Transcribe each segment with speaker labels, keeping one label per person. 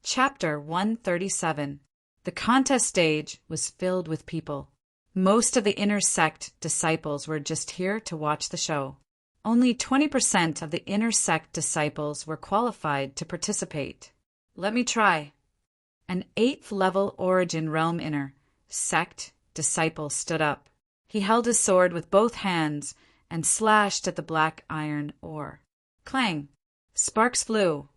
Speaker 1: Chapter 137. The contest stage was filled with people. Most of the inner sect disciples were just here to watch the show. Only 20% of the inner sect disciples were qualified to participate. Let me try. An 8th level Origin Realm inner sect disciple stood up. He held his sword with both hands and slashed at the black iron ore. Clang! Sparks flew,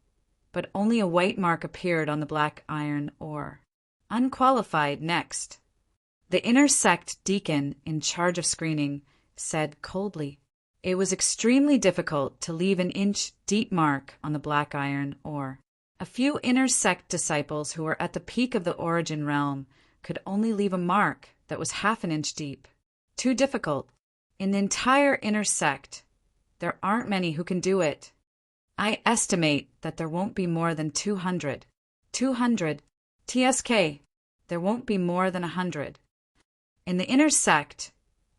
Speaker 1: but only a white mark appeared on the black iron ore. Unqualified next. The inner sect deacon in charge of screening said coldly, "It was extremely difficult to leave an inch-deep mark on the black iron ore. A few inner sect disciples who were at the peak of the Origin Realm could only leave a mark that was half an inch deep. Too difficult. In the entire inner sect, there aren't many who can do it. I estimate that there won't be more than 200. 200. TSK. There won't be more than 100. In the inner sect,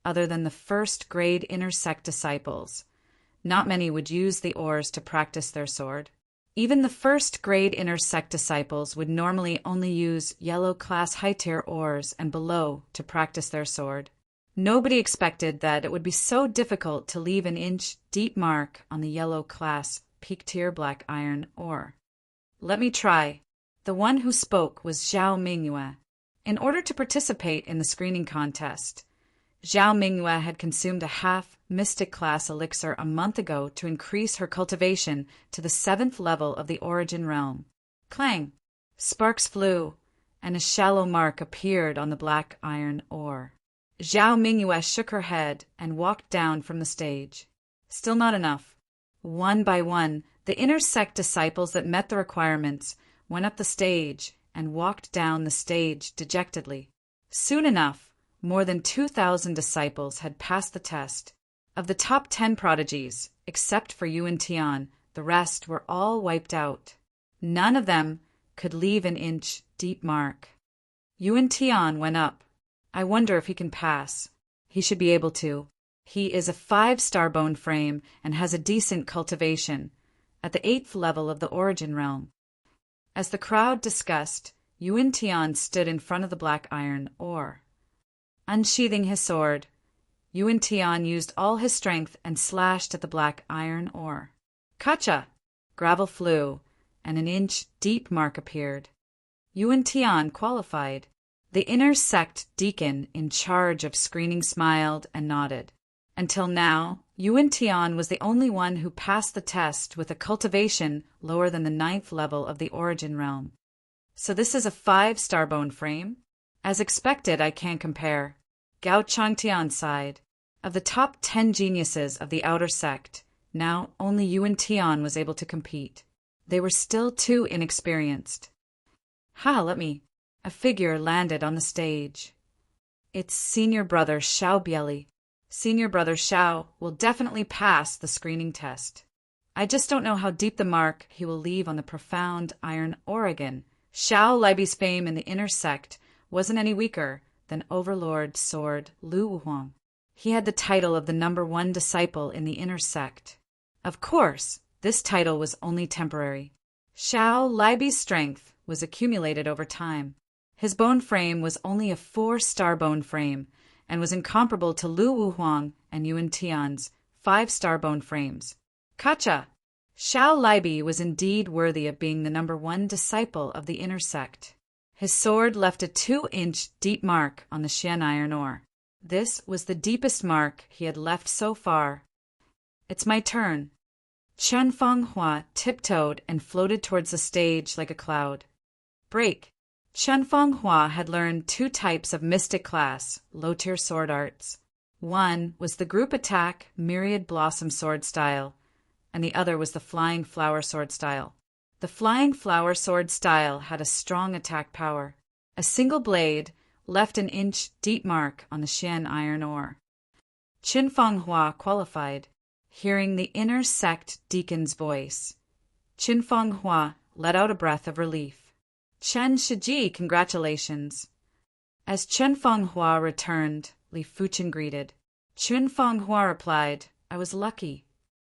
Speaker 1: other than the first-grade inner sect disciples, not many would use the ores to practice their sword. Even the first-grade inner sect disciples would normally only use yellow-class high-tier ores and below to practice their sword. Nobody expected that it would be so difficult to leave an inch-deep mark on the yellow-class peak-tier black iron ore. Let me try. The one who spoke was Zhao Mingyue. In order to participate in the screening contest, Zhao Mingyue had consumed a half mystic class elixir a month ago to increase her cultivation to the 7th level of the Origin Realm. Clang! Sparks flew, and a shallow mark appeared on the black iron ore. Zhao Mingyue shook her head and walked down from the stage. Still not enough. One by one, the inner sect disciples that met the requirements went up the stage and walked down the stage dejectedly. Soon enough, more than 2,000 disciples had passed the test. Of the top 10 prodigies, except for Yuan Tian, the rest were all wiped out. None of them could leave an inch-deep mark. Yuan Tian went up. I wonder if he can pass. He should be able to. He is a 5-star bone frame and has a decent cultivation, at the 8th level of the Origin Realm. As the crowd discussed, Yuan Tian stood in front of the black iron ore. Unsheathing his sword, Yuan Tian used all his strength and slashed at the black iron ore. Kacha! Gravel flew, and an inch-deep mark appeared. Yuan Tian qualified. The inner sect deacon in charge of screening smiled and nodded. Until now, Yuan Tian was the only one who passed the test with a cultivation lower than the 9th level of the Origin Realm. So this is a 5-star bone frame? As expected, I can't compare. Gao Changtian sighed. Of the top 10 geniuses of the outer sect, now only Yuan Tian was able to compete. They were still too inexperienced. A figure landed on the stage. It's senior brother Xiao Bieli. Senior brother Xiao will definitely pass the screening test. I just don't know how deep the mark he will leave on the profound iron Oregon. Xiao Libi's fame in the inner sect wasn't any weaker than Overlord Sword Lu Wuhuang. He had the title of the #1 disciple in the inner sect. Of course, this title was only temporary. Xiao Libi's strength was accumulated over time. His bone frame was only a 4-star bone frame, and was incomparable to Lu Wuhuang and Yuan Tian's 5-star bone frames. Kacha! Xiao Libi was indeed worthy of being the #1 disciple of the inner sect. His sword left a 2-inch deep mark on the Xian iron ore. This was the deepest mark he had left so far. It's my turn. Chen Fanghua tiptoed and floated towards the stage like a cloud. Break! Chen Fanghua had learned 2 types of mystic class, low-tier sword arts. One was the group attack myriad blossom sword style, and the other was the flying flower sword style. The flying flower sword style had a strong attack power. A single blade left an inch-deep mark on the Xian iron ore. Chen Fanghua qualified. Hearing the inner sect deacon's voice, Chen Fanghua let out a breath of relief. Chen Shiji, congratulations. As Chen Fanghua returned, Li Fuchen greeted. Chen Fanghua replied, I was lucky.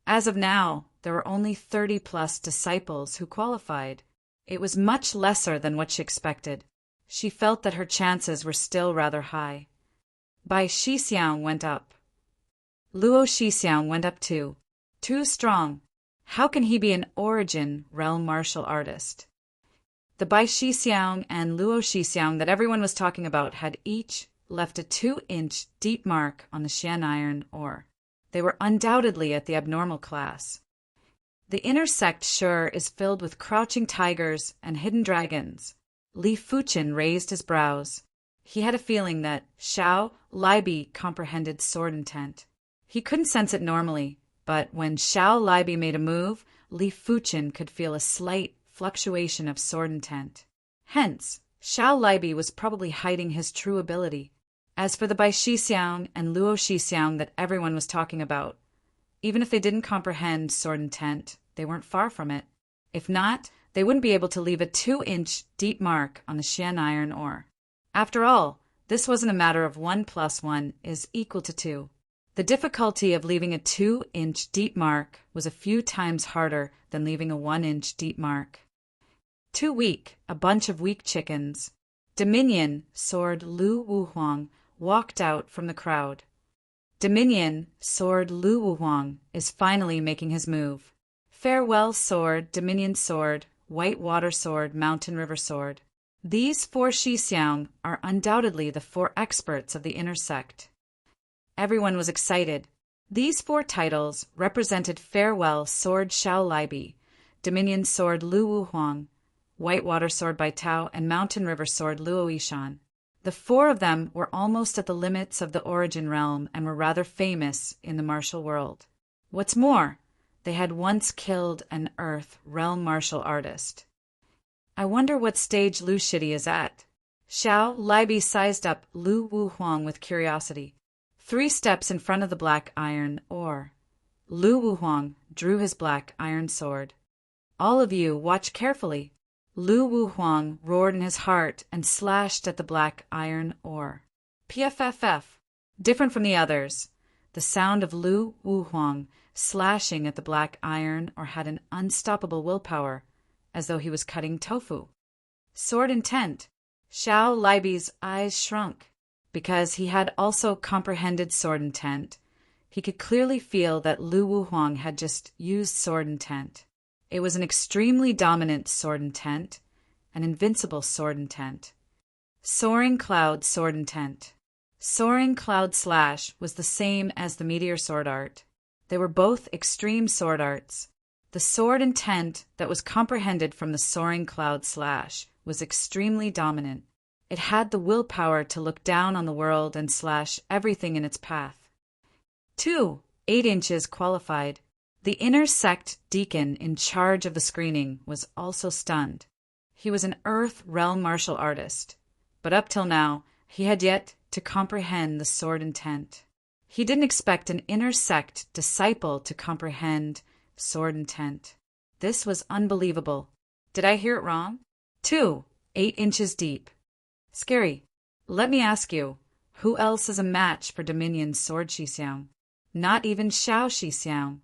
Speaker 1: As of now, there were only 30+ disciples who qualified. It was much lesser than what she expected. She felt that her chances were still rather high. Bai Shixiang went up. Luo Shixiang went up too. Too strong. How can he be an origin realm martial artist? The Bai Shixiang and Luo Shixiang that everyone was talking about had each left a 2-inch deep mark on the Xian iron ore. They were undoubtedly at the abnormal class. The inner sect sure is filled with crouching tigers and hidden dragons. Li Fuqin raised his brows. He had a feeling that Xiao Libi comprehended sword intent. He couldn't sense it normally, but when Xiao Libi made a move, Li Fuqin could feel a slight fluctuation of sword intent. Hence, Xiao Libi was probably hiding his true ability. As for the Bai Shixiang and Luo Shixiang that everyone was talking about, even if they didn't comprehend sword intent, they weren't far from it. If not, they wouldn't be able to leave a 2-inch deep mark on the Xian iron ore. After all, this wasn't a matter of 1 + 1 is equal to 2. The difficulty of leaving a 2-inch deep mark was a few times harder than leaving a 1-inch deep mark. Too weak, a bunch of weak chickens. Dominion, sword Lu Wuhuang, walked out from the crowd. Dominion, sword Lu Wuhuang, is finally making his move. Farewell sword, Dominion sword, White Water sword, Mountain River sword. These 4 Shixiang are undoubtedly the 4 experts of the inner sect. Everyone was excited. These 4 titles represented Farewell sword Xiao Libi, Dominion sword Lu Wuhuang, White Water sword Bai Tao, and Mountain River sword Luo Yishan. The 4 of them were almost at the limits of the origin realm and were rather famous in the martial world. What's more, they had once killed an Earth realm martial artist. I wonder what stage Lu Shidi is at. Xiao Libi sized up Lu Wuhuang with curiosity. 3 steps in front of the black iron ore. Lu Wuhuang drew his black iron sword. All of you watch carefully. Lu Wuhuang roared in his heart and slashed at the black iron ore. PFFF. Different from the others. The sound of Lu Wuhuang slashing at the black iron ore had an unstoppable willpower, as though he was cutting tofu. Sword intent. Xiao Libi's eyes shrunk. Because he had also comprehended sword intent, he could clearly feel that Lu Wuhuang had just used sword intent. It was an extremely dominant sword intent, an invincible sword intent. Soaring Cloud sword intent. Soaring Cloud slash was the same as the meteor sword art. They were both extreme sword arts. The sword intent that was comprehended from the Soaring Cloud slash was extremely dominant. It had the willpower to look down on the world and slash everything in its path. 2, 8 inches qualified. The inner sect deacon in charge of the screening was also stunned. He was an Earth realm martial artist, but up till now, he had yet to comprehend the sword intent. He didn't expect an inner sect disciple to comprehend sword intent. This was unbelievable. Did I hear it wrong? 2, 8 inches deep. Scary. Let me ask you, who else is a match for Dominion's sword Shixiang? Not even Xiao Shixiang,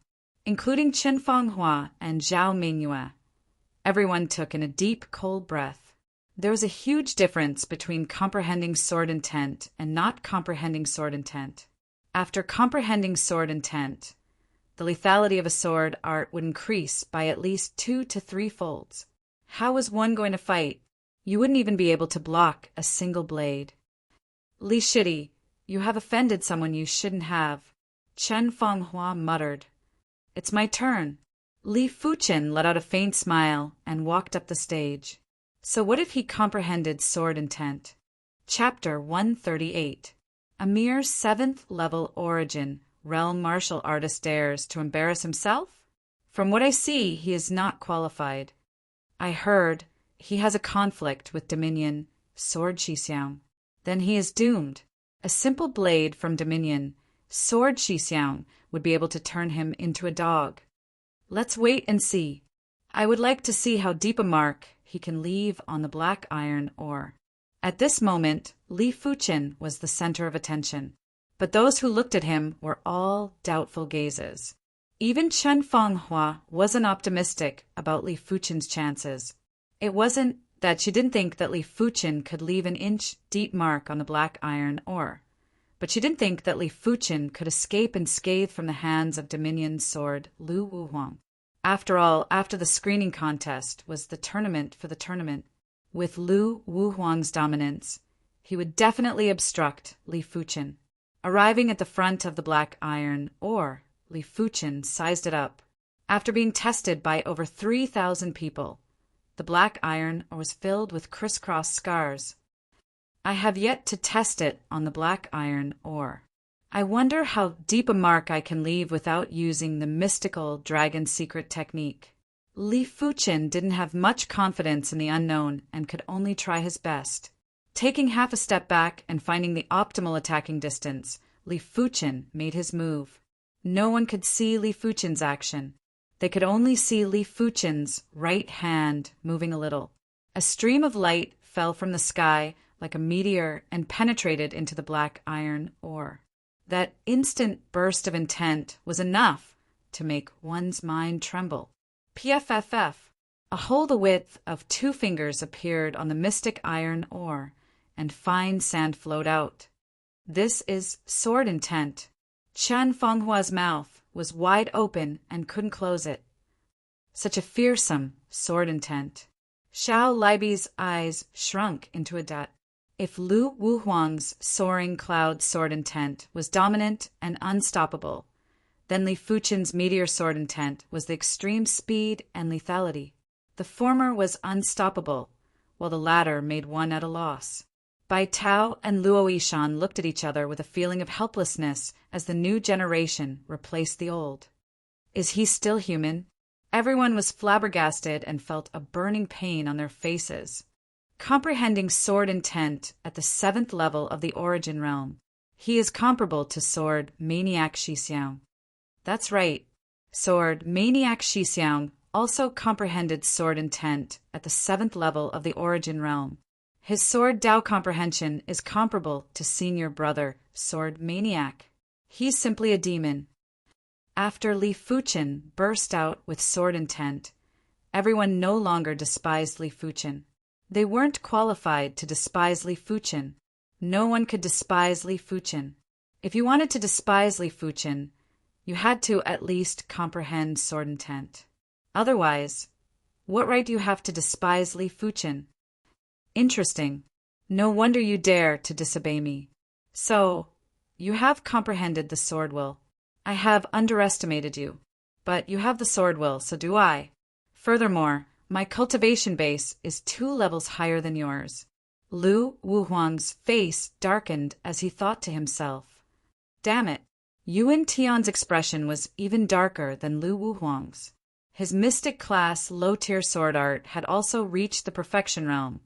Speaker 1: including Chen Fanghua and Zhao Mingyue. Everyone took in a deep, cold breath. There was a huge difference between comprehending sword intent and not comprehending sword intent. After comprehending sword intent, the lethality of a sword art would increase by at least 2 to 3 folds. How was one going to fight? You wouldn't even be able to block a single blade. Li Shidi, you have offended someone you shouldn't have, Chen Fanghua muttered. It's my turn. Li Fuqin let out a faint smile and walked up the stage. So what if he comprehended sword intent? Chapter 138. A mere 7th level origin realm martial artist dares to embarrass himself? From what I see, he is not qualified. I heard he has a conflict with Dominion, sword Shixiang. Then he is doomed. A simple blade from Dominion, sword Shixiang, would be able to turn him into a dog. Let's wait and see. I would like to see how deep a mark he can leave on the black iron ore. At this moment, Li Fuqin was the center of attention, but those who looked at him were all doubtful gazes. Even Chen Fanghua wasn't optimistic about Li Fuqin's chances. It wasn't that she didn't think that Li Fuchen could leave an inch-deep mark on the black iron ore, but she didn't think that Li Fuchen could escape unscathed from the hands of Dominion's sword Lu Wuhuang. After all, after the screening contest was the tournament for the tournament. With Lu Wuhuang's dominance, he would definitely obstruct Li Fuchen. Arriving at the front of the black iron ore, Li Fuchen sized it up. After being tested by over 3,000 people, the black iron was filled with crisscross scars. I have yet to test it on the black iron ore. I wonder how deep a mark I can leave without using the mystical dragon secret technique. Li Fuchen didn't have much confidence in the unknown and could only try his best. Taking half a step back and finding the optimal attacking distance, Li Fuchen made his move. No one could see Li Fuchen's action. They could only see Li Fuchen's right hand moving a little. A stream of light fell from the sky like a meteor and penetrated into the black iron ore. That instant burst of intent was enough to make one's mind tremble. PFFF. A hole the width of 2 fingers appeared on the mystic iron ore, and fine sand flowed out. This is sword intent. Chen Fenghua's mouth was wide open and couldn't close it. Such a fearsome sword intent. Xiao Libi's eyes shrunk into a dot. If Lu Wuhuang's soaring cloud sword intent was dominant and unstoppable, then Li Fuchen's meteor sword intent was the extreme speed and lethality. The former was unstoppable, while the latter made one at a loss. Bai Tao and Luo Yishan looked at each other with a feeling of helplessness as the new generation replaced the old. Is he still human? Everyone was flabbergasted and felt a burning pain on their faces. Comprehending sword intent at the 7th level of the origin realm, he is comparable to sword maniac Shixiang. That's right. Sword maniac Shixiang also comprehended sword intent at the 7th level of the origin realm. His sword Dao comprehension is comparable to senior brother sword maniac. He's simply a demon. After Li Fuchen burst out with sword intent, everyone no longer despised Li Fuchen. They weren't qualified to despise Li Fuchen. No one could despise Li Fuchen. If you wanted to despise Li Fuchen, you had to at least comprehend sword intent. Otherwise, what right do you have to despise Li Fuchen? Interesting. No wonder you dare to disobey me. So, you have comprehended the sword will. I have underestimated you. But you have the sword will, so do I. Furthermore, my cultivation base is 2 levels higher than yours. Lu Wuhuang's face darkened as he thought to himself. Damn it. Yuan Tian's expression was even darker than Lu Wuhuang's. His mystic class low-tier sword art had also reached the perfection realm,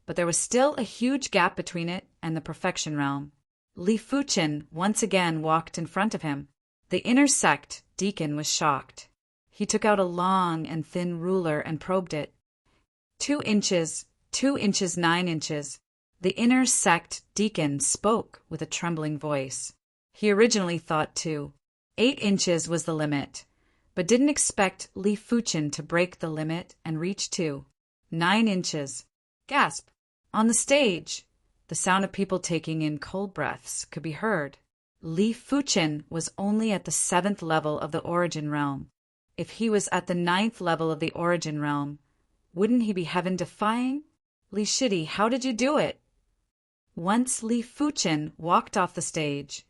Speaker 1: but there was still a huge gap between it and the perfection realm. Li Fuchen once again walked in front of him. The inner sect deacon was shocked. He took out a long and thin ruler and probed it. 2 inches, 2 inches, 9 inches. The inner sect deacon spoke with a trembling voice. He originally thought 8 inches was the limit, but didn't expect Li Fuchen to break the limit and reach 9 inches. Gasp! On the stage, the sound of people taking in cold breaths could be heard. Li Fuchen was only at the 7th level of the origin realm. If he was at the 9th level of the origin realm, wouldn't he be heaven-defying? Li Shidi, how did you do it? Once Li Fuchen walked off the stage,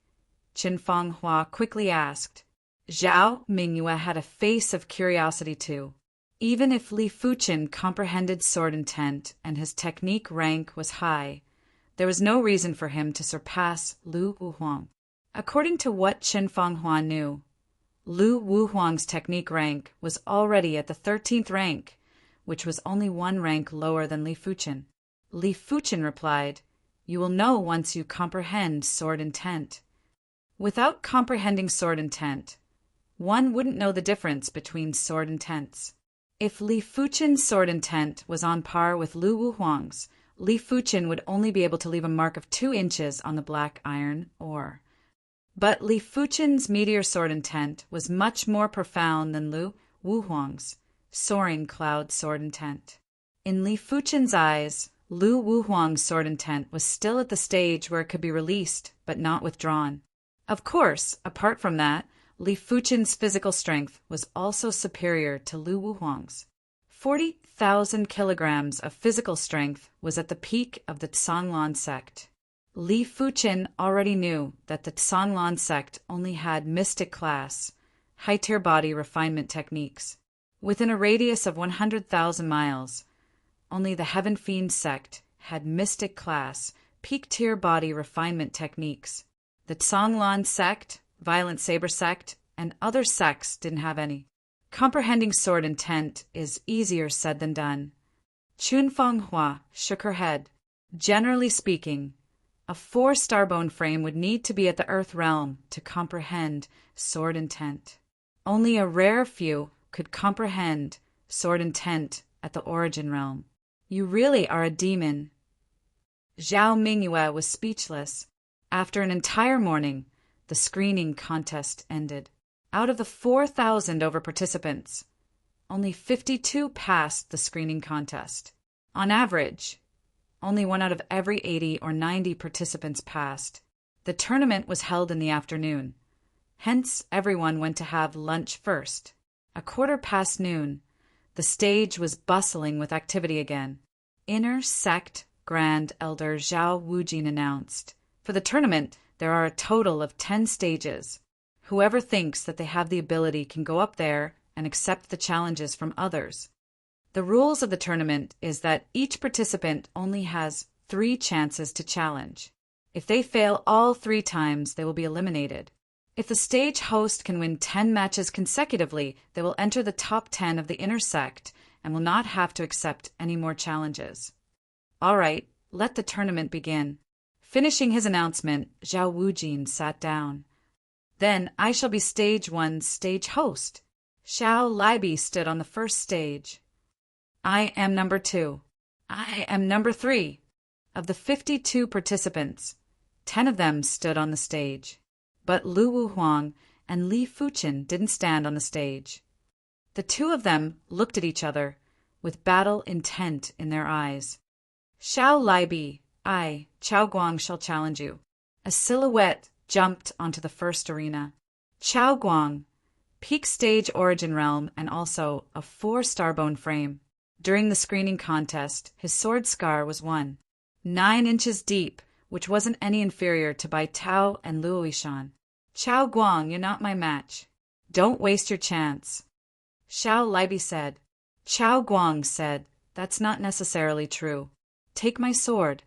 Speaker 1: Qin Fenghua quickly asked. Zhao Mingyue had a face of curiosity too. Even if Li Fuchen comprehended sword intent and his technique rank was high, there was no reason for him to surpass Lu Wuhuang. According to what Qin Fenghua knew, Lu Wuhuang's technique rank was already at the 13th rank, which was only 1 rank lower than Li Fuchen. Li Fuchen replied, "You will know once you comprehend sword intent." Without comprehending sword intent, one wouldn't know the difference between sword intents. If Li Fuchen's sword intent was on par with Lu Wuhuang's, Li Fuchen would only be able to leave a mark of 2 inches on the black iron ore. But Li Fuchen's meteor sword intent was much more profound than Lu Wuhuang's soaring cloud sword intent. In Li Fuchen's eyes, Lu Wuhuang's sword intent was still at the stage where it could be released, but not withdrawn. Of course, apart from that, Li Fuchen's physical strength was also superior to Lu Wuhuang's. 40,000 kilograms of physical strength was at the peak of the Tsanglan sect. Li Fuchen already knew that the Tsanglan sect only had mystic class, high-tier body refinement techniques. Within a radius of 100,000 miles, only the Heaven Fiend sect had mystic class, peak-tier body refinement techniques. The Tsanglan sect, Violent Saber sect, and other sects didn't have any. Comprehending sword intent is easier said than done. Chunfeng Hua shook her head. Generally speaking, a 4-star bone frame would need to be at the Earth realm to comprehend sword intent. Only a rare few could comprehend sword intent at the origin realm. You really are a demon. Zhao Mingyue was speechless. After an entire morning, the screening contest ended. Out of the 4,000 over participants, only 52 passed the screening contest. On average, only 1 out of every 80 or 90 participants passed. The tournament was held in the afternoon. Hence, everyone went to have lunch first. 12:15, the stage was bustling with activity again. Inner Sect Grand Elder Zhao Wujin announced, "For the tournament, there are a total of 10 stages. Whoever thinks that they have the ability can go up there and accept the challenges from others. The rules of the tournament is that each participant only has 3 chances to challenge. If they fail all 3 times, they will be eliminated. If the stage host can win 10 matches consecutively, they will enter the top 10 of the inner sect and will not have to accept any more challenges." All right, let the tournament begin. Finishing his announcement, Zhao Wujin sat down. "Then I shall be stage 1's stage host." Xiao Libi stood on the first stage. "I am number 2. I am number 3. Of the 52 participants, 10 of them stood on the stage. But Lu Wuhuang and Li Fuchen didn't stand on the stage. The 2 of them looked at each other with battle intent in their eyes. "Xiao Libi, I, Chao Guang, shall challenge you." A silhouette jumped onto the first arena. Chao Guang, peak stage origin realm and also a 4-star bone frame. During the screening contest, his sword scar was 9 inches deep, which wasn't any inferior to Bai Tao and Luoishan. "Chao Guang, you're not my match. Don't waste your chance." Xiao Libi said. Chao Guang said, "That's not necessarily true. Take my sword."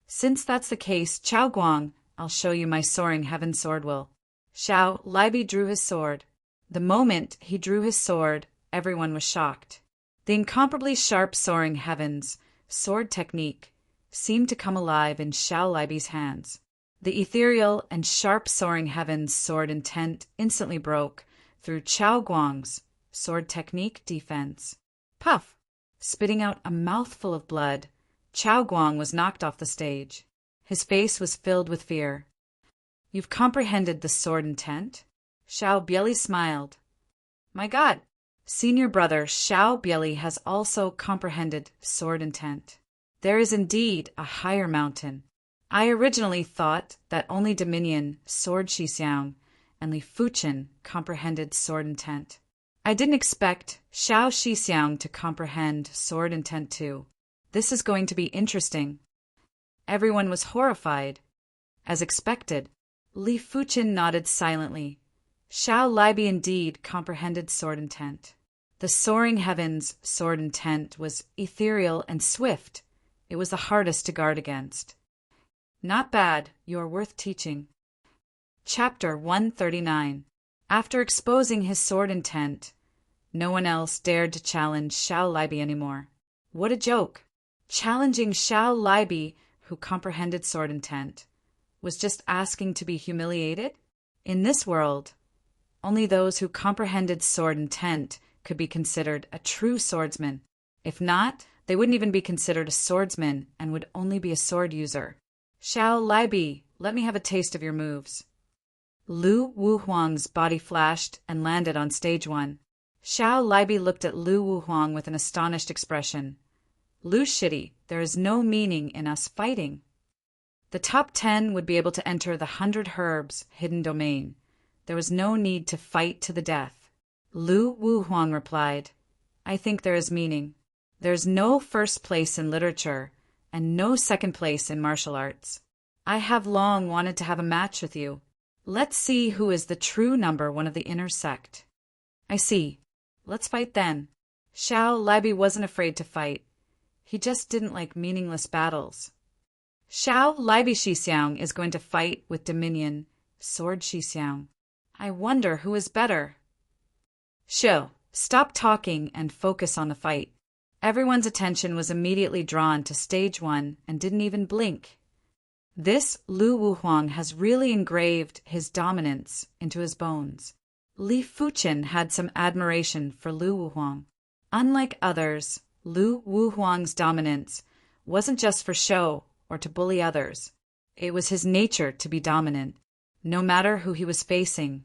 Speaker 1: "Since that's the case, Chao Guang, I'll show you my soaring heaven sword will." Xiao Libi drew his sword. The moment he drew his sword, everyone was shocked. The incomparably sharp soaring heavens sword technique seemed to come alive in Xiao Libi's hands. The ethereal and sharp soaring heavens sword intent instantly broke through Chao Guang's sword technique defense. Puff! Spitting out a mouthful of blood, Chao Guang was knocked off the stage. His face was filled with fear. "You've comprehended the sword intent?" Xiao Bieli smiled. "My God! Senior brother Xiao Bieli has also comprehended sword intent. There is indeed a higher mountain. I originally thought that only Dominion, Sword Shixiang, and Li Fuchen comprehended sword intent. I didn't expect Xiao Shixiang to comprehend sword intent too. This is going to be interesting." Everyone was horrified. As expected, Li Fuchen nodded silently. Xiao Libi indeed comprehended sword intent. The soaring heavens sword intent was ethereal and swift. It was the hardest to guard against. "Not bad, you are worth teaching." Chapter 139. After exposing his sword intent, no one else dared to challenge Xiao Libi anymore. What a joke! Challenging Xiao Libi, who comprehended sword intent, was just asking to be humiliated? In this world, only those who comprehended sword intent could be considered a true swordsman. If not, they wouldn't even be considered a swordsman and would only be a sword user. "Xiao Libi, let me have a taste of your moves." Lu Wuhuang's body flashed and landed on stage 1. Xiao Libi looked at Lu Wuhuang with an astonished expression. Lu Shitty, there is no meaning in us fighting. The top 10 would be able to enter the 100 Herbs hidden domain. There was no need to fight to the death. Lu Wuhuang replied, I think there is meaning. There is no first place in literature and no second place in martial arts. I have long wanted to have a match with you. Let's see who is the true number one of the inner sect. I see. Let's fight then. Xiao Libi wasn't afraid to fight. He just didn't like meaningless battles. Xiao Libi Shixiang is going to fight with Dominion, Sword Shixiang. I wonder who is better. Shou, stop talking and focus on the fight. Everyone's attention was immediately drawn to stage 1 and didn't even blink. This Lu Wuhuang has really engraved his dominance into his bones. Li Fuqin had some admiration for Lu Wuhuang. Unlike others, Lu Wuhuang's dominance wasn't just for show or to bully others. It was his nature to be dominant. No matter who he was facing,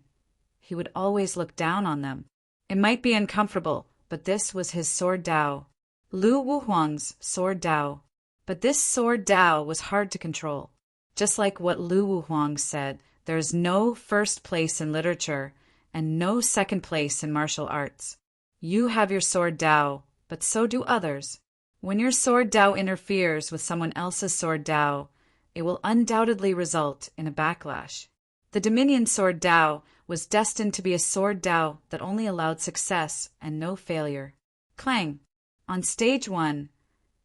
Speaker 1: he would always look down on them. It might be uncomfortable, but this was his sword Dao. Lu Wuhuang's sword Dao. But this sword Dao was hard to control. Just like what Lu Wuhuang said, there is no first place in literature and no second place in martial arts. You have your sword Dao, but so do others. When your sword Dao interferes with someone else's sword Dao, it will undoubtedly result in a backlash. The Dominion sword Dao was destined to be a sword Dao that only allowed success and no failure. Clang! On stage 1,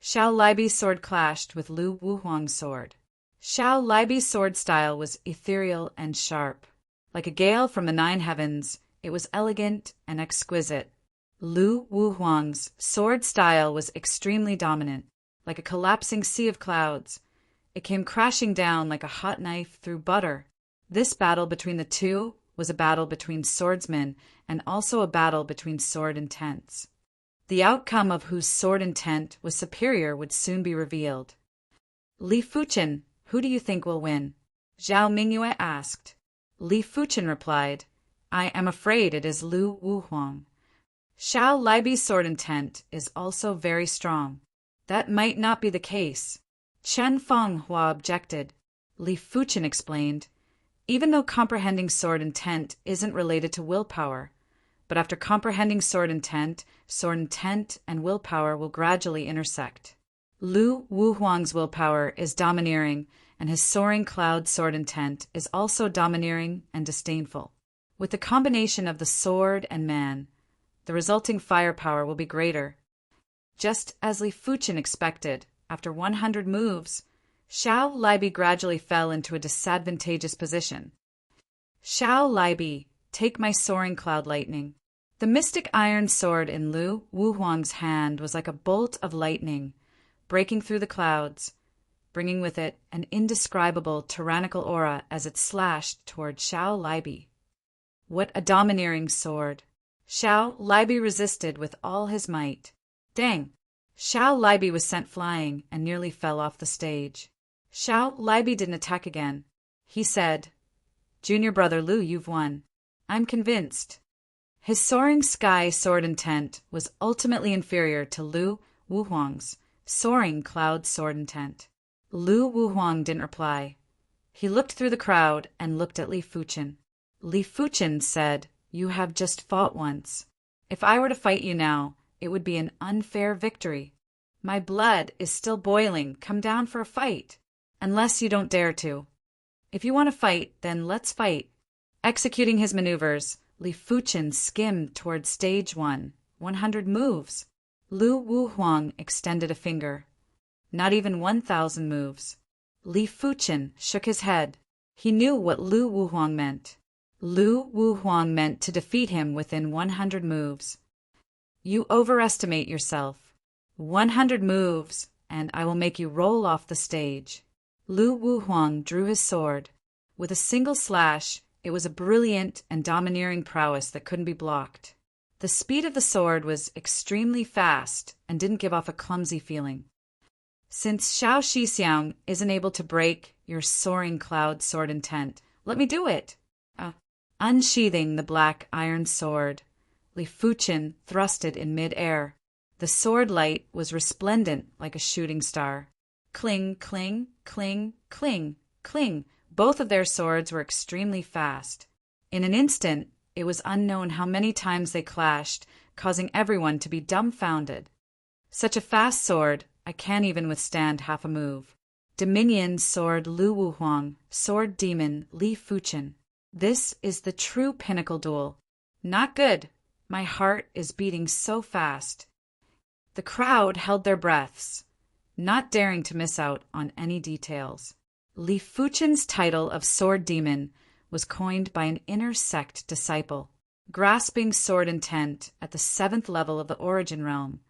Speaker 1: Xiao Libi's sword clashed with Lu Wuhuang's sword. Xiao Libi's sword style was ethereal and sharp. Like a gale from the 9 heavens, it was elegant and exquisite. Lu Wuhuang's sword style was extremely dominant, like a collapsing sea of clouds. It came crashing down like a hot knife through butter. This battle between the two was a battle between swordsmen and also a battle between sword intents. The outcome of whose sword intent was superior would soon be revealed. Li Fuqin, who do you think will win? Zhao Mingyue asked. Li Fuqin replied, I am afraid it is Lu Wuhuang. Xiao Libi's sword intent is also very strong. That might not be the case. Chen Fenghua objected. Li Fuqin explained, even though comprehending sword intent isn't related to willpower, but after comprehending sword intent and willpower will gradually intersect. Lu Wuhuang's willpower is domineering, and his soaring cloud sword intent is also domineering and disdainful. With the combination of the sword and man, the resulting firepower will be greater. Just as Li Fuqin expected, after 100 moves, Xiao Libi gradually fell into a disadvantageous position. Xiao Libi, take my soaring cloud lightning. The mystic iron sword in Lu Wuhuang's hand was like a bolt of lightning, breaking through the clouds, bringing with it an indescribable tyrannical aura as it slashed toward Xiao Libi. What a domineering sword! Xiao Libi resisted with all his might. Dang! Xiao Libi was sent flying and nearly fell off the stage. Xiao Libi didn't attack again. He said, Junior brother Lu, you've won. I'm convinced. His soaring sky sword intent was ultimately inferior to Lu Wuhuang's soaring cloud sword intent. Lu Wuhuang didn't reply. He looked through the crowd and looked at Li Fuqin. Li Fuqin said, You have just fought once. If I were to fight you now, it would be an unfair victory. My blood is still boiling. Come down for a fight. Unless you don't dare to. If you want to fight, then let's fight. Executing his maneuvers, Li Fuqin skimmed toward stage 1, 100 moves. Lu Wuhuang extended a finger. Not even 1,000 moves. Li Fuqin shook his head. He knew what Lu Wuhuang meant. Lu Wuhuang meant to defeat him within 100 moves. You overestimate yourself. 100 moves, and I will make you roll off the stage. Lu Wuhuang drew his sword. With a single slash, it was a brilliant and domineering prowess that couldn't be blocked. The speed of the sword was extremely fast and didn't give off a clumsy feeling. Since Xiao Shixiang isn't able to break your soaring cloud sword intent, let me do it. Unsheathing the black iron sword, Li Fuqin thrust it in mid-air. The sword light was resplendent like a shooting star. Cling, cling, cling, cling, cling. Both of their swords were extremely fast. In an instant, it was unknown how many times they clashed, causing everyone to be dumbfounded. Such a fast sword, I can't even withstand half a move. Dominion Sword Lu Wuhuang, Sword Demon Li Fuchen. This is the true pinnacle duel. Not good. My heart is beating so fast. The crowd held their breaths, not daring to miss out on any details. Li Fuchen's title of Sword Demon was coined by an inner sect disciple, grasping sword intent at the 7th level of the origin realm,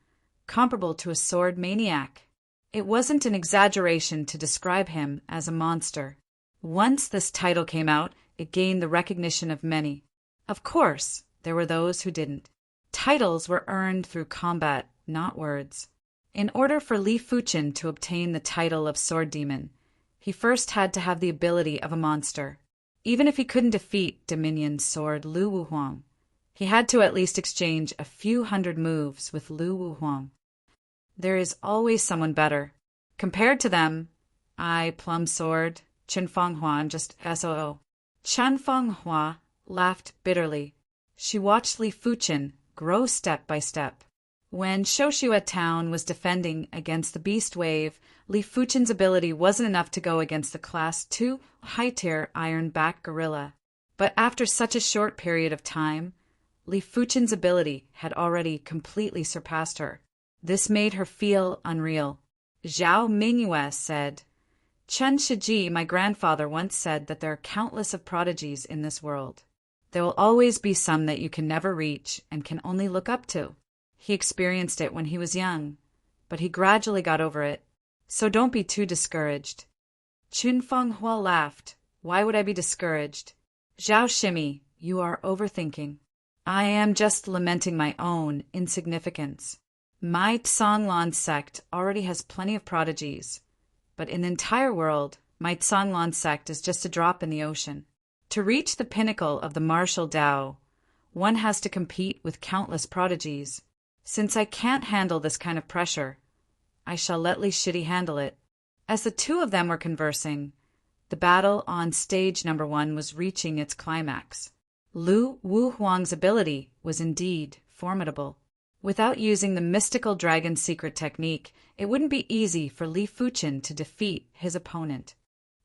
Speaker 1: comparable to a sword maniac. It wasn't an exaggeration to describe him as a monster. Once this title came out, it gained the recognition of many. Of course, there were those who didn't. Titles were earned through combat, not words. In order for Li Fuchen to obtain the title of Sword Demon, he first had to have the ability of a monster. Even if he couldn't defeat Dominion Sword Lu Wuhuang, he had to at least exchange a few hundred moves with Lu Wuhuang. There is always someone better. Compared to them, I, Plum Sword, Qin Fang Huan, just SOO. Chen Fang Hua laughed bitterly. She watched Li Fuchen grow step by step. When Shoshuet Town was defending against the Beast Wave, Li Fuchen's ability wasn't enough to go against the Class 2 high-tier Iron-Back Gorilla. But after such a short period of time, Li Fuchen's ability had already completely surpassed her. This made her feel unreal. Zhao Mingyue said, Chen Shiji, my grandfather, once said that there are countless of prodigies in this world. There will always be some that you can never reach and can only look up to. He experienced it when he was young, but he gradually got over it. So don't be too discouraged. Qin Fang Hua laughed. Why would I be discouraged? Zhao Shimi, you are overthinking. I am just lamenting my own insignificance. My Tsonglan sect already has plenty of prodigies, but in the entire world, my Tsonglan sect is just a drop in the ocean. To reach the pinnacle of the martial Dao, one has to compete with countless prodigies. Since I can't handle this kind of pressure, I shall let Li Shidi handle it. As the two of them were conversing, the battle on stage number 1 was reaching its climax. Lu Wuhuang's ability was indeed formidable. Without using the mystical dragon secret technique, it wouldn't be easy for Li Fuchen to defeat his opponent.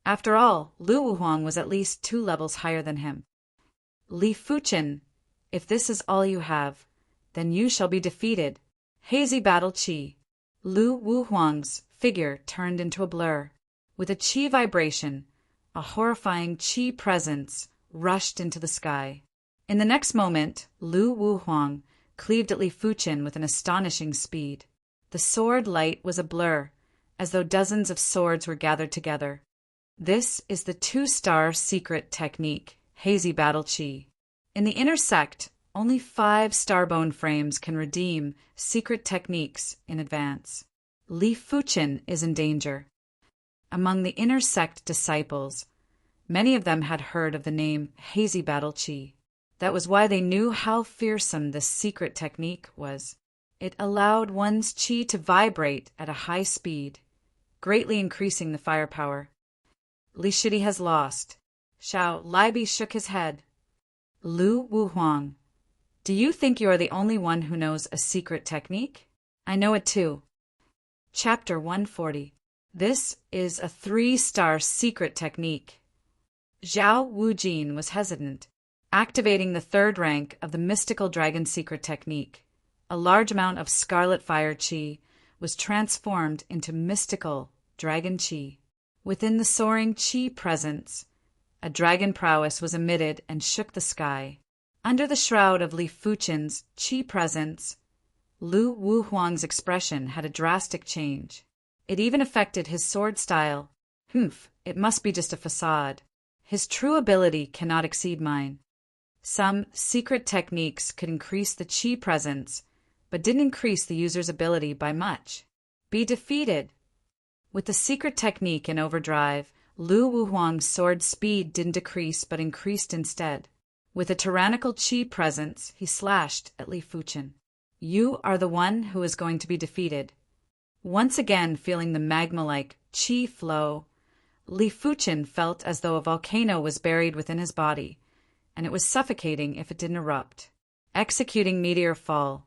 Speaker 1: After all, Lu Wuhuang was at least 2 levels higher than him. Li Fuchen, if this is all you have, then you shall be defeated. Hazy battle chi. Lu Wuhuang's figure turned into a blur. With a chi vibration, a horrifying chi presence rushed into the sky. In the next moment, Lu Wuhuang cleaved at Li Fuchen with an astonishing speed. The sword light was a blur, as though dozens of swords were gathered together. This is the 2-star secret technique, Hazy Battle Chi. In the inner sect, only 5 starbone frames can redeem secret techniques in advance. Li Fuchen is in danger. Among the inner sect disciples, many of them had heard of the name Hazy Battle Chi. That was why they knew how fearsome this secret technique was. It allowed one's chi to vibrate at a high speed, greatly increasing the firepower. Li Shidi has lost. Xiao Libi shook his head. Lu Wuhuang, do you think you are the only one who knows a secret technique? I know it too. Chapter 140. This is a 3-star secret technique. Zhao Wujin was hesitant. Activating the 3rd rank of the mystical dragon secret technique, a large amount of scarlet fire chi was transformed into mystical dragon chi. Within the soaring chi presence, a dragon prowess was emitted and shook the sky. Under the shroud of Li Fuchen's chi presence, Lu Wuhuang's expression had a drastic change. It even affected his sword style. It must be just a facade. His true ability cannot exceed mine. Some secret techniques could increase the chi presence, but didn't increase the user's ability by much. Be defeated. With the secret technique in overdrive, Lu Wuhuang's sword speed didn't decrease but increased instead. With a tyrannical chi presence, he slashed at Li Fuchen. You are the one who is going to be defeated. Once again feeling the magma-like qi flow, Li Fuchen felt as though a volcano was buried within his body, and it was suffocating if it didn't erupt. Executing Meteor Fall,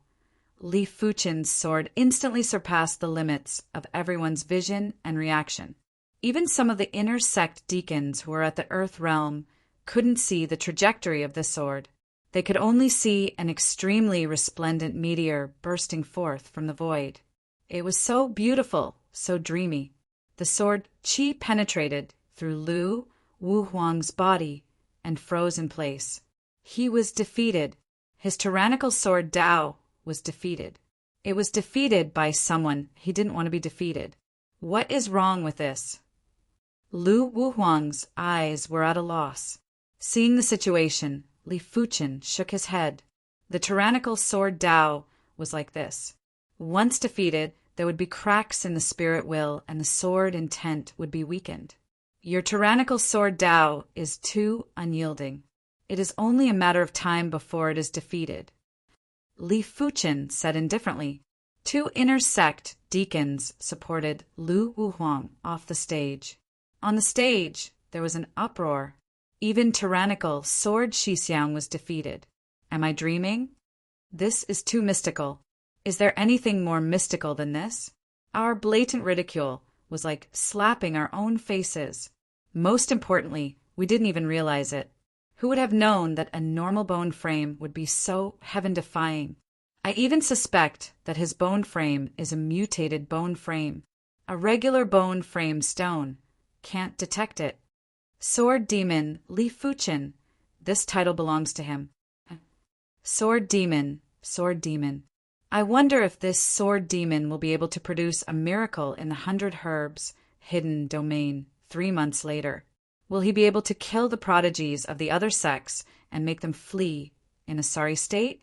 Speaker 1: Li Fuchen's sword instantly surpassed the limits of everyone's vision and reaction. Even some of the inner sect deacons who were at the Earth realm couldn't see the trajectory of the sword. They could only see an extremely resplendent meteor bursting forth from the void. It was so beautiful, so dreamy. The sword qi penetrated through Lu Wuhuang's body and froze in place. He was defeated. His tyrannical sword Dao was defeated. It was defeated by someone he didn't want to be defeated. What is wrong with this? Lu Wuhuang's eyes were at a loss. Seeing the situation, Li Fuchen shook his head. The tyrannical sword Dao was like this. Once defeated, there would be cracks in the spirit will and the sword intent would be weakened. Your tyrannical sword Dao is too unyielding. It is only a matter of time before it is defeated. Li Fuchen said indifferently. Two inner sect deacons supported Lu Wuhuang off the stage. On the stage, there was an uproar. Even tyrannical sword Shixiang was defeated. Am I dreaming? This is too mystical. Is there anything more mystical than this? Our blatant ridicule was like slapping our own faces. Most importantly, we didn't even realize it. Who would have known that a normal bone frame would be so heaven-defying? I even suspect that his bone frame is a mutated bone frame. A regular bone frame stone can't detect it. Sword Demon Li Fuchen. This title belongs to him. Sword Demon, Sword Demon. I wonder if this sword demon will be able to produce a miracle in the 100 Herbs hidden domain 3 months later. Will he be able to kill the prodigies of the other sects and make them flee in a sorry state?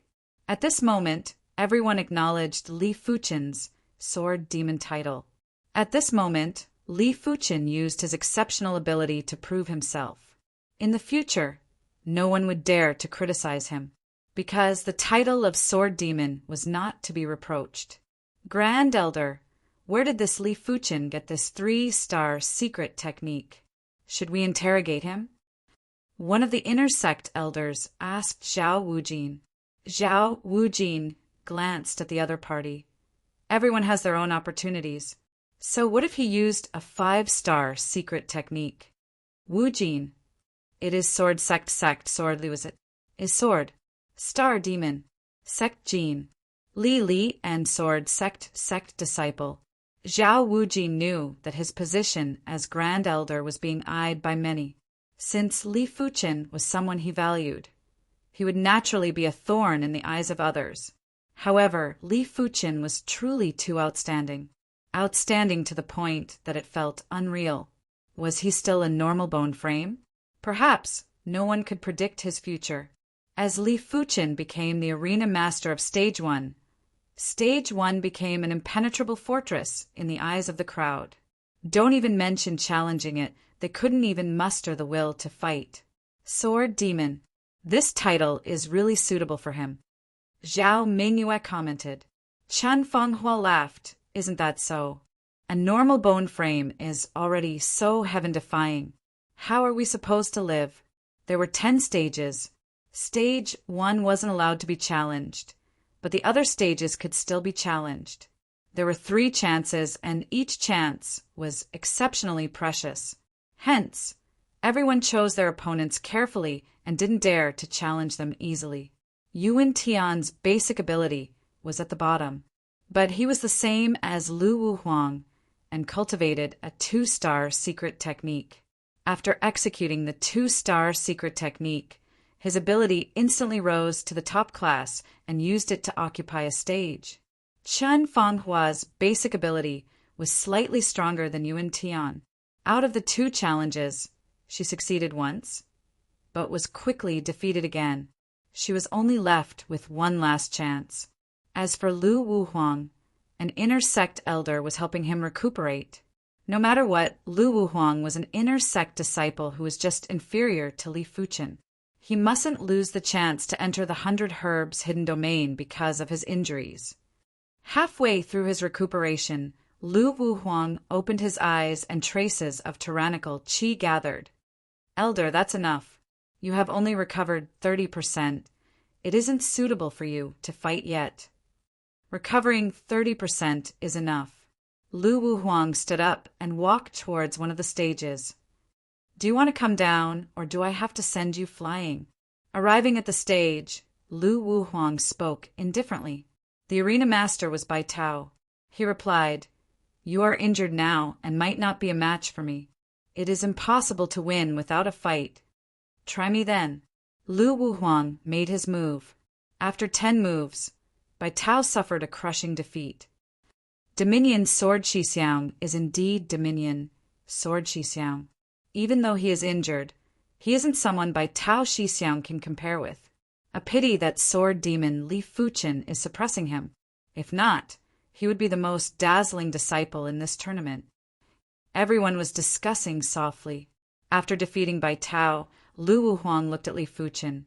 Speaker 1: At this moment, everyone acknowledged Li Fuchen's sword demon title. At this moment, Li Fuchen used his exceptional ability to prove himself. In the future, no one would dare to criticize him, because the title of Sword Demon was not to be reproached. Grand Elder, where did this Li Fuchen get this 3-star secret technique? Should we interrogate him? One of the inner sect elders asked Zhao Wujin. Zhao Wujin glanced at the other party. Everyone has their own opportunities. So what if he used a 5-star secret technique? Wujin. It is sword sect sword Li was it? Is sword. Star Demon, Sect Jin, Li and Sword Sect Disciple. Zhao Wujin knew that his position as Grand Elder was being eyed by many. Since Li Fuchen was someone he valued, he would naturally be a thorn in the eyes of others. However, Li Fuchen was truly too outstanding. Outstanding to the point that it felt unreal. Was he still a normal bone frame? Perhaps no one could predict his future. As Li Fuchen became the arena master of Stage 1, Stage 1 became an impenetrable fortress in the eyes of the crowd. Don't even mention challenging it, they couldn't even muster the will to fight. Sword Demon. This title is really suitable for him. Zhao Mingyue commented. Chen Fenghua laughed. Isn't that so? A normal bone frame is already so heaven-defying. How are we supposed to live? There were 10 stages. Stage 1 wasn't allowed to be challenged, but the other stages could still be challenged. There were 3 chances, and each chance was exceptionally precious. Hence, everyone chose their opponents carefully and didn't dare to challenge them easily. Yuan Tian's basic ability was at the bottom, but he was the same as Lu Wuhuang and cultivated a 2-star secret technique. After executing the 2-star secret technique, his ability instantly rose to the top class and used it to occupy a stage. Chen Fenghua's basic ability was slightly stronger than Yuan Tian. Out of the 2 challenges, she succeeded once, but was quickly defeated again. She was only left with one last chance. As for Lu Wuhuang, an inner sect elder was helping him recuperate. No matter what, Lu Wuhuang was an inner sect disciple who was just inferior to Li Fuchen. He mustn't lose the chance to enter the 100 Herbs hidden domain because of his injuries. Halfway through his recuperation, Lu Wuhuang opened his eyes and traces of tyrannical qi gathered. Elder, that's enough. You have only recovered 30%. It isn't suitable for you to fight yet. Recovering 30% is enough. Lu Wuhuang stood up and walked towards one of the stages. Do you want to come down, or do I have to send you flying? Arriving at the stage, Lu Wuhuang spoke indifferently. The arena master was Bai Tao. He replied, You are injured now and might not be a match for me. It is impossible to win without a fight. Try me then. Lu Wuhuang made his move. After 10 moves, Bai Tao suffered a crushing defeat. Dominion Sword Shixiang is indeed Dominion Sword Shixiang. Even though he is injured, he isn't someone Bai Tao Shixiang can compare with. A pity that sword demon Li Fuchen is suppressing him. If not, he would be the most dazzling disciple in this tournament. Everyone was discussing softly. After defeating Bai Tao, Lu Wuhuang looked at Li Fuchen.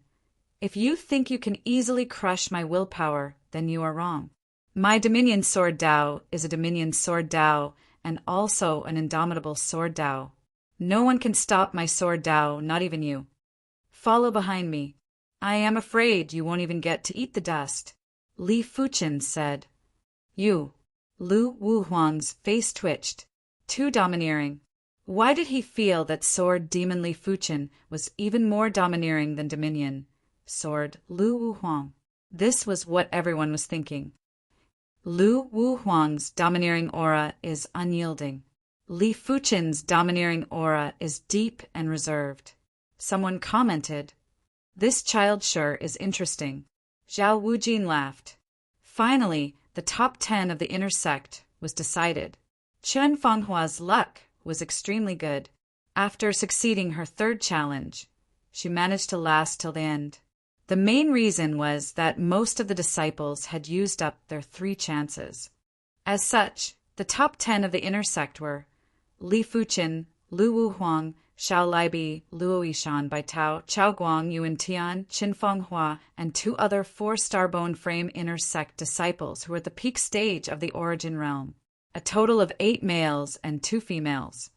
Speaker 1: If you think you can easily crush my willpower, then you are wrong. My Dominion Sword Dao is a Dominion Sword Dao and also an indomitable Sword Dao. No one can stop my Sword Dao, not even you. Follow behind me. I am afraid you won't even get to eat the dust. Li Fuchen said. You. Lu Wuhuang's face twitched. Too domineering. Why did he feel that Sword Demon Li Fuchen was even more domineering than Dominion Sword Lu Wuhuang? This was what everyone was thinking. Lu Wuhuang's domineering aura is unyielding. Li Fuchen's domineering aura is deep and reserved. Someone commented, This child sure is interesting. Zhao Wujin laughed. Finally, the top 10 of the inner sect was decided. Chen Fenghua's luck was extremely good. After succeeding her 3rd challenge, she managed to last till the end. The main reason was that most of the disciples had used up their 3 chances. As such, the top 10 of the inner sect were Li Fuchen, Lu Wuhuang, Xiao Laibi, Luo Yishan, Bai Tao, Chao Guang, Yuan Tian, Qin Fenghua, and 2 other 4-star bone frame inner sect disciples who were at the peak stage of the origin realm. A total of 8 males and 2 females.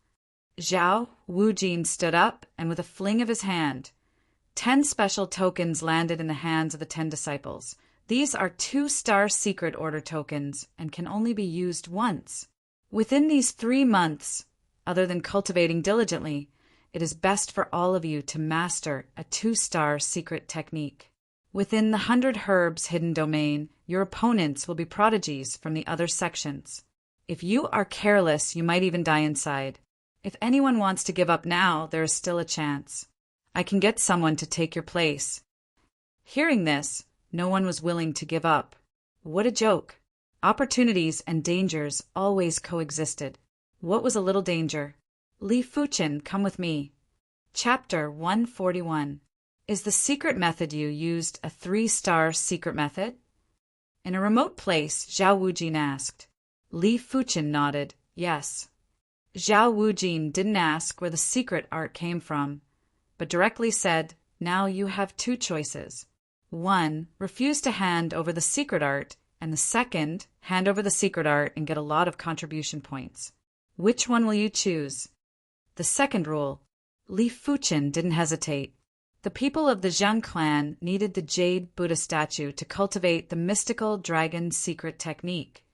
Speaker 1: Zhao Wujin stood up and with a fling of his hand, 10 special tokens landed in the hands of the 10 disciples. These are 2-star secret order tokens and can only be used once. Within these 3 months, other than cultivating diligently, it is best for all of you to master a 2-star secret technique. Within the 100 Herbs hidden domain, your opponents will be prodigies from the other sections. If you are careless, you might even die inside. If anyone wants to give up now, there is still a chance. I can get someone to take your place. Hearing this, no one was willing to give up. What a joke. Opportunities and dangers always coexisted. What was a little danger? Li Fuchen, come with me. Chapter 141. Is the secret method you used a 3-star secret method? In a remote place, Zhao Wujin asked. Li Fuchen nodded, yes. Zhao Wujin didn't ask where the secret art came from, but directly said, now you have 2 choices. 1, refuse to hand over the secret art, and the second, hand over the secret art and get a lot of contribution points. Which one will you choose? The second rule. Li Fuchen didn't hesitate. The people of the Zhang clan needed the jade Buddha statue to cultivate the mystical dragon secret technique,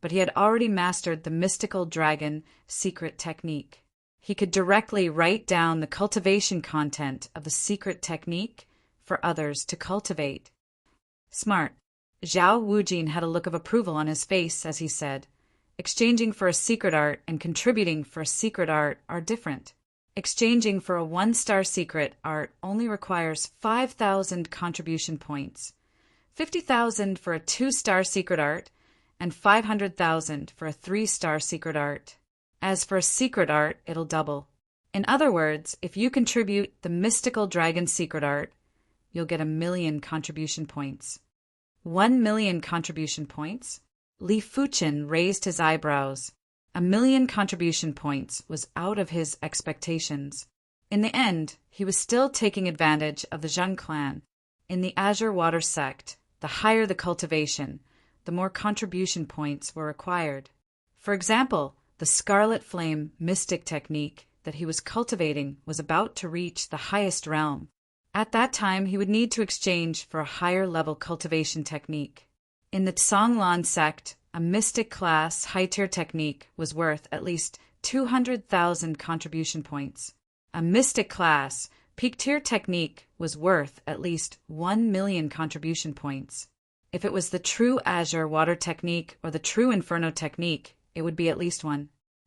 Speaker 1: but he had already mastered the mystical dragon secret technique. He could directly write down the cultivation content of the secret technique for others to cultivate. Smart. Zhao Wujin had a look of approval on his face as he said, exchanging for a secret art and contributing for a secret art are different. Exchanging for a 1-star secret art only requires 5,000 contribution points, 50,000 for a 2-star secret art, and 500,000 for a 3-star secret art. As for a secret art, it'll double. In other words, if you contribute the mystical dragon secret art, you'll get 1,000,000 contribution points. 1,000,000 contribution points? Li Fuchen raised his eyebrows. 1,000,000 contribution points was out of his expectations. In the end, he was still taking advantage of the Zheng clan. In the Azure Water sect, the higher the cultivation, the more contribution points were required. For example, the Scarlet Flame mystic technique that he was cultivating was about to reach the highest realm. At that time, he would need to exchange for a higher-level cultivation technique. In the Songlan sect, a mystic class high-tier technique was worth at least 200,000 contribution points. A mystic class peak-tier technique was worth at least 1 million contribution points. If it was the true Azure Water technique or the true Inferno technique, it would be at least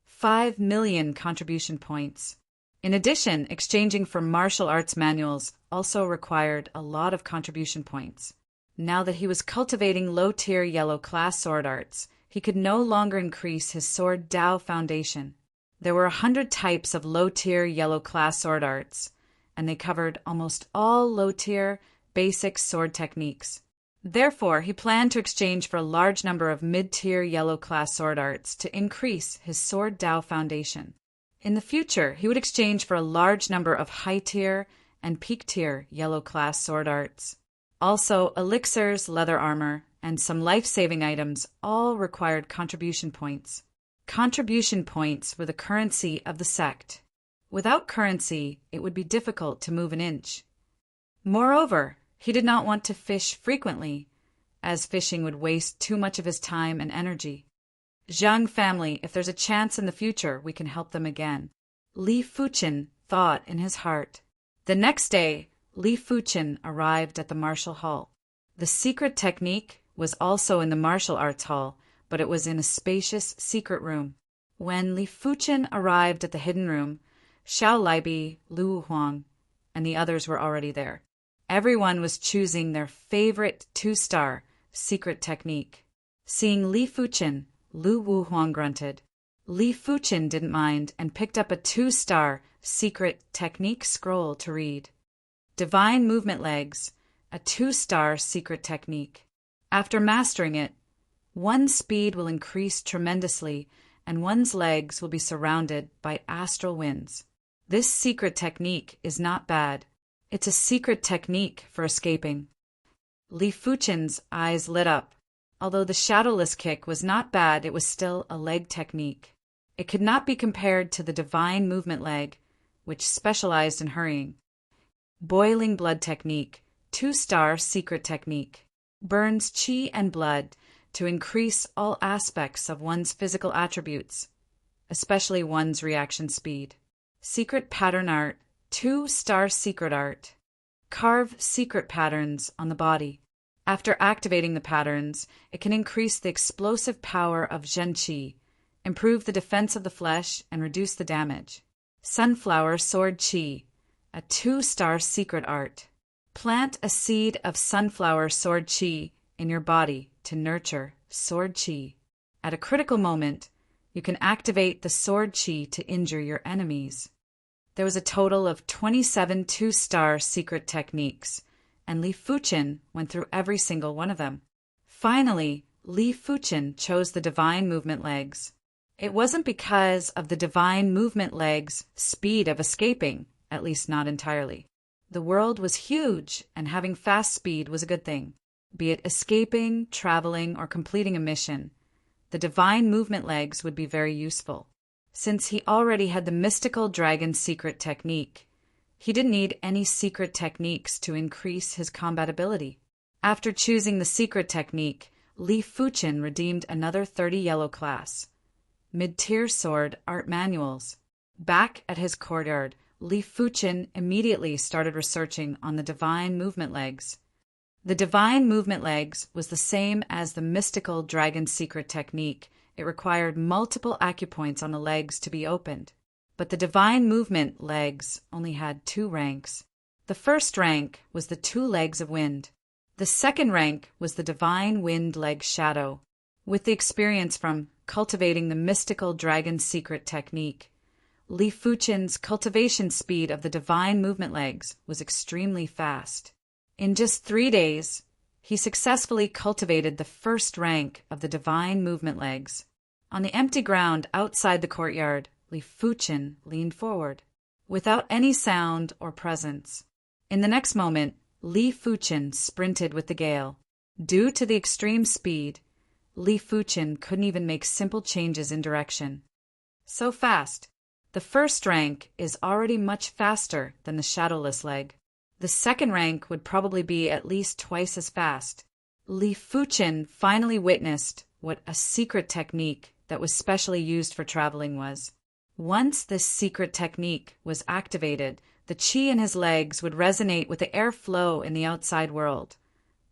Speaker 1: 5 million contribution points. In addition, exchanging for martial arts manuals also required a lot of contribution points. Now that he was cultivating low-tier yellow class sword arts, he could no longer increase his sword Dao foundation. There were 100 types of low-tier yellow class sword arts, and they covered almost all low-tier basic sword techniques. Therefore, he planned to exchange for a large number of mid-tier yellow class sword arts to increase his sword Dao foundation. In the future, he would exchange for a large number of high-tier and peak-tier yellow class sword arts. Also, elixirs, leather armor, and some life-saving items all required contribution points. Contribution points were the currency of the sect. Without currency, it would be difficult to move an inch. Moreover, he did not want to fish frequently, as fishing would waste too much of his time and energy. Zhang family, if there's a chance in the future, we can help them again. Li Fuqin thought in his heart. The next day, Li Fuqin arrived at the martial hall. The secret technique was also in the martial arts hall, but it was in a spacious secret room. When Li Fuqin arrived at the hidden room, Xiao Laibi, Lu Huang, and the others were already there. Everyone was choosing their favorite 2-star secret technique. Seeing Li Fuqin, Lu Wuhuang grunted. Li Fuqin didn't mind and picked up a 2-star secret technique scroll to read. Divine Movement Legs, a 2-star secret technique. After mastering it, one's speed will increase tremendously and one's legs will be surrounded by astral winds. This secret technique is not bad. It's a secret technique for escaping. Li Fuqin's eyes lit up. Although the shadowless kick was not bad, it was still a leg technique. It could not be compared to the divine movement leg, which specialized in hurrying. Boiling blood technique, 2-star secret technique. Burns chi and blood to increase all aspects of one's physical attributes, especially one's reaction speed. Secret pattern art, 2-star secret art. Carve secret patterns on the body. After activating the patterns, it can increase the explosive power of Zhen Qi, improve the defense of the flesh, and reduce the damage. Sunflower Sword Qi, a 2-star secret art. Plant a seed of sunflower sword Qi in your body to nurture sword Qi. At a critical moment, you can activate the sword Qi to injure your enemies. There was a total of 27 2-star secret techniques, and Li Fuqin went through every single one of them. Finally, Li Fuqin chose the divine movement legs. It wasn't because of the divine movement legs' speed of escaping, at least not entirely. The world was huge, and having fast speed was a good thing. Be it escaping, traveling, or completing a mission, the divine movement legs would be very useful. Since he already had the mystical dragon secret technique, he didn't need any secret techniques to increase his combat ability. After choosing the secret technique, Li Fuqin redeemed another 30 yellow class mid-tier sword art manuals. Back at his courtyard, Li Fuqin immediately started researching on the divine movement legs. The divine movement legs was the same as the mystical dragon secret technique. It required multiple acupoints on the legs to be opened. But the divine movement legs only had 2 ranks. The first rank was the 2 legs of wind. The second rank was the divine wind leg shadow. With the experience from cultivating the mystical dragon secret technique, Li Fuqin's cultivation speed of the divine movement legs was extremely fast. In just 3 days, he successfully cultivated the first rank of the divine movement legs. On the empty ground outside the courtyard, Li Fuqin leaned forward. without any sound or presence. In the next moment, Li Fuchen sprinted with the gale. Due to the extreme speed, Li Fuchen couldn't even make simple changes in direction. So fast. The first rank is already much faster than the shadowless leg. The second rank would probably be at least twice as fast. Li Fuchen finally witnessed what a secret technique that was specially used for traveling was. Once this secret technique was activated, the qi in his legs would resonate with the airflow in the outside world,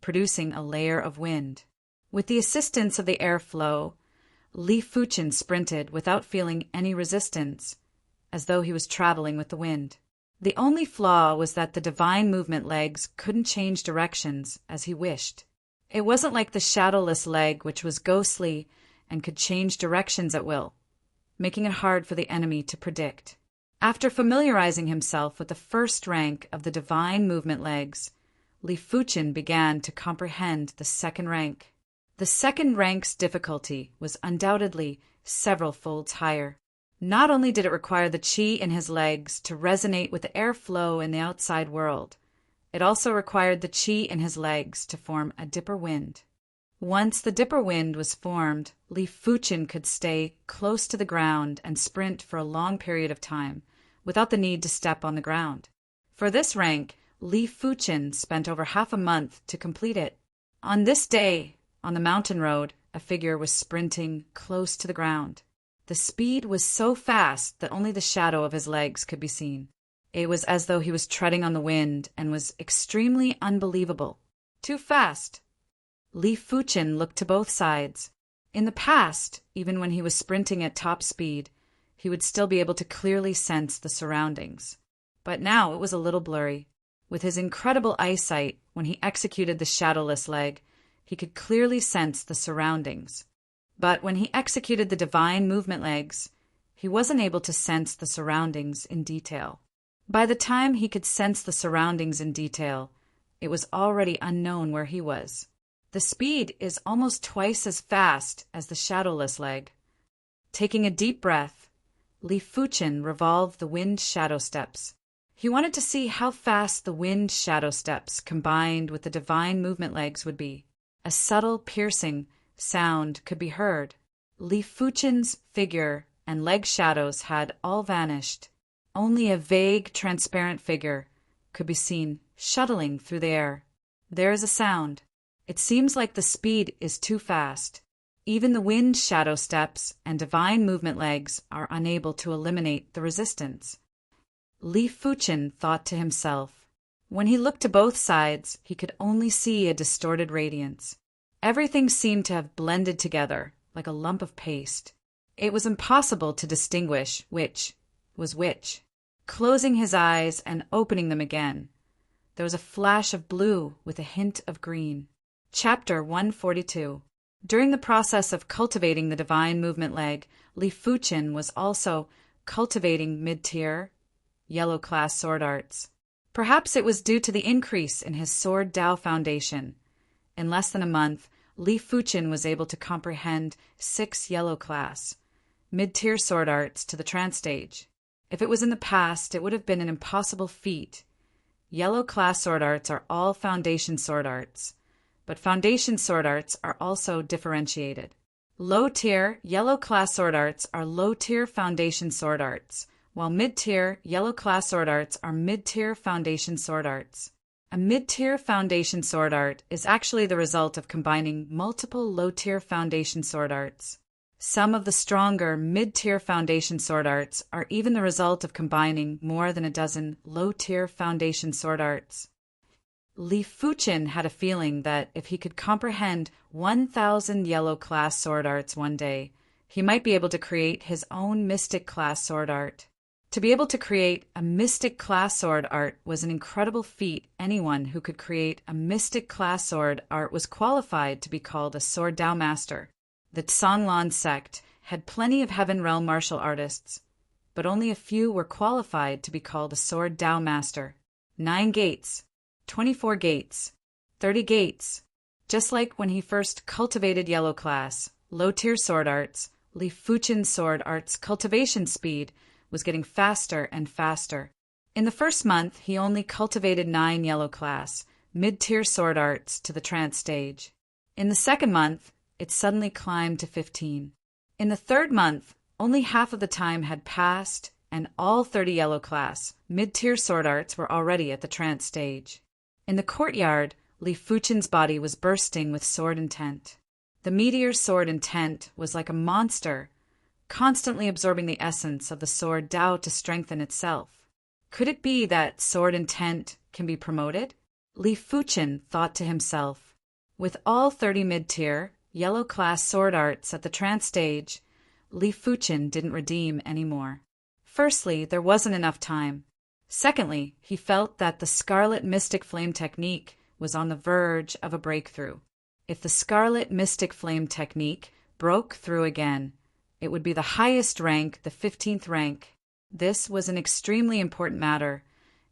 Speaker 1: producing a layer of wind. With the assistance of the airflow, Li Fuchen sprinted without feeling any resistance, as though he was traveling with the wind. The only flaw was that the divine movement legs couldn't change directions as he wished. It wasn't like the shadowless leg, which was ghostly and could change directions at will, making it hard for the enemy to predict. After familiarizing himself with the first rank of the divine movement legs, Li Fuchen began to comprehend the second rank. The second rank's difficulty was undoubtedly several folds higher. Not only did it require the qi in his legs to resonate with the airflow in the outside world, it also required the qi in his legs to form a dipper wind. Once the dipper wind was formed, Li Fuchen could stay close to the ground and sprint for a long period of time, without the need to step on the ground. For this rank, Li Fuchen spent over half a month to complete it. On this day, on the mountain road, a figure was sprinting close to the ground. The speed was so fast that only the shadow of his legs could be seen. It was as though he was treading on the wind and was extremely unbelievable. Too fast. Li Fuchen looked to both sides. In the past, even when he was sprinting at top speed, he would still be able to clearly sense the surroundings. But now it was a little blurry. With his incredible eyesight, when he executed the shadowless leg, he could clearly sense the surroundings. But when he executed the divine movement legs, he wasn't able to sense the surroundings in detail. By the time he could sense the surroundings in detail, it was already unknown where he was. The speed is almost twice as fast as the shadowless leg. Taking a deep breath, Li Fuchen revolved the wind shadow steps. He wanted to see how fast the wind shadow steps combined with the divine movement legs would be. A subtle, piercing sound could be heard. Li Fuchen's figure and leg shadows had all vanished. Only a vague, transparent figure could be seen shuttling through the air. There is a sound. It seems like the speed is too fast. Even the wind shadow steps and divine movement legs are unable to eliminate the resistance. Li Fuchen thought to himself. When he looked to both sides, he could only see a distorted radiance. Everything seemed to have blended together, like a lump of paste. It was impossible to distinguish which was which. Closing his eyes and opening them again, there was a flash of blue with a hint of green. Chapter 142. During the process of cultivating the divine movement leg, Li Fuchen was also cultivating mid-tier, yellow-class sword arts. Perhaps it was due to the increase in his sword Dao foundation. In less than a month, Li Fuchen was able to comprehend 6 yellow-class, mid-tier sword arts to the trance stage. If it was in the past, it would have been an impossible feat. Yellow-class sword arts are all foundation sword arts, but foundation sword arts are also differentiated. Low-tier, yellow-class sword arts are low-tier foundation sword arts, while mid-tier, yellow-class sword arts are mid-tier foundation sword arts. A mid-tier foundation sword art is actually the result of combining multiple low-tier foundation sword arts. Some of the stronger mid-tier foundation sword arts are even the result of combining more than a dozen low-tier foundation sword arts. Li Fuchen had a feeling that if he could comprehend 1,000 yellow-class sword arts one day, he might be able to create his own mystic-class sword art. To be able to create a mystic-class sword art was an incredible feat. Anyone who could create a mystic-class sword art was qualified to be called a sword Dao master. The Songlan sect had plenty of Heaven Realm martial artists, but only a few were qualified to be called a sword Dao master. 9 gates, 24 gates, 30 gates. Just like when he first cultivated yellow-class, low-tier sword arts, Li Fuchen's sword arts cultivation speed was getting faster and faster. In the first month, he only cultivated 9 yellow class, mid-tier sword arts to the trance stage. In the second month, it suddenly climbed to 15. In the third month, only half of the time had passed, and all 30 yellow class, mid-tier sword arts were already at the trance stage. In the courtyard, Li Fuchen's body was bursting with sword intent. The meteor sword intent was like a monster, constantly absorbing the essence of the sword Dao to strengthen itself. Could it be that sword intent can be promoted? Li Fuchen thought to himself. With all 30 mid-tier, yellow class sword arts at the trance stage, Li Fuchen didn't redeem anymore. Firstly, there wasn't enough time. Secondly, he felt that the Scarlet Mystic Flame technique was on the verge of a breakthrough. If the Scarlet Mystic Flame technique broke through again, it would be the highest rank, the 15th rank. This was an extremely important matter,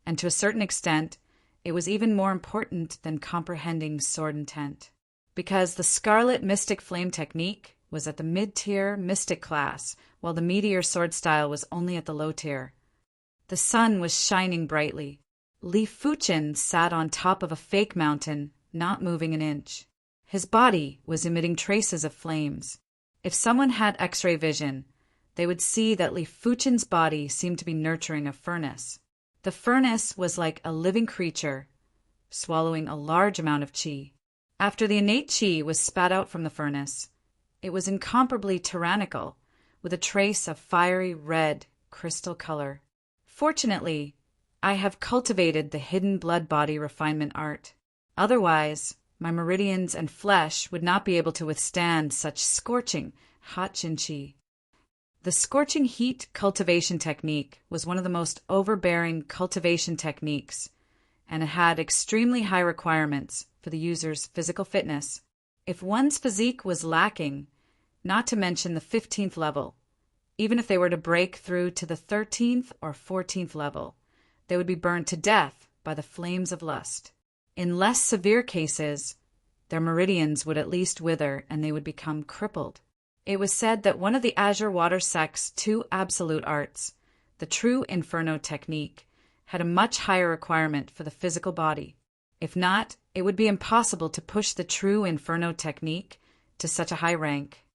Speaker 1: and to a certain extent, it was even more important than comprehending sword intent. Because the Scarlet Mystic Flame technique was at the mid-tier mystic class, while the meteor sword style was only at the low tier. The sun was shining brightly. Li Fuchen sat on top of a fake mountain, not moving an inch. His body was emitting traces of flames. If someone had X-ray vision, they would see that Li Fuchen's body seemed to be nurturing a furnace. The furnace was like a living creature, swallowing a large amount of qi. After the innate qi was spat out from the furnace, it was incomparably tyrannical, with a trace of fiery red crystal color. Fortunately, I have cultivated the hidden blood body refinement art. Otherwise, my meridians and flesh would not be able to withstand such scorching hot qi. The scorching heat cultivation technique was one of the most overbearing cultivation techniques, and it had extremely high requirements for the user's physical fitness. If one's physique was lacking, not to mention the 15th level, even if they were to break through to the 13th or 14th level, they would be burned to death by the flames of lust. In less severe cases, their meridians would at least wither and they would become crippled. It was said that one of the Azure Water sect's 2 absolute arts, the true Inferno technique, had a much higher requirement for the physical body. If not, it would be impossible to push the true Inferno technique to such a high rank.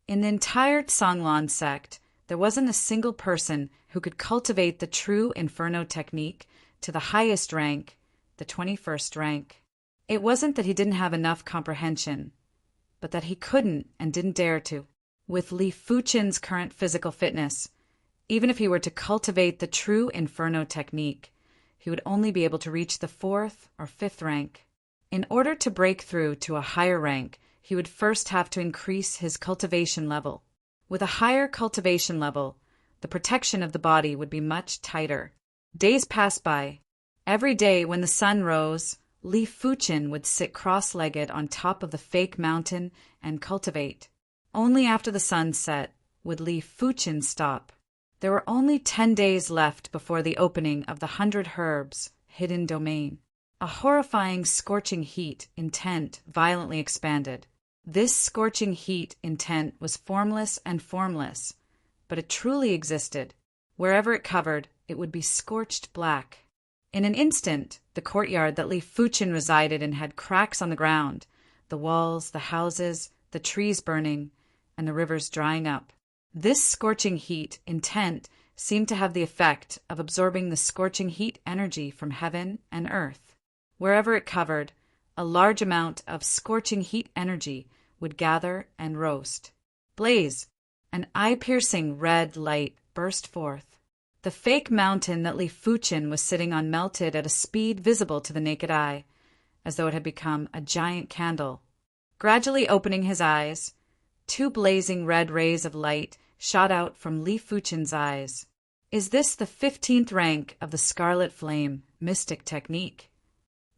Speaker 1: In the entire Tsanglan sect, there wasn't a single person who could cultivate the true Inferno technique to the highest rank, the 21st rank. It wasn't that he didn't have enough comprehension, but that he couldn't and didn't dare to. With Li Fuchen's current physical fitness, even if he were to cultivate the true Inferno technique, he would only be able to reach the 4th or 5th rank. In order to break through to a higher rank, he would first have to increase his cultivation level. With a higher cultivation level, the protection of the body would be much tighter. Days passed by. Every day when the sun rose, Li Fuchen would sit cross-legged on top of the fake mountain and cultivate. Only after the sun set would Li Fuchen stop. There were only 10 days left before the opening of the 100 Herbs hidden domain. A horrifying scorching heat intent violently expanded. This scorching heat intent was formless and formless, but it truly existed. Wherever it covered, it would be scorched black. In an instant, the courtyard that Li Fuchen resided in had cracks on the ground, the walls, the houses, the trees burning, and the rivers drying up. This scorching heat intent seemed to have the effect of absorbing the scorching heat energy from heaven and earth. Wherever it covered, a large amount of scorching heat energy would gather and roast. Blaze! An eye-piercing red light burst forth. The fake mountain that Li Fuchen was sitting on melted at a speed visible to the naked eye, as though it had become a giant candle. Gradually opening his eyes, 2 blazing red rays of light shot out from Li Fuchen's eyes. Is this the 15th rank of the Scarlet Flame mystic technique?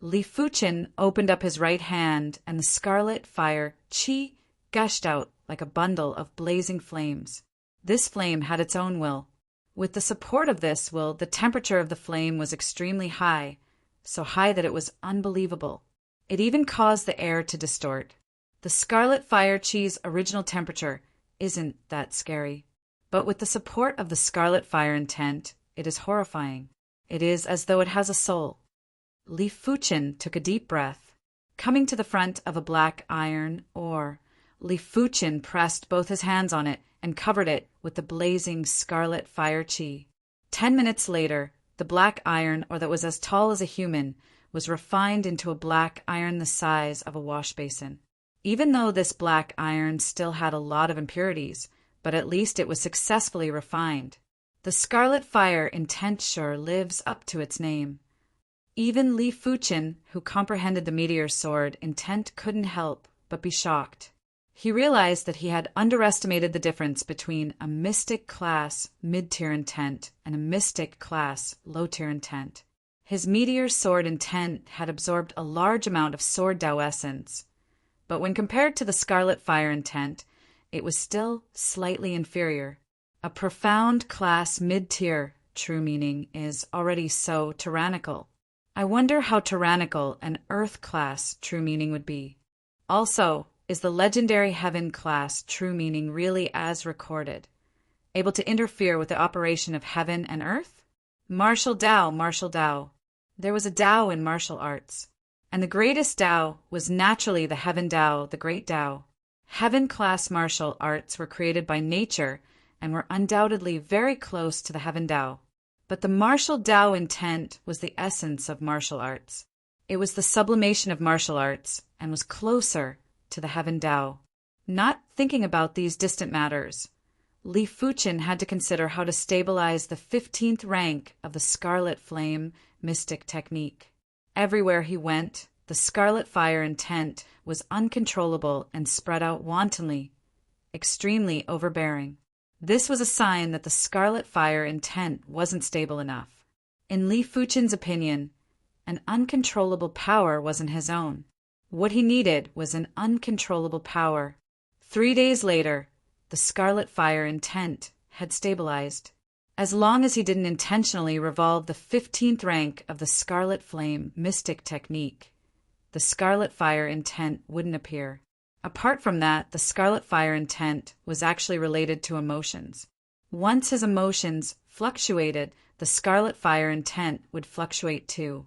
Speaker 1: Li Fuchen opened up his right hand, and the scarlet fire qi gushed out like a bundle of blazing flames. This flame had its own will. With the support of this will, the temperature of the flame was extremely high, so high that it was unbelievable. It even caused the air to distort. The scarlet fire qi's original temperature isn't that scary. But with the support of the scarlet fire intent, it is horrifying. It is as though it has a soul. Li Fuchen took a deep breath. Coming to the front of a black iron ore, Li Fuchen pressed both his hands on it and covered it with the blazing scarlet fire chi. 10 minutes later, the black iron ore that was as tall as a human was refined into a black iron the size of a wash basin. Even though this black iron still had a lot of impurities, but at least it was successfully refined. The scarlet fire intent sure lives up to its name. Even Li Fuchen, who comprehended the meteor sword intent, couldn't help but be shocked. He realized that he had underestimated the difference between a mystic class mid-tier intent and a mystic class low-tier intent. His meteor sword intent had absorbed a large amount of sword Dao essence, but when compared to the scarlet fire intent, it was still slightly inferior. A profound class mid-tier, true meaning, is already so tyrannical. I wonder how tyrannical an Earth class true meaning would be. Also, is the legendary Heaven class true meaning really as recorded, able to interfere with the operation of Heaven and Earth? Martial Dao, martial Dao. There was a Dao in martial arts, and the greatest Dao was naturally the Heaven Dao, the great Dao. Heaven class martial arts were created by nature and were undoubtedly very close to the Heaven Dao. But the martial Dao intent was the essence of martial arts. It was the sublimation of martial arts and was closer to the Heaven Dao. Not thinking about these distant matters, Li Fuchen had to consider how to stabilize the 15th rank of the Scarlet Flame mystic technique. Everywhere he went, the scarlet fire intent was uncontrollable and spread out wantonly, extremely overbearing. This was a sign that the scarlet fire intent wasn't stable enough. In Li Fuchen's opinion, an uncontrollable power wasn't his own. What he needed was an uncontrollable power. 3 days later, the scarlet fire intent had stabilized. As long as he didn't intentionally revolve the 15th rank of the Scarlet Flame mystic technique, the scarlet fire intent wouldn't appear. Apart from that, the scarlet fire intent was actually related to emotions. Once his emotions fluctuated, the scarlet fire intent would fluctuate too.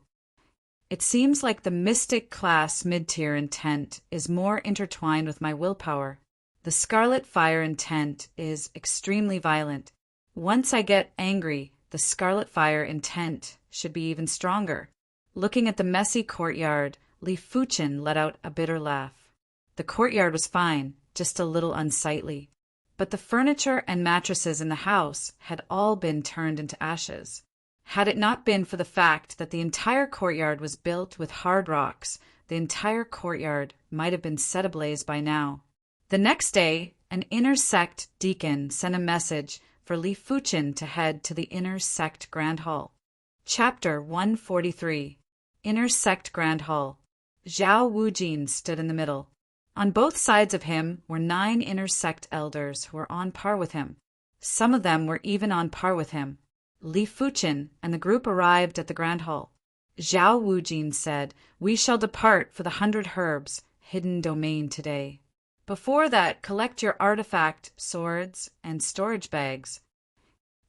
Speaker 1: It seems like the mystic class mid-tier intent is more intertwined with my willpower. The scarlet fire intent is extremely violent. Once I get angry, the scarlet fire intent should be even stronger. Looking at the messy courtyard, Li Fuchen let out a bitter laugh. The courtyard was fine, just a little unsightly. But the furniture and mattresses in the house had all been turned into ashes. Had it not been for the fact that the entire courtyard was built with hard rocks, the entire courtyard might have been set ablaze by now. The next day, an inner sect deacon sent a message for Li Fuchen to head to the Inner Sect Grand Hall. Chapter 143. Inner Sect Grand Hall. Zhao Wujin stood in the middle. On both sides of him were 9 inner sect elders who were on par with him. Some of them were even on par with him. Li Fuchen and the group arrived at the Grand Hall. Zhao Wujin said, "We shall depart for the 100 Herbs hidden domain today. Before that, collect your artifact, swords, and storage bags."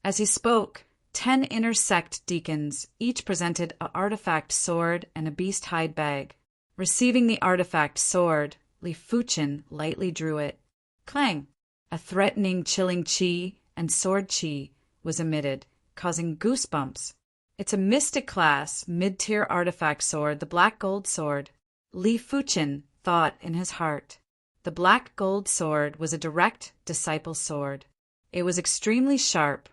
Speaker 1: As he spoke, 10 inner sect deacons each presented an artifact sword and a beast hide bag. Receiving the artifact sword, Li Fuchen lightly drew it. Clang! A threatening, chilling chi and sword chi was emitted, causing goosebumps. It's a mystic class, mid-tier artifact sword, the black gold sword. Li Fuchen thought in his heart. The black gold sword was a direct disciple sword. It was extremely sharp,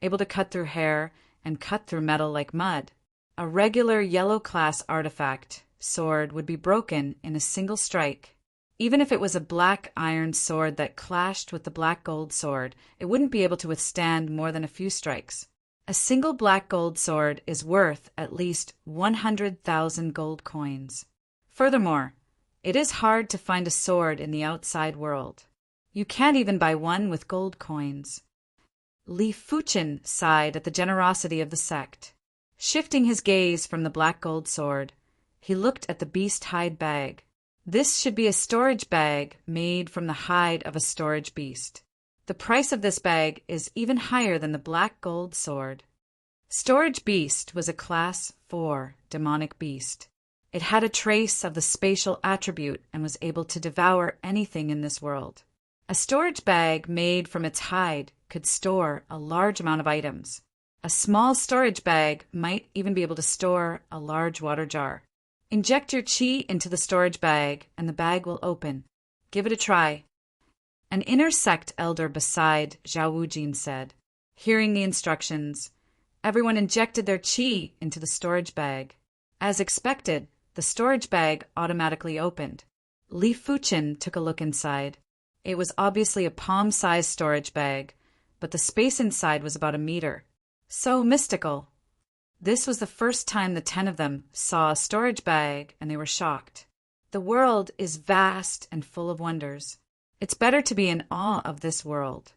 Speaker 1: able to cut through hair and cut through metal like mud. A regular yellow class artifact sword would be broken in a single strike. Even if it was a black iron sword that clashed with the black gold sword, it wouldn't be able to withstand more than a few strikes. A single black gold sword is worth at least 100,000 gold coins. Furthermore, it is hard to find a sword in the outside world. You can't even buy one with gold coins. Li Fuchen sighed at the generosity of the sect. Shifting his gaze from the black gold sword, he looked at the beast hide bag. This should be a storage bag made from the hide of a storage beast. The price of this bag is even higher than the black gold sword. Storage Beast was a Class 4 demonic beast. It had a trace of the spatial attribute and was able to devour anything in this world. A storage bag made from its hide could store a large amount of items. A small storage bag might even be able to store a large water jar. Inject your chi into the storage bag and the bag will open. Give it a try. An inner sect elder beside Zhao Wujin said. Hearing the instructions, everyone injected their chi into the storage bag. As expected, the storage bag automatically opened. Li Fuchen took a look inside. It was obviously a palm-sized storage bag, but the space inside was about a meter. So mystical. This was the first time the 10 of them saw a storage bag, and they were shocked. The world is vast and full of wonders. It's better to be in awe of this world.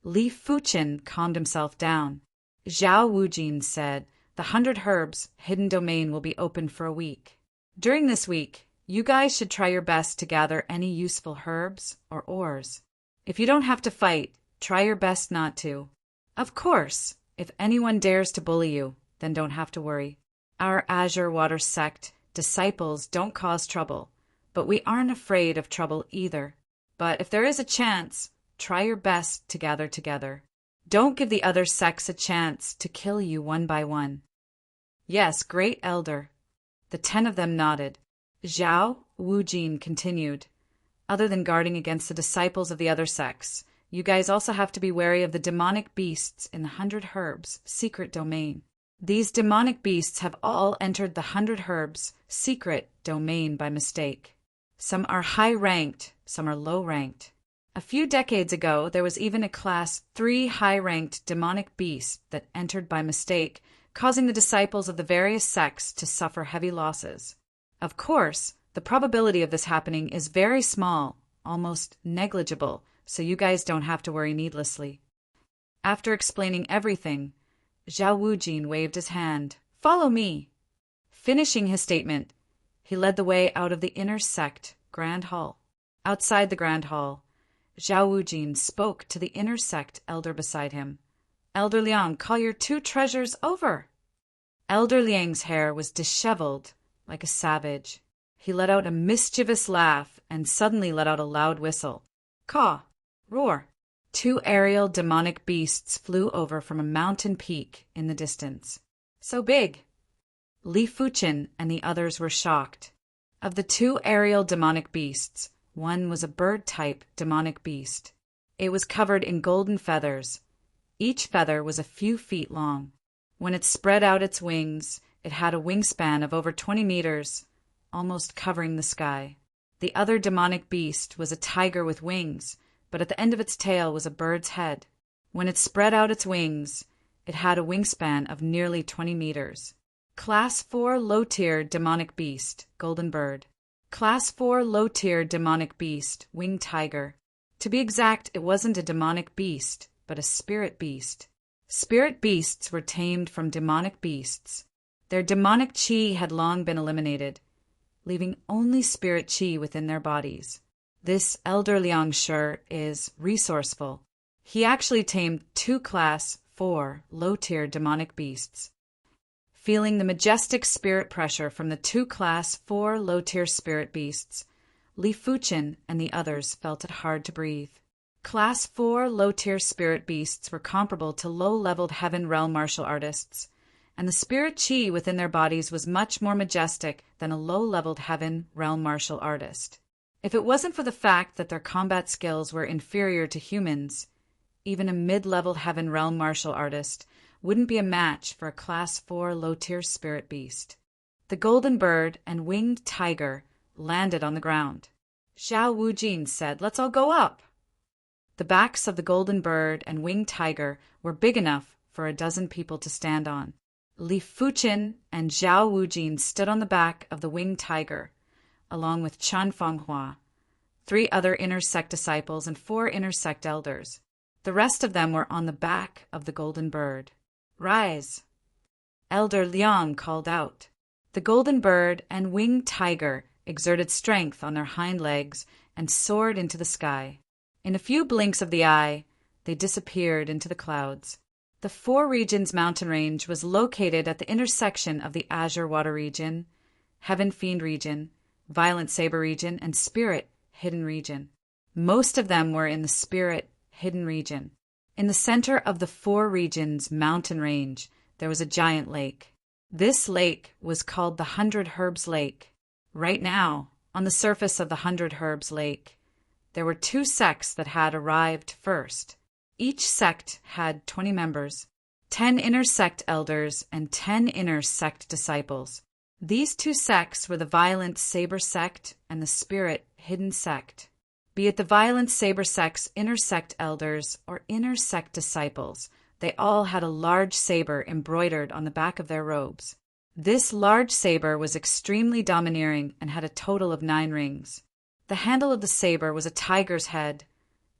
Speaker 1: Li Fuchen calmed himself down. Zhao Wujin said, the 100 Herbs hidden domain will be open for a week. During this week, you guys should try your best to gather any useful herbs or ores. If you don't have to fight, try your best not to. Of course, if anyone dares to bully you, then don't have to worry. Our Azure Water sect disciples don't cause trouble, but we aren't afraid of trouble either. But if there is a chance, try your best to gather together. Don't give the other sects a chance to kill you one by one. Yes, great elder. The 10 of them nodded. Zhao Wujin continued. Other than guarding against the disciples of the other sects, you guys also have to be wary of the demonic beasts in the 100 Herbs secret domain. These demonic beasts have all entered the 100 Herbs secret domain by mistake. Some are high-ranked, some are low-ranked. A few decades ago, there was even a Class 3 high-ranked demonic beast that entered by mistake, causing the disciples of the various sects to suffer heavy losses. Of course, the probability of this happening is very small, almost negligible, so you guys don't have to worry needlessly. After explaining everything, Zhao Wujin waved his hand. Follow me. Finishing his statement, he led the way out of the inner sect Grand Hall. Outside the Grand Hall, Zhao Wujin spoke to the inner sect elder beside him. Elder Liang, call your 2 treasures over. Elder Liang's hair was disheveled like a savage. He let out a mischievous laugh and suddenly let out a loud whistle. Caw! Roar! 2 aerial demonic beasts flew over from a mountain peak in the distance. So big! Li Fuchen and the others were shocked. Of the 2 aerial demonic beasts, one was a bird-type demonic beast. It was covered in golden feathers. Each feather was a few feet long. When it spread out its wings, it had a wingspan of over 20 meters, almost covering the sky. The other demonic beast was a tiger with wings, but at the end of its tail was a bird's head. When it spread out its wings, it had a wingspan of nearly 20 meters. Class 4 low-tier demonic beast, golden bird. Class 4 low-tier demonic beast, winged tiger. To be exact, it wasn't a demonic beast, but a spirit beast. Spirit beasts were tamed from demonic beasts. Their demonic chi had long been eliminated, leaving only spirit chi within their bodies. This Elder Liang Shi is resourceful. He actually tamed 2 Class 4 low-tier demonic beasts. Feeling the majestic spirit pressure from the 2 Class 4 low-tier spirit beasts, Li Fuchen and the others felt it hard to breathe. Class 4 low-tier spirit beasts were comparable to low-leveled heaven realm martial artists, and the spirit chi within their bodies was much more majestic than a low-leveled heaven realm martial artist. If it wasn't for the fact that their combat skills were inferior to humans, even a mid-level heaven realm martial artist wouldn't be a match for a Class 4 low-tier spirit beast. The golden bird and winged tiger landed on the ground. Zhao Wujin said, "Let's all go up." The backs of the golden bird and winged tiger were big enough for a dozen people to stand on. Li Fuchen and Zhao Wujin stood on the back of the winged tiger, along with Chan Fenghua, 3 other inner sect disciples and 4 inner sect elders. The rest of them were on the back of the golden bird. "Rise!" Elder Liang called out. The golden bird and winged tiger exerted strength on their hind legs and soared into the sky. In a few blinks of the eye, they disappeared into the clouds. The Four Regions mountain range was located at the intersection of the Azure Water region, Heaven Fiend region, Violent Saber region, and Spirit Hidden region. Most of them were in the Spirit Hidden region. In the center of the Four Regions mountain range, there was a giant lake. This lake was called the 100 Herbs Lake. Right now, on the surface of the 100 Herbs Lake, there were 2 sects that had arrived first. Each sect had 20 members, 10 inner sect elders and 10 inner sect disciples. These 2 sects were the Violent Saber sect and the Spirit Hidden sect. Be it the Violent Saber sect's inner sect elders or inner sect disciples, they all had a large saber embroidered on the back of their robes. This large saber was extremely domineering and had a total of 9 rings. The handle of the saber was a tiger's head,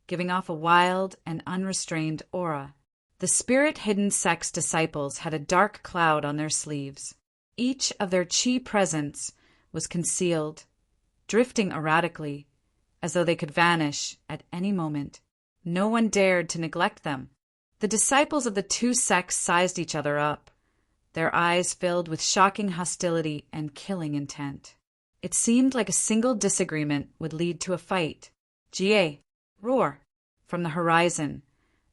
Speaker 1: giving off a wild and unrestrained aura. The Spirit Hidden sect's disciples had a dark cloud on their sleeves. Each of their chi presence was concealed, drifting erratically, as though they could vanish at any moment. No one dared to neglect them. The disciples of the 2 sects sized each other up, their eyes filled with shocking hostility and killing intent. It seemed like a single disagreement would lead to a fight. Jie, roar! From the horizon,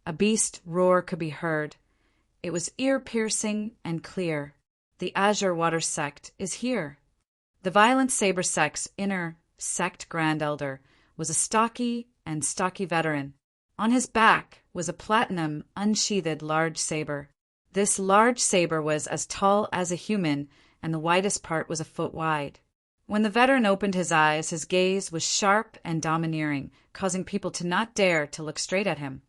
Speaker 1: a beast roar could be heard. It was ear-piercing and clear. The Azure Water sect is here. The Violent Saber sect's inner sect grand elder was a stocky veteran. On his back was a platinum, unsheathed large saber. This large saber was as tall as a human, and the widest part was a foot wide. When the veteran opened his eyes, his gaze was sharp and domineering, causing people to not dare to look straight at him.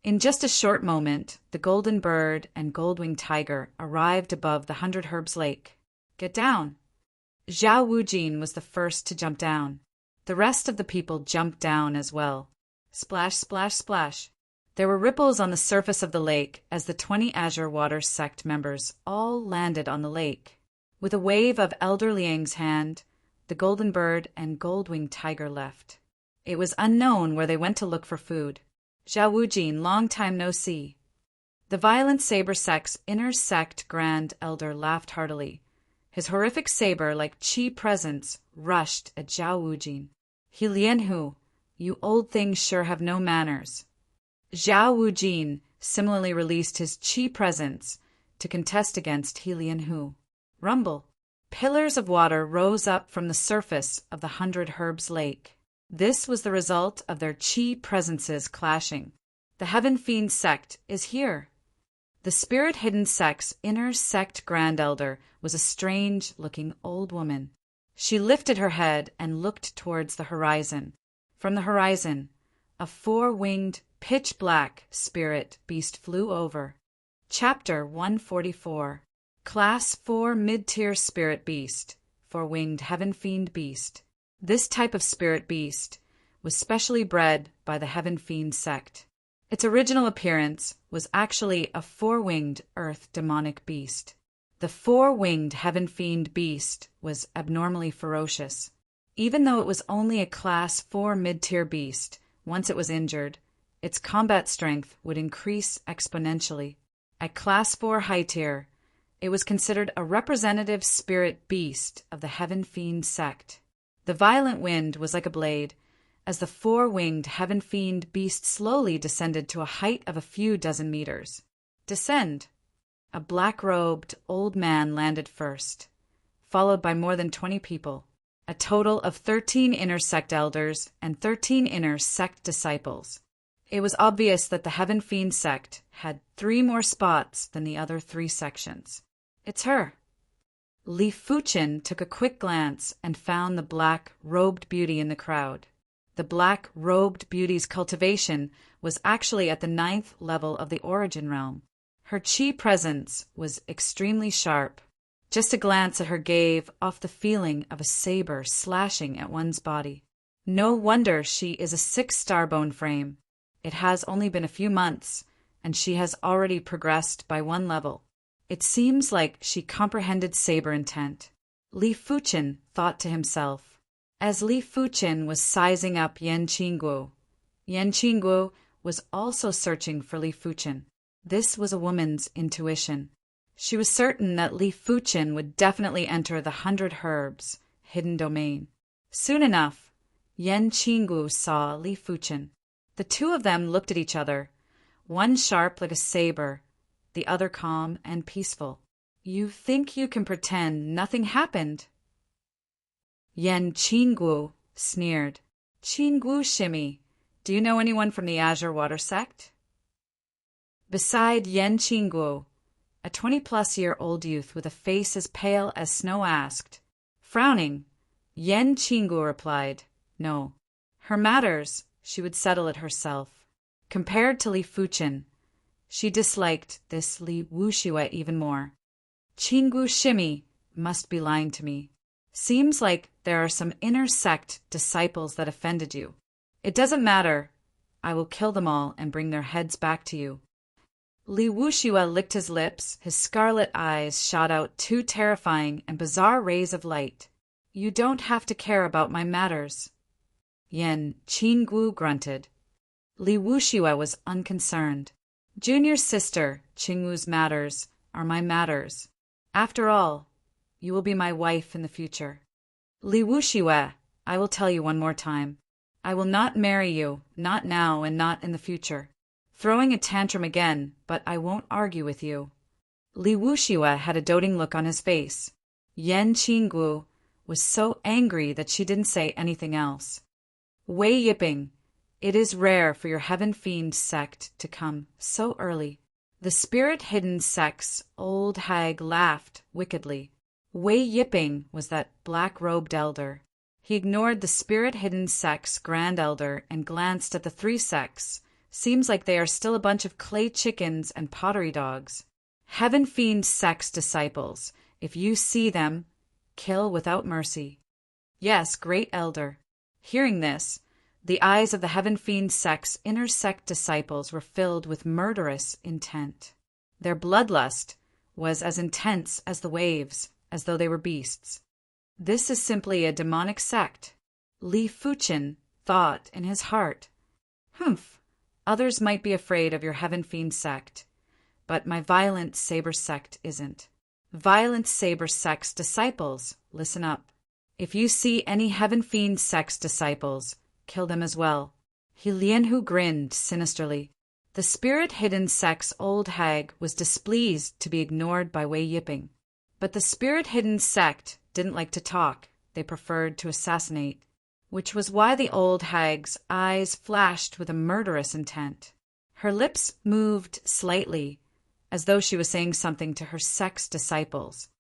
Speaker 1: In just a short moment, the Golden Bird and Gold-Winged Tiger arrived above the 100 Herbs Lake. Get down! Zhao Wujin was the first to jump down. The rest of the people jumped down as well. Splash, splash, splash. There were ripples on the surface of the lake as the 20 Azure Water sect members all landed on the lake. With a wave of Elder Liang's hand, the Golden Bird and Gold-Winged Tiger left. It was unknown where they went to look for food. Zhao Wujin, long time no see. The Violent Saber sect's inner sect grand elder laughed heartily. His horrific saber, like chi presence, rushed at Zhao Wujin. He Lianhu, you old things sure have no manners. Zhao Wujin similarly released his chi presence to contest against He Lianhu. Rumble. Pillars of water rose up from the surface of the 100 Herbs Lake. This was the result of their chi presences clashing. The Heaven Fiend sect is here. The Spirit Hidden sect's inner sect grand elder was a strange-looking old woman. She lifted her head and looked towards the horizon. From the horizon, a 4-winged, pitch-black spirit beast flew over. Chapter 144. Class 4 Mid-Tier Spirit Beast, 4-winged Heaven Fiend Beast. This type of spirit beast was specially bred by the Heaven Fiend sect. Its original appearance was actually a 4-winged earth demonic beast. The 4-winged Heaven Fiend beast was abnormally ferocious. Even though it was only a Class 4 mid-tier beast, once it was injured, its combat strength would increase exponentially. At Class 4 high tier, it was considered a representative spirit beast of the Heaven Fiend sect. The violent wind was like a blade, as the 4-winged Heaven Fiend beast slowly descended to a height of a few dozen meters. Descend! A black-robed old man landed first, followed by more than 20 people, a total of 13 inner sect elders and 13 inner sect disciples. It was obvious that the Heaven Fiend sect had 3 more spots than the other 3 sections. It's her. Li Fuchen took a quick glance and found the black-robed beauty in the crowd. The black-robed beauty's cultivation was actually at the 9th level of the Origin Realm. Her chi presence was extremely sharp. Just a glance at her gave off the feeling of a saber slashing at one's body. No wonder she is a 6-star bone frame. It has only been a few months, and she has already progressed by 1 level. It seems like she comprehended saber intent. Li Fuchen thought to himself. As Li Fuchen was sizing up Yan Qingguo, Yan Qingguo was also searching for Li Fuchen. This was a woman's intuition. She was certain that Li Fuchen would definitely enter the 100 Herbs hidden domain. Soon enough, Yan Qingguo saw Li Fuchen. The two of them looked at each other, one sharp like a saber, the other calm and peaceful. You think you can pretend nothing happened? Yan Qingguo sneered. Qingguo Shimi, do you know anyone from the Azure Water sect? Beside Yan Qingguo, a 20-plus-year-old youth with a face as pale as snow asked. Frowning, Yan Qingguo replied, no. Her matters, she would settle it herself. Compared to Li Fuchen, she disliked this Li Wuxiue even more. Qingguo Shimi must be lying to me. Seems like there are some inner sect disciples that offended you. It doesn't matter. I will kill them all and bring their heads back to you. Li Wuxiue licked his lips. His scarlet eyes shot out two terrifying and bizarre rays of light. You don't have to care about my matters. Yan Qingguo grunted. Li Wuxiue was unconcerned. Junior sister, Qingguo's matters are my matters. After all, you will be my wife in the future. Li Wuxiue, I will tell you one more time. I will not marry you, not now and not in the future. Throwing a tantrum again, but I won't argue with you. Li Wuxiue had a doting look on his face. Yan Qingguo was so angry that she didn't say anything else. Wei Yiping, it is rare for your Heaven Fiend sect to come so early. The spirit-hidden sect's old hag laughed wickedly. Wei Yiping was that black-robed elder. He ignored the spirit-hidden sect's grand elder and glanced at the three sects. Seems like they are still a bunch of clay chickens and pottery dogs. Heaven Fiend sect's disciples, if you see them, kill without mercy. Yes, great elder. Hearing this, the eyes of the Heaven Fiend sect's inner sect disciples were filled with murderous intent. Their bloodlust was as intense as the waves, as though they were beasts. This is simply a demonic sect. Li Fuchen thought in his heart. Humph, others might be afraid of your Heaven Fiend sect, but my Violent Saber sect isn't. Violent Saber sect's disciples, listen up. If you see any Heaven Fiend sect's disciples, kill them as well. He Lianhu grinned sinisterly. The spirit-hidden sect's old hag was displeased to be ignored by Wei Yiping. But the spirit-hidden sect didn't like to talk. They preferred to assassinate, which was why the old hag's eyes flashed with a murderous intent. Her lips moved slightly, as though she was saying something to her sect's disciples.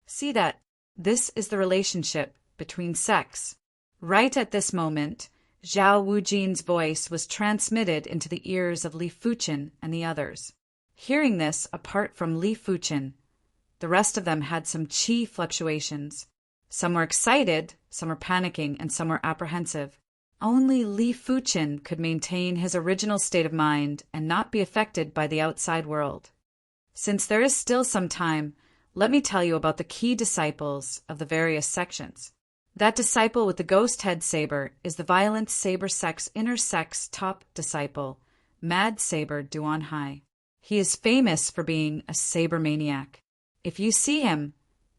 Speaker 1: See that? This is the relationship between sects. Right at this moment, Zhao Wujin's voice was transmitted into the ears of Li Fuchen and the others. Hearing this apart from Li Fuchen, the rest of them had some qi fluctuations. Some were excited, some were panicking, and some were apprehensive. Only Li Fuchen could maintain his original state of mind and not be affected by the outside world. Since there is still some time, let me tell you about the key disciples of the various sections. That disciple with the ghost head saber is the Violent Saber sect's inner sect's top disciple, Mad Saber Duanhai. He is famous for being a saber maniac. If you see him,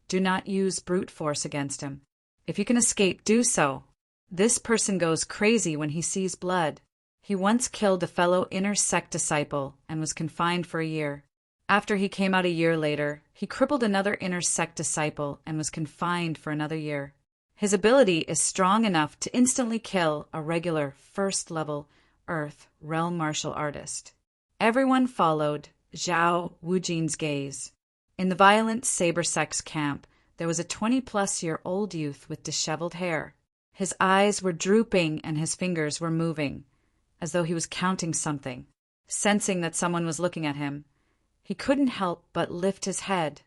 Speaker 1: do not use brute force against him. If you can escape, do so. This person goes crazy when he sees blood. He once killed a fellow inner sect disciple and was confined for a year. After he came out a year later, he crippled another inner sect disciple and was confined for another year. His ability is strong enough to instantly kill a regular first-level Earth realm martial artist. Everyone followed Zhao Wujin's gaze. In the Violent Saber sect's camp, there was a 20-plus-year-old youth with disheveled hair. His eyes were drooping and his fingers were moving, as though he was counting something. Sensing that someone was looking at him, he couldn't help but lift his head.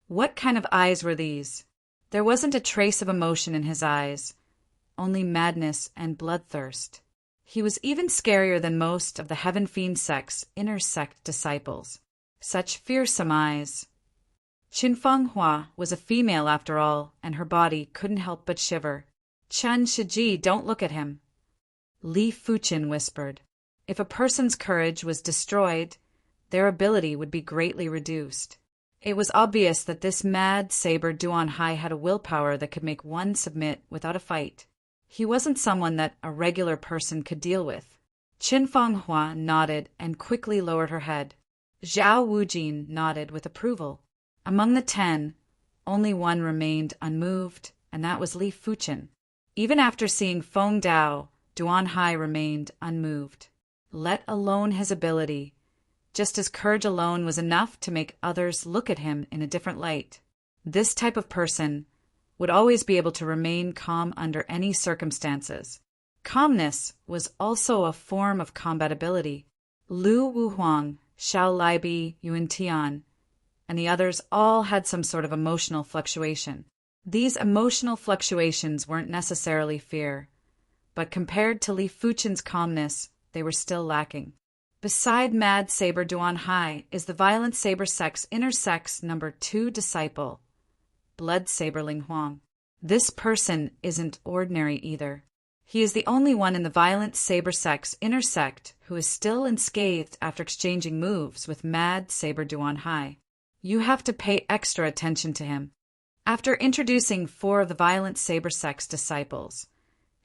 Speaker 1: What kind of eyes were these? There wasn't a trace of emotion in his eyes, only madness and bloodthirst. He was even scarier than most of the Heaven Fiend sect's inner sect disciples. Such fearsome eyes. Qinfeng Hua was a female after all, and her body couldn't help but shiver. Chen Shiji, don't look at him. Li Fuqin whispered. If a person's courage was destroyed, their ability would be greatly reduced. It was obvious that this mad saber Duan Hai had a willpower that could make one submit without a fight. He wasn't someone that a regular person could deal with. Qin Fanghua nodded and quickly lowered her head. Zhao Wujin nodded with approval. Among the 10, only one remained unmoved, and that was Li Fuqin. Even after seeing Feng Dao, Duan Hai remained unmoved. Let alone his ability, just as courage alone was enough to make others look at him in a different light. This type of person would always be able to remain calm under any circumstances. Calmness was also a form of combat ability. Lu Wuhuang, Xiao Libi, Yuan Tian, and the others all had some sort of emotional fluctuation. These emotional fluctuations weren't necessarily fear, but compared to Li Fuqin's calmness, they were still lacking. Beside Mad Saber Duan Hai is the Violent Saber Sect's inner sect's number 2 disciple, Blood Saber Ling Huang. This person isn't ordinary either. He is the only one in the Violent Saber Sect's inner sect who is still unscathed after exchanging moves with Mad Saber Duan Hai. You have to pay extra attention to him. After introducing 4 of the Violent Saber Sect's disciples,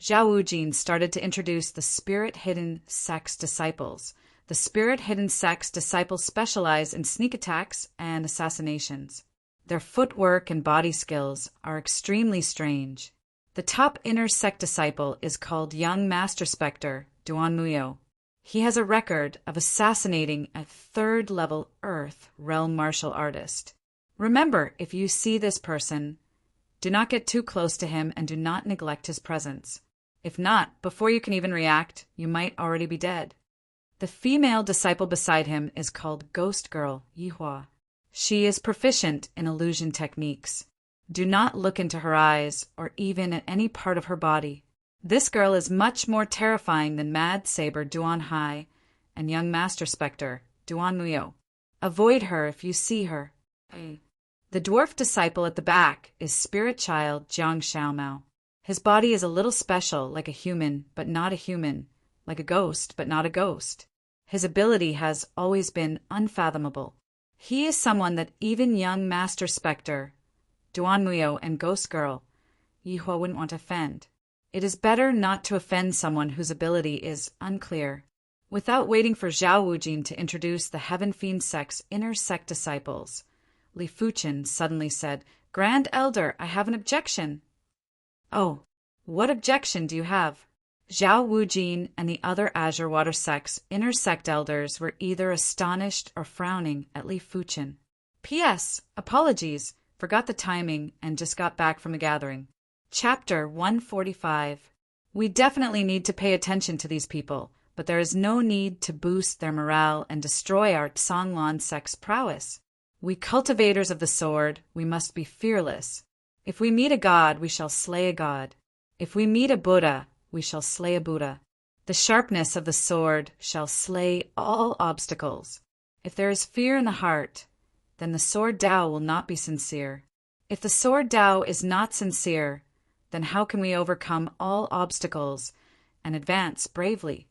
Speaker 1: Zhao Wujin started to introduce the Spirit Hidden Sect's disciples. The Spirit Hidden Sect's disciples specialize in sneak attacks and assassinations. Their footwork and body skills are extremely strange. The top inner sect disciple is called Young Master Spectre Duan Muyo. He has a record of assassinating a 3rd-level Earth realm martial artist. Remember, if you see this person, do not get too close to him and do not neglect his presence. If not, before you can even react, you might already be dead. The female disciple beside him is called Ghost Girl Yihua. She is proficient in illusion techniques. Do not look into her eyes or even at any part of her body. This girl is much more terrifying than Mad Saber Duan Hai and Young Master Spectre Duan Muyo. Avoid her if you see her. The dwarf disciple at the back is Spirit Child Jiang Xiaomao. His body is a little special, like a human, but not a human, like a ghost, but not a ghost. His ability has always been unfathomable. He is someone that even Young Master Spectre, Duan Muyo, and Ghost Girl Yihua wouldn't want to offend. It is better not to offend someone whose ability is unclear. Without waiting for Zhao Wujin to introduce the Heaven Fiend Sect's inner sect disciples, Li Fuqin suddenly said, "Grand Elder, I have an objection." "Oh, what objection do you have?" Zhao Wujin and the other Azure Water Sect's inner sect elders were either astonished or frowning at Li Fuqin. P.S. Apologies, forgot the timing and just got back from a gathering. Chapter 145. We definitely need to pay attention to these people, but there is no need to boost their morale and destroy our Tsanglan sect's prowess. We cultivators of the sword, we must be fearless. If we meet a god, we shall slay a god. If we meet a Buddha, we shall slay a Buddha. The sharpness of the sword shall slay all obstacles. If there is fear in the heart, then the sword Tao will not be sincere. If the sword Tao is not sincere, then how can we overcome all obstacles and advance bravely?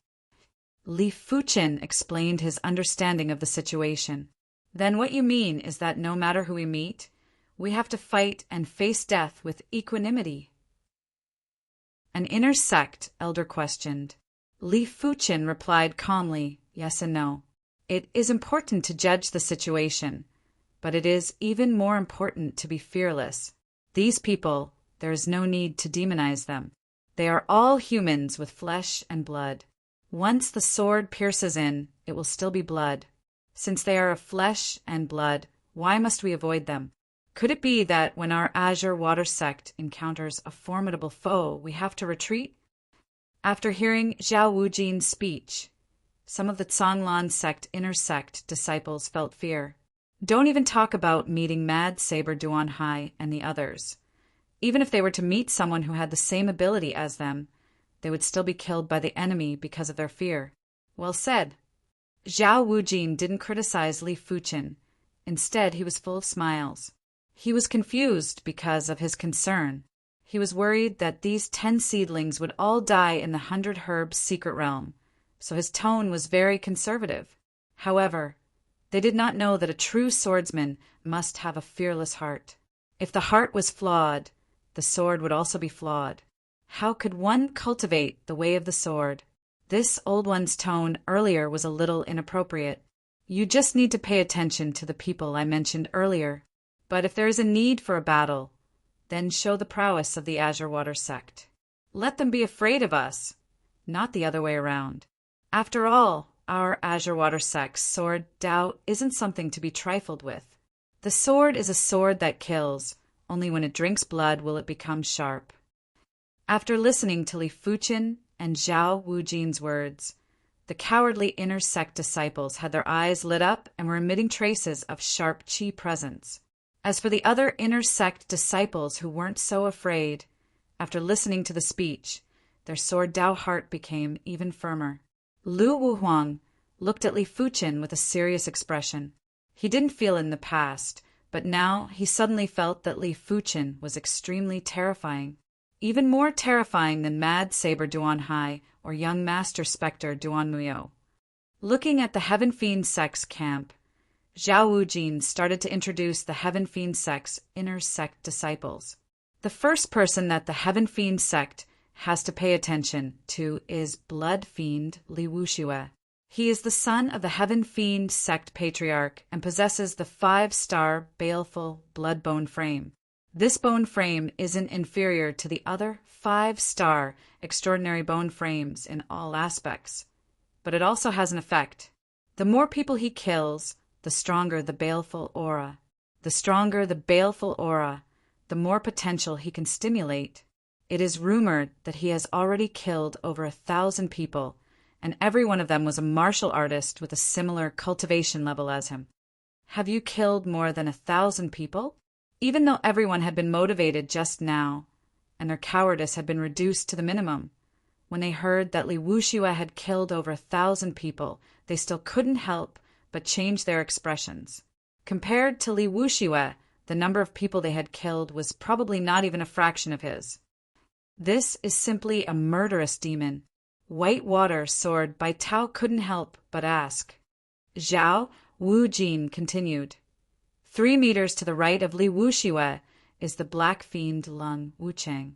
Speaker 1: Li Fuqin explained his understanding of the situation. Then what you mean is that no matter who we meet, we have to fight and face death with equanimity. An inner sect elder questioned. Li Fuqin replied calmly, yes and no. It is important to judge the situation, but it is even more important to be fearless. These people, there is no need to demonize them. They are all humans with flesh and blood. Once the sword pierces in, it will still be blood. Since they are of flesh and blood, why must we avoid them? Could it be that when our Azure Water Sect encounters a formidable foe, we have to retreat? After hearing Zhao Wujin's speech, some of the Tsanglan sect inner sect disciples felt fear. Don't even talk about meeting Mad Saber Duan Hai and the others. Even if they were to meet someone who had the same ability as them, they would still be killed by the enemy because of their fear. Well said. Zhao Wujin didn't criticize Li Fuqin. Instead, he was full of smiles. He was confused because of his concern. He was worried that these 10 seedlings would all die in the 100 Herbs secret realm, so his tone was very conservative. However, they did not know that a true swordsman must have a fearless heart. If the heart was flawed, the sword would also be flawed. How could one cultivate the way of the sword? This old one's tone earlier was a little inappropriate. You just need to pay attention to the people I mentioned earlier. But if there is a need for a battle, then show the prowess of the Azure Water sect. Let them be afraid of us, not the other way around. After all, our Azure Water sect's sword Dao isn't something to be trifled with. The sword is a sword that kills. Only when it drinks blood will it become sharp. After listening to Li Fuqin and Zhao Wujin's words, the cowardly inner sect disciples had their eyes lit up and were emitting traces of sharp qi presence. As for the other inner sect disciples who weren't so afraid, after listening to the speech, their sword Dao heart became even firmer. Lu Wuhuang looked at Li Fuqin with a serious expression. He didn't feel it in the past, but now he suddenly felt that Li Fuqin was extremely terrifying. Even more terrifying than Mad Saber Duan Hai or Young Master Spectre Duan Muyo. Looking at the Heaven Fiend sect's camp, Zhao Wujin started to introduce the Heaven Fiend sect's inner sect disciples. The first person that the Heaven Fiend sect has to pay attention to is Blood Fiend Li Wuxue. He is the son of the Heaven Fiend sect patriarch and possesses the 5-star baleful blood bone frame. This bone frame isn't inferior to the other 5-star extraordinary bone frames in all aspects, but it also has an effect. The more people he kills, the stronger the baleful aura. The stronger the baleful aura, the more potential he can stimulate. It is rumored that he has already killed over 1,000 people, and every one of them was a martial artist with a similar cultivation level as him. Have you killed more than 1,000 people? Even though everyone had been motivated just now, and their cowardice had been reduced to the minimum, when they heard that Li Wuxue had killed over 1,000 people, they still couldn't help but change their expressions. Compared to Li Wuxue, the number of people they had killed was probably not even a fraction of his. This is simply a murderous demon. White Water Sword Bai Tao couldn't help but ask. Zhao Wujin continued. 3 meters to the right of Li Wuxue is the Black Fiend Lung Wucheng.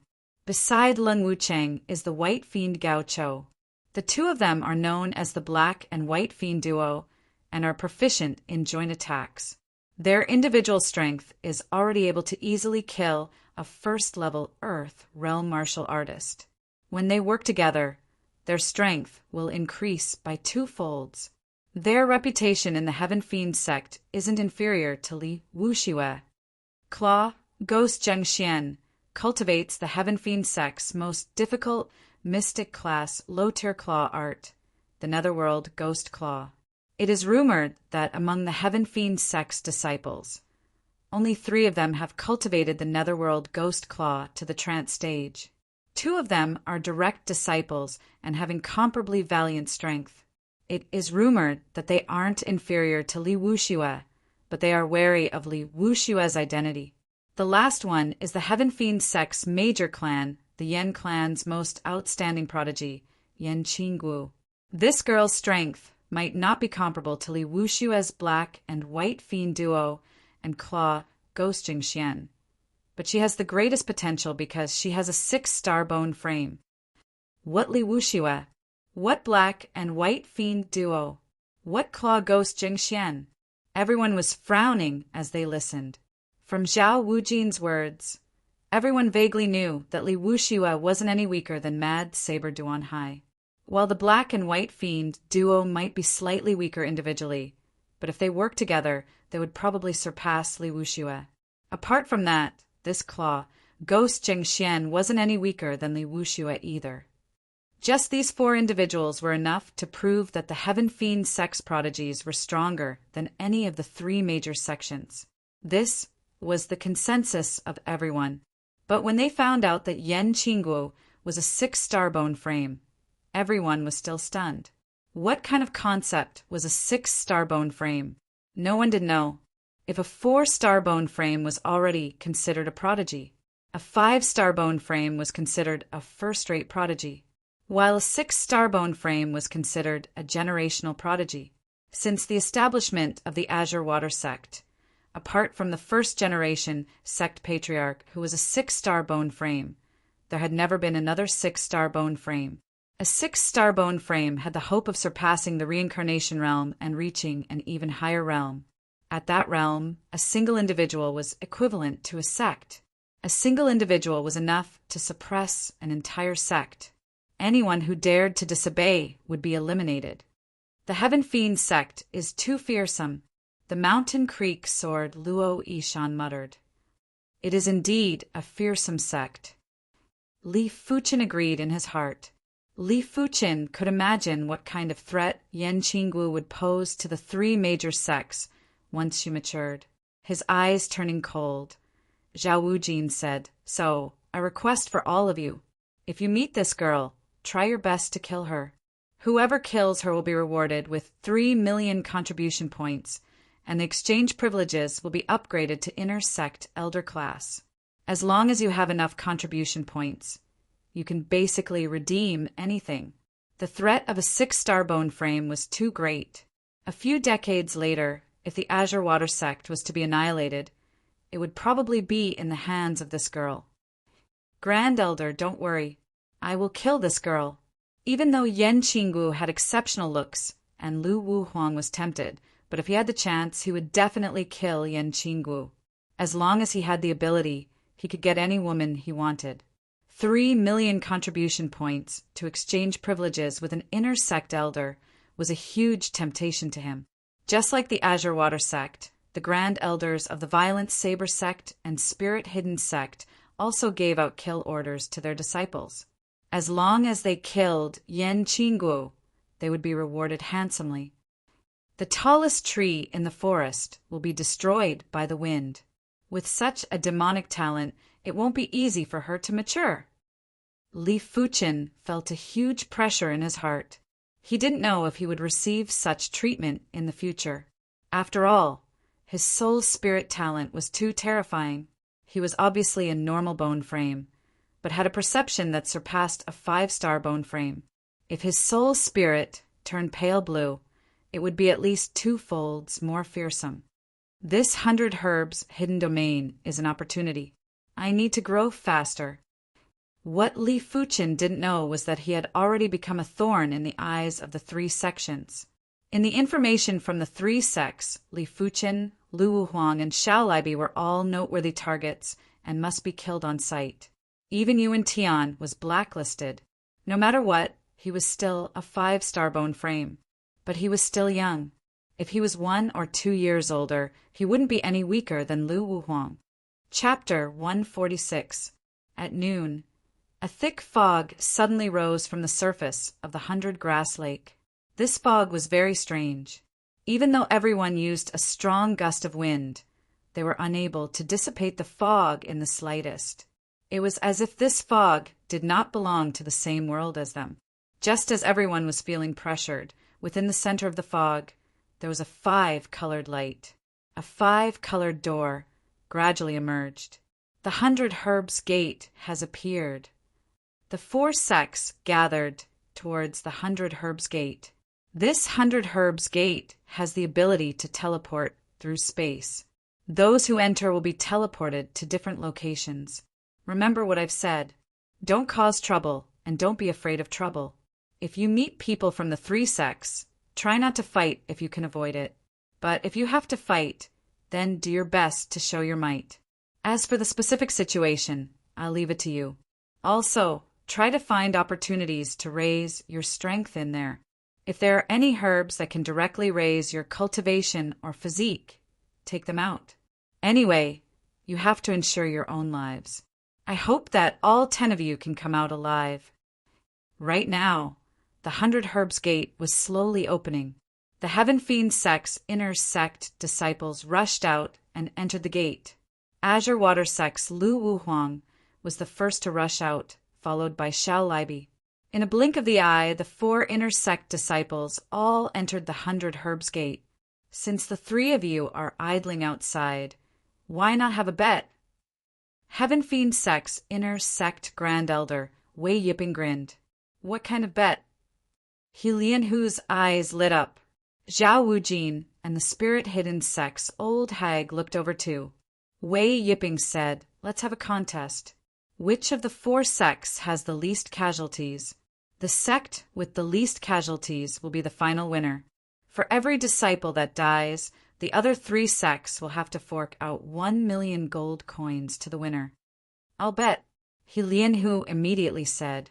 Speaker 1: Beside Lung Wucheng is the White Fiend Gao Chou. The two of them are known as the Black and White Fiend duo and are proficient in joint attacks. Their individual strength is already able to easily kill a first-level Earth realm martial artist. When they work together, their strength will increase by 2-folds. Their reputation in the Heaven Fiend sect isn't inferior to Li Wuxue. Claw Ghost Zhengxian cultivates the Heaven Fiend sect's most difficult mystic class low-tier claw art, the Netherworld Ghost Claw. It is rumored that among the Heaven Fiend sect's disciples, only 3 of them have cultivated the Netherworld Ghost Claw to the trance stage. 2 of them are direct disciples and have incomparably valiant strength. It is rumored that they aren't inferior to Li Wuxue, but they are wary of Li Wuxue's identity. The last one is the Heaven Fiend sect's major clan, the Yan clan's most outstanding prodigy, Yan Qinggu. This girl's strength might not be comparable to Li Wuxue's Black and White Fiend duo and Claw Ghost Jingxian, but she has the greatest potential because she has a 6-star bone frame. What Li Wuxue? What Black and White Fiend duo? What Claw Ghost Jingxian? Everyone was frowning as they listened. From Zhao Wujin's words, everyone vaguely knew that Li Wuxue wasn't any weaker than Mad Saber Duan Hai. While the Black and White Fiend duo might be slightly weaker individually, but if they worked together, they would probably surpass Li Wuxue. Apart from that, this Claw Ghost Jingxian wasn't any weaker than Li Wuxue either. Just these 4 individuals were enough to prove that the Heaven Fiend sex prodigies were stronger than any of the 3 major sections. This was the consensus of everyone. But when they found out that Yan Qinggu was a 6-star bone frame, everyone was still stunned. What kind of concept was a 6-star bone frame? No one did know. If a 4-star bone frame was already considered a prodigy, A 5-star bone frame was considered a first-rate prodigy, while a 6-star bone frame was considered a generational prodigy. Since the establishment of the Azure Water sect, apart from the first-generation sect patriarch who was a 6-star bone frame, there had never been another 6-star bone frame. A 6-star bone frame had the hope of surpassing the reincarnation realm and reaching an even higher realm. At that realm, a single individual was equivalent to a sect. A single individual was enough to suppress an entire sect. Anyone who dared to disobey would be eliminated. The Heaven Fiend sect is too fearsome, the Mountain Creek sword Luo Ishan muttered. It is indeed a fearsome sect. Li Fuchen agreed in his heart. Li Fuchen could imagine what kind of threat Yan Qinggu would pose to the 3 major sects once she matured. His eyes turning cold, Zhao Wujin said, "So, a request for all of you. If you meet this girl, try your best to kill her. Whoever kills her will be rewarded with 3 million contribution points, and the exchange privileges will be upgraded to inner sect elder class. As long as you have enough contribution points, you can basically redeem anything." The threat of a 6-star bone frame was too great. A few decades later, if the Azure Water sect was to be annihilated, it would probably be in the hands of this girl. "Grand Elder, don't worry. I will kill this girl." Even though Yan Qinggu had exceptional looks and Lu Wuhuang was tempted, but if he had the chance, he would definitely kill Yan Qinggu. As long as he had the ability, he could get any woman he wanted. 3 million contribution points to exchange privileges with an inner sect elder was a huge temptation to him. Just like the Azure Water sect, the Grand Elders of the Violent Saber sect and Spirit Hidden sect also gave out kill orders to their disciples. As long as they killed Yan Qinggu, they would be rewarded handsomely. The tallest tree in the forest will be destroyed by the wind. With such a demonic talent, it won't be easy for her to mature. Li Fuchen felt a huge pressure in his heart. He didn't know if he would receive such treatment in the future. After all, his soul spirit talent was too terrifying. He was obviously a normal bone frame, but had a perception that surpassed a 5-star bone frame. If his soul spirit turned pale blue, it would be at least 2 folds more fearsome. This 100 herbs hidden domain is an opportunity. I need to grow faster. What Li Fuchen didn't know was that he had already become a thorn in the eyes of the 3 sections. In the information from the 3 sects, Li Fuchen, Lu Wuhuang, and Xiao Libi were all noteworthy targets and must be killed on sight. Even Yuan Tian was blacklisted. No matter what, he was still a 5-star bone frame. But he was still young. If he was 1 or 2 years older, he wouldn't be any weaker than Lu Wuhuang. Chapter 146. At noon, a thick fog suddenly rose from the surface of the 100 Grass Lake. This fog was very strange. Even though everyone used a strong gust of wind, they were unable to dissipate the fog in the slightest. It was as if this fog did not belong to the same world as them. Just as everyone was feeling pressured, within the center of the fog, there was a 5-colored light. A 5-colored door gradually emerged. The 100 Herbs Gate has appeared. The 4 sects gathered towards the 100 Herbs Gate. This 100 Herbs Gate has the ability to teleport through space. Those who enter will be teleported to different locations. Remember what I've said. Don't cause trouble, and don't be afraid of trouble. If you meet people from the 3 sects, try not to fight if you can avoid it. But if you have to fight, then do your best to show your might. As for the specific situation, I'll leave it to you. Also, try to find opportunities to raise your strength in there. If there are any herbs that can directly raise your cultivation or physique, take them out. Anyway, you have to ensure your own lives. I hope that all 10 of you can come out alive. Right now, the 100 Herbs Gate was slowly opening. The Heaven Fiend sect's inner sect disciples rushed out and entered the gate. Azure Water sect's Lu Wuhuang was the first to rush out, followed by Xiao Libi. In a blink of the eye, the 4 inner sect disciples all entered the 100 Herbs Gate. Since the 3 of you are idling outside, why not have a bet? Heaven Fiend Sect's inner sect grand elder, Wei Yipping, grinned. What kind of bet? He Lian Hu's eyes lit up. Zhao Wujin and the spirit-hidden sect's old hag looked over too. Wei Yipping said, let's have a contest. Which of the 4 sects has the least casualties? The sect with the least casualties will be the final winner. For every disciple that dies, the other 3 sects will have to fork out 1 million gold coins to the winner. I'll bet. He Lian Hu immediately said.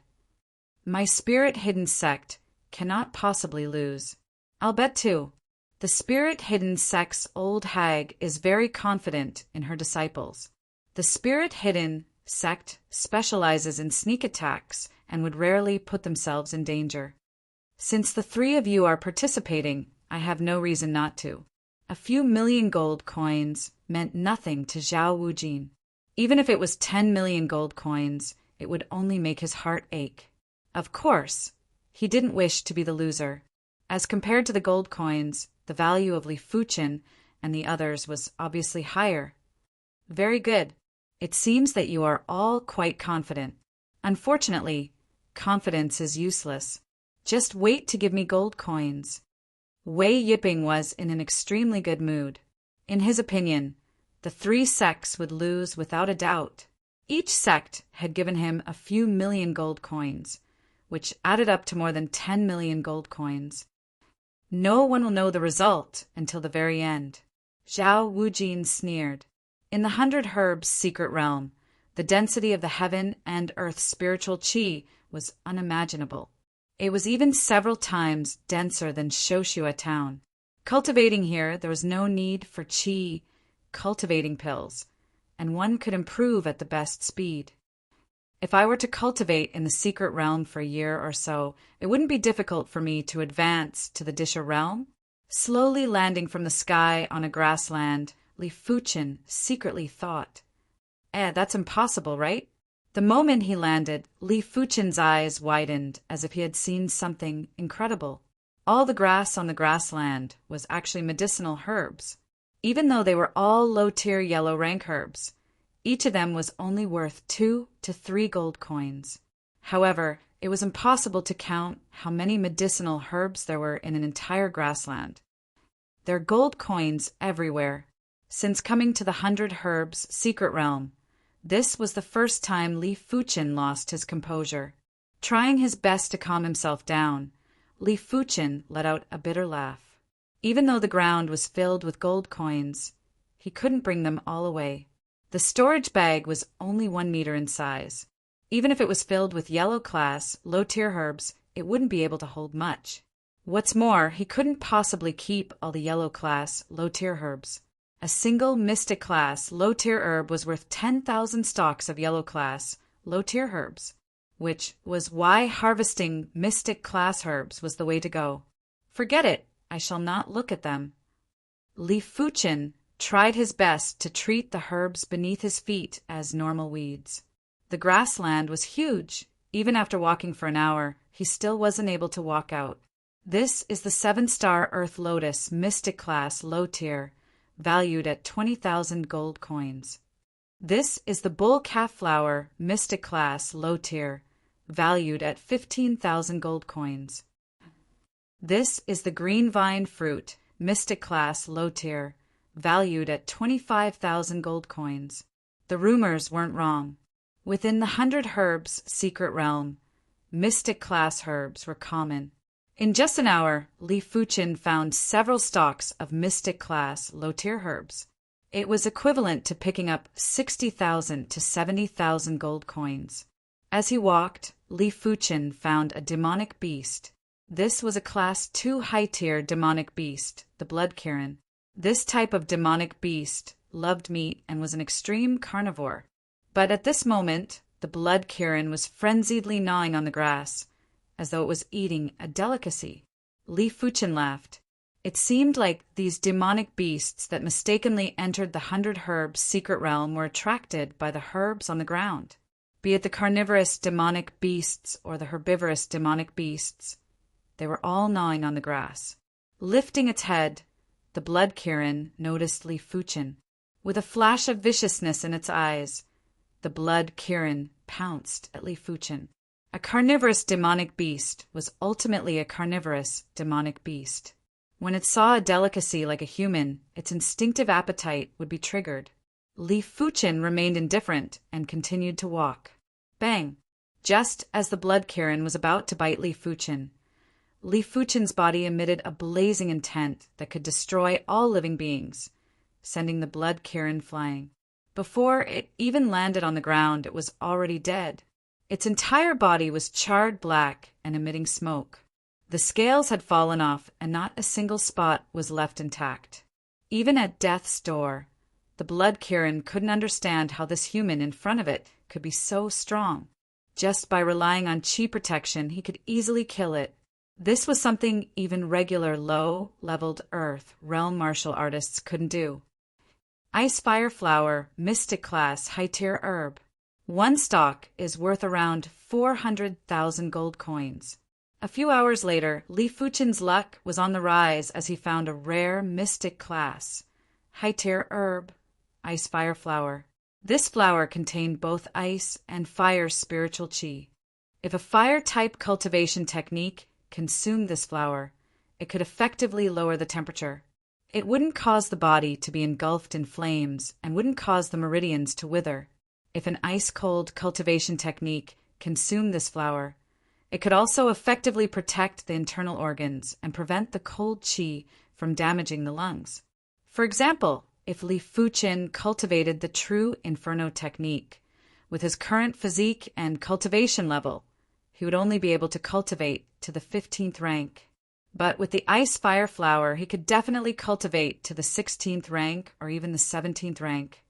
Speaker 1: My spirit-hidden sect cannot possibly lose. I'll bet too. The spirit-hidden sect's old hag is very confident in her disciples. The spirit-hidden sect specializes in sneak attacks and would rarely put themselves in danger. Since the 3 of you are participating, I have no reason not to. A few million gold coins meant nothing to Zhao Wujin. Even if it was 10 million gold coins, it would only make his heart ache. Of course, he didn't wish to be the loser. As compared to the gold coins, the value of Li Fuchen and the others was obviously higher. Very good. It seems that you are all quite confident. Unfortunately, confidence is useless. Just wait to give me gold coins. Wei Yipping was in an extremely good mood. In his opinion, the 3 sects would lose without a doubt. Each sect had given him a few million gold coins, which added up to more than 10 million gold coins. No one will know the result until the very end. Zhao Wujin sneered. In the 100 Herbs secret realm, the density of the heaven and earth spiritual qi was unimaginable. It was even several times denser than Shoshua town. Cultivating here, there was no need for qi cultivating pills, and one could improve at the best speed. If I were to cultivate in the secret realm for a year or so, it wouldn't be difficult for me to advance to the Disha realm. Slowly landing from the sky on a grassland, Li Fuchen secretly thought. That's impossible, right? The moment he landed, Li Fuchen's eyes widened as if he had seen something incredible. All the grass on the grassland was actually medicinal herbs. Even though they were all low-tier yellow rank herbs, each of them was only worth 2 to 3 gold coins. However, it was impossible to count how many medicinal herbs there were in an entire grassland. There are gold coins everywhere. Since coming to the 100 Herbs secret realm, this was the first time Li Fuchen lost his composure. Trying his best to calm himself down, Li Fuchen let out a bitter laugh. Even though the ground was filled with gold coins, he couldn't bring them all away. The storage bag was only 1 meter in size. Even if it was filled with yellow class, low-tier herbs, it wouldn't be able to hold much. What's more, he couldn't possibly keep all the yellow class, low-tier herbs. A single mystic class, low-tier herb was worth 10,000 stalks of yellow class, low-tier herbs, which was why harvesting mystic class herbs was the way to go. Forget it, I shall not look at them. Li Fuchen tried his best to treat the herbs beneath his feet as normal weeds. The grassland was huge. Even after walking for an hour, he still wasn't able to walk out. This is the 7-star Earth Lotus Mystic Class Low Tier, valued at 20,000 gold coins. This is the Bull Calf Flower Mystic Class Low Tier, valued at 15,000 gold coins. This is the Green Vine Fruit Mystic Class Low Tier, valued at 25,000 gold coins. The rumors weren't wrong. Within the 100 Herbs secret realm, mystic class herbs were common. In just an hour, Li Fuchen found several stalks of mystic class low-tier herbs. It was equivalent to picking up 60,000 to 70,000 gold coins. As he walked, Li Fuchen found a demonic beast. This was a Class 2 high-tier demonic beast, the Blood Kirin. This type of demonic beast loved meat and was an extreme carnivore. But at this moment, the Blood Kirin was frenziedly gnawing on the grass, as though it was eating a delicacy. Li Fuchen laughed. It seemed like these demonic beasts that mistakenly entered the 100 Herbs secret realm were attracted by the herbs on the ground. Be it the carnivorous demonic beasts or the herbivorous demonic beasts, they were all gnawing on the grass. Lifting its head, the Blood Kirin noticed Li Fuchen. With a flash of viciousness in its eyes, the blood Kirin pounced at Li Fuchen. A carnivorous demonic beast was ultimately a carnivorous demonic beast. When it saw a delicacy like a human, its instinctive appetite would be triggered. Li Fuchen remained indifferent and continued to walk. Bang! Just as the blood Kirin was about to bite Li Fuchen's body emitted a blazing intent that could destroy all living beings, sending the blood Kirin flying. Before it even landed on the ground, it was already dead. Its entire body was charred black and emitting smoke. The scales had fallen off, and not a single spot was left intact. Even at death's door, the blood Kirin couldn't understand how this human in front of it could be so strong. Just by relying on chi protection, he could easily kill it. This was something even regular low-leveled Earth realm martial artists couldn't do. Ice Fire Flower, Mystic Class, High-Tier Herb. One stalk is worth around 400,000 gold coins. A few hours later, Li Fuchen's luck was on the rise as he found a rare Mystic Class, High-Tier Herb, Ice Fire Flower. This flower contained both ice and fire spiritual chi. If a fire-type cultivation technique consumed this flower, it could effectively lower the temperature. It wouldn't cause the body to be engulfed in flames and wouldn't cause the meridians to wither. If an ice-cold cultivation technique consumed this flower, it could also effectively protect the internal organs and prevent the cold chi from damaging the lungs. For example, if Li Fuchen cultivated the true Inferno technique, with his current physique and cultivation level, he would only be able to cultivate to the 15th rank. But with the Ice Fire Flower, he could definitely cultivate to the 16th rank or even the 17th rank.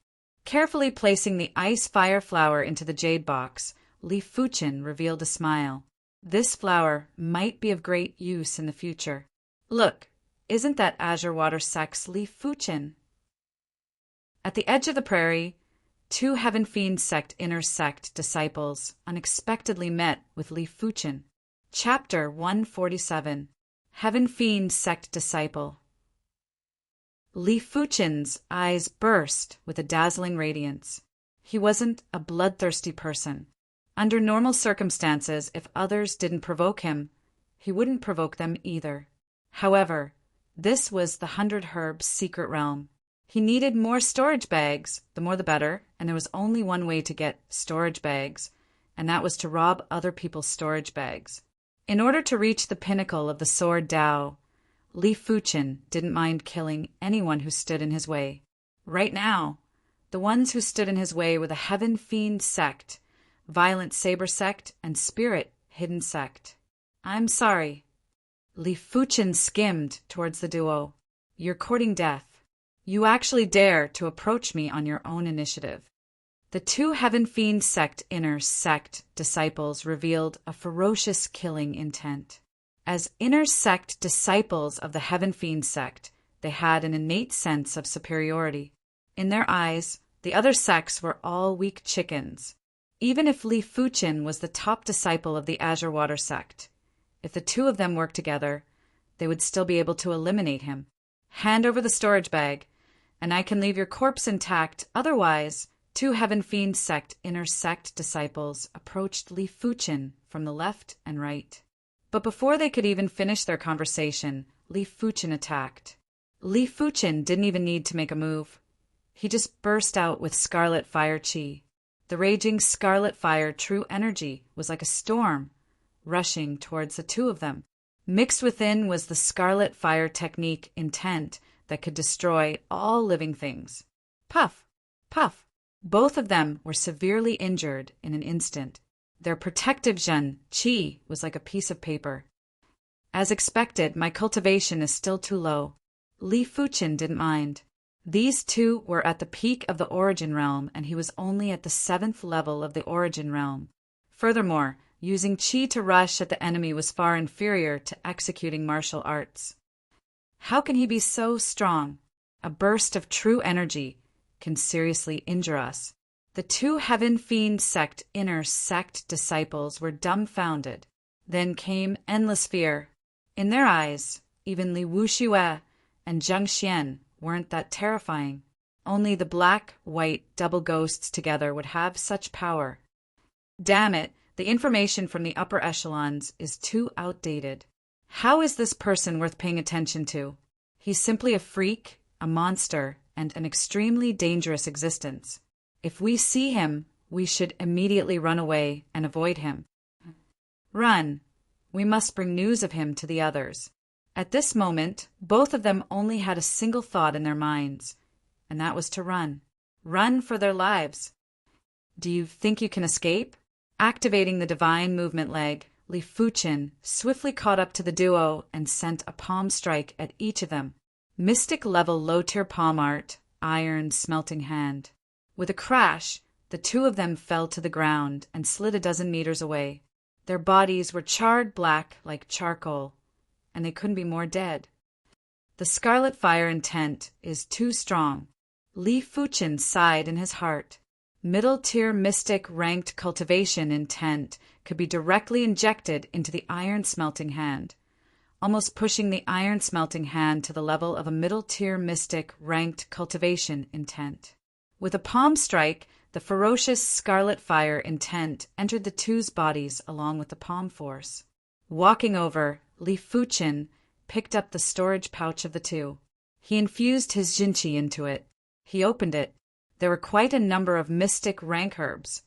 Speaker 1: Carefully placing the Ice Fire Flower into the jade box, Li Fuchen revealed a smile. This flower might be of great use in the future. Look, isn't that Azure Water Sect's Li Fuchen? At the edge of the prairie, two Heaven Fiend Sect inner sect disciples unexpectedly met with Li Fuchen. Chapter 147. Heaven Fiend Sect Disciple. Li Fuchen's eyes burst with a dazzling radiance. He wasn't a bloodthirsty person. Under normal circumstances, if others didn't provoke him, he wouldn't provoke them either. However, this was the 100 Herbs secret realm. He needed more storage bags, the more the better, and there was only one way to get storage bags, and that was to rob other people's storage bags. In order to reach the pinnacle of the Sword Dao, Li Fuchen didn't mind killing anyone who stood in his way. Right now, the ones who stood in his way were the Heaven Fiend Sect, Violent Saber Sect, and Spirit Hidden Sect. I'm sorry. Li Fuchen skimmed towards the duo. You're courting death. You actually dare to approach me on your own initiative. The two Heaven Fiend Sect inner sect disciples revealed a ferocious killing intent. As inner sect disciples of the Heaven Fiend Sect, they had an innate sense of superiority. In their eyes, the other sects were all weak chickens. Even if Li Fuchen was the top disciple of the Azure Water Sect, if the two of them worked together, they would still be able to eliminate him. Hand over the storage bag, and I can leave your corpse intact. Otherwise, two Heaven Fiend Sect inner sect disciples approached Li Fuchen from the left and right. But before they could even finish their conversation, Li Fuchen attacked. Li Fuchen didn't even need to make a move. He just burst out with Scarlet Fire Chi. The raging Scarlet Fire true energy was like a storm, rushing towards the two of them. Mixed within was the Scarlet Fire technique intent that could destroy all living things. Puff! Puff! Both of them were severely injured in an instant. Their protective Zhen Qi was like a piece of paper. As expected, my cultivation is still too low. Li Fuchen didn't mind. These two were at the peak of the Origin Realm, and he was only at the 7th level of the Origin Realm. Furthermore, using Qi to rush at the enemy was far inferior to executing martial arts. How can he be so strong? A burst of true energy can seriously injure us. The two Heaven Fiend Sect inner sect disciples were dumbfounded. Then came endless fear. In their eyes, even Li Wuxue and Zheng Xian weren't that terrifying. Only the black-white double ghosts together would have such power. Damn it, the information from the upper echelons is too outdated. How is this person worth paying attention to? He's simply a freak, a monster, and an extremely dangerous existence. If we see him, we should immediately run away and avoid him. Run. We must bring news of him to the others. At this moment, both of them only had a single thought in their minds, and that was to run. Run for their lives. Do you think you can escape? Activating the divine movement leg, Li Fuchin swiftly caught up to the duo and sent a palm strike at each of them. Mystic-level low-tier palm art, iron smelting hand. With a crash, the two of them fell to the ground and slid a dozen meters away. Their bodies were charred black like charcoal, and they couldn't be more dead. The scarlet fire intent is too strong. Li Fuchin sighed in his heart. Middle-tier mystic ranked cultivation intent could be directly injected into the iron-smelting hand, almost pushing the iron-smelting hand to the level of a middle-tier mystic ranked cultivation intent. With a palm strike, the ferocious scarlet fire intent entered the two's bodies along with the palm force. Walking over, Li Fuchin picked up the storage pouch of the two. He infused his jinqi into it. He opened it. There were quite a number of mystic rank herbs,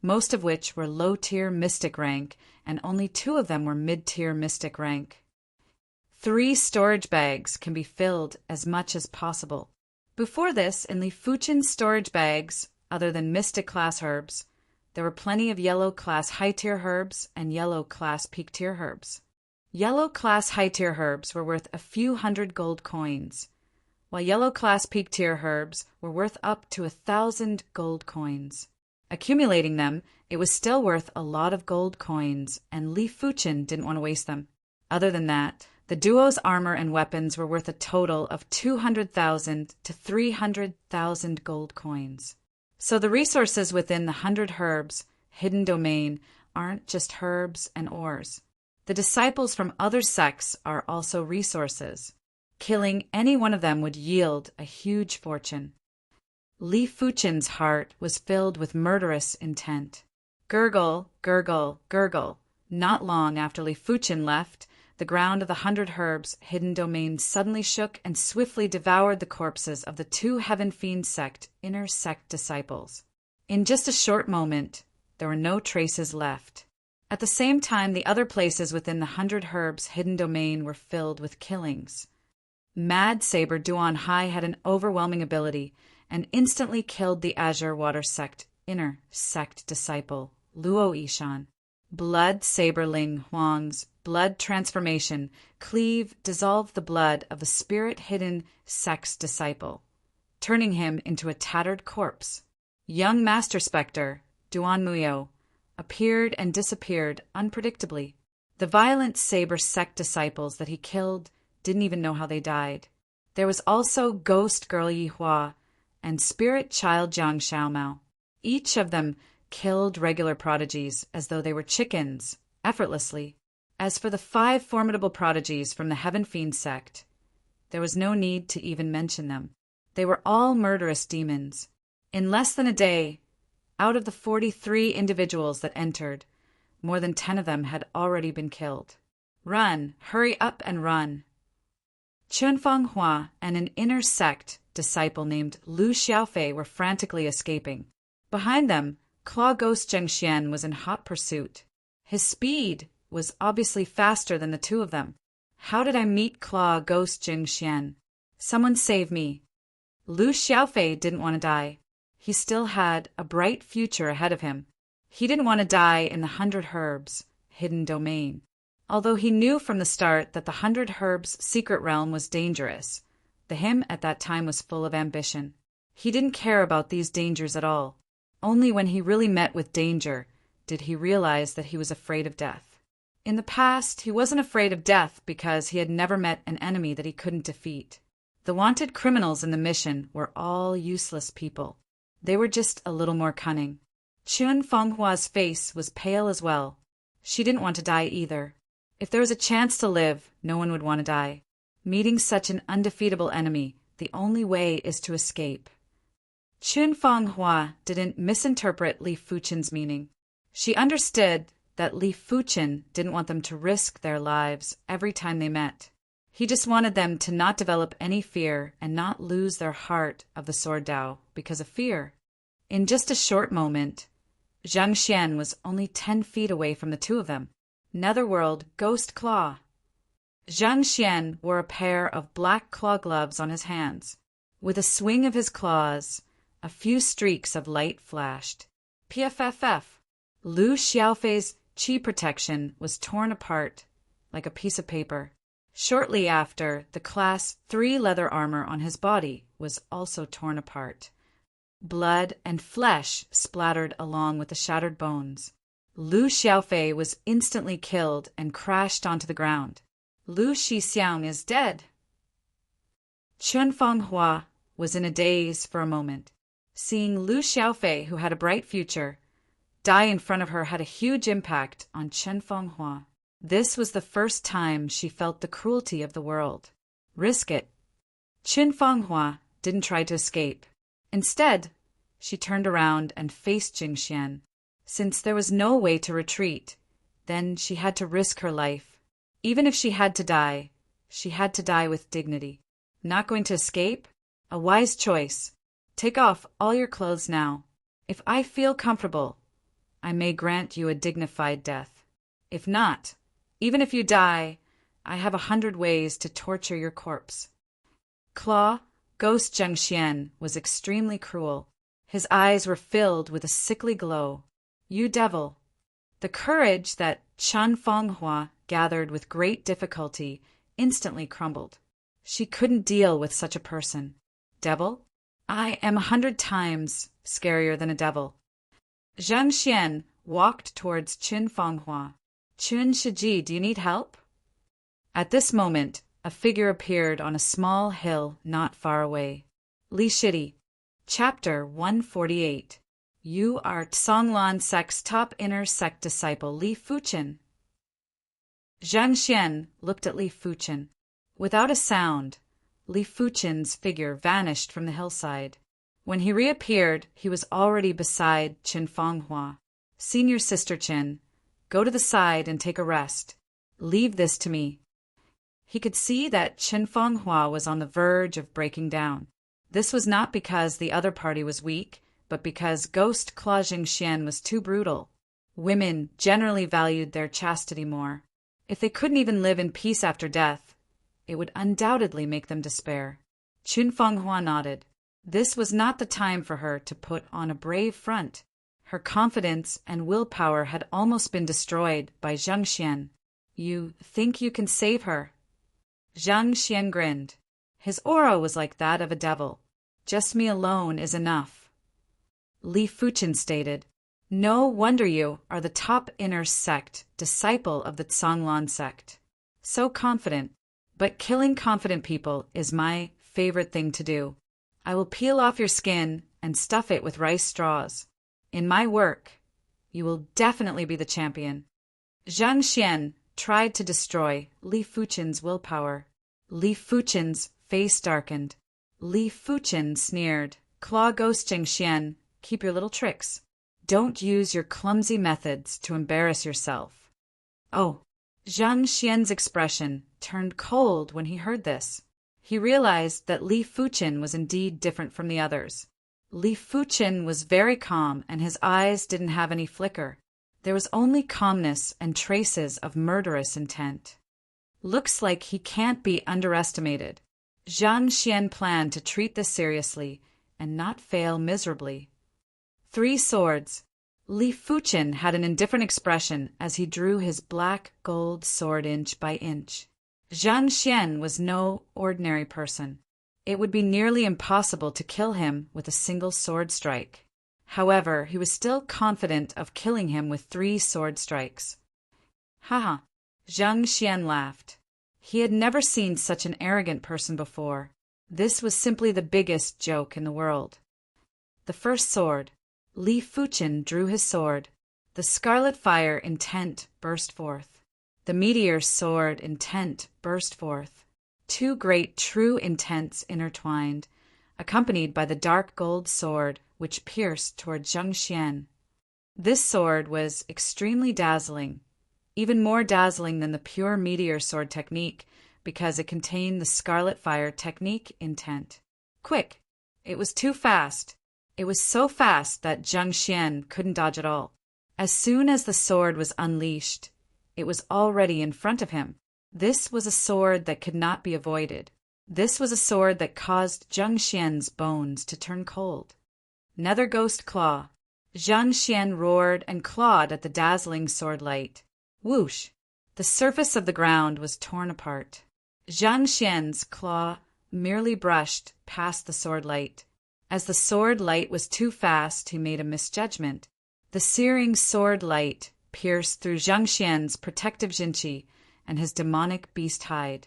Speaker 1: most of which were low-tier mystic rank, and only 2 of them were mid-tier mystic rank. 3 storage bags can be filled as much as possible. Before this, in Li Fuchin's storage bags, other than mystic class herbs, there were plenty of yellow class high-tier herbs and yellow class peak-tier herbs. Yellow class high-tier herbs were worth a few hundred gold coins, while yellow class peak-tier herbs were worth up to 1,000 gold coins. Accumulating them, it was still worth a lot of gold coins, and Li Fuchin didn't want to waste them. Other than that, the duo's armor and weapons were worth a total of 200,000 to 300,000 gold coins. So the resources within the 100 herbs hidden domain aren't just herbs and ores. The disciples from other sects are also resources. Killing any one of them would yield a huge fortune. Li Fuchin's heart was filled with murderous intent. Gurgle, gurgle, gurgle. Not long after Li Fuchin left, the ground of the 100 herbs hidden domain suddenly shook and swiftly devoured the corpses of the 2 Heaven Fiend sect inner sect disciples. In just a short moment, there were no traces left. At the same time, the other places within the 100 herbs hidden domain were filled with killings. Mad Saber Duan Hai had an overwhelming ability and instantly killed the Azure Water Sect inner sect disciple, Luo Yishan. Blood Saber Ling Huang's blood transformation dissolved the blood of the spirit hidden sect's disciple, turning him into a tattered corpse. Young Master Spectre, Duan Muyo, appeared and disappeared unpredictably. The violent Saber sect disciples that he killed didn't even know how they died. There was also Ghost Girl Yi Hua and Spirit Child Jiang Xiaomao. Each of them killed regular prodigies as though they were chickens, effortlessly. As for the 5 formidable prodigies from the Heaven Fiend sect, there was no need to even mention them. They were all murderous demons. In less than a day, out of the 43 individuals that entered, more than 10 of them had already been killed. Run, hurry up and run. Chunfeng Hua and an inner sect disciple named Lu Xiaofei were frantically escaping. Behind them, Claw Ghost Zhengxian was in hot pursuit. His speed was obviously faster than the 2 of them. How did I meet Claw Ghost Zhengxian? Someone save me. Lu Xiaofei didn't want to die. He still had a bright future ahead of him. He didn't want to die in the 100 herbs hidden domain. Although he knew from the start that the 100 herbs secret realm was dangerous, the him at that time was full of ambition. He didn't care about these dangers at all. Only when he really met with danger did he realize that he was afraid of death. In the past, he wasn't afraid of death because he had never met an enemy that he couldn't defeat. The wanted criminals in the mission were all useless people. They were just a little more cunning. Chun Fenghua's face was pale as well. She didn't want to die either. If there was a chance to live, no one would want to die. Meeting such an undefeatable enemy, the only way is to escape. Chun Fang Hua didn't misinterpret Li Fuchen's meaning. She understood that Li Fuchen didn't want them to risk their lives every time they met. He just wanted them to not develop any fear and not lose their heart of the sword Dao because of fear. In just a short moment, Zhang Xian was only 10 feet away from the two of them. Netherworld Ghost Claw. Zhang Xian wore a pair of black claw gloves on his hands. With a swing of his claws, a few streaks of light flashed. PFFF. Lu Xiaofei's qi protection was torn apart like a piece of paper. Shortly after, the Class 3 leather armor on his body was also torn apart. Blood and flesh splattered along with the shattered bones. Lu Xiaofei was instantly killed and crashed onto the ground. Lu Shixiang is dead. Chun Fang Hua was in a daze for a moment. Seeing Lu Xiaofei, who had a bright future, die in front of her had a huge impact on Chun Fang Hua. This was the first time she felt the cruelty of the world. Risk it. Chun Fang Hua didn't try to escape. Instead, she turned around and faced Jing Xian. Since there was no way to retreat, then she had to risk her life. Even if she had to die with dignity. Not going to escape? A wise choice. Take off all your clothes now. If I feel comfortable, I may grant you a dignified death. If not, even if you die, I have 100 ways to torture your corpse. Claw, Ghost Zhang Xian, was extremely cruel. His eyes were filled with a sickly glow. You devil! The courage that Chun Fang Hua gathered with great difficulty instantly crumbled. She couldn't deal with such a person. Devil? I am 100 times scarier than a devil. Zhang Xian walked towards Chun Fang Hua. Chun Shiji, do you need help? At this moment, a figure appeared on a small hill not far away. Li Shidi. Chapter 148. You are Songlan sect's top inner sect disciple, Li Fuchen. Zhang Xian looked at Li Fuchen. Without a sound, Li Fuchen's figure vanished from the hillside. When he reappeared, he was already beside Chun Fang Hua. Senior Sister Chin, go to the side and take a rest. Leave this to me. He could see that Chun Fang Hua was on the verge of breaking down. This was not because the other party was weak, but because Ghost Claw Jing Xian was too brutal. Women generally valued their chastity more. If they couldn't even live in peace after death, it would undoubtedly make them despair. Chun Fang Hua nodded. This was not the time for her to put on a brave front. Her confidence and willpower had almost been destroyed by Zhang Xian. You think you can save her? Zhang Xian grinned. His aura was like that of a devil. Just me alone is enough. Li Fuchen stated, no wonder you are the top inner sect, disciple of the Songlan sect. So confident. But killing confident people is my favorite thing to do. I will peel off your skin and stuff it with rice straws. In my work, you will definitely be the champion. Zhang Xian tried to destroy Li Fuchen's willpower. Li Fuchen's face darkened. Li Fuchen sneered. Claw Ghost Jing Xian, keep your little tricks. Don't use your clumsy methods to embarrass yourself. Oh, Zhang Xian's expression turned cold when he heard this. He realized that Li Fuchen was indeed different from the others. Li Fuchen was very calm and his eyes didn't have any flicker. There was only calmness and traces of murderous intent. Looks like he can't be underestimated. Zhang Xian planned to treat this seriously and not fail miserably. 3 swords. Li Fuchen had an indifferent expression as he drew his black gold sword inch by inch. Zhang Xian was no ordinary person. It would be nearly impossible to kill him with a single sword strike. However, he was still confident of killing him with 3 sword strikes. Haha, Zhang Xian laughed. He had never seen such an arrogant person before. This was simply the biggest joke in the world. The first sword. Li Fuchen drew his sword. The scarlet fire intent burst forth. The meteor sword intent burst forth. 2 great true intents intertwined. accompanied by the dark gold sword which pierced toward Zheng Xian. This sword was extremely dazzling, even more dazzling than the pure meteor sword technique because it contained the scarlet fire technique intent. Quick! It was too fast. It was so fast that Zheng Xian couldn't dodge at all. As soon as the sword was unleashed, it was already in front of him. This was a sword that could not be avoided. This was a sword that caused Zheng Xian's bones to turn cold. Nether Ghost Claw. Zheng Xian roared and clawed at the dazzling sword light. Whoosh! The surface of the ground was torn apart. Zheng Xian's claw merely brushed past the sword light. As the sword light was too fast, he made a misjudgment. The searing sword light pierced through Zheng Xian's protective jinchi and his demonic beast hide.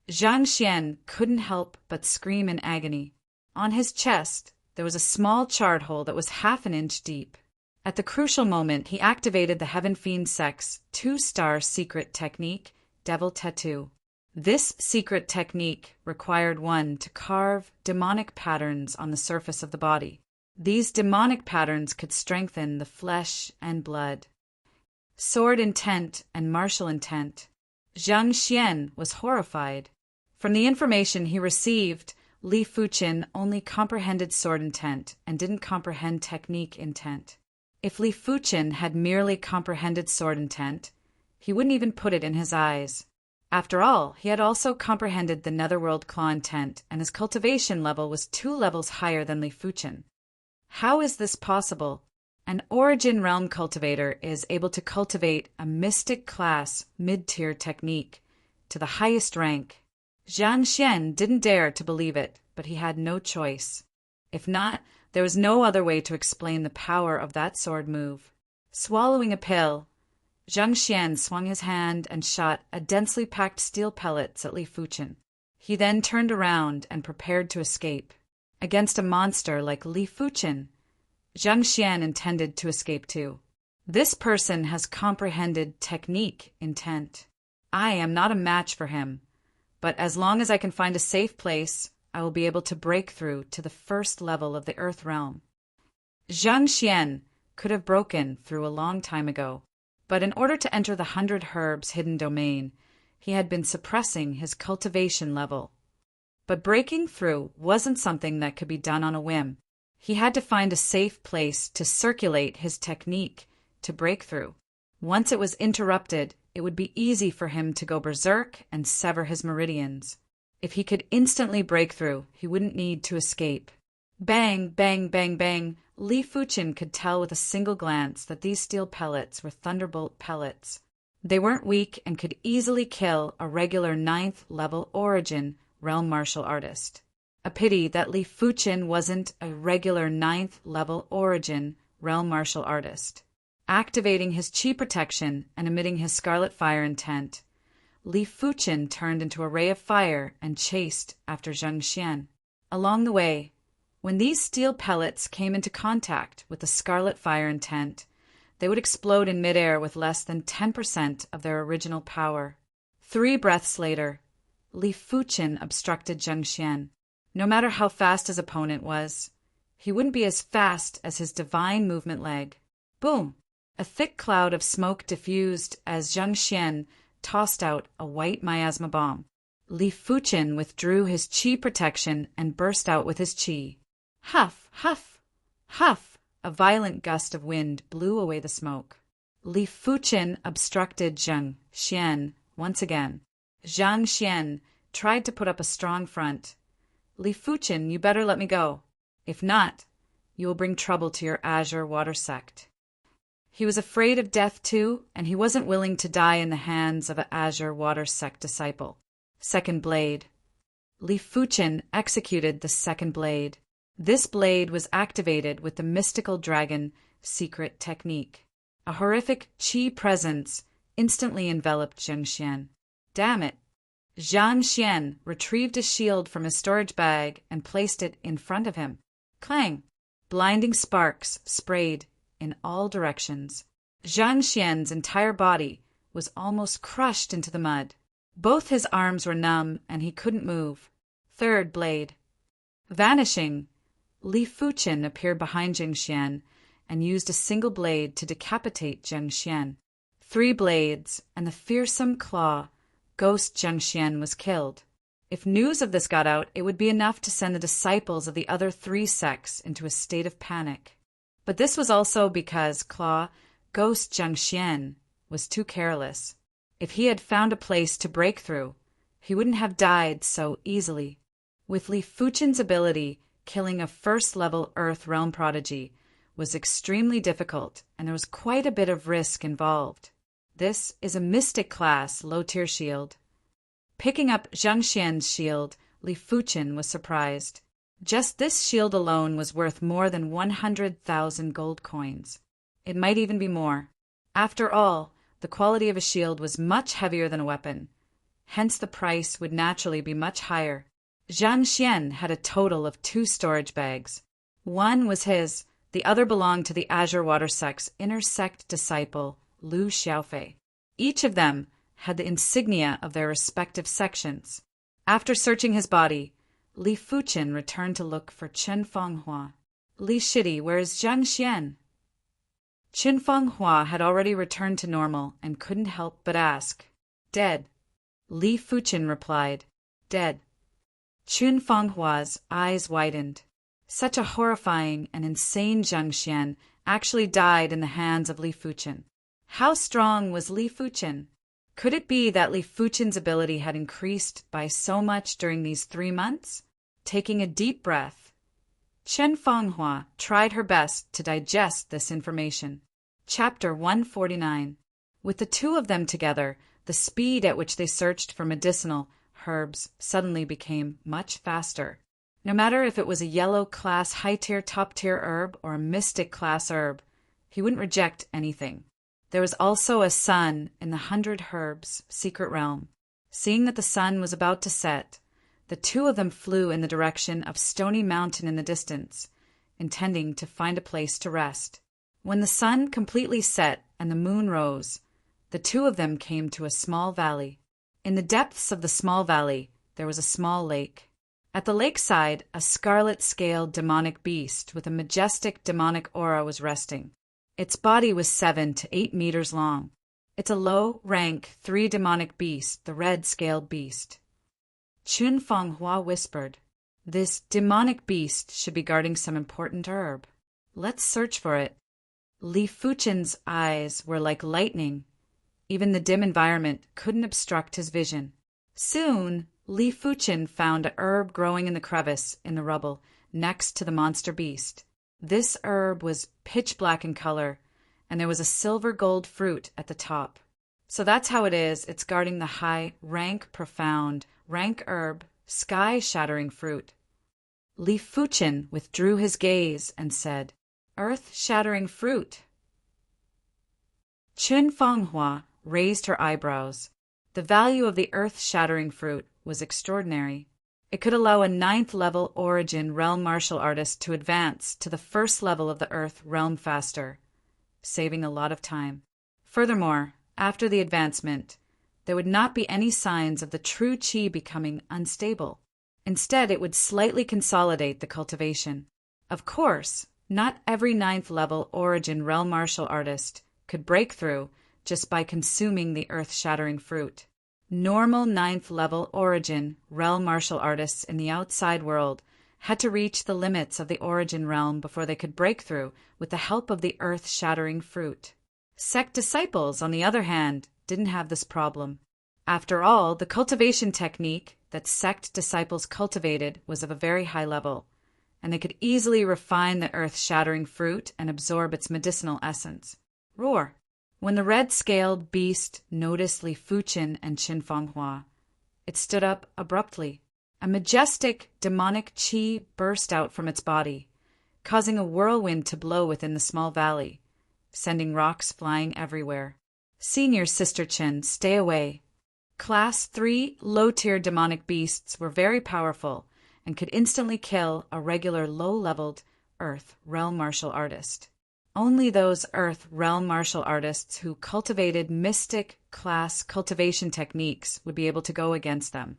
Speaker 1: Zheng Xian couldn't help but scream in agony. On his chest, there was a small charred hole that was half an inch deep. At the crucial moment, he activated the Heaven Fiend Sect's 2-star secret technique, Devil Tattoo. This secret technique required one to carve demonic patterns on the surface of the body. These demonic patterns could strengthen the flesh and blood. Sword intent and martial intent. Zheng Xian was horrified. From the information he received, Li Fuqin only comprehended sword intent and didn't comprehend technique intent. If Li Fuqin had merely comprehended sword intent, he wouldn't even put it in his eyes. After all, he had also comprehended the Netherworld Claw intent, and his cultivation level was 2 levels higher than Li Fuqin. How is this possible? An Origin Realm cultivator is able to cultivate a mystic class mid-tier technique to the highest rank. Zheng Xian didn't dare to believe it, but he had no choice. If not, there was no other way to explain the power of that sword move. Swallowing a pill, Zheng Xian swung his hand and shot a densely packed steel pellets at Li Fuqin. He then turned around and prepared to escape. Against a monster like Li Fuqin, Zheng Xian intended to escape too. This person has comprehended technique intent. I am not a match for him, but as long as I can find a safe place, I will be able to break through to the first level of the Earth Realm. Zheng Xian could have broken through a long time ago, but in order to enter the 100 Herbs hidden domain, he had been suppressing his cultivation level. But breaking through wasn't something that could be done on a whim. He had to find a safe place to circulate his technique to break through. Once it was interrupted, it would be easy for him to go berserk and sever his meridians. If he could instantly break through, he wouldn't need to escape. Bang, bang, bang, bang. Li Fuqin could tell with a single glance that these steel pellets were thunderbolt pellets. They weren't weak and could easily kill a regular 9th level Origin Realm martial artist. A pity that Li Fuqin wasn't a regular 9th level Origin Realm martial artist. Activating his chi protection and emitting his scarlet fire intent, Li Fuqin turned into a ray of fire and chased after Zheng Xian. Along the way, when these steel pellets came into contact with the scarlet fire intent, they would explode in midair with less than 10% of their original power. 3 breaths later, Li Fuqin obstructed Zheng Xian. No matter how fast his opponent was, he wouldn't be as fast as his divine movement leg. Boom! A thick cloud of smoke diffused as Zheng Xian tossed out a white miasma bomb. Li Fuqin withdrew his chi protection and burst out with his chi. Huff, huff, huff! A violent gust of wind blew away the smoke. Li Fuqin obstructed Zheng Xian once again. Zheng Xian tried to put up a strong front. Li Fuqin, you better let me go. If not, you will bring trouble to your Azure Water sect. He was afraid of death too, and he wasn't willing to die in the hands of an Azure Water sect disciple. Second blade. Li Fuqin executed the second blade. This blade was activated with the mystical dragon secret technique. A horrific chi presence instantly enveloped Zheng Xian. Damn it! Zheng Xian retrieved a shield from his storage bag and placed it in front of him. Clang! Blinding sparks sprayed in all directions. Zheng Xian's entire body was almost crushed into the mud. Both his arms were numb and he couldn't move. Third blade. Vanishing, Li Fuchen appeared behind Jing Xian and used a single blade to decapitate Zheng Xian. 3 blades and the fearsome claw, ghost Zheng Xian was killed. If news of this got out, it would be enough to send the disciples of the other 3 sects into a state of panic. But this was also because Claw, ghost Zheng Xian, was too careless. If he had found a place to break through, he wouldn't have died so easily. With Li Fuchen's ability, killing a first-level Earth Realm prodigy was extremely difficult, and there was quite a bit of risk involved. This is a Mystic class low-tier shield. Picking up Zheng Xian's shield, Li Fuchen was surprised. Just this shield alone was worth more than 100,000 gold coins. It might even be more. After all, the quality of a shield was much heavier than a weapon. Hence the price would naturally be much higher. Zheng Xian had a total of 2 storage bags. One was his, the other belonged to the Azure Water Sect's inner sect disciple, Lu Xiaofei. Each of them had the insignia of their respective sections. After searching his body, Li Fuchen returned to look for Chen Fanghua. Li Shidi, where is Zheng Xian? Chen Fanghua had already returned to normal and couldn't help but ask. Dead. Li Fuchen replied. Dead. Chen Fanghua's eyes widened. Such a horrifying and insane Zheng Xian actually died in the hands of Li Fuchen. How strong was Li Fuchen? Could it be that Li Fuchen's ability had increased by so much during these 3 months? Taking a deep breath, Chen Fanghua tried her best to digest this information. Chapter 149. With the 2 of them together, the speed at which they searched for medicinal herbs suddenly became much faster. No matter if it was a yellow class high-tier top-tier herb or a mystic class herb, he wouldn't reject anything. There was also a sun in the 100 Herbs secret realm. Seeing that the sun was about to set, the 2 of them flew in the direction of Stony Mountain in the distance, intending to find a place to rest. When the sun completely set and the moon rose, the 2 of them came to a small valley. In the depths of the small valley, there was a small lake. At the lakeside, a scarlet-scaled demonic beast with a majestic demonic aura was resting. Its body was 7 to 8 meters long. It's a low-rank 3 demonic beast, the red-scaled beast. Chen Fanghua whispered, This demonic beast should be guarding some important herb. Let's search for it. Li Fuchen's eyes were like lightning. Even the dim environment couldn't obstruct his vision. Soon, Li Fuchen found a herb growing in the crevice in the rubble next to the monster beast. This herb was pitch black in color, and there was a silver gold fruit at the top. So that's how it is. It's guarding the high, rank, profound, rank herb, sky-shattering fruit. Li Fuchen withdrew his gaze and said, Earth-shattering fruit. Chen Fanghua raised her eyebrows. The value of the earth-shattering fruit was extraordinary. It could allow a 9th-level origin realm martial artist to advance to the 1st level of the Earth realm faster, saving a lot of time. Furthermore, after the advancement, there would not be any signs of the true qi becoming unstable. Instead, it would slightly consolidate the cultivation. Of course, not every 9th-level origin realm martial artist could break through just by consuming the earth-shattering fruit. Normal 9th-level origin realm martial artists in the outside world had to reach the limits of the origin realm before they could break through with the help of the earth-shattering fruit. Sect disciples, on the other hand, didn't have this problem. After all, the cultivation technique that sect disciples cultivated was of a very high level, and they could easily refine the earth-shattering fruit and absorb its medicinal essence. Roar! When the red-scaled beast noticed Li Fuchen and Chen Fanghua, it stood up abruptly. A majestic, demonic qi burst out from its body, causing a whirlwind to blow within the small valley, sending rocks flying everywhere. Senior Sister Chen, stay away. Class 3 low-tier demonic beasts were very powerful and could instantly kill a regular low-leveled Earth realm martial artist. Only those Earth realm martial artists who cultivated mystic class cultivation techniques would be able to go against them.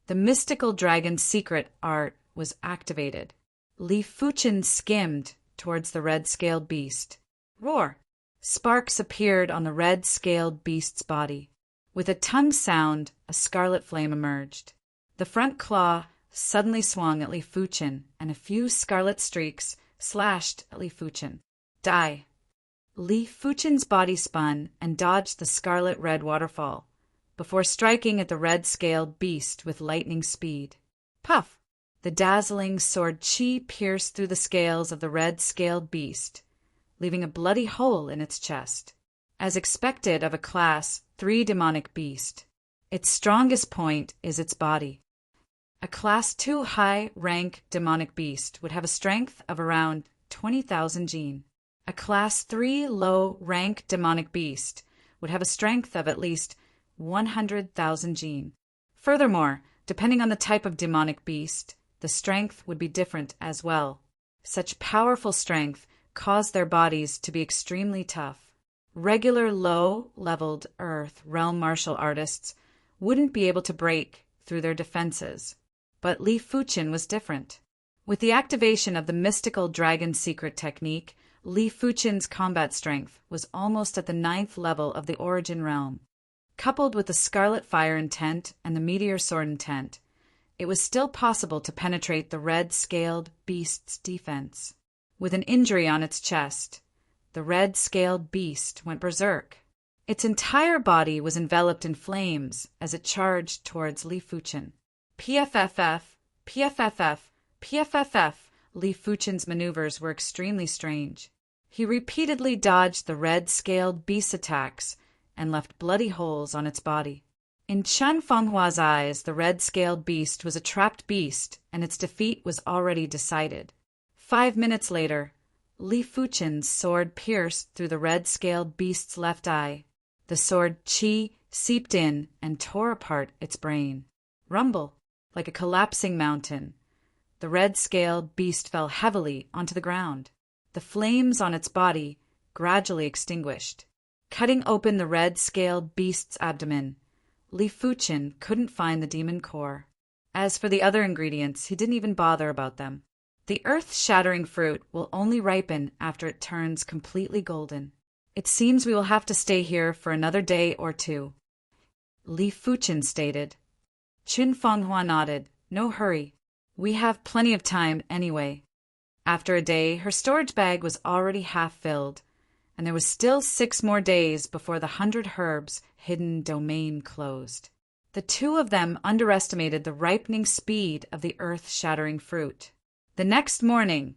Speaker 1: The mystical dragon's secret art was activated. Li Fuchen skimmed towards the red-scaled beast. Roar! Sparks appeared on the red-scaled beast's body. With a tongue sound, a scarlet flame emerged. The front claw suddenly swung at Li Fuchen, and a few scarlet streaks slashed at Li Fuchen. Die! Li Fuchen's body spun and dodged the scarlet-red waterfall, before striking at the red-scaled beast with lightning speed. Puff! The dazzling sword chi pierced through the scales of the red-scaled beast, leaving a bloody hole in its chest. As expected of a Class 3 demonic beast, its strongest point is its body. A Class 2 high-rank demonic beast would have a strength of around 20,000 jin. A Class 3 low-rank demonic beast would have a strength of at least 100,000 jin. Furthermore, depending on the type of demonic beast, the strength would be different as well. Such powerful strength caused their bodies to be extremely tough. Regular low-leveled Earth realm martial artists wouldn't be able to break through their defenses. But Li Fuchen was different. With the activation of the mystical dragon secret technique, Li Fuchen's combat strength was almost at the 9th level of the origin realm. Coupled with the Scarlet Fire intent and the Meteor Sword intent, it was still possible to penetrate the red-scaled beast's defense. With an injury on its chest, the red-scaled beast went berserk. Its entire body was enveloped in flames as it charged towards Li Fuchen. PFFF, PFFF, PFFF. Li Fuchen's maneuvers were extremely strange. He repeatedly dodged the red-scaled beast's attacks and left bloody holes on its body. In Chen Fenghua's eyes, the red-scaled beast was a trapped beast, and its defeat was already decided. 5 minutes later, Li Fuchen's sword pierced through the red-scaled beast's left eye. The sword chi seeped in and tore apart its brain. Rumble! Like a collapsing mountain, the red-scaled beast fell heavily onto the ground. The flames on its body gradually extinguished. Cutting open the red-scaled beast's abdomen, Li Fuchen couldn't find the demon core. As for the other ingredients, he didn't even bother about them. The earth-shattering fruit will only ripen after it turns completely golden. It seems we will have to stay here for another day or two, Li Fuchen stated. Qin Fenghua nodded. No hurry. We have plenty of time anyway. After a day, her storage bag was already half filled, and there was still 6 more days before the 100 Herbs hidden domain closed. The two of them underestimated the ripening speed of the earth-shattering fruit. The next morning,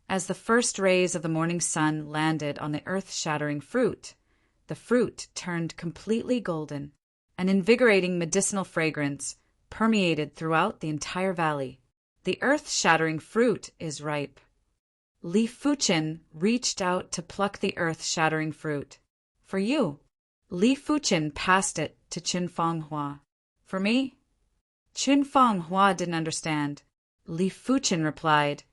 Speaker 1: as the first rays of the morning sun landed on the earth-shattering fruit, the fruit turned completely golden. An invigorating medicinal fragrance permeated throughout the entire valley. The earth-shattering fruit is ripe. Li Fuchen reached out to pluck the earth-shattering fruit. For you. Li Fuchen passed it to Qin Fenghua. For me? Qin Fenghua didn't understand. Li Fuchen replied,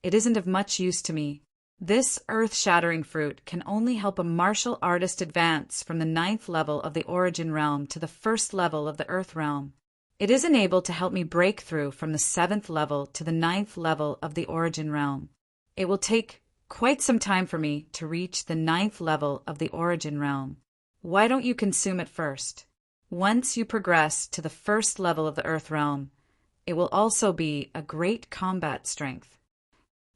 Speaker 1: It isn't of much use to me. This earth-shattering fruit can only help a martial artist advance from the 9th level of the origin realm to the 1st level of the earth realm. It isn't able to help me break through from the 7th level to the 9th level of the origin realm. It will take quite some time for me to reach the 9th level of the origin realm. Why don't you consume it first? Once you progress to the 1st level of the earth realm, it will also be a great combat strength.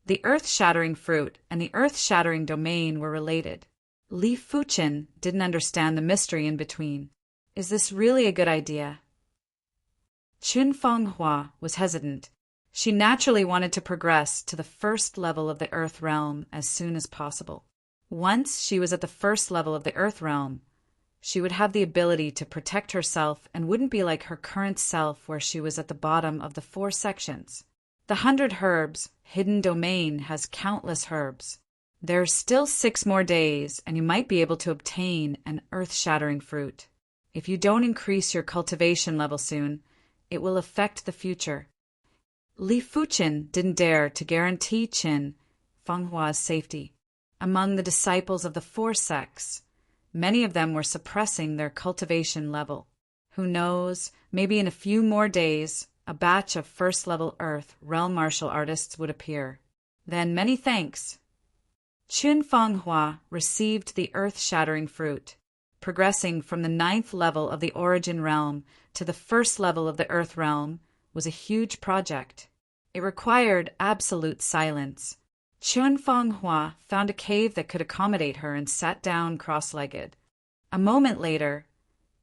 Speaker 1: The earth-shattering fruit and the earth-shattering domain were related. Li Fuchen didn't understand the mystery in between. Is this really a good idea? Qin Fenghua was hesitant. She naturally wanted to progress to the 1st level of the earth realm as soon as possible. Once she was at the 1st level of the earth realm, she would have the ability to protect herself and wouldn't be like her current self where she was at the bottom of the 4 sections. The 100 Herbs hidden domain has countless herbs. There are still 6 more days, and you might be able to obtain an earth-shattering fruit. If you don't increase your cultivation level soon, it will affect the future. Li Fuchen didn't dare to guarantee Qin Fenghua's safety. Among the disciples of the 4 sects, many of them were suppressing their cultivation level. Who knows, maybe in a few more days, a batch of first-level Earth realm martial artists would appear. Then many thanks. Qin Fanghua received the earth-shattering fruit. Progressing from the 9th level of the Origin Realm to the 1st level of the Earth Realm was a huge project. It required absolute silence. Qin Fanghua found a cave that could accommodate her and sat down cross-legged. A moment later,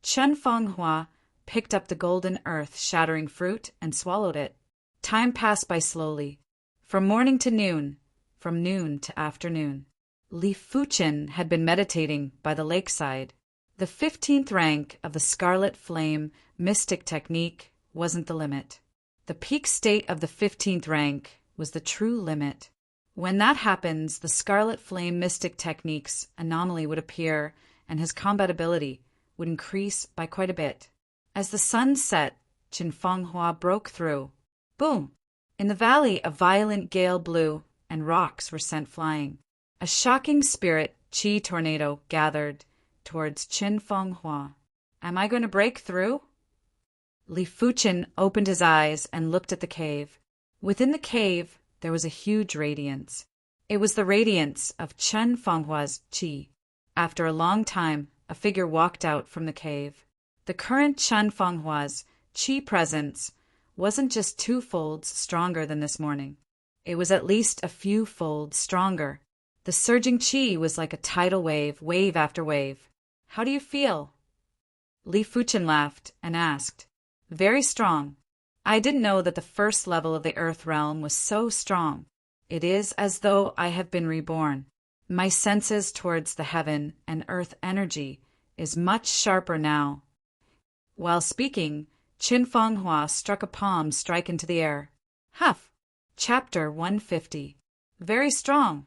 Speaker 1: Qin Fanghua picked up the golden earth-shattering fruit and swallowed it. Time passed by slowly. From morning to noon, from noon to afternoon. Li Fuqin had been meditating by the lakeside. The 15th rank of the Scarlet Flame mystic technique wasn't the limit. The peak state of the 15th rank was the true limit. When that happens, the Scarlet Flame mystic technique's anomaly would appear and his combat ability would increase by quite a bit. As the sun set, Qin Fanghua broke through. Boom! In the valley, a violent gale blew and rocks were sent flying. A shocking spirit chi tornado gathered towards Qin Fanghua. Am I going to break through? Li Fuqin opened his eyes and looked at the cave. Within the cave, there was a huge radiance. It was the radiance of Qin Fanghua's chi. After a long time, a figure walked out from the cave. The current Qin Fanghua's chi presence wasn't just 2 folds stronger than this morning. It was at least a few folds stronger. The surging chi was like a tidal wave, wave after wave. How do you feel? Li Fuqin laughed and asked. Very strong. I didn't know that the 1st level of the Earth Realm was so strong. It is as though I have been reborn. My senses towards the heaven and earth energy is much sharper now. While speaking, Qin Fanghua struck a palm strike into the air. Huff! Chapter 150. Very strong.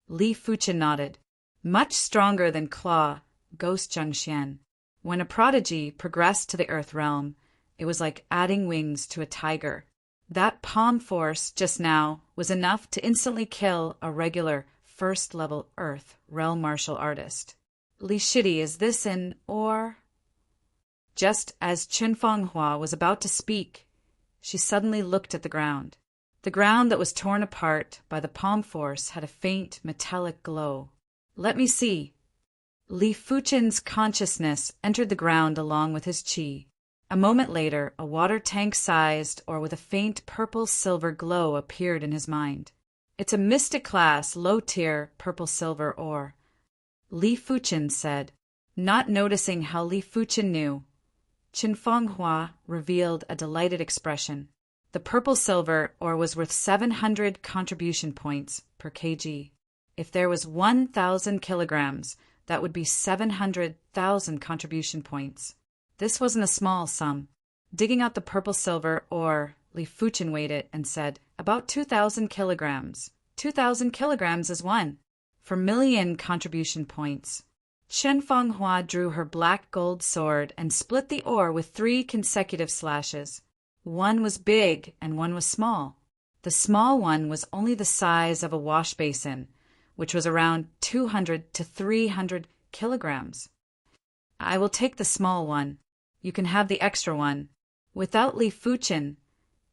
Speaker 1: Li Fuqin nodded. Much stronger than Claw, Ghost Zhengxian. When a prodigy progressed to the Earth Realm, it was like adding wings to a tiger. That palm force just now was enough to instantly kill a regular 1st level Earth realm martial artist. Li Shidi, is this an or? Just as Qin Fanghua was about to speak, she suddenly looked at the ground. The ground that was torn apart by the palm force had a faint metallic glow. Let me see. Li Fuqin's consciousness entered the ground along with his chi. A moment later, a water tank-sized or with a faint purple-silver glow appeared in his mind. It's a mystic class, low-tier, purple-silver ore, Li Fuqin said. Not noticing how Li Fuqin knew, Qin Fanghua revealed a delighted expression. The purple-silver ore was worth 700 contribution points per kg. If there was 1,000 kilograms, that would be 700,000 contribution points. This wasn't a small sum. Digging out the purple-silver ore, Li Fuqin weighed it and said, about 2,000 kilograms. 2,000 kilograms is 1 for million contribution points. Qin Fanghua drew her black gold sword and split the ore with 3 consecutive slashes. One was big and one was small. The small one was only the size of a wash basin, which was around 200 to 300 kilograms. I will take the small one. You can have the extra one. Without Li Fuqin,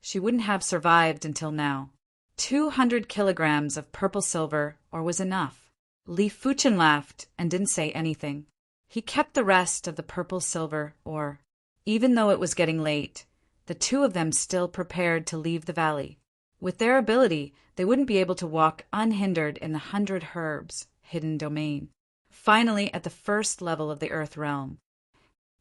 Speaker 1: she wouldn't have survived until now. 200 kilograms of purple silver ore was enough. Li Fuqin laughed and didn't say anything. He kept the rest of the purple silver ore. Even though it was getting late, the 2 of them still prepared to leave the valley. With their ability, they wouldn't be able to walk unhindered in the 100 Herbs hidden domain. Finally, at the 1st level of the Earth Realm.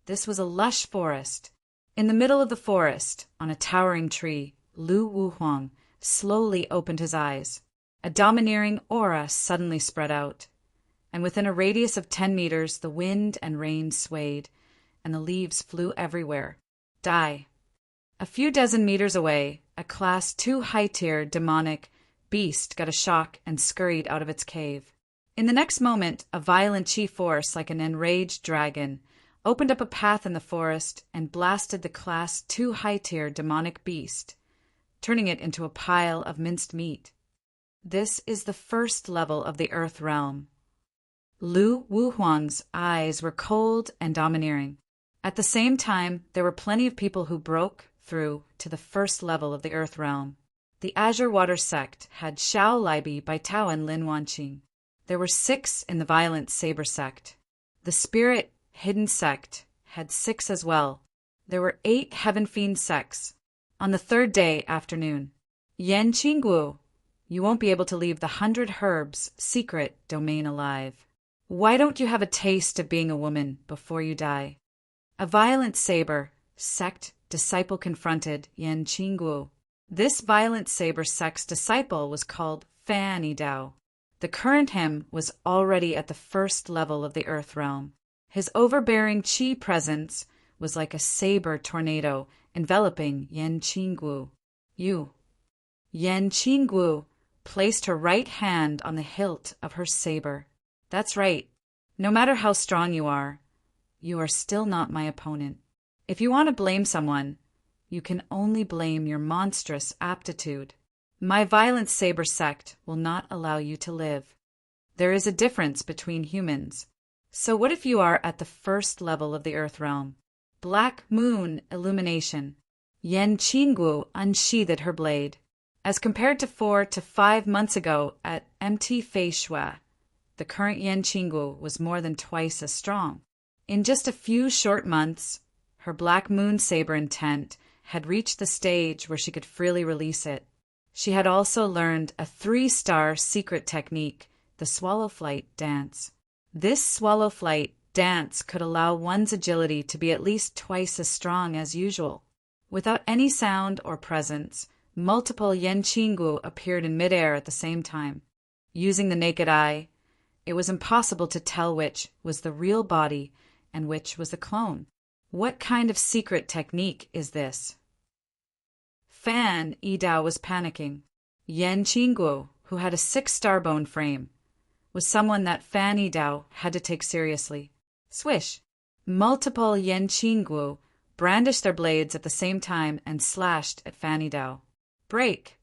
Speaker 1: This was a lush forest. In the middle of the forest, on a towering tree, Lu Wuhuang slowly opened his eyes. A domineering aura suddenly spread out, and within a radius of 10 meters, the wind and rain swayed, and the leaves flew everywhere. Die. A few dozen meters away, a Class 2 high-tier demonic beast got a shock and scurried out of its cave. In the next moment, a violent chi force, like an enraged dragon, opened up a path in the forest and blasted the Class 2 high-tier demonic beast, turning it into a pile of minced meat. This is the 1st level of the Earth Realm. Lu Wuhuang's eyes were cold and domineering. At the same time, there were plenty of people who broke through to the first level of the Earth Realm. The Azure Water Sect had Xiao Libi, Baitao, and Lin Wanqing. There were 6 in the Violent Saber Sect. The Spirit Hidden Sect had 6 as well. There were 8 Heaven Fiend sects. On the 3rd day afternoon, Yan Qingguo, you won't be able to leave the 100 Herbs secret domain alive. Why don't you have a taste of being a woman before you die? A Violent Saber sect disciple confronted Yan Qingguo. This Violent Saber sect's disciple was called Fan Yidao. The current him was already at the first level of the Earth Realm. His overbearing qi presence was like a saber tornado enveloping Yan Qingguo. Yan Qingguo placed her right hand on the hilt of her saber. That's right. No matter how strong you are still not my opponent. If you want to blame someone, you can only blame your monstrous aptitude. My Violent Saber sect will not allow you to live. There is a difference between humans. So what if you are at the first level of the Earth Realm? Black Moon Illumination. Yan Qingguo unsheathed her blade. As compared to 4 to 5 months ago at MT Fei Shui, the current Yan Qingguo was more than twice as strong. In just a few short months, her Black Moon Saber intent had reached the stage where she could freely release it. She had also learned a 3-star secret technique, the Swallow Flight Dance. This Swallow Flight dance could allow one's agility to be at least twice as strong as usual. Without any sound or presence, multiple Yan Qingguo appeared in midair at the same time. Using the naked eye, it was impossible to tell which was the real body and which was the clone. What kind of secret technique is this? Fan Yidao was panicking. Yan Qingguo, who had a 6-star bone frame, was someone that Fan Yidao had to take seriously. Swish! Multiple Yan Qingguo brandished their blades at the same time and slashed at Fan Yidao. Break!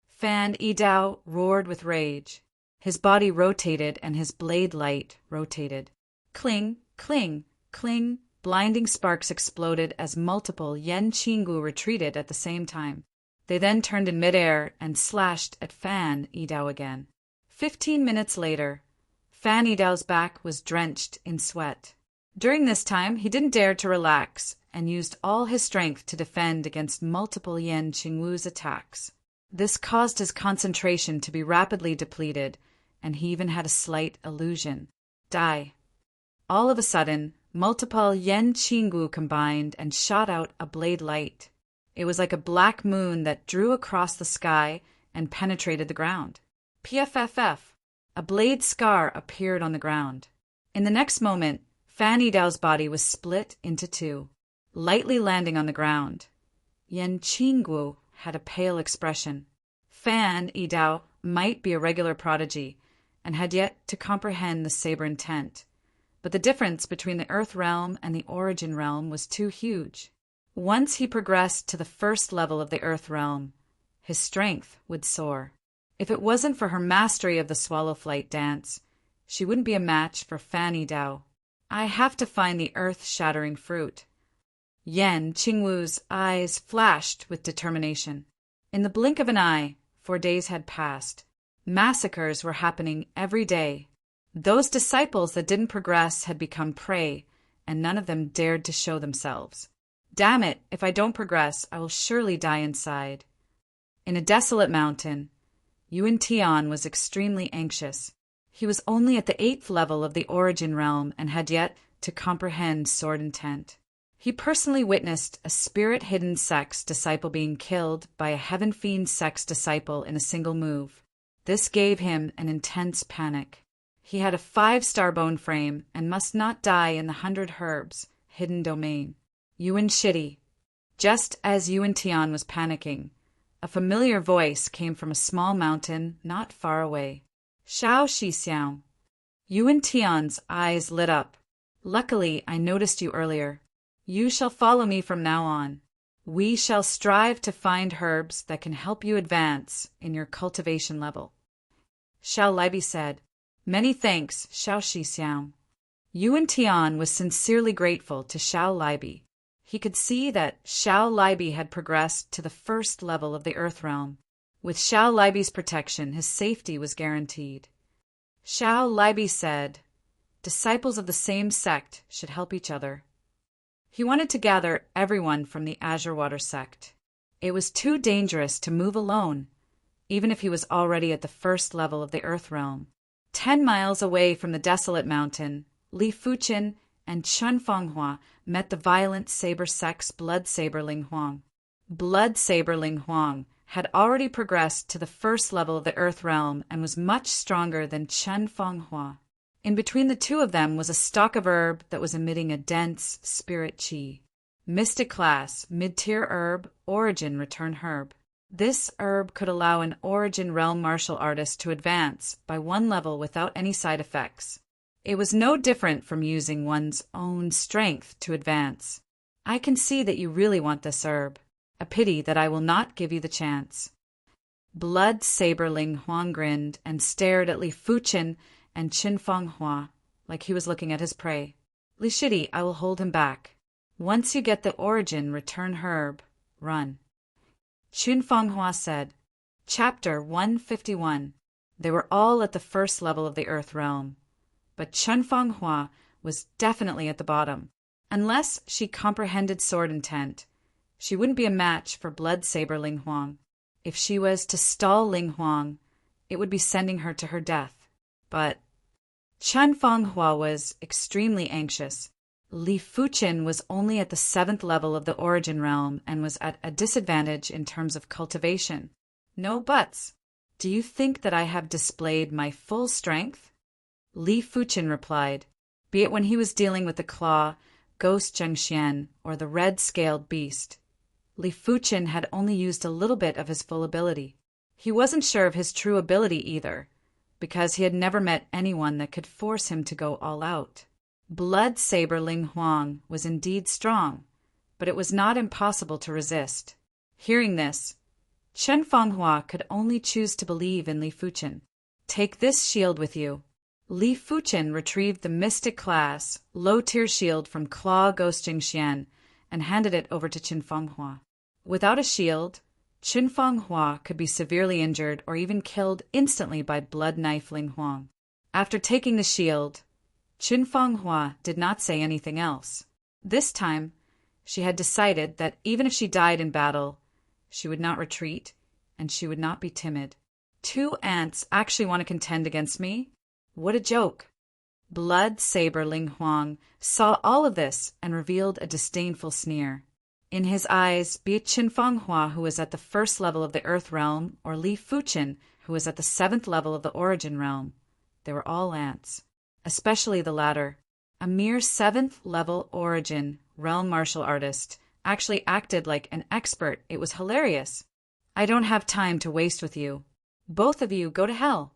Speaker 1: Fan Yidao roared with rage. His body rotated and his blade light rotated. Cling, cling, cling. Blinding sparks exploded as multiple Yan Qingguo retreated at the same time. They then turned in midair and slashed at Fan Yidao again. 15 minutes later, Fan Yidao's back was drenched in sweat. During this time, he didn't dare to relax and used all his strength to defend against multiple Yan Qingguo's attacks. This caused his concentration to be rapidly depleted, and he even had a slight illusion. Die. All of a sudden, multiple Yan Qingguo combined and shot out a blade light. It was like a black moon that drew across the sky and penetrated the ground. PFFF. A blade scar appeared on the ground. In the next moment, Fan Yidao's body was split into 2, lightly landing on the ground. Yan Qingguo had a pale expression. Fan Yidao might be a regular prodigy and had yet to comprehend the saber intent. But the difference between the Earth Realm and the Origin Realm was too huge. Once he progressed to the first level of the Earth Realm, his strength would soar. If it wasn't for her mastery of the Swallow Flight Dance, she wouldn't be a match for Fan Yidao. I have to find the earth-shattering fruit. Yan Qingguo's eyes flashed with determination. In the blink of an eye, 4 days had passed. Massacres were happening every day. Those disciples that didn't progress had become prey, and none of them dared to show themselves. Damn it, if I don't progress, I will surely die inside. In a desolate mountain, Yuan Tian was extremely anxious. He was only at the 8th level of the Origin Realm and had yet to comprehend sword intent. He personally witnessed a Spirit Hidden Sect's disciple being killed by a Heaven Fiend Sect's disciple in a single move. This gave him an intense panic. He had a 5-star bone frame and must not die in the 100 Herbs hidden domain. Yuan Shitty. Just as Yuan Tian was panicking, a familiar voice came from a small mountain not far away. Shao Shixiang. Yuan Tian's eyes lit up. Luckily, I noticed you earlier. You shall follow me from now on. We shall strive to find herbs that can help you advance in your cultivation level. Xiao Libi said. Many thanks, Shao Shixiang. Yuan Tian was sincerely grateful to Xiao Libi. he could see that Xiao Libi had progressed to the first level of the Earth Realm. With Xiao Libi's protection, his safety was guaranteed. Xiao Libi said, disciples of the same sect should help each other. He wanted to gather everyone from the Azure Water sect. It was too dangerous to move alone, even if he was already at the first level of the Earth Realm. 10 miles away from the desolate mountain, Li Fuqin and Chen Fenghua met the violent saber sect's Blood Saber Ling Huang. Blood Saber Ling Huang had already progressed to the first level of the Earth Realm and was much stronger than Chen Fenghua. In between the two of them was a stalk of herb that was emitting a dense spirit qi. Mystic class, mid-tier herb, origin return herb. This herb could allow an origin realm martial artist to advance by one level without any side effects. It was no different from using one's own strength to advance. I can see that you really want this herb. A pity that I will not give you the chance. Blood Saber Ling Huang grinned and stared at Li Fuqin and Qin Fenghua like he was looking at his prey. Li Shidi, I will hold him back. Once you get the origin return herb, run. Qin Fenghua said. Chapter 151. They were all at the first level of the Earth Realm, but Chen Fenghua was definitely at the bottom. Unless she comprehended sword intent, she wouldn't be a match for Blood Saber Ling Huang. If she was to stall Ling Huang, it would be sending her to her death. But Chen Fenghua was extremely anxious. Li Fuqin was only at the 7th level of the Origin Realm and was at a disadvantage in terms of cultivation. No buts. Do you think that I have displayed my full strength? Li Fuqin replied, be it when he was dealing with the claw, ghost Zhengxian, or the red-scaled beast. Li Fuqin had only used a little bit of his full ability. He wasn't sure of his true ability either, because he had never met anyone that could force him to go all out. Blood Saber Ling Huang was indeed strong, but it was not impossible to resist. Hearing this, Chen Fenghua could only choose to believe in Li Fuqin. Take this shield with you. Li Fuqin retrieved the Mystic class, low-tier shield from Claw Ghost Jingxian and handed it over to Qin Fenghua. Without a shield, Qin Fenghua could be severely injured or even killed instantly by Blood Knife Ling Huang. After taking the shield, Qin Fenghua did not say anything else. This time, she had decided that even if she died in battle, she would not retreat, and she would not be timid. 2 ants actually want to contend against me? What a joke! Blood Saber Ling Huang saw all of this and revealed a disdainful sneer. In his eyes, be it Qin Fenghua, who was at the 1st level of the Earth Realm, or Li Fuqin, who was at the 7th level of the Origin Realm, they were all ants. Especially the latter. A mere 7th level Origin realm martial artist actually acted like an expert. It was hilarious. I don't have time to waste with you. Both of you go to hell.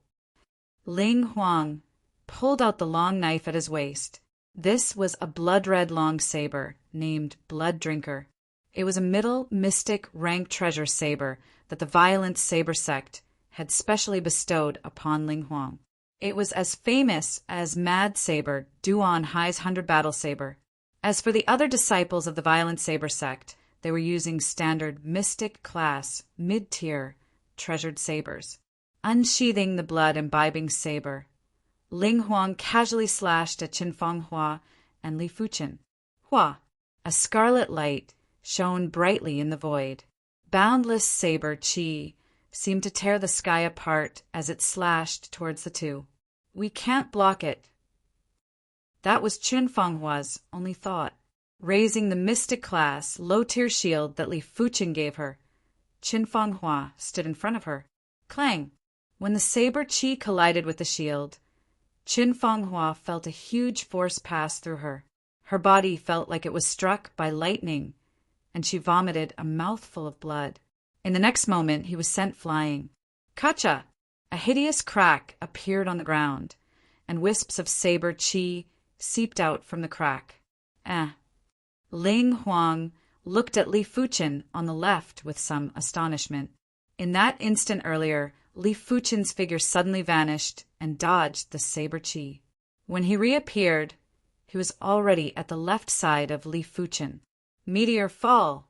Speaker 1: Ling Huang pulled out the long knife at his waist. This was a blood-red long saber named Blood Drinker. It was a middle mystic rank treasure saber that the violent saber sect had specially bestowed upon Ling Huang. It was as famous as Mad Saber, Duan Hai's 100 Battle Saber. As for the other disciples of the violent saber sect, they were using standard mystic class, mid-tier, treasured sabers. Unsheathing the blood-imbibing saber, Ling Huang casually slashed at Qin Fenghua and Li Fuqin. Hua! A scarlet light shone brightly in the void. Boundless saber qi seemed to tear the sky apart as it slashed towards the two. We can't block it. That was Qin Fenghua's only thought. Raising the mystic class, low-tier shield that Li Fuqin gave her, Qin Fenghua stood in front of her. Clang! When the saber qi collided with the shield, Qin Fenghua felt a huge force pass through her. Her body felt like it was struck by lightning, and she vomited a mouthful of blood. In the next moment, he was sent flying. Kacha! A hideous crack appeared on the ground, and wisps of saber qi seeped out from the crack. Ling Huang looked at Li Fuqin on the left with some astonishment. In that instant earlier, Li Fuqin's figure suddenly vanished and dodged the saber qi. When he reappeared, he was already at the left side of Li Fuqin. Meteor fall.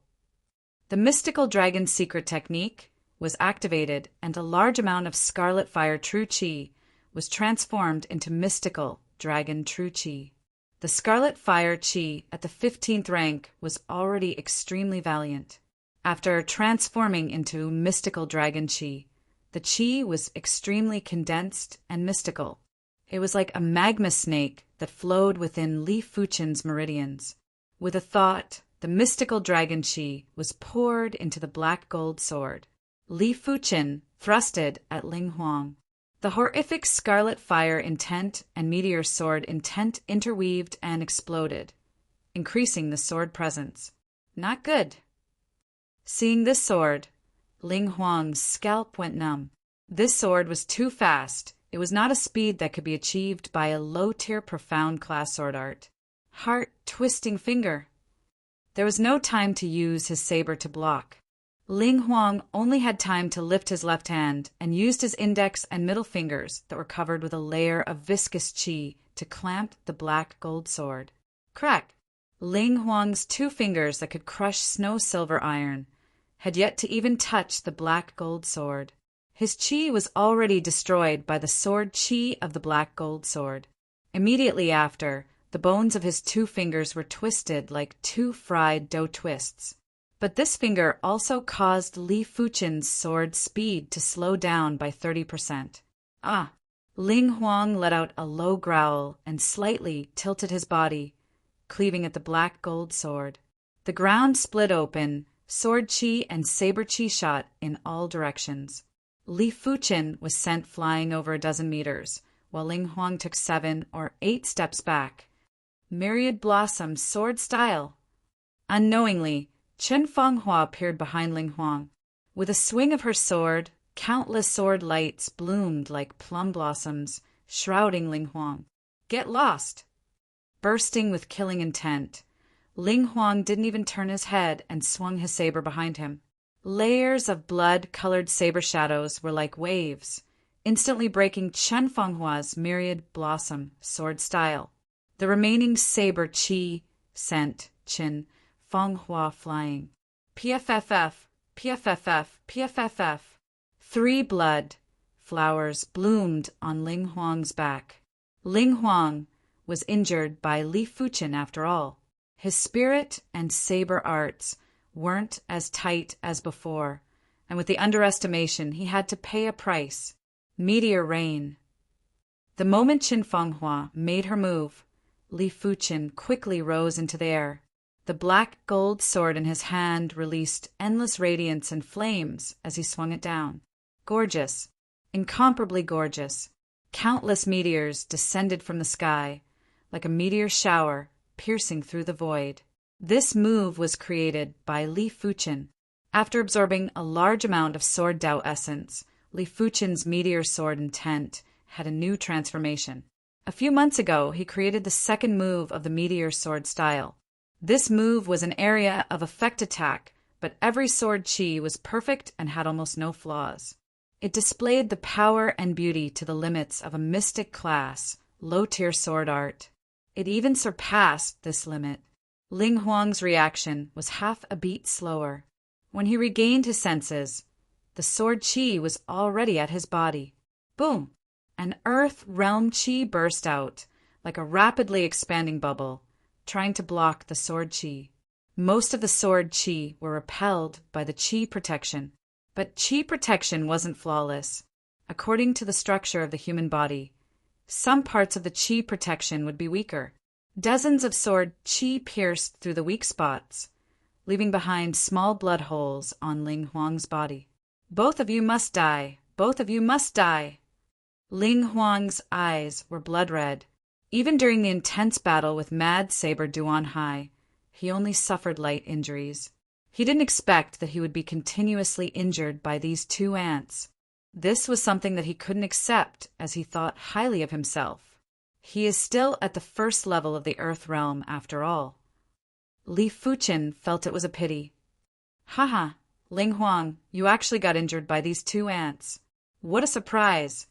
Speaker 1: The mystical dragon secret technique was activated, and a large amount of scarlet fire true chi was transformed into mystical dragon true chi. The scarlet fire chi at the 15th rank was already extremely valiant. After transforming into mystical dragon chi, the chi was extremely condensed and mystical. It was like a magma snake that flowed within Li Fuchen's meridians. With a thought, the mystical dragon chi was poured into the black gold sword. Li Fuchen thrusted at Ling Huang. The horrific scarlet fire intent and meteor sword intent interweaved and exploded, increasing the sword presence. Not good. Seeing this sword, Ling Huang's scalp went numb. This sword was too fast. It was not a speed that could be achieved by a low-tier profound class sword art. Heart-twisting finger. There was no time to use his saber to block. Ling Huang only had time to lift his left hand and used his index and middle fingers that were covered with a layer of viscous qi to clamp the black gold sword. Crack! Ling Huang's 2 fingers that could crush snow-silver iron had yet to even touch the black gold sword. His qi was already destroyed by the sword qi of the black gold sword. Immediately after, the bones of his 2 fingers were twisted like 2 fried dough twists. But this finger also caused Li Fuchen's sword speed to slow down by 30%. Ah! Ling Huang let out a low growl and slightly tilted his body, cleaving at the black gold sword. The ground split open, sword chi and saber chi shot in all directions. Li Fuchen was sent flying over a dozen meters, while Ling Huang took 7 or 8 steps back. Myriad blossom sword style. Unknowingly, Chen Fanghua appeared behind Ling Huang. With a swing of her sword, countless sword lights bloomed like plum blossoms, shrouding Ling Huang. Get lost! Bursting with killing intent, Ling Huang didn't even turn his head and swung his saber behind him. Layers of blood-colored saber shadows were like waves, instantly breaking Chen Fenghua's myriad blossom sword style. The remaining saber qi sent Chen Fenghua flying. PFFF, PFFF, PFFF. 3 blood flowers bloomed on Ling Huang's back. Ling Huang was injured by Li Fuchen after all. His spirit and saber arts weren't as tight as before, and with the underestimation he had to pay a price. Meteor rain. The moment Chen Fenghua made her move, Li Fuchen quickly rose into the air. The black gold sword in his hand released endless radiance and flames as he swung it down. Gorgeous, incomparably gorgeous. Countless meteors descended from the sky, like a meteor shower piercing through the void. This move was created by Li Fuchen. After absorbing a large amount of sword Dao essence, Li Fuchen's meteor sword intent had a new transformation. A few months ago, he created the second move of the meteor sword style. This move was an area of effect attack, but every sword chi was perfect and had almost no flaws. It displayed the power and beauty to the limits of a mystic class, low-tier sword art. It even surpassed this limit. Ling Huang's reaction was half a beat slower. When he regained his senses, the sword chi was already at his body. Boom! An earth realm chi burst out, like a rapidly expanding bubble, trying to block the sword chi. Most of the sword chi were repelled by the chi protection. But chi protection wasn't flawless. According to the structure of the human body, some parts of the chi protection would be weaker. Dozens of sword chi pierced through the weak spots, leaving behind small blood holes on Ling Huang's body. Both of you must die. Both of you must die. Ling Huang's eyes were blood red. Even during the intense battle with Mad Saber Duan Hai, he only suffered light injuries. He didn't expect that he would be continuously injured by these 2 ants. This was something that he couldn't accept, as he thought highly of himself. He is still at the first level of the Earth realm after all. Li Fuchen felt it was a pity. Haha, Ling Huang, you actually got injured by these 2 ants. What a surprise!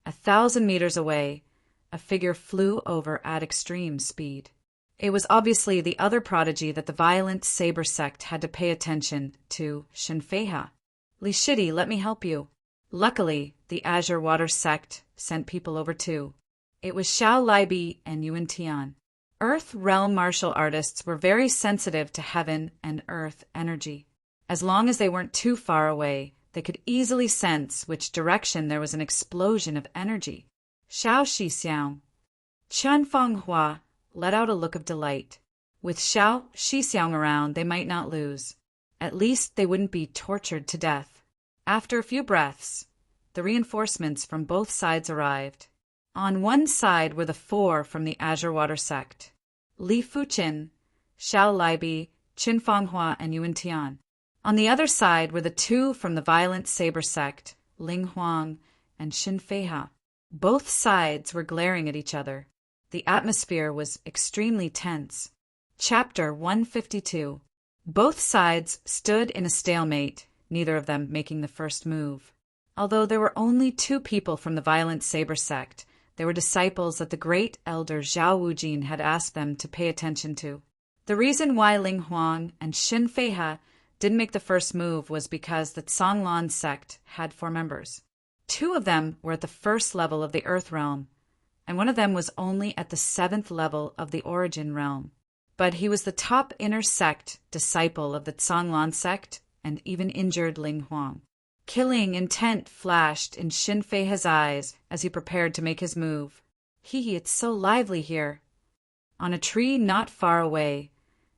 Speaker 1: 1,000 meters away, a figure flew over at extreme speed. It was obviously the other prodigy that the violent saber sect had to pay attention to, Shinfeiha. Li Shidi, let me help you. Luckily, the Azure Water sect sent people over too. It was Xiao Libi and Yuan Tian. Earth realm martial artists were very sensitive to heaven and earth energy. As long as they weren't too far away, they could easily sense which direction there was an explosion of energy. Xiao Shixiang, Chen Fenghua let out a look of delight. With Xiao Shixiang around, they might not lose. At least they wouldn't be tortured to death. After a few breaths, the reinforcements from both sides arrived. On one side were the 4 from the Azure Water sect: Li Fuqin, Xiao Libi, Qin Fenghua, and Yuan Tian. On the other side were the 2 from the violent saber sect, Ling Huang and Shinfeiha. Both sides were glaring at each other. The atmosphere was extremely tense. Chapter 152. Both sides stood in a stalemate, neither of them making the first move. Although there were only 2 people from the violent saber sect, they were disciples that the great elder Zhao Wujin had asked them to pay attention to. The reason why Ling Huang and Shinfeiha didn't make the first move was because the Canglan sect had 4 members. 2 of them were at the first level of the Earth realm, and one of them was only at the 7th level of the Origin realm. But he was the top inner sect disciple of the Canglan sect and even injured Ling Huang. Killing intent flashed in Shinfeiha's eyes as he prepared to make his move. It's so lively here. On a tree not far away,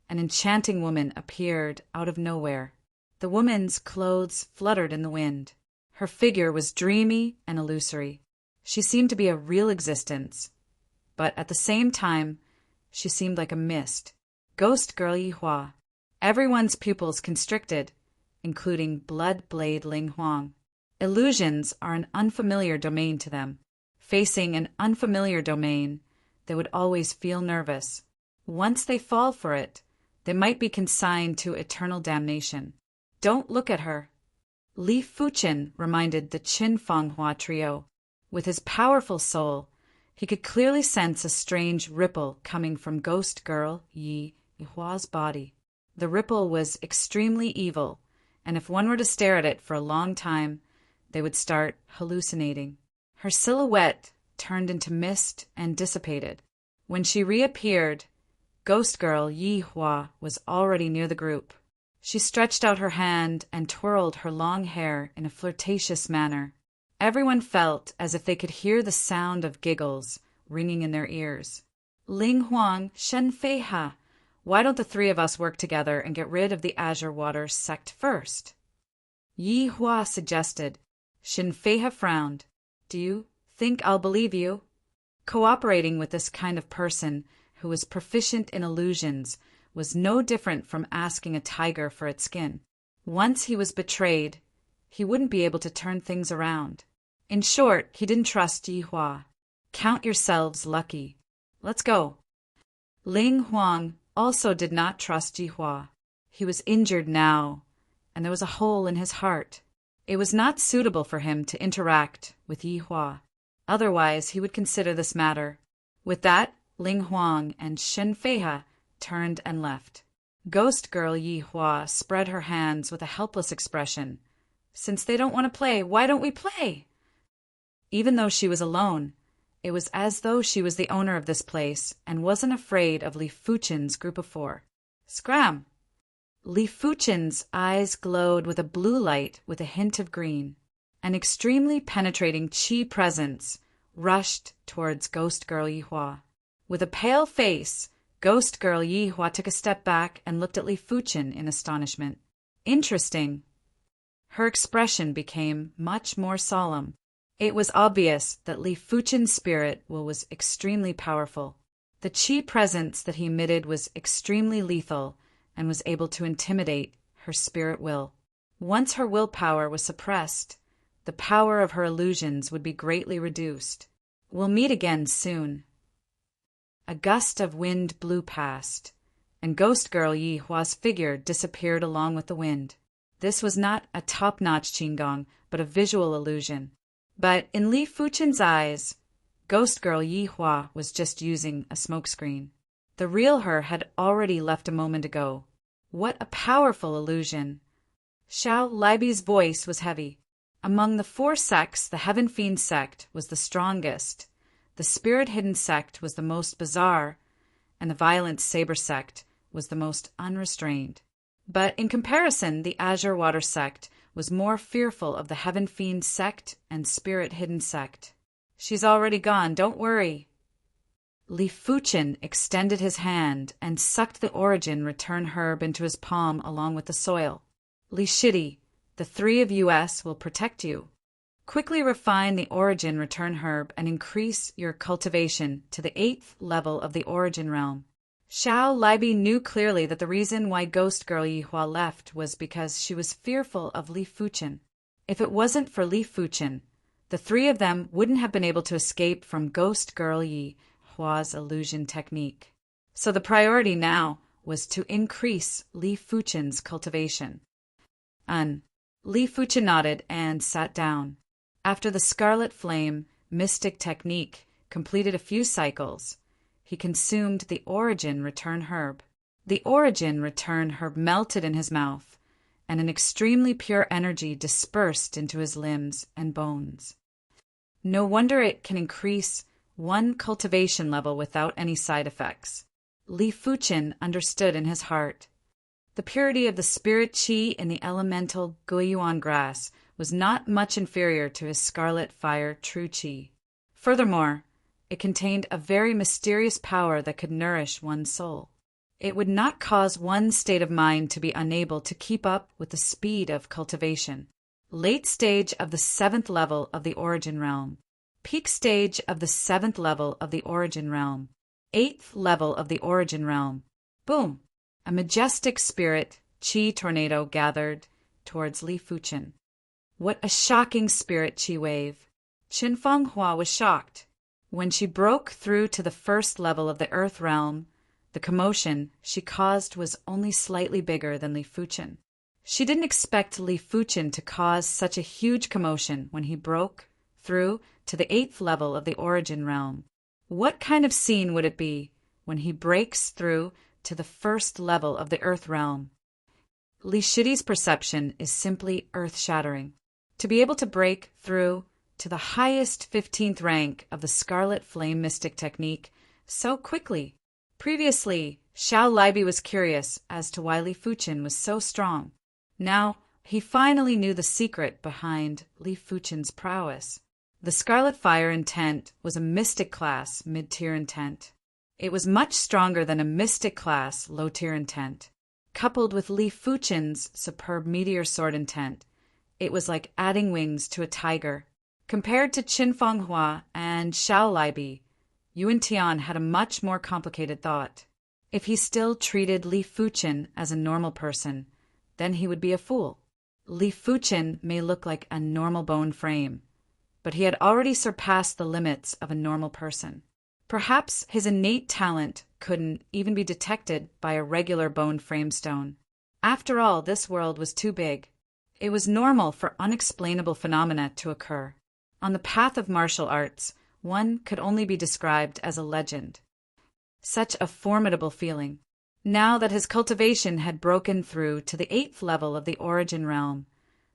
Speaker 1: an enchanting woman appeared out of nowhere. The woman's clothes fluttered in the wind. Her figure was dreamy and illusory. She seemed to be a real existence, but at the same time, she seemed like a mist. Ghost Girl Yihua. Everyone's pupils constricted, including Blood Blade Ling Huang. Illusions are an unfamiliar domain to them. Facing an unfamiliar domain, they would always feel nervous. Once they fall for it, they might be consigned to eternal damnation. Don't look at her. Li Fuqin reminded the Qin Fenghua trio. With his powerful soul, he could clearly sense a strange ripple coming from Ghost Girl Yihua's body. The ripple was extremely evil, and if one were to stare at it for a long time, they would start hallucinating. Her silhouette turned into mist and dissipated. When she reappeared, Ghost Girl Yihua was already near the group. She stretched out her hand and twirled her long hair in a flirtatious manner. Everyone felt as if they could hear the sound of giggles ringing in their ears. Ling Huang, Shenfeiha, why don't the 3 of us work together and get rid of the Azure Water sect first? Yihua suggested. Shinfeiha frowned. Do you think I'll believe you? Cooperating with this kind of person who was proficient in illusions was no different from asking a tiger for its skin. Once he was betrayed, he wouldn't be able to turn things around. In short, he didn't trust Yihua. Count yourselves lucky. Let's go. Ling Huang also did not trust Yihua. He was injured now, and there was a hole in his heart. It was not suitable for him to interact with Yihua. Otherwise, he would consider this matter. With that, Ling Huang and Shenfeiha turned and left. Ghost Girl Yihua spread her hands with a helpless expression. Since they don't want to play, why don't we play? Even though she was alone, it was as though she was the owner of this place and wasn't afraid of Li Fuqin's group of 4. Scram! Li Fuqin's eyes glowed with a blue light with a hint of green. An extremely penetrating qi presence rushed towards Ghost Girl Yihua. With a pale face, Ghost Girl Yihua took a step back and looked at Li Fuqin in astonishment. Interesting. Her expression became much more solemn. It was obvious that Li Fuqin's spirit was extremely powerful. The qi presence that he emitted was extremely lethal and was able to intimidate her spirit will. Once her willpower was suppressed, the power of her illusions would be greatly reduced. We'll meet again soon. A gust of wind blew past, and Ghost Girl Yihua's figure disappeared along with the wind. This was not a top-notch qigong, but a visual illusion. But in Li Fuqin's eyes, Ghost Girl Yihua was just using a smokescreen. The real her had already left a moment ago. What a powerful illusion! Xiao Libi's voice was heavy. Among the 4 sects, the Heaven Fiend sect was the strongest, the Spirit Hidden sect was the most bizarre, and the Violent Saber sect was the most unrestrained. But in comparison, the Azure Water sect was more fearful of the Heaven Fiend sect and Spirit Hidden sect. She's already gone, don't worry. Li Fuchen extended his hand and sucked the Origin Return herb into his palm along with the soil. Li Shidi, the 3 of us will protect you. Quickly refine the Origin Return herb and increase your cultivation to the 8th level of the Origin realm. Xiao Libi knew clearly that the reason why Ghost Girl Yihua left was because she was fearful of Li Fuchen. If it wasn't for Li Fuchen, the 3 of them wouldn't have been able to escape from Ghost Girl Yihua's illusion technique. So the priority now was to increase Li Fuchen's cultivation. Li Fuchen nodded and sat down. After the Scarlet Flame mystic technique completed a few cycles, he consumed the Origin Return herb. The Origin Return herb melted in his mouth, and an extremely pure energy dispersed into his limbs and bones. No wonder it can increase 1 cultivation level without any side effects. Li Fuchen understood in his heart. The purity of the spirit qi in the elemental Guiyuan grass was not much inferior to his scarlet fire true qi. Furthermore, it contained a very mysterious power that could nourish one's soul. It would not cause one's state of mind to be unable to keep up with the speed of cultivation. Late stage of the 7th level of the Origin realm. Peak stage of the 7th level of the Origin realm. 8th level of the Origin realm. Boom! A majestic spirit qi tornado gathered towards Li Fuchen. What a shocking spirit qi wave! Qin Fanghua was shocked. When she broke through to the 1st level of the Earth realm, the commotion she caused was only slightly bigger than Li Fuchen. She didn't expect Li Fuchen to cause such a huge commotion when he broke through to the 8th level of the Origin realm. What kind of scene would it be when he breaks through to the 1st level of the Earth realm? Li Shidi's perception is simply earth-shattering. To be able to break through to the highest 15th rank of the Scarlet Flame Mystic Technique so quickly. Previously, Xiao Libi was curious as to why Li Fuchen was so strong. Now, he finally knew the secret behind Li Fuchen's prowess. The Scarlet Fire intent was a Mystic class mid-tier intent. It was much stronger than a Mystic class low-tier intent. Coupled with Li Fuchen's superb Meteor Sword intent, it was like adding wings to a tiger. Compared to Qin Fanghua and Xiao Libi, Yuan Tian had a much more complicated thought. If he still treated Li Fuchen as a normal person, then he would be a fool. Li Fuchen may look like a normal bone frame, but he had already surpassed the limits of a normal person. Perhaps his innate talent couldn't even be detected by a regular bone frame stone. After all, this world was too big. It was normal for unexplainable phenomena to occur. On the path of martial arts, one could only be described as a legend. Such a formidable feeling. Now that his cultivation had broken through to the 8th level of the Origin realm,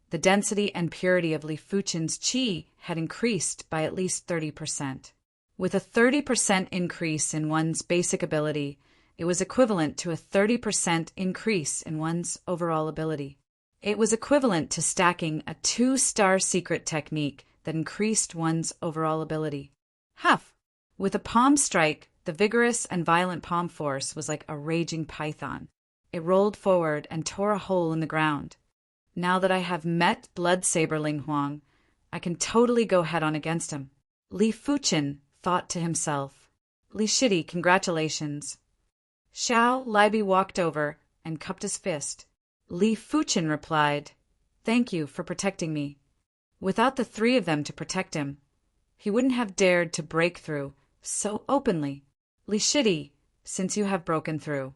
Speaker 1: the density and purity of Li Fuchen's qi had increased by at least 30%. With a 30% increase in one's basic ability, it was equivalent to a 30% increase in one's overall ability. It was equivalent to stacking a 2-star secret technique that increased one's overall ability. Huff! With a palm strike, the vigorous and violent palm force was like a raging python. It rolled forward and tore a hole in the ground. Now that I have met Blood Saber Ling Huang, I can totally go head-on against him. Li Fuchen thought to himself. Li Shidi, congratulations. Xiao Libi walked over and cupped his fist. Li Fuchen replied, "Thank you for protecting me." Without the 3 of them to protect him, he wouldn't have dared to break through so openly. Li Shidi, since you have broken through,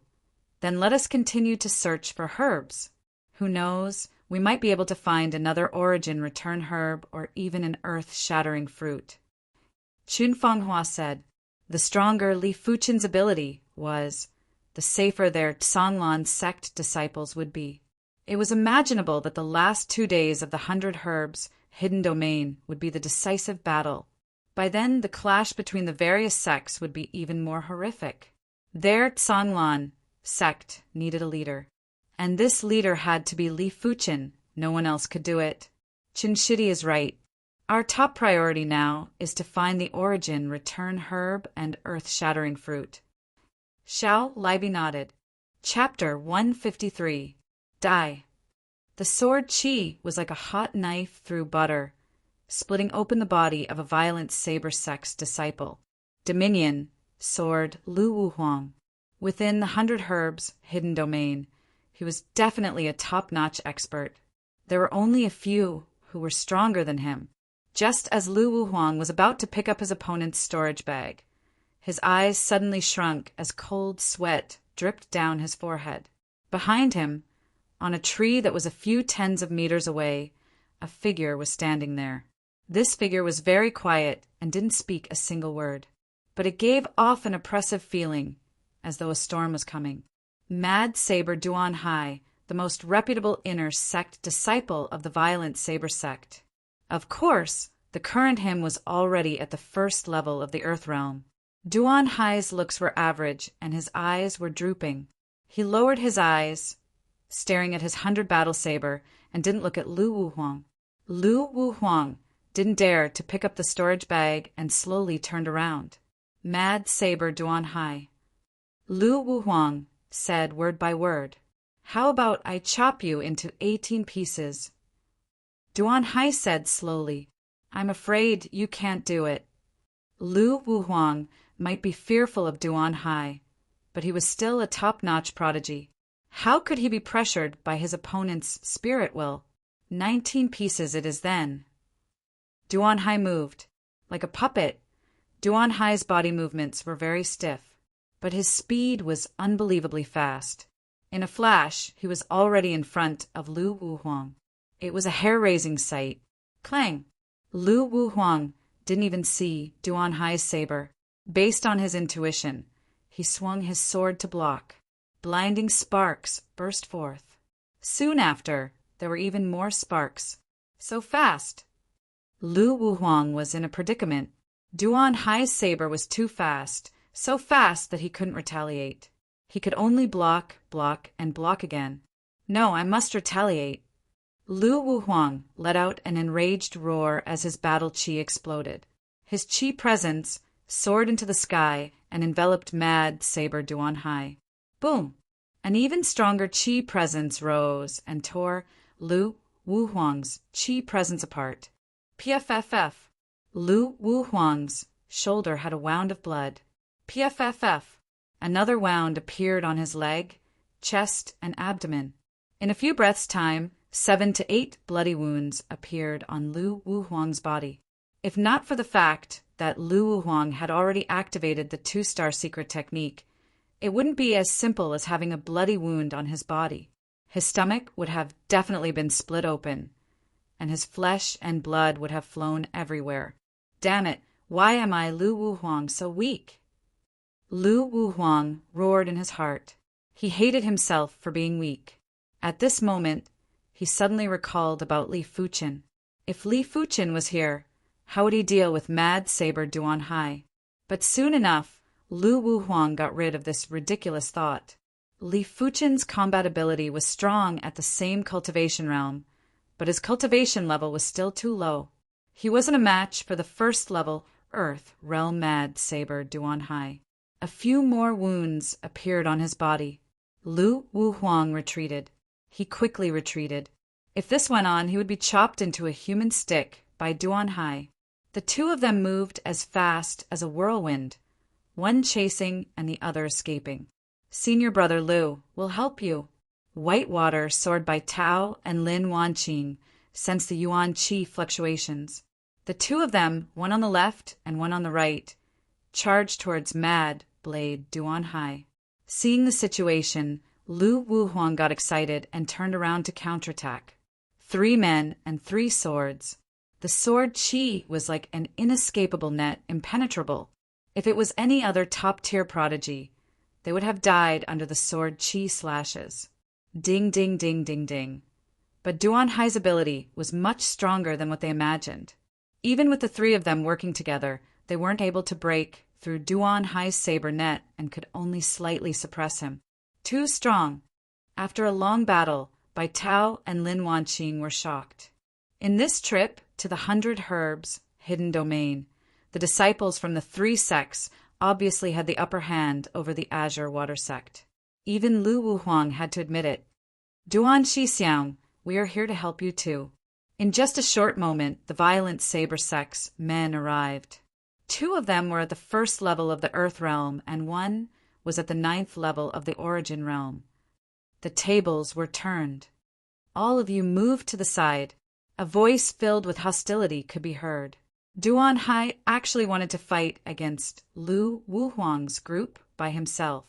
Speaker 1: then let us continue to search for herbs. Who knows, we might be able to find another Origin Return herb or even an earth-shattering fruit. Qin Fanghua said. The stronger Li Fuchen's ability was, the safer their Tsanglan sect disciples would be. It was imaginable that the last 2 days of the 100 Herbs' hidden domain would be the decisive battle. By then, the clash between the various sects would be even more horrific. Their Tsanglan sect needed a leader. And this leader had to be Li Fuqin. No one else could do it. Chinshidi is right. Our top priority now is to find the origin, return herb, and earth-shattering fruit. Xiao Liby nodded. Chapter 153. Die. The sword Qi was like a hot knife through butter, splitting open the body of a violent saber sex disciple. Dominion, sword Lu Wuhuang. Within the 100 Herbs' hidden domain, he was definitely a top-notch expert. There were only a few who were stronger than him. Just as Lu Wuhuang was about to pick up his opponent's storage bag, his eyes suddenly shrunk as cold sweat dripped down his forehead. Behind him, on a tree that was a few tens of meters away, a figure was standing there. This figure was very quiet and didn't speak a single word, but it gave off an oppressive feeling, as though a storm was coming. Mad Saber Duan Hai, the most reputable inner sect disciple of the violent saber sect. Of course, the current him was already at the first level of the Earth Realm. Duan Hai's looks were average, and his eyes were drooping. He lowered his eyes, staring at his 100 battle saber, and didn't look at Lu Wuhuang. Lu Wuhuang didn't dare to pick up the storage bag and slowly turned around. Mad Saber Duan Hai. Lu Wuhuang said word by word, "How about I chop you into 18 pieces?" Duan Hai said slowly, "I'm afraid you can't do it." Lu Wuhuang might be fearful of Duan Hai, but he was still a top-notch prodigy. How could he be pressured by his opponent's spirit will? 19 pieces it is then. Duan Hai moved. Like a puppet, Duan Hai's body movements were very stiff, but his speed was unbelievably fast. In a flash, he was already in front of Lu Wuhuang. It was a hair-raising sight. Clang! Lu Wuhuang didn't even see Duan Hai's saber. Based on his intuition, he swung his sword to block. Blinding sparks burst forth. Soon after, there were even more sparks. So fast! Lu Wuhuang was in a predicament. Duan Hai's saber was too fast, so fast that he couldn't retaliate. He could only block, and block again. No, I must retaliate. Lu Wuhuang let out an enraged roar as his battle qi exploded. His qi presence soared into the sky and enveloped Mad Saber Duan Hai. Boom! An even stronger qi presence rose and tore Lu Wuhuang's qi presence apart. PFFF. Lu Wuhuang's shoulder had a wound of blood. PFFF. Another wound appeared on his leg, chest, and abdomen. In a few breaths' time, 7 to 8 bloody wounds appeared on Lu Wuhuang's body. If not for the fact that Lu Wuhuang had already activated the 2-star secret technique, it wouldn't be as simple as having a bloody wound on his body. His stomach would have definitely been split open, and his flesh and blood would have flown everywhere. Damn it, why am I, Lu Wuhuang, so weak? Lu Wuhuang roared in his heart. He hated himself for being weak. At this moment, he suddenly recalled about Li Fuqin. If Li Fuqin was here, how would he deal with Mad Saber Duan Hai? But soon enough, Lu Wuhuang got rid of this ridiculous thought. Li Fuqin's combat ability was strong at the same cultivation realm, but his cultivation level was still too low. He wasn't a match for the first level Earth Realm Mad Saber Duan Hai. A few more wounds appeared on his body. Lu Wuhuang retreated. He quickly retreated. If this went on, he would be chopped into a human stick by Duan Hai. The two of them moved as fast as a whirlwind, one chasing and the other escaping. Senior brother Lu will help you. Whitewater, soared by Tao and Lin Wanqing, sensed the Yuan Qi fluctuations. The two of them, one on the left and one on the right, charged towards Mad Blade Duan Hai. Seeing the situation, Lu Wuhuang got excited and turned around to counterattack. 3 men and 3 swords. The sword qi was like an inescapable net, impenetrable. If it was any other top-tier prodigy, they would have died under the sword chi slashes. Ding, ding, ding, ding, ding. But Duan Hai's ability was much stronger than what they imagined. Even with the three of them working together, they weren't able to break through Duan Hai's saber net and could only slightly suppress him. Too strong. After a long battle, Bai Tao and Lin Wanqing were shocked. In this trip to the 100 Herbs hidden domain, the disciples from the three sects obviously had the upper hand over the Azure Water sect. Even Lu Wuhuang had to admit it. Duan Shixiang, we are here to help you too. In just a short moment, the violent saber sect's men arrived. 2 of them were at the 1st level of the Earth Realm, and 1 was at the 9th level of the Origin Realm. The tables were turned. All of you moved to the side. A voice filled with hostility could be heard. Duan Hai actually wanted to fight against Lu Wuhuang's group by himself.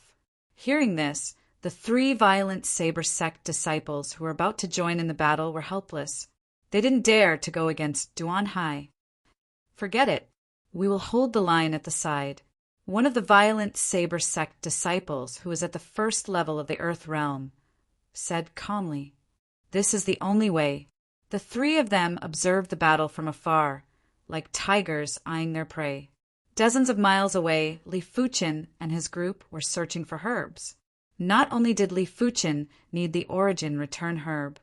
Speaker 1: Hearing this, the 3 violent saber sect disciples who were about to join in the battle were helpless. They didn't dare to go against Duan Hai. Forget it. We will hold the line at the side. One of the violent saber sect disciples, who was at the 1st level of the Earth Realm, said calmly, "This is the only way." The 3 of them observed the battle from afar, like tigers eyeing their prey. Dozens of miles away, Li Fuchen and his group were searching for herbs. Not only did Li Fuchen need the Origin Return herb,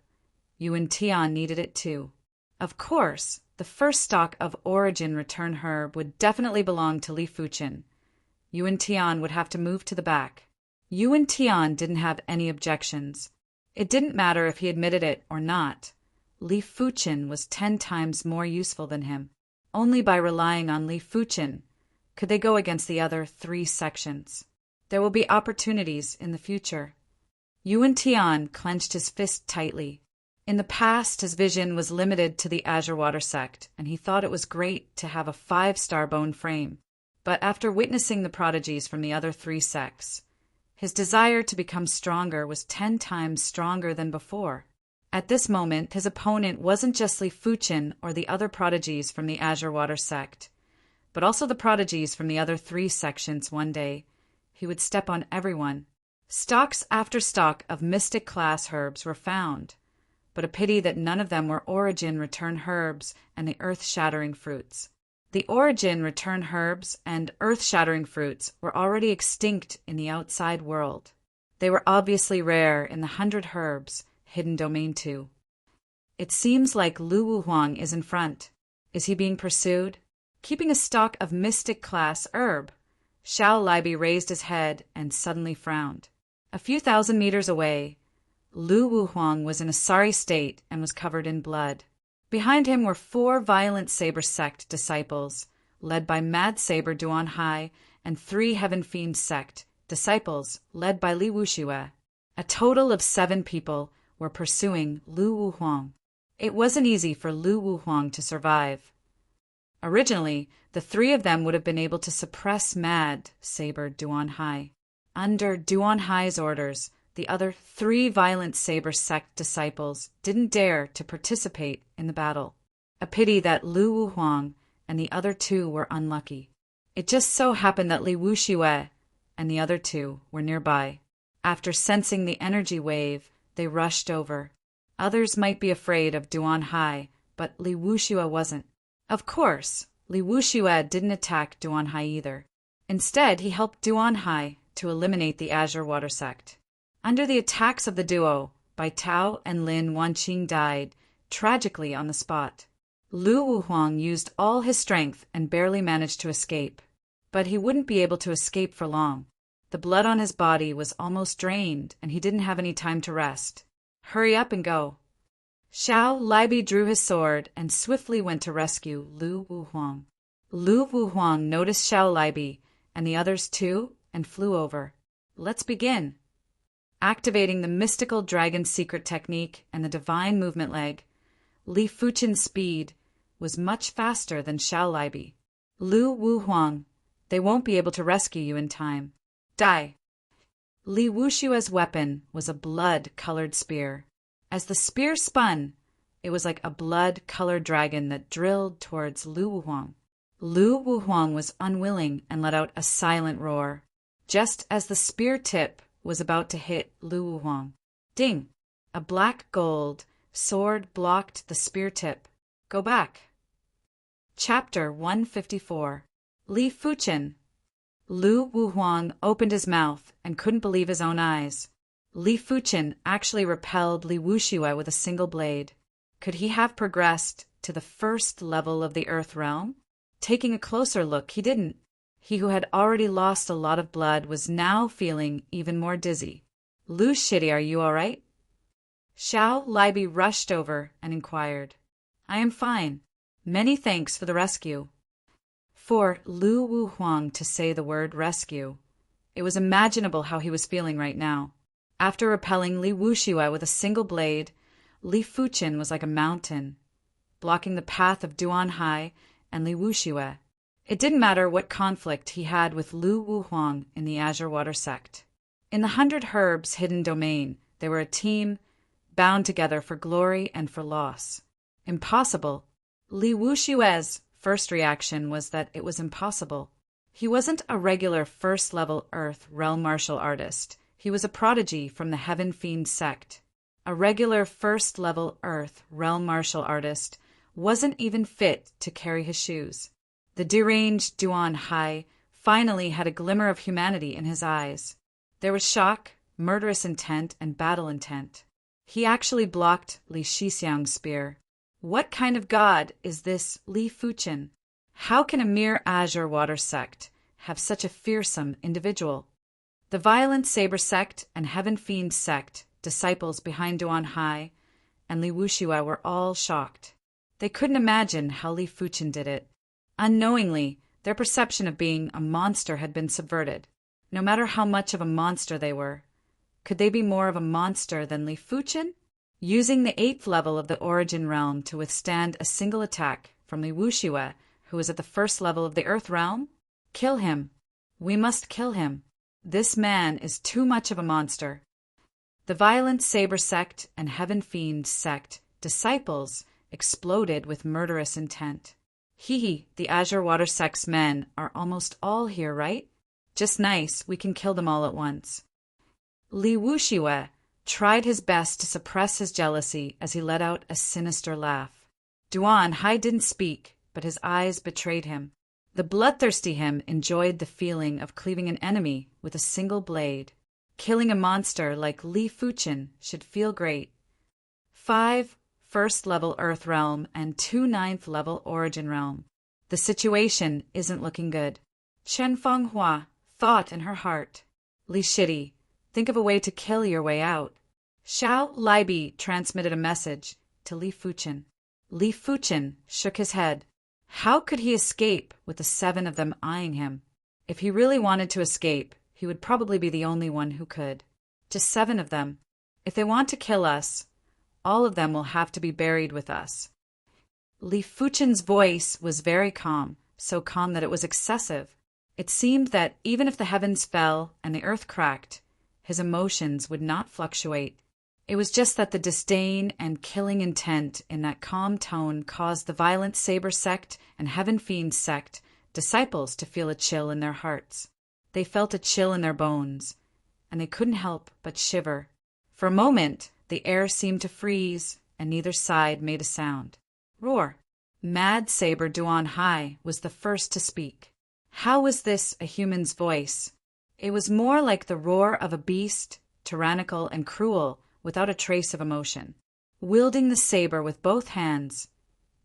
Speaker 1: Yuan Tian needed it too. Of course, the first stock of Origin Return herb would definitely belong to Li Fuchen. Yuan Tian would have to move to the back. Yuan Tian didn't have any objections. It didn't matter if he admitted it or not. Li Fuchen was 10 times more useful than him. Only by relying on Li Fuchen could they go against the other 3 sections. There will be opportunities in the future. Yuan Tian clenched his fist tightly. In the past, his vision was limited to the Azure Water sect, and he thought it was great to have a 5-star bone frame. But after witnessing the prodigies from the other 3 sects, his desire to become stronger was 10 times stronger than before. At this moment, his opponent wasn't just Li Fuchen or the other prodigies from the Azure Water sect, but also the prodigies from the other 3 sections. One day, he would step on everyone. Stalks after stalk of mystic class herbs were found, but a pity that none of them were Origin Return herbs and the earth-shattering fruits. The Origin Return herbs and earth-shattering fruits were already extinct in the outside world. They were obviously rare in the 100 Herbs hidden domain 2. It seems like Lu Wuhuang is in front. Is he being pursued? Keeping a stock of mystic class herb, Xiao Libi raised his head and suddenly frowned. A few thousand meters away, Lu Wuhuang was in a sorry state and was covered in blood. Behind him were 4 violent saber sect disciples, led by Mad Saber Duan Hai, and 3 Heaven Fiend sect disciples, led by Li Wuxue. A total of 7 people were pursuing Lu Wuhuang. It wasn't easy for Lu Wuhuang to survive. Originally, the 3 of them would have been able to suppress Mad Saber Duan Hai. Under Duan Hai's orders, the other 3 violent saber sect disciples didn't dare to participate in the battle. A pity that Lu Wuhuang and the other 2 were unlucky. It just so happened that Li Wuxue and the other 2 were nearby. After sensing the energy wave, they rushed over. Others might be afraid of Duan Hai, but Li Wuxue wasn't. Of course, Li Wuxue didn't attack Duan Hai either. Instead, he helped Duan Hai to eliminate the Azure Water sect. Under the attacks of the duo, Bai Tao and Lin Wanqing died tragically on the spot. Lu Wuhuang used all his strength and barely managed to escape. But he wouldn't be able to escape for long. The blood on his body was almost drained, and he didn't have any time to rest. Hurry up and go. Xiao Libi drew his sword and swiftly went to rescue Lu Wuhuang. Lu Wuhuang noticed Xiao Libi and the others too and flew over. Let's begin. Activating the mystical dragon secret technique and the divine movement leg, Li Fuchen's speed was much faster than Xiao Libi. Lu Wuhuang, they won't be able to rescue you in time. Die. Li Wuxue's weapon was a blood-colored spear. As the spear spun, it was like a blood-colored dragon that drilled towards Lu Wuhuang. Lu Wuhuang was unwilling and let out a silent roar. just as the spear tip was about to hit Lu Wuhuang. Ding! A black gold sword blocked the spear tip. Go back. Chapter 154. Li Fuchen. Lu Wuhuang opened his mouth and couldn't believe his own eyes. Li Fuchen actually repelled Li Wuxue with a single blade. Could he have progressed to the first level of the Earth realm? Taking a closer look, he didn't. He who had already lost a lot of blood was now feeling even more dizzy. Lu Shitty, are you all right? Xiao Libi rushed over and inquired. I am fine. Many thanks for the rescue. For Lu Wuhuang to say the word rescue, it was imaginable how he was feeling right now. After repelling Li Wuxue with a single blade, Li Fuchen was like a mountain, blocking the path of Duan Hai and Li Wuxue. It didn't matter what conflict he had with Lu Wuhuang in the Azure Water sect. In the 100 Herbs hidden domain, they were a team bound together for glory and for loss. Impossible. Li Wuxue's first reaction was that it was impossible. He wasn't a regular first-level Earth realm martial artist. He was a prodigy from the Heaven Fiend sect. A regular first-level Earth realm martial artist wasn't even fit to carry his shoes. The deranged Duan Hai finally had a glimmer of humanity in his eyes. There was shock, murderous intent, and battle intent. He actually blocked Li Shixiang's spear. What kind of god is this Li Fuchen? How can a mere Azure Water sect have such a fearsome individual? The Violent Saber sect and Heaven Fiend sect, disciples behind Duan Hai and Li Wuxue, were all shocked. They couldn't imagine how Li Fuchen did it. Unknowingly, their perception of being a monster had been subverted. No matter how much of a monster they were, could they be more of a monster than Li Fuchen? Using the 8th level of the Origin Realm to withstand a single attack from Li Wuxue, who was at the 1st level of the Earth Realm? Kill him. We must kill him. This man is too much of a monster. The Violent Saber sect and Heaven Fiend sect disciples exploded with murderous intent. The Azure Water sect's men are almost all here, right? Just nice, we can kill them all at once. Li Wuxue tried his best to suppress his jealousy as he let out a sinister laugh. Duan Hai didn't speak, but his eyes betrayed him. The bloodthirsty him enjoyed the feeling of cleaving an enemy with a single blade. Killing a monster like Li Fuchen should feel great. 5 1st-level Earth Realm and 2 9th-level Origin Realm. The situation isn't looking good. Chen Fenghua thought in her heart. Li Shitty, think of a way to kill your way out. Xiao Libi transmitted a message to Li Fuchen. Li Fuchen shook his head. How could he escape with the 7 of them eyeing him? If he really wanted to escape, he would probably be the only one who could. Just 7 of them. If they want to kill us, all of them will have to be buried with us. Li Fuchen's voice was very calm, so calm that it was excessive. It seemed that even if the heavens fell and the earth cracked, his emotions would not fluctuate. It was just that the disdain and killing intent in that calm tone caused the Violent Saber sect and Heaven Fiend sect disciples to feel a chill in their hearts. They felt a chill in their bones, and they couldn't help but shiver. For a moment, the air seemed to freeze, and neither side made a sound. Roar! Mad Saber Duan Hai was the first to speak. How was this a human's voice? It was more like the roar of a beast, tyrannical and cruel, without a trace of emotion. Wielding the saber with both hands,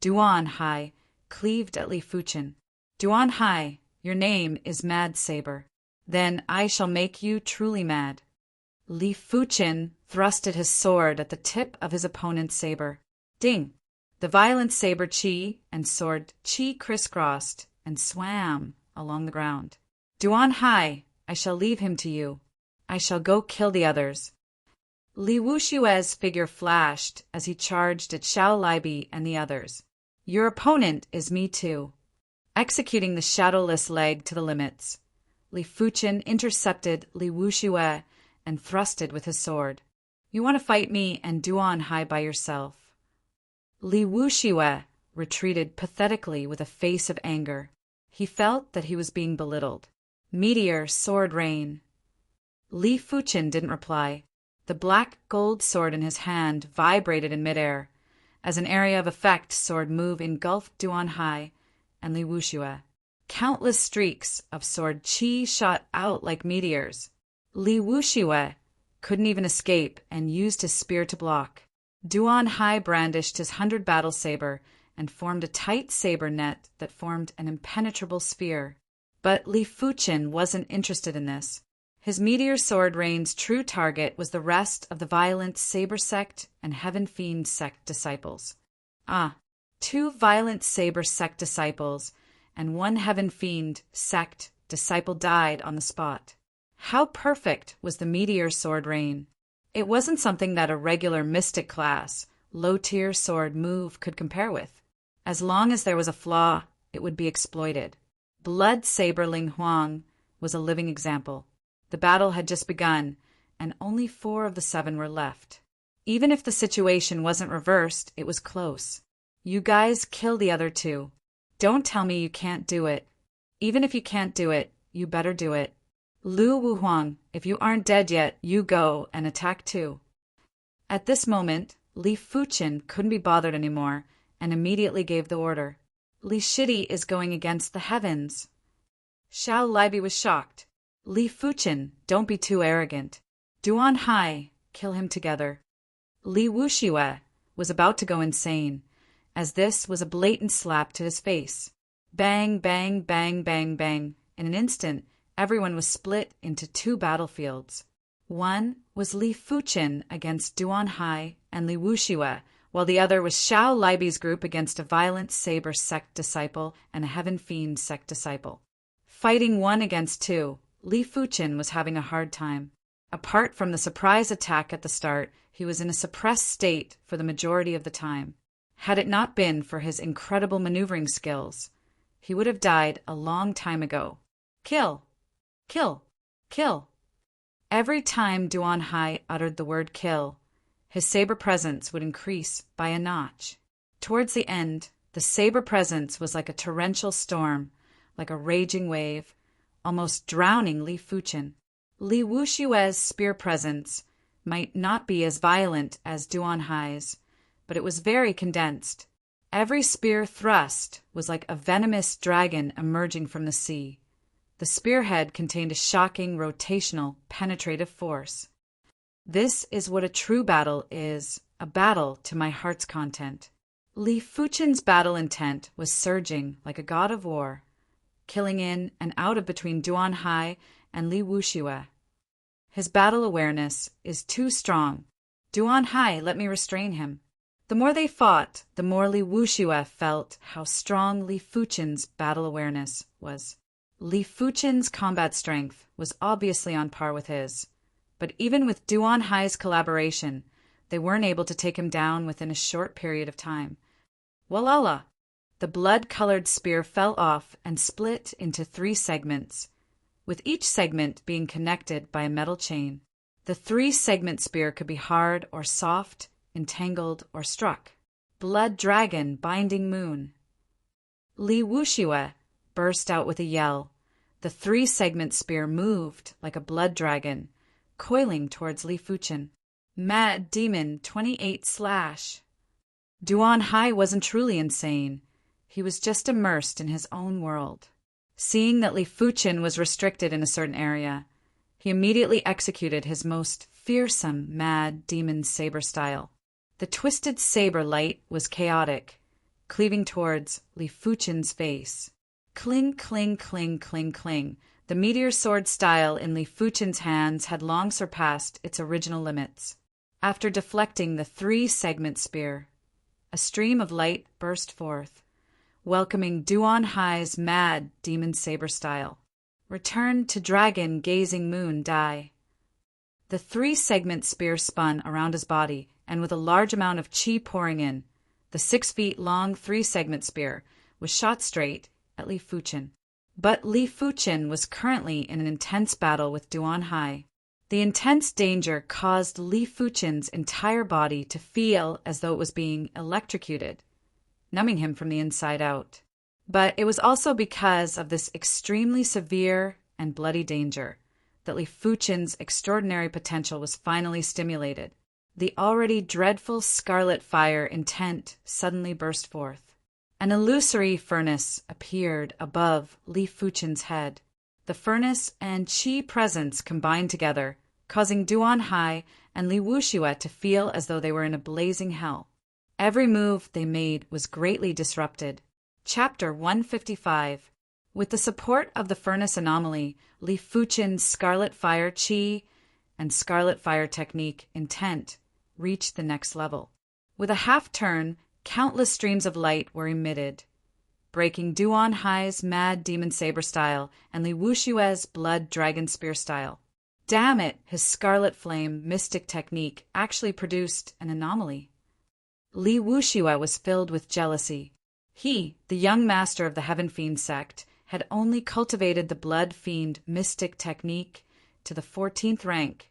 Speaker 1: Duan Hai cleaved at Li Fuchen. Duan Hai, your name is Mad Saber. Then I shall make you truly mad. Li Fuchen thrusted his sword at the tip of his opponent's saber. Ding! The Violent Saber Chi and sword Chi crisscrossed and swam along the ground. Duan Hai, I shall leave him to you. I shall go kill the others. Li Wuxue's figure flashed as he charged at Xiao Libi and the others. Your opponent is me too. Executing the shadowless leg to the limits, Li Fuchen intercepted Li Wuxue and thrusted with his sword. You want to fight me and Duan Hai by yourself. Li Wuxue retreated pathetically with a face of anger. He felt that he was being belittled. Meteor sword rain. Li Fuchen didn't reply. The black gold sword in his hand vibrated in midair. As an area of effect, sword move engulfed Duan Hai and Li Wuxue. Countless streaks of sword chi shot out like meteors. Li Wuxue couldn't even escape and used his spear to block. Duan Hai brandished his 100 battle saber and formed a tight saber net that formed an impenetrable sphere. But Li Fuchen wasn't interested in this. His meteor sword rain's true target was the rest of the violent Saber sect and Heaven Fiend sect disciples. 2 violent Saber sect disciples and 1 Heaven Fiend sect disciple died on the spot. How perfect was the meteor sword rain? It wasn't something that a regular mystic class, low-tier sword move could compare with. As long as there was a flaw, it would be exploited. Blood Saber Ling Huang was a living example. The battle had just begun, and only 4 of the 7 were left. Even if the situation wasn't reversed, it was close. You guys kill the other 2. Don't tell me you can't do it. Even if you can't do it, you better do it. Lu Wuhuang, if you aren't dead yet, you go and attack too. At this moment, Li Fuchen couldn't be bothered anymore and immediately gave the order. Li Shidi is going against the heavens. Xiao Libi was shocked. Li Fuchen, don't be too arrogant. Duan Hai, kill him together. Li Wuxue was about to go insane, as this was a blatant slap to his face. Bang, bang, bang, bang, bang. In an instant, everyone was split into 2 battlefields. One was Li Fuchen against Duan Hai and Li Wuxue, while the other was Xiao Libi's group against a violent Saber sect disciple and a Heaven Fiend sect disciple. Fighting 1 against 2, Li Fuchen was having a hard time. Apart from the surprise attack at the start, he was in a suppressed state for the majority of the time. Had it not been for his incredible maneuvering skills, he would have died a long time ago. Kill! Kill! Kill! Every time Duan Hai uttered the word kill, his saber presence would increase by a notch. Towards the end, the saber presence was like a torrential storm, like a raging wave, almost drowning Li Fuchen. Li Wuxue's spear presence might not be as violent as Duan Hai's, but it was very condensed. Every spear thrust was like a venomous dragon emerging from the sea. The spearhead contained a shocking rotational, penetrative force. This is what a true battle is, a battle to my heart's content. Li Fuchen's battle intent was surging like a god of war, killing in and out of between Duan Hai and Li Wuxue. His battle awareness is too strong. Duan Hai, let me restrain him. The more they fought, the more Li Wuxue felt how strong Li Fuchen's battle awareness was. Li Fuchen's combat strength was obviously on par with his, but even with Duan Hai's collaboration, they weren't able to take him down within a short period of time. Walala! The blood-colored spear fell off and split into 3 segments, with each segment being connected by a metal chain. The 3-segment spear could be hard or soft, entangled or struck. Blood dragon binding moon. Li Wuxue burst out with a yell. The 3-segment spear moved like a blood dragon, coiling towards Li Fuchen. Mad Demon 28 slash. Duan Hai wasn't truly insane. He was just immersed in his own world. Seeing that Li Fuchen was restricted in a certain area, he immediately executed his most fearsome Mad Demon saber style. The twisted saber light was chaotic, cleaving towards Li Fuchen's face. Cling, cling, cling, cling, cling. The meteor sword style in Li Fuchen's hands had long surpassed its original limits. After deflecting the 3-segment spear, a stream of light burst forth, welcoming Duan Hai's mad demon saber style. Return to dragon gazing moon die. The 3-segment spear spun around his body, and with a large amount of chi pouring in, the 6 feet long 3-segment spear was shot straight at Li Fuchen. But Li Fuchen was currently in an intense battle with Duan Hai. The intense danger caused Li Fuchen's entire body to feel as though it was being electrocuted, numbing him from the inside out. But it was also because of this extremely severe and bloody danger, that Li Fuchen's extraordinary potential was finally stimulated. The already dreadful scarlet fire intent suddenly burst forth. An illusory furnace appeared above Li Fuchen's head. The furnace and qi presence combined together, causing Duan Hai and Li Wuxue to feel as though they were in a blazing hell. Every move they made was greatly disrupted. Chapter 155. With the support of the furnace anomaly, Li Fuchen's scarlet fire qi and scarlet fire technique intent reached the next level. With a half-turn, countless streams of light were emitted, breaking Duan Hai's mad demon saber style and Li Wuxue's blood dragon spear style. Damn it, his scarlet flame mystic technique actually produced an anomaly. Li Wuxue was filled with jealousy. He, the young master of the Heaven Fiend sect, had only cultivated the blood fiend mystic technique to the 14th rank,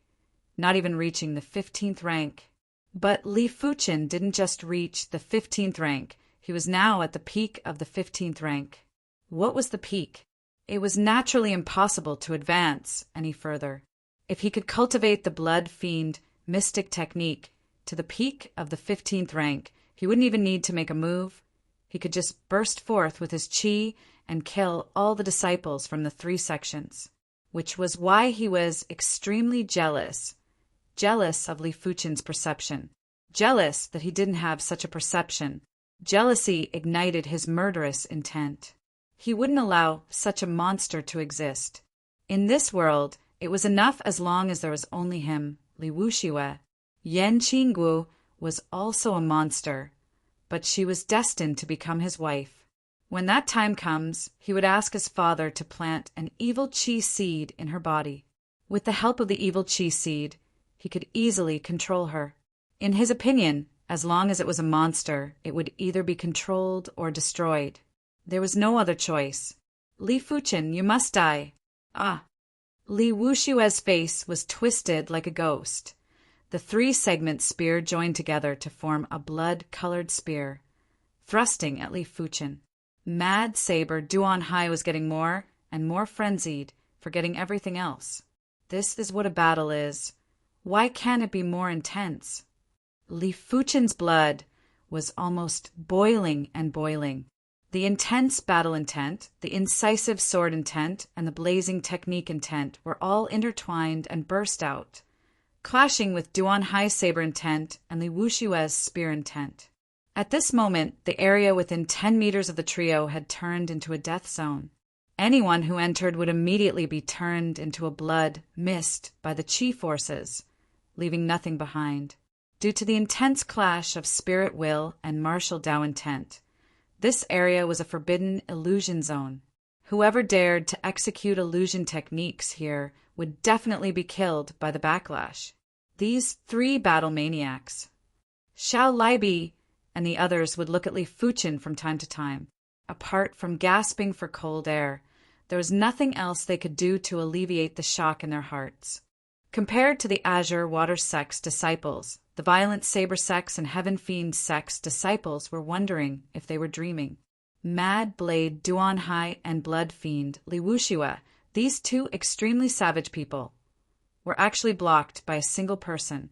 Speaker 1: not even reaching the 15th rank. But Li Fuchen didn't just reach the 15th rank, he was now at the peak of the 15th rank. What was the peak? It was naturally impossible to advance any further. If he could cultivate the blood fiend mystic technique to the peak of the 15th rank, he wouldn't even need to make a move. He could just burst forth with his qi and kill all the disciples from the 3 sections, which was why he was extremely jealous of Li Fuchen's perception, jealous that he didn't have such a perception. Jealousy ignited his murderous intent. He wouldn't allow such a monster to exist. In this world, it was enough as long as there was only him, Li Wuxue. Yan Qinggu was also a monster, but she was destined to become his wife. When that time comes, he would ask his father to plant an evil qi seed in her body. With the help of the evil qi seed, he could easily control her. In his opinion, as long as it was a monster, it would either be controlled or destroyed. There was no other choice. Li Fuchen, you must die. Ah! Li Wuxue's face was twisted like a ghost. The 3-segment spear joined together to form a blood-colored spear, thrusting at Li Fuchen. Mad Saber Duan Hai was getting more and more frenzied, forgetting everything else. This is what a battle is. Why can't it be more intense? Li Fuchen's blood was almost boiling and boiling. The intense battle intent, the incisive sword intent, and the blazing technique intent were all intertwined and burst out, clashing with Duan Hai's saber intent and Li Wuxue's spear intent. At this moment, the area within 10 meters of the trio had turned into a death zone. Anyone who entered would immediately be turned into a blood mist by the qi forces, leaving nothing behind. Due to the intense clash of spirit will and martial Dao intent, this area was a forbidden illusion zone. Whoever dared to execute illusion techniques here would definitely be killed by the backlash. These 3 battle maniacs, Xiao Laibi and the others, would look at Li Fuchen from time to time. Apart from gasping for cold air, there was nothing else they could do to alleviate the shock in their hearts. Compared to the Azure Water Sect's disciples, the Violent Saber Sect's and Heaven Fiend Sect's disciples were wondering if they were dreaming. Mad Blade Duan Hai and Blood Fiend Li Wuxue, these 2 extremely savage people, were actually blocked by a single person,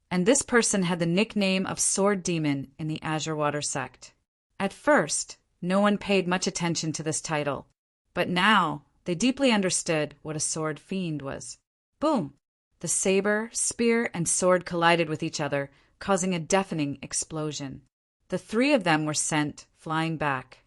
Speaker 1: and this person had the nickname of Sword Demon in the Azure Water Sect. At first, no one paid much attention to this title, but now they deeply understood what a Sword Fiend was. Boom! The saber, spear, and sword collided with each other, causing a deafening explosion. The 3 of them were sent flying back.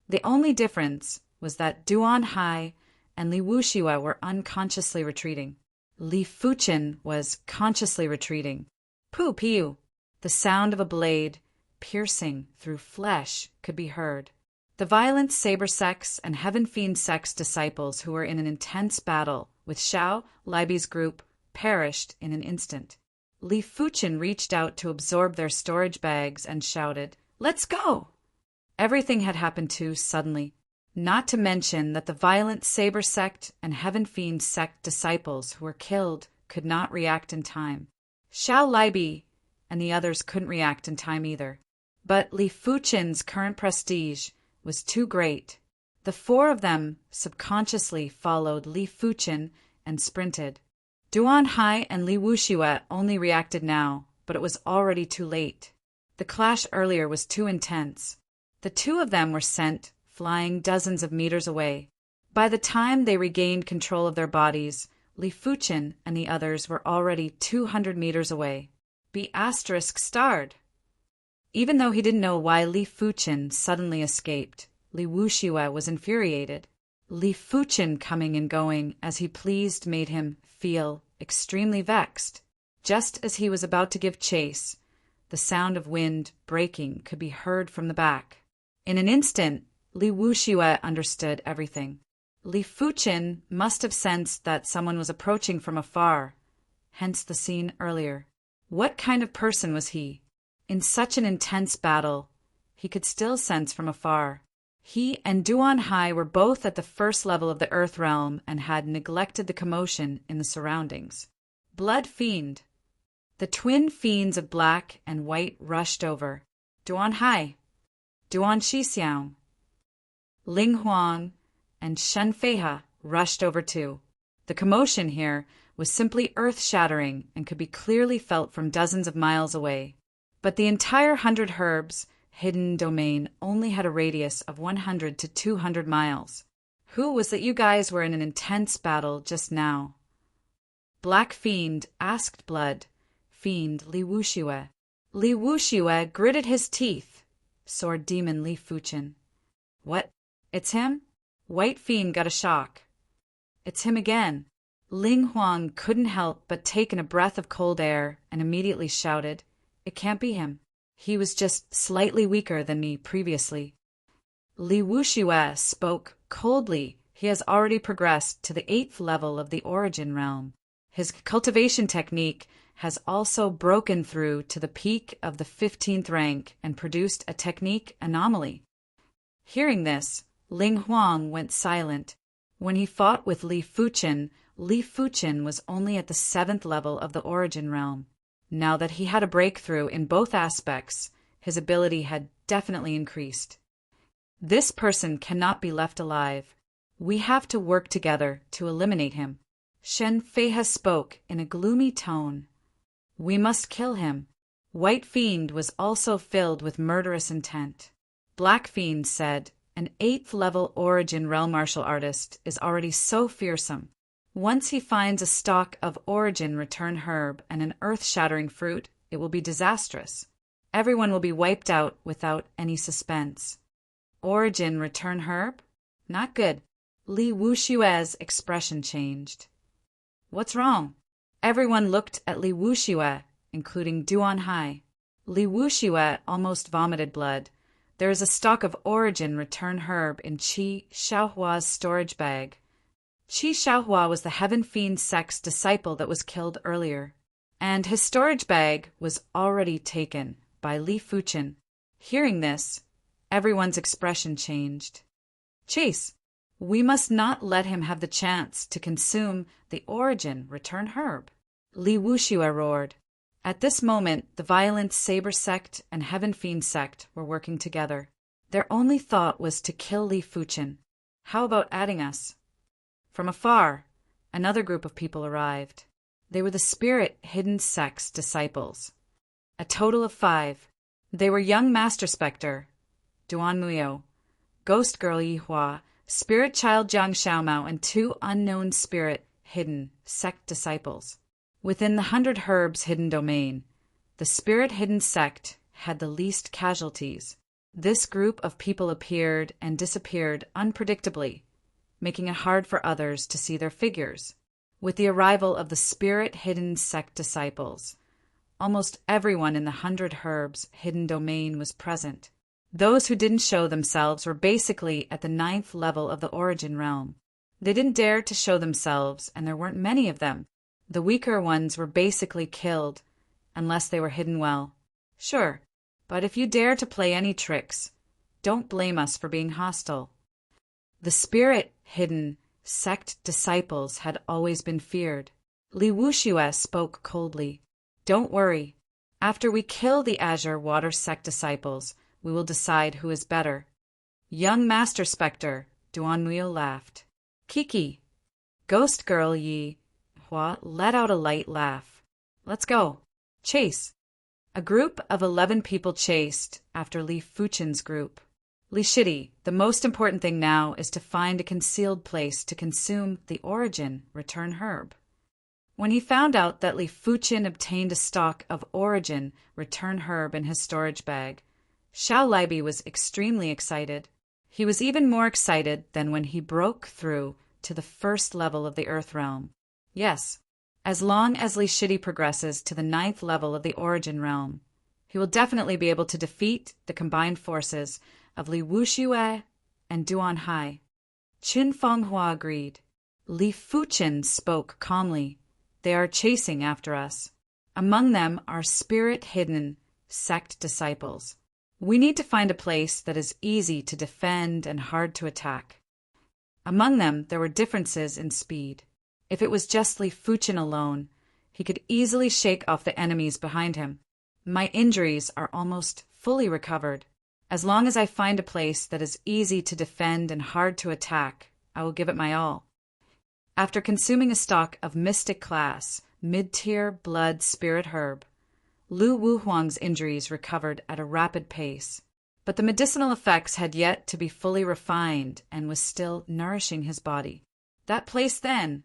Speaker 1: The only difference was that Duan Hai and Li Wuxue were unconsciously retreating. Li Fuchen was consciously retreating. Pu Piu! The sound of a blade piercing through flesh could be heard. The Violent Saber Sect's and Heaven Fiend Sect's disciples who were in an intense battle with Xiao Laibi's group perished in an instant. Li Fuchen reached out to absorb their storage bags and shouted, "Let's go!" Everything had happened too suddenly, not to mention that the Violent Saber Sect and Heaven Fiend Sect disciples who were killed could not react in time. Xiao Laibi and the others couldn't react in time either. But Li Fuchen's current prestige was too great. The four of them subconsciously followed Li Fuchen and sprinted. Duan Hai and Li Wuxiue only reacted now, but it was already too late. The clash earlier was too intense. The two of them were sent flying dozens of meters away. By the time they regained control of their bodies, Li Fuchen and the others were already 200 meters away. ****. Even though he didn't know why Li Fuchen suddenly escaped, Li Wuxiue was infuriated. Li Fuchen coming and going as he pleased made him feel extremely vexed. Just as he was about to give chase, the sound of wind breaking could be heard from the back. In an instant, Li Wuxiue understood everything. Li Fuchen must have sensed that someone was approaching from afar, hence the scene earlier. What kind of person was he? In such an intense battle, he could still sense from afar. He and Duan Hai were both at the first level of the Earth realm and had neglected the commotion in the surroundings. Blood Fiend. The twin fiends of black and white rushed over. Duan Hai, Duan Shixiang, Ling Huang, and Shen Feihe rushed over too. The commotion here was simply earth-shattering and could be clearly felt from dozens of miles away. But the entire 100 Herbs hidden domain only had a radius of 100 to 200 miles. Who was that you guys were in an intense battle just now? Black Fiend asked Blood Fiend Li Wuxiue. Li Wuxiue gritted his teeth. Sword Demon Li Fuchen. What? It's him? White Fiend got a shock. It's him again. Ling Huang couldn't help but take in a breath of cold air and immediately shouted, "It can't be him. He was just slightly weaker than me previously." Li Wuxiue spoke coldly. He has already progressed to the 8th level of the Origin realm. His cultivation technique has also broken through to the peak of the 15th rank and produced a technique anomaly. Hearing this, Ling Huang went silent. When he fought with Li Fuchen was only at the 7th level of the Origin realm. Now that he had a breakthrough in both aspects, his ability had definitely increased. This person cannot be left alive. We have to work together to eliminate him. Shen Feihe spoke in a gloomy tone. We must kill him. White Fiend was also filled with murderous intent. Black Fiend said, an 8th level Origin realm martial artist is already so fearsome. Once he finds a stalk of Origin return herb and an earth-shattering fruit, it will be disastrous. Everyone will be wiped out without any suspense. Origin return herb? Not good. Li Wuxue's expression changed. What's wrong? Everyone looked at Li Wuxiue, including Duan Hai. Li Wuxiue almost vomited blood. There is a stock of Origin return herb in Qi Xiaohua's storage bag. Qi Xiaohua was the Heaven Fiend sect's disciple that was killed earlier, and his storage bag was already taken by Li Fuchen. Hearing this, everyone's expression changed. Chase, we must not let him have the chance to consume the Origin return herb. Li Wuxiue roared. At this moment, the violent Saber sect and Heaven Fiend sect were working together. Their only thought was to kill Li Fuchen. How about adding us? From afar, another group of people arrived. They were the Spirit Hidden Sect's disciples. A total of 5. They were young Master Spectre, Duan Muyo, Ghost Girl Yihua, Spirit Child Jiang Xiaomao, and 2 unknown Spirit Hidden Sect disciples. Within the 100 Herbs hidden domain, the Spirit Hidden Sect had the least casualties. This group of people appeared and disappeared unpredictably, making it hard for others to see their figures. With the arrival of the Spirit Hidden Sect disciples, almost everyone in the 100 Herbs hidden domain was present. Those who didn't show themselves were basically at the 9th level of the Origin realm. They didn't dare to show themselves, and there weren't many of them. The weaker ones were basically killed, unless they were hidden well. Sure, but if you dare to play any tricks, don't blame us for being hostile. The Spirit Hidden Sect disciples had always been feared. Li Wuxiue spoke coldly. Don't worry. After we kill the Azure Water Sect disciples, we will decide who is better. Young Master Spectre, Duanmuyo laughed. Kiki, ghost girl Yi Hua let out a light laugh. Let's go. Chase. A group of 11 people chased after Li Fuchen's group. Li Shidi, the most important thing now is to find a concealed place to consume the origin return herb. When he found out that Li Fuchen obtained a stock of origin return herb in his storage bag, Xiao Libi was extremely excited. He was even more excited than when he broke through to the first level of the Earth Realm. Yes, as long as Li Shidi progresses to the 9th level of the Origin Realm, he will definitely be able to defeat the combined forces of Li Wuxue and Duan Hai. Qin Fenghua agreed. Li Fuchen spoke calmly. They are chasing after us. Among them are spirit-hidden sect disciples. We need to find a place that is easy to defend and hard to attack. Among them, there were differences in speed. If it was just Li Fuchen alone, he could easily shake off the enemies behind him. My injuries are almost fully recovered. As long as I find a place that is easy to defend and hard to attack, I will give it my all. After consuming a stock of Mystic Class, mid-tier blood spirit herb, Lu Wuhuang's injuries recovered at a rapid pace, but the medicinal effects had yet to be fully refined and was still nourishing his body. That place then.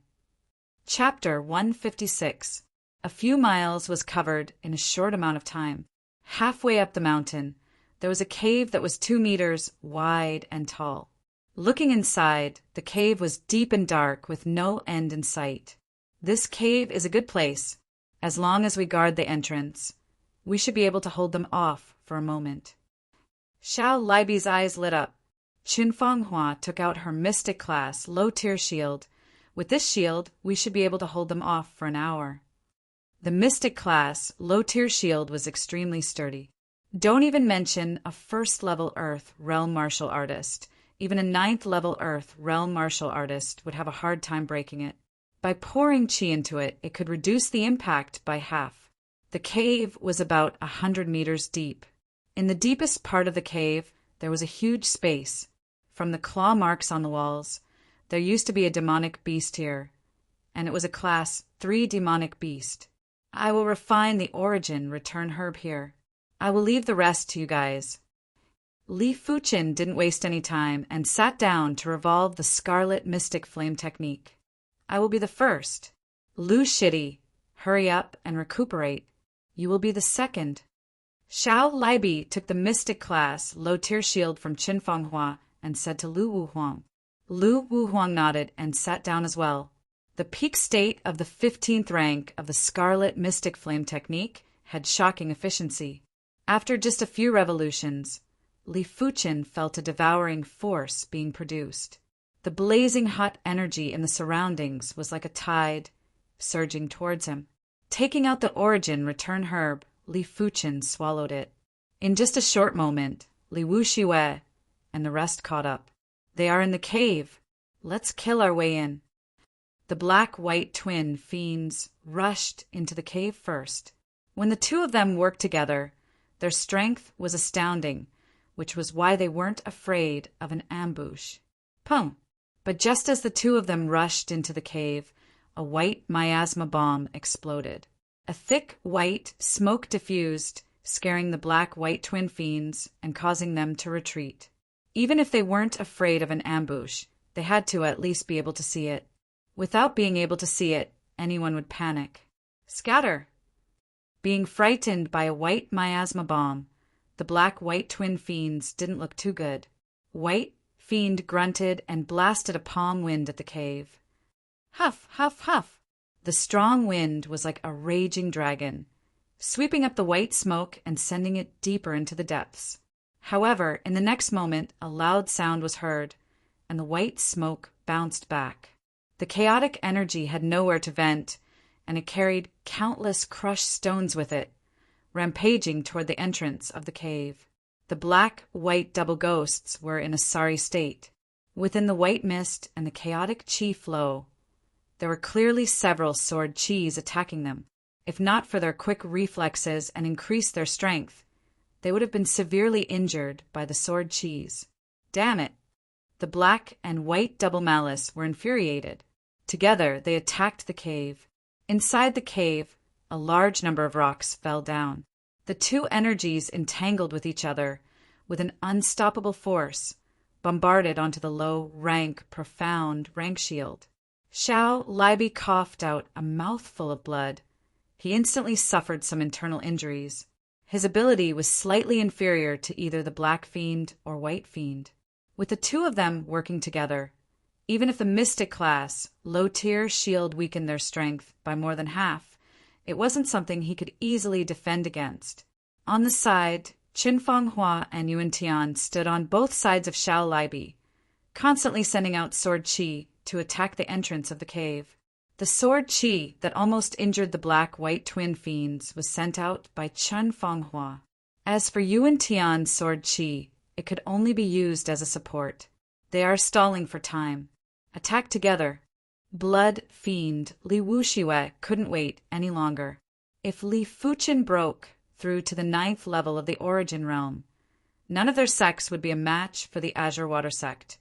Speaker 1: Chapter 156. A few miles was covered in a short amount of time. Halfway up the mountain, there was a cave that was 2 meters wide and tall. Looking inside, the cave was deep and dark with no end in sight. This cave is a good place. As long as we guard the entrance, we should be able to hold them off for a moment. Xiao Libi's eyes lit up. Qin Fenghua took out her Mystic Class low-tier shield. With this shield, we should be able to hold them off for an hour. The Mystic Class low-tier shield was extremely sturdy. Don't even mention a first-level Earth realm martial artist. Even a 9th-level Earth realm martial artist would have a hard time breaking it. By pouring qi into it, it could reduce the impact by half. The cave was about 100 meters deep. In the deepest part of the cave, there was a huge space. From the claw marks on the walls, there used to be a demonic beast here, and it was a Class 3 demonic beast. I will refine the origin return herb here. I will leave the rest to you guys. Li Fuchen didn't waste any time and sat down to revolve the Scarlet Mystic Flame technique. I will be the first. Lu Shidi, hurry up and recuperate. You will be the second. Xiao Libi took the Mystic Class low-tier shield from Qin Fenghua and said to Lu Wuhuang. Lu Wuhuang nodded and sat down as well. The peak state of the 15th rank of the Scarlet Mystic Flame technique had shocking efficiency. After just a few revolutions, Li Fuchen felt a devouring force being produced. The blazing hot energy in the surroundings was like a tide surging towards him. Taking out the origin return herb, Li Fuchen swallowed it. In just a short moment, Li Wuxue and the rest caught up. They are in the cave. Let's kill our way in. The black-white twin fiends rushed into the cave first. When the two of them worked together, their strength was astounding, which was why they weren't afraid of an ambush. Pum! But just as the two of them rushed into the cave, a white miasma bomb exploded. A thick white smoke diffused, scaring the black-white twin fiends and causing them to retreat. Even if they weren't afraid of an ambush, they had to at least be able to see it. Without being able to see it, anyone would panic. Scatter! Being frightened by a white miasma bomb, the black-white twin fiends didn't look too good. White Fiend grunted and blasted a palm wind at the cave. Huff, huff, huff! The strong wind was like a raging dragon, sweeping up the white smoke and sending it deeper into the depths. However, in the next moment, a loud sound was heard, and the white smoke bounced back. The chaotic energy had nowhere to vent, and it carried countless crushed stones with it, rampaging toward the entrance of the cave. The black-white double ghosts were in a sorry state. Within the white mist and the chaotic chi flow, there were clearly several sword chis attacking them. If not for their quick reflexes and increased their strength, they would have been severely injured by the sword chis. Damn it! The black and white double malice were infuriated. Together they attacked the cave. Inside the cave, a large number of rocks fell down. The two energies entangled with each other with an unstoppable force, bombarded onto the low, rank, profound rank shield. Xiao Libi coughed out a mouthful of blood. He instantly suffered some internal injuries. His ability was slightly inferior to either the Black Fiend or White Fiend. With the two of them working together, even if the Mystic class, low-tier shield weakened their strength by more than half, it wasn't something he could easily defend against. On the side, Qin Fanghua and Yuan Tian stood on both sides of Xiao Libi, constantly sending out sword qi to attack the entrance of the cave. The sword qi that almost injured the black-white twin fiends was sent out by Qin Fanghua. As for Yuan Tian's sword qi, it could only be used as a support. They are stalling for time. Attack together. Blood Fiend Li Wuxiwei couldn't wait any longer. If Li Fuqin broke through to the 9th level of the Origin Realm, none of their sects would be a match for the Azure Water Sect,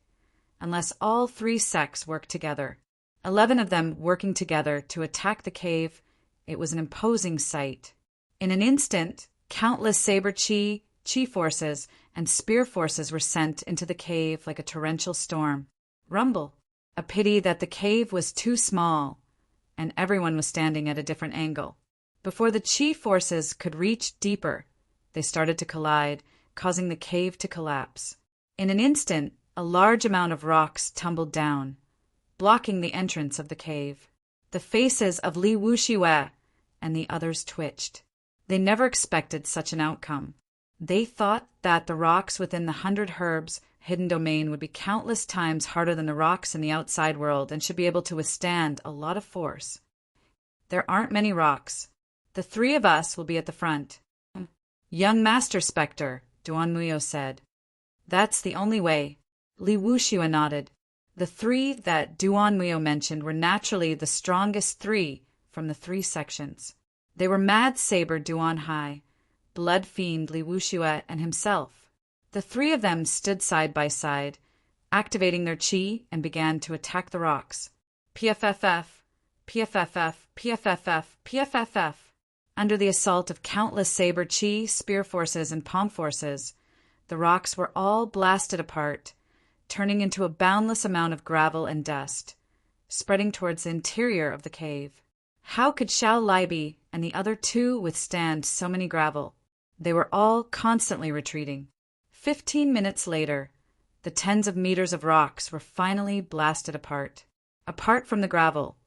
Speaker 1: unless all 3 sects worked together. 11 of them working together to attack the cave, it was an imposing sight. In an instant, countless saber qi forces, and spear forces were sent into the cave like a torrential storm. Rumble. A pity that the cave was too small, and everyone was standing at a different angle. Before the qi forces could reach deeper, they started to collide, causing the cave to collapse. In an instant, a large amount of rocks tumbled down, blocking the entrance of the cave. The faces of Li Wuxiwei and the others twitched. They never expected such an outcome. They thought that the rocks within the 100 Herbs hidden domain would be countless times harder than the rocks in the outside world and should be able to withstand a lot of force. There aren't many rocks. The 3 of us will be at the front. Young Master Spectre, Duan Muyo said. That's the only way. Li Wuxiwei nodded. The 3 that Duan Muyo mentioned were naturally the strongest 3 from the 3 sections. They were Mad Saber Duan Hai, Blood Fiend Li Wuxiwei, and himself. The 3 of them stood side by side, activating their qi, and began to attack the rocks. PFFF, PFFF, PFFF, PFFF. Under the assault of countless saber qi, spear forces, and palm forces, the rocks were all blasted apart, turning into a boundless amount of gravel and dust, spreading towards the interior of the cave. How could Xiao Libi and the other 2 withstand so many gravel? They were all constantly retreating. 15 minutes later, the tens of meters of rocks were finally blasted apart. Apart from the gravel,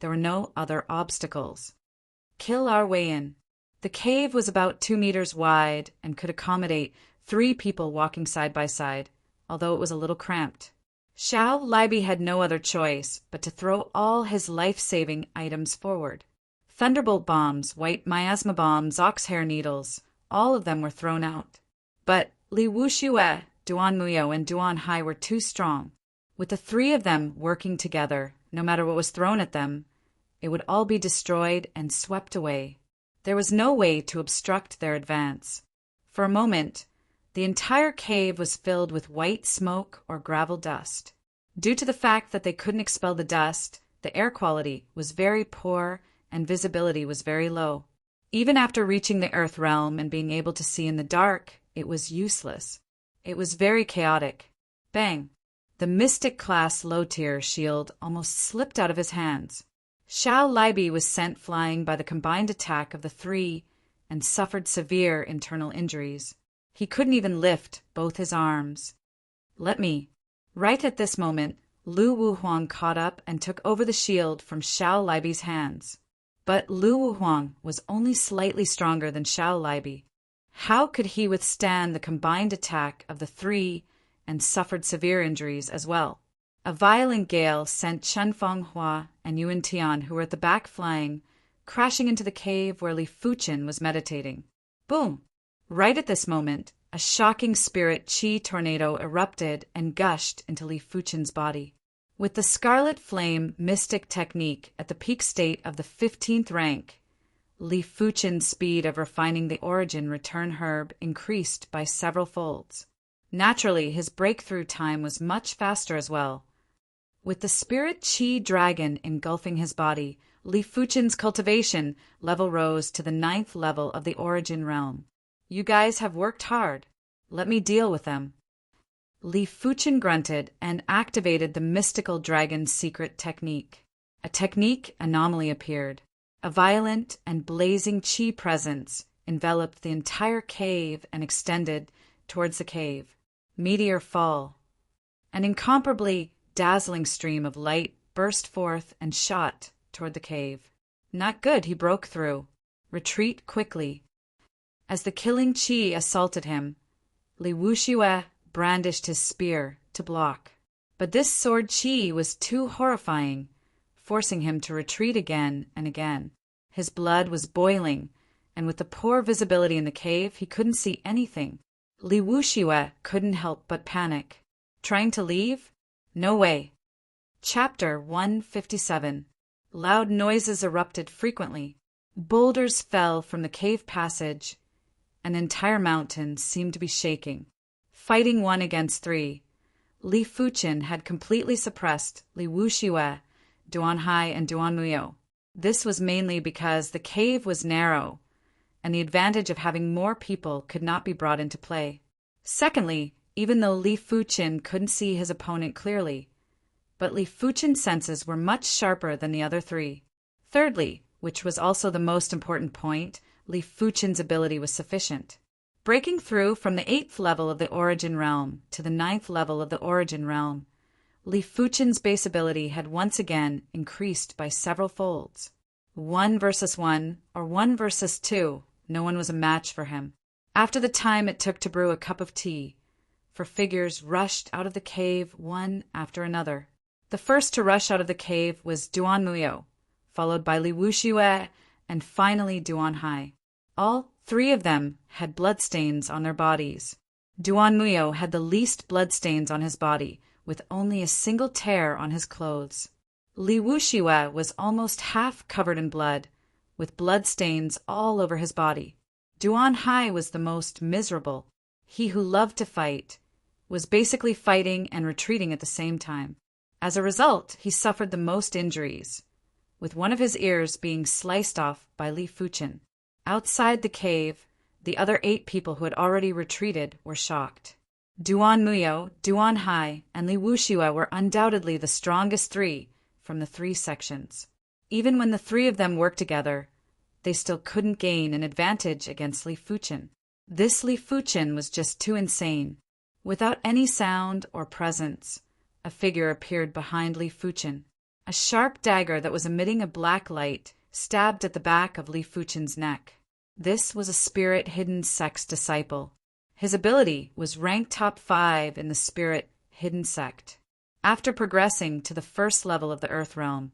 Speaker 1: there were no other obstacles. Kill our way in. The cave was about 2 meters wide and could accommodate 3 people walking side by side, although it was a little cramped. Xiao Libi had no other choice but to throw all his life-saving items forward. Thunderbolt bombs, white miasma bombs, oxhair needles, all of them were thrown out. But Li Wuxiwei, Duan Muyo, and Duan Hai were too strong. With the 3 of them working together, no matter what was thrown at them, it would all be destroyed and swept away. There was no way to obstruct their advance. For a moment, the entire cave was filled with white smoke or gravel dust. Due to the fact that they couldn't expel the dust, the air quality was very poor and visibility was very low. Even after reaching the Earth realm and being able to see in the dark, it was useless. It was very chaotic. Bang! The Mystic class low-tier shield almost slipped out of his hands. Xiao Libi was sent flying by the combined attack of the 3 and suffered severe internal injuries. He couldn't even lift both his arms. Let me. Right at this moment, Lu Wuhuang caught up and took over the shield from Xiao Libi's hands. But Lu Wuhuang was only slightly stronger than Xiao Libi. How could he withstand the combined attack of the 3 and suffered severe injuries as well? A violent gale sent Chen Fanghua and Yuan Tian, who were at the back flying, crashing into the cave where Li Fuqin was meditating. Boom! Right at this moment, a shocking spirit qi tornado erupted and gushed into Li Fuqin's body. With the Scarlet Flame mystic technique at the peak state of the 15th rank, Li Fuqin's speed of refining the Origin Return Herb increased by several folds. Naturally, his breakthrough time was much faster as well. With the spirit Chi dragon engulfing his body, Li Fuchen's cultivation level rose to the 9th level of the origin realm. You guys have worked hard. Let me deal with them. Li Fuchen grunted and activated the mystical dragon's secret technique. A technique anomaly appeared. A violent and blazing Chi presence enveloped the entire cave and extended towards the cave. Meteor fall. An incomparably dazzling stream of light burst forth and shot toward the cave. Not good, he broke through. Retreat quickly. As the killing Chi assaulted him, Li Wuxiue brandished his spear to block. But this sword Chi was too horrifying, forcing him to retreat again and again. His blood was boiling, and with the poor visibility in the cave, he couldn't see anything. Li Wuxiue couldn't help but panic. Trying to leave? No way. Chapter 157. Loud noises erupted frequently. Boulders fell from the cave passage. An entire mountain seemed to be shaking. Fighting 1 against 3, Li Fuchen had completely suppressed Li Wuxiue, Duanhai, and Duanmuyo. This was mainly because the cave was narrow, and the advantage of having more people could not be brought into play. Secondly, even though Li Fuchen couldn't see his opponent clearly, but Li Fuchen's senses were much sharper than the other 3. Thirdly, which was also the most important point, Li Fuchen's ability was sufficient. Breaking through from the 8th level of the origin realm to the 9th level of the origin realm, Li Fuchen's base ability had once again increased by several folds. 1 versus 1, or 1 versus 2, no one was a match for him. After the time it took to brew a cup of tea, for figures rushed out of the cave one after another. The first to rush out of the cave was Duanmuyo, followed by Li Wuxiue, and finally Duanhai. All 3 of them had bloodstains on their bodies. Duanmuyo had the least bloodstains on his body, with only a single tear on his clothes. Li Wuxiue was almost half covered in blood, with bloodstains all over his body. Duanhai was the most miserable. He who loved to fight was basically fighting and retreating at the same time. As a result, he suffered the most injuries, with one of his ears being sliced off by Li Fuchen. Outside the cave, the other 8 people who had already retreated were shocked. Duanmuyo, Duanhai, and Li Wuxiue were undoubtedly the strongest 3 from the 3 sections. Even when the 3 of them worked together, they still couldn't gain an advantage against Li Fuchen. This Li Fuchen was just too insane. Without any sound or presence, a figure appeared behind Li Fuchen. A sharp dagger that was emitting a black light stabbed at the back of Li Fuchen's neck. This was a spirit hidden sex disciple. His ability was ranked top 5 in the spirit hidden sect. After progressing to the 1st level of the Earth Realm,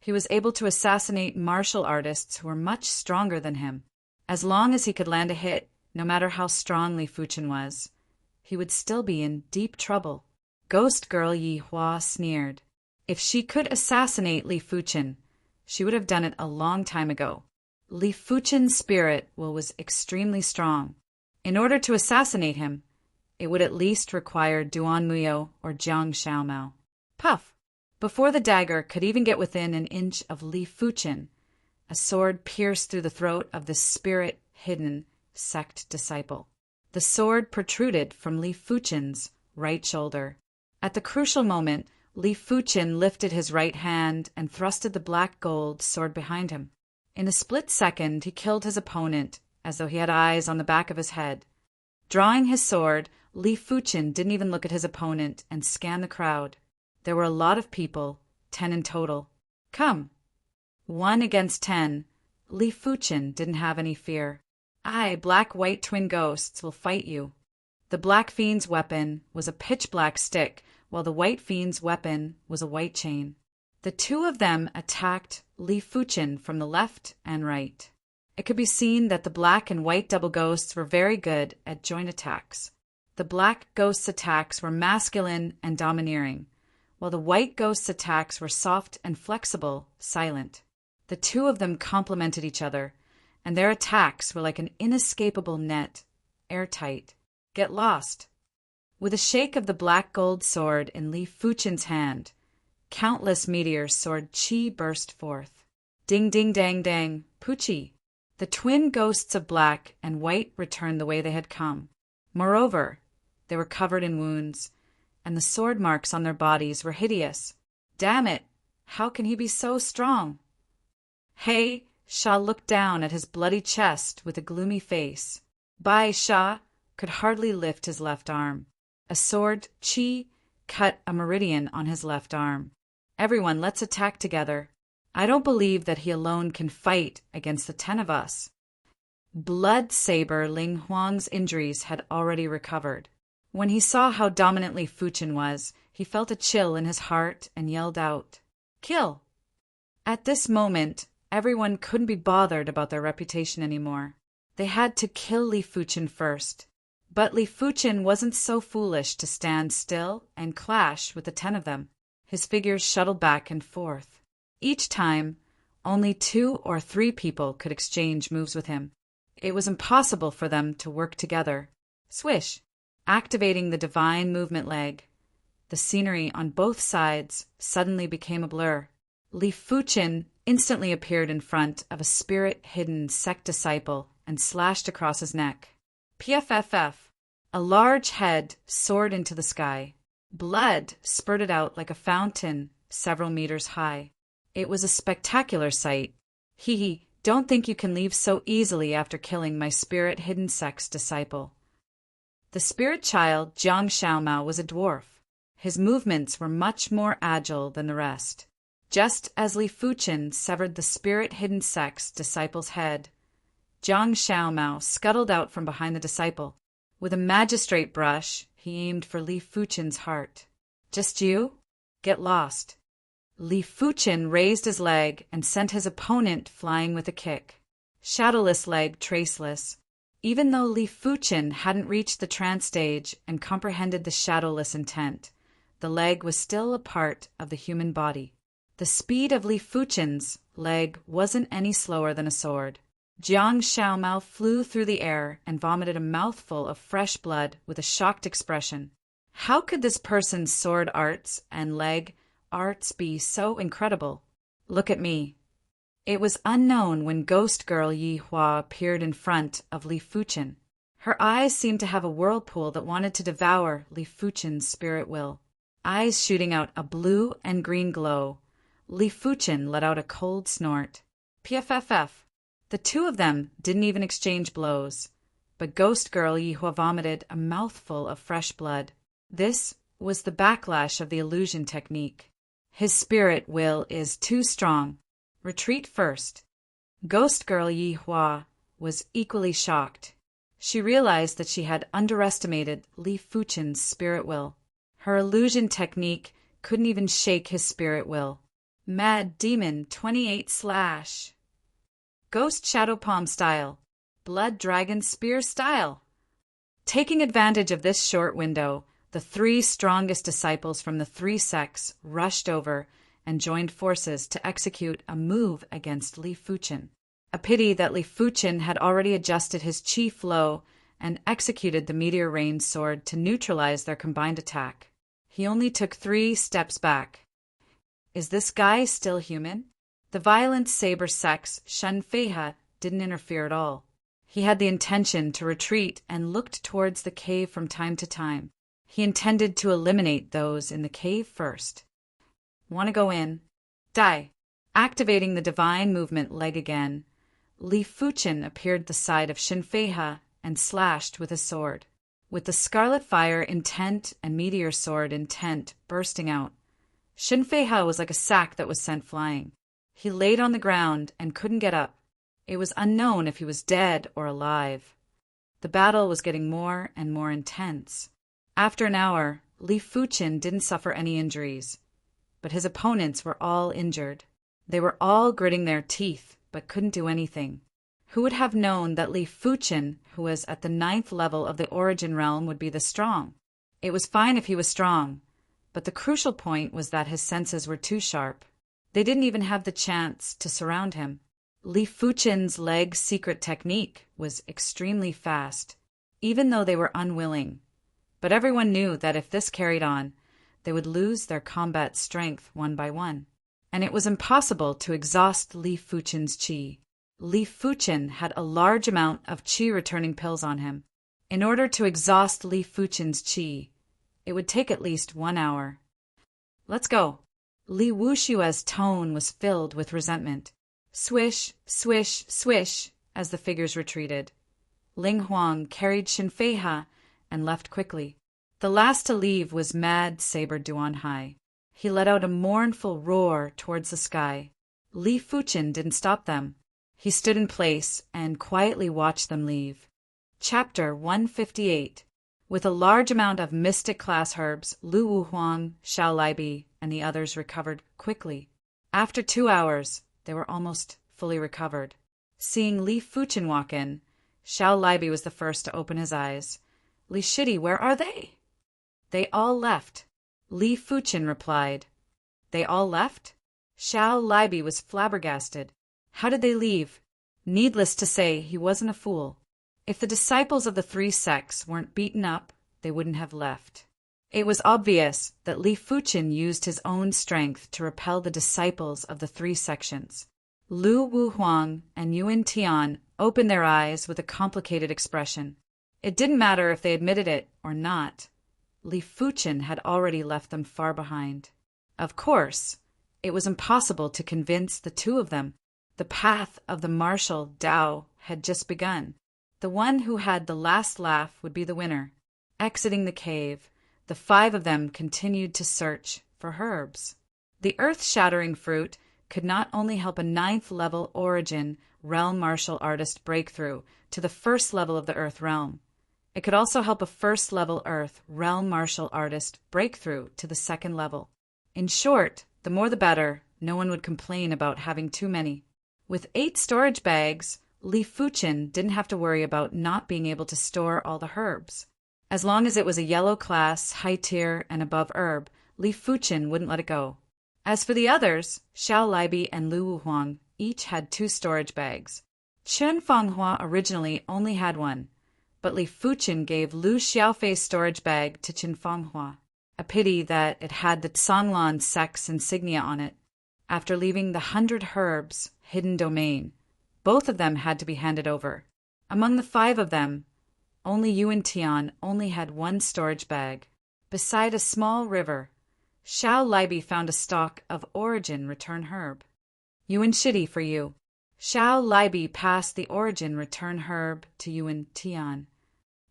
Speaker 1: he was able to assassinate martial artists who were much stronger than him. As long as he could land a hit, no matter how strong Li Fuchen was, he would still be in deep trouble. Ghost Girl Yi Hua sneered. If she could assassinate Li Fuchen, she would have done it a long time ago. Li Fuchen's spirit will was extremely strong. In order to assassinate him, it would at least require Duanmuyo or Jiang Xiaomao. Puff! Before the dagger could even get within an inch of Li Fuchen, a sword pierced through the throat of the spirit hidden sect disciple. The sword protruded from Li Fuchen's right shoulder. At the crucial moment, Li Fuchen lifted his right hand and thrusted the black gold sword behind him. In a split second, he killed his opponent as though he had eyes on the back of his head. Drawing his sword, Li Fuchen didn't even look at his opponent and scanned the crowd. There were a lot of people, 10 in total. Come. 1 against 10. Li Fuchen didn't have any fear. I, black-white twin ghosts, will fight you. The black fiend's weapon was a pitch-black stick, while the white fiend's weapon was a white chain. The 2 of them attacked Li Fuchen from the left and right. It could be seen that the black and white double ghosts were very good at joint attacks. The black ghost's attacks were masculine and domineering, while the white ghost's attacks were soft and flexible, silent. The 2 of them complemented each other, and their attacks were like an inescapable net, airtight. Get lost. With a shake of the black gold sword in Li Fuchen's hand, countless meteors sword chi burst forth. Ding ding dang dang, Pucci! The twin ghosts of black and white returned the way they had come. Moreover, they were covered in wounds, and the sword marks on their bodies were hideous. Damn it! How can he be so strong? Hey, Sha looked down at his bloody chest with a gloomy face. Bai Sha could hardly lift his left arm. A sword, chi, cut a meridian on his left arm. Everyone, let's attack together. I don't believe that he alone can fight against the 10 of us. Blood Saber Ling Huang's injuries had already recovered. When he saw how dominantly Fuchen was, he felt a chill in his heart and yelled out, "Kill!" At this moment, everyone couldn't be bothered about their reputation anymore. They had to kill Li Fuchen first. But Li Fuchen wasn't so foolish to stand still and clash with the 10 of them. His figures shuttled back and forth. Each time, only 2 or 3 people could exchange moves with him. It was impossible for them to work together. Swish! Activating the divine movement leg, the scenery on both sides suddenly became a blur. Li Fuchen instantly appeared in front of a spirit-hidden sect disciple and slashed across his neck. PFFF. A large head soared into the sky. Blood spurted out like a fountain several meters high. It was a spectacular sight. Hee, don't think you can leave so easily after killing my spirit-hidden sect's disciple. The spirit child, Jiang Xiaomao, was a dwarf. His movements were much more agile than the rest. Just as Li Fuchen severed the spirit-hidden sect's disciple's head, Jiang Xiaomao scuttled out from behind the disciple. With a magistrate brush, he aimed for Li Fuchen's heart. Just you? Get lost. Li Fuchen raised his leg and sent his opponent flying with a kick. Shadowless leg traceless. Even though Li Fuchen hadn't reached the trance stage and comprehended the shadowless intent, the leg was still a part of the human body. The speed of Li Fuchen's leg wasn't any slower than a sword. Jiang Xiaomao flew through the air and vomited a mouthful of fresh blood with a shocked expression. How could this person's sword arts and leg arts be so incredible? Look at me. It was unknown when ghost girl Yi Hua appeared in front of Li Fuchen. Her eyes seemed to have a whirlpool that wanted to devour Li Fuchen's spirit will. Eyes shooting out a blue and green glow, Li Fuchen let out a cold snort. PFFF. The 2 of them didn't even exchange blows, but ghost girl Yi Hua vomited a mouthful of fresh blood. This was the backlash of the illusion technique. His spirit will is too strong. Retreat first. Ghost girl Yi Hua was equally shocked. She realized that she had underestimated Li Fuchen's spirit will. Her illusion technique couldn't even shake his spirit will. Mad Demon 28/. Ghost Shadow Palm style. Blood Dragon Spear style. Taking advantage of this short window, the 3 strongest disciples from the 3 sects rushed over and joined forces to execute a move against Li Fuchen. A pity that Li Fuchen had already adjusted his chi flow and executed the meteor rain sword to neutralize their combined attack. He only took 3 steps back. Is this guy still human? The violent saber sex Shen Feihe didn't interfere at all. He had the intention to retreat and looked towards the cave from time to time. He intended to eliminate those in the cave first. Want to go in? Die. Activating the divine movement leg again, Li Fuchen appeared at the side of Shen Feihe and slashed with his sword. With the scarlet fire intent and meteor sword intent bursting out, Shen Feihe was like a sack that was sent flying. He laid on the ground and couldn't get up. It was unknown if he was dead or alive. The battle was getting more and more intense. After an hour, Li Fuchen didn't suffer any injuries, but his opponents were all injured. They were all gritting their teeth, but couldn't do anything. Who would have known that Li Fuchen, who was at the 9th level of the origin realm, would be this strong? It was fine if he was strong, but the crucial point was that his senses were too sharp. They didn't even have the chance to surround him. Li Fuchen's leg secret technique was extremely fast. Even though they were unwilling, But everyone knew that if this carried on, they would lose their combat strength one by one. And it was impossible to exhaust Li Fuchen's qi. Li Fuchen had a large amount of qi-returning pills on him. In order to exhaust Li Fuchen's qi, it would take at least 1 hour. Let's go. Li Wushue's tone was filled with resentment. Swish, swish, swish, as the figures retreated. Ling Huang carried Shinfeiha and left quickly. The last to leave was Mad Saber Duanhai. He let out a mournful roar towards the sky. Li Fuchen didn't stop them. He stood in place and quietly watched them leave. Chapter 158. With a large amount of mystic class herbs, Lu Wuhuang, Xiao Libi, and the others recovered quickly. After 2 hours, they were almost fully recovered. Seeing Li Fuchen walk in, Xiao Libi was the first to open his eyes. Li Shidi, where are they? They all left. Li Fuchen replied. They all left? Xiao Libi was flabbergasted. How did they leave? Needless to say, he wasn't a fool. If the disciples of the 3 sects weren't beaten up, they wouldn't have left. It was obvious that Li Fuchen used his own strength to repel the disciples of the 3 sections. Lu Wuhuang and Yuan Tian opened their eyes with a complicated expression. It didn't matter if they admitted it or not. Li Fuchen had already left them far behind. Of course, it was impossible to convince the 2 of them. The path of the martial Dao had just begun. The one who had the last laugh would be the winner. Exiting the cave, the 5 of them continued to search for herbs. The earth-shattering fruit could not only help a 9th-level origin realm martial artist breakthrough to the 1st level of the earth realm. It could also help a 1st-level earth realm martial artist breakthrough to the 2nd level. In short, the more the better. No one would complain about having too many. With 8 storage bags, Li Fuchen didn't have to worry about not being able to store all the herbs. As long as it was a yellow class, high tier, and above herb, Li Fuchen wouldn't let it go. As for the others, Xiao Libi and Lu Wuhuang each had 2 storage bags. Chen Fanghua originally only had 1, but Li Fuchen gave Lu Xiaofei's storage bag to Chen Fanghua. A pity that it had the Songlan sect's insignia on it. After leaving the 100 herbs hidden domain, both of them had to be handed over. Among the 5 of them, only Yuan Tian only had 1 storage bag. Beside a small river, Xiao Libi found a stalk of origin return herb. Yuan Shidi for you. Xiao Libi passed the origin return herb to Yuan Tian.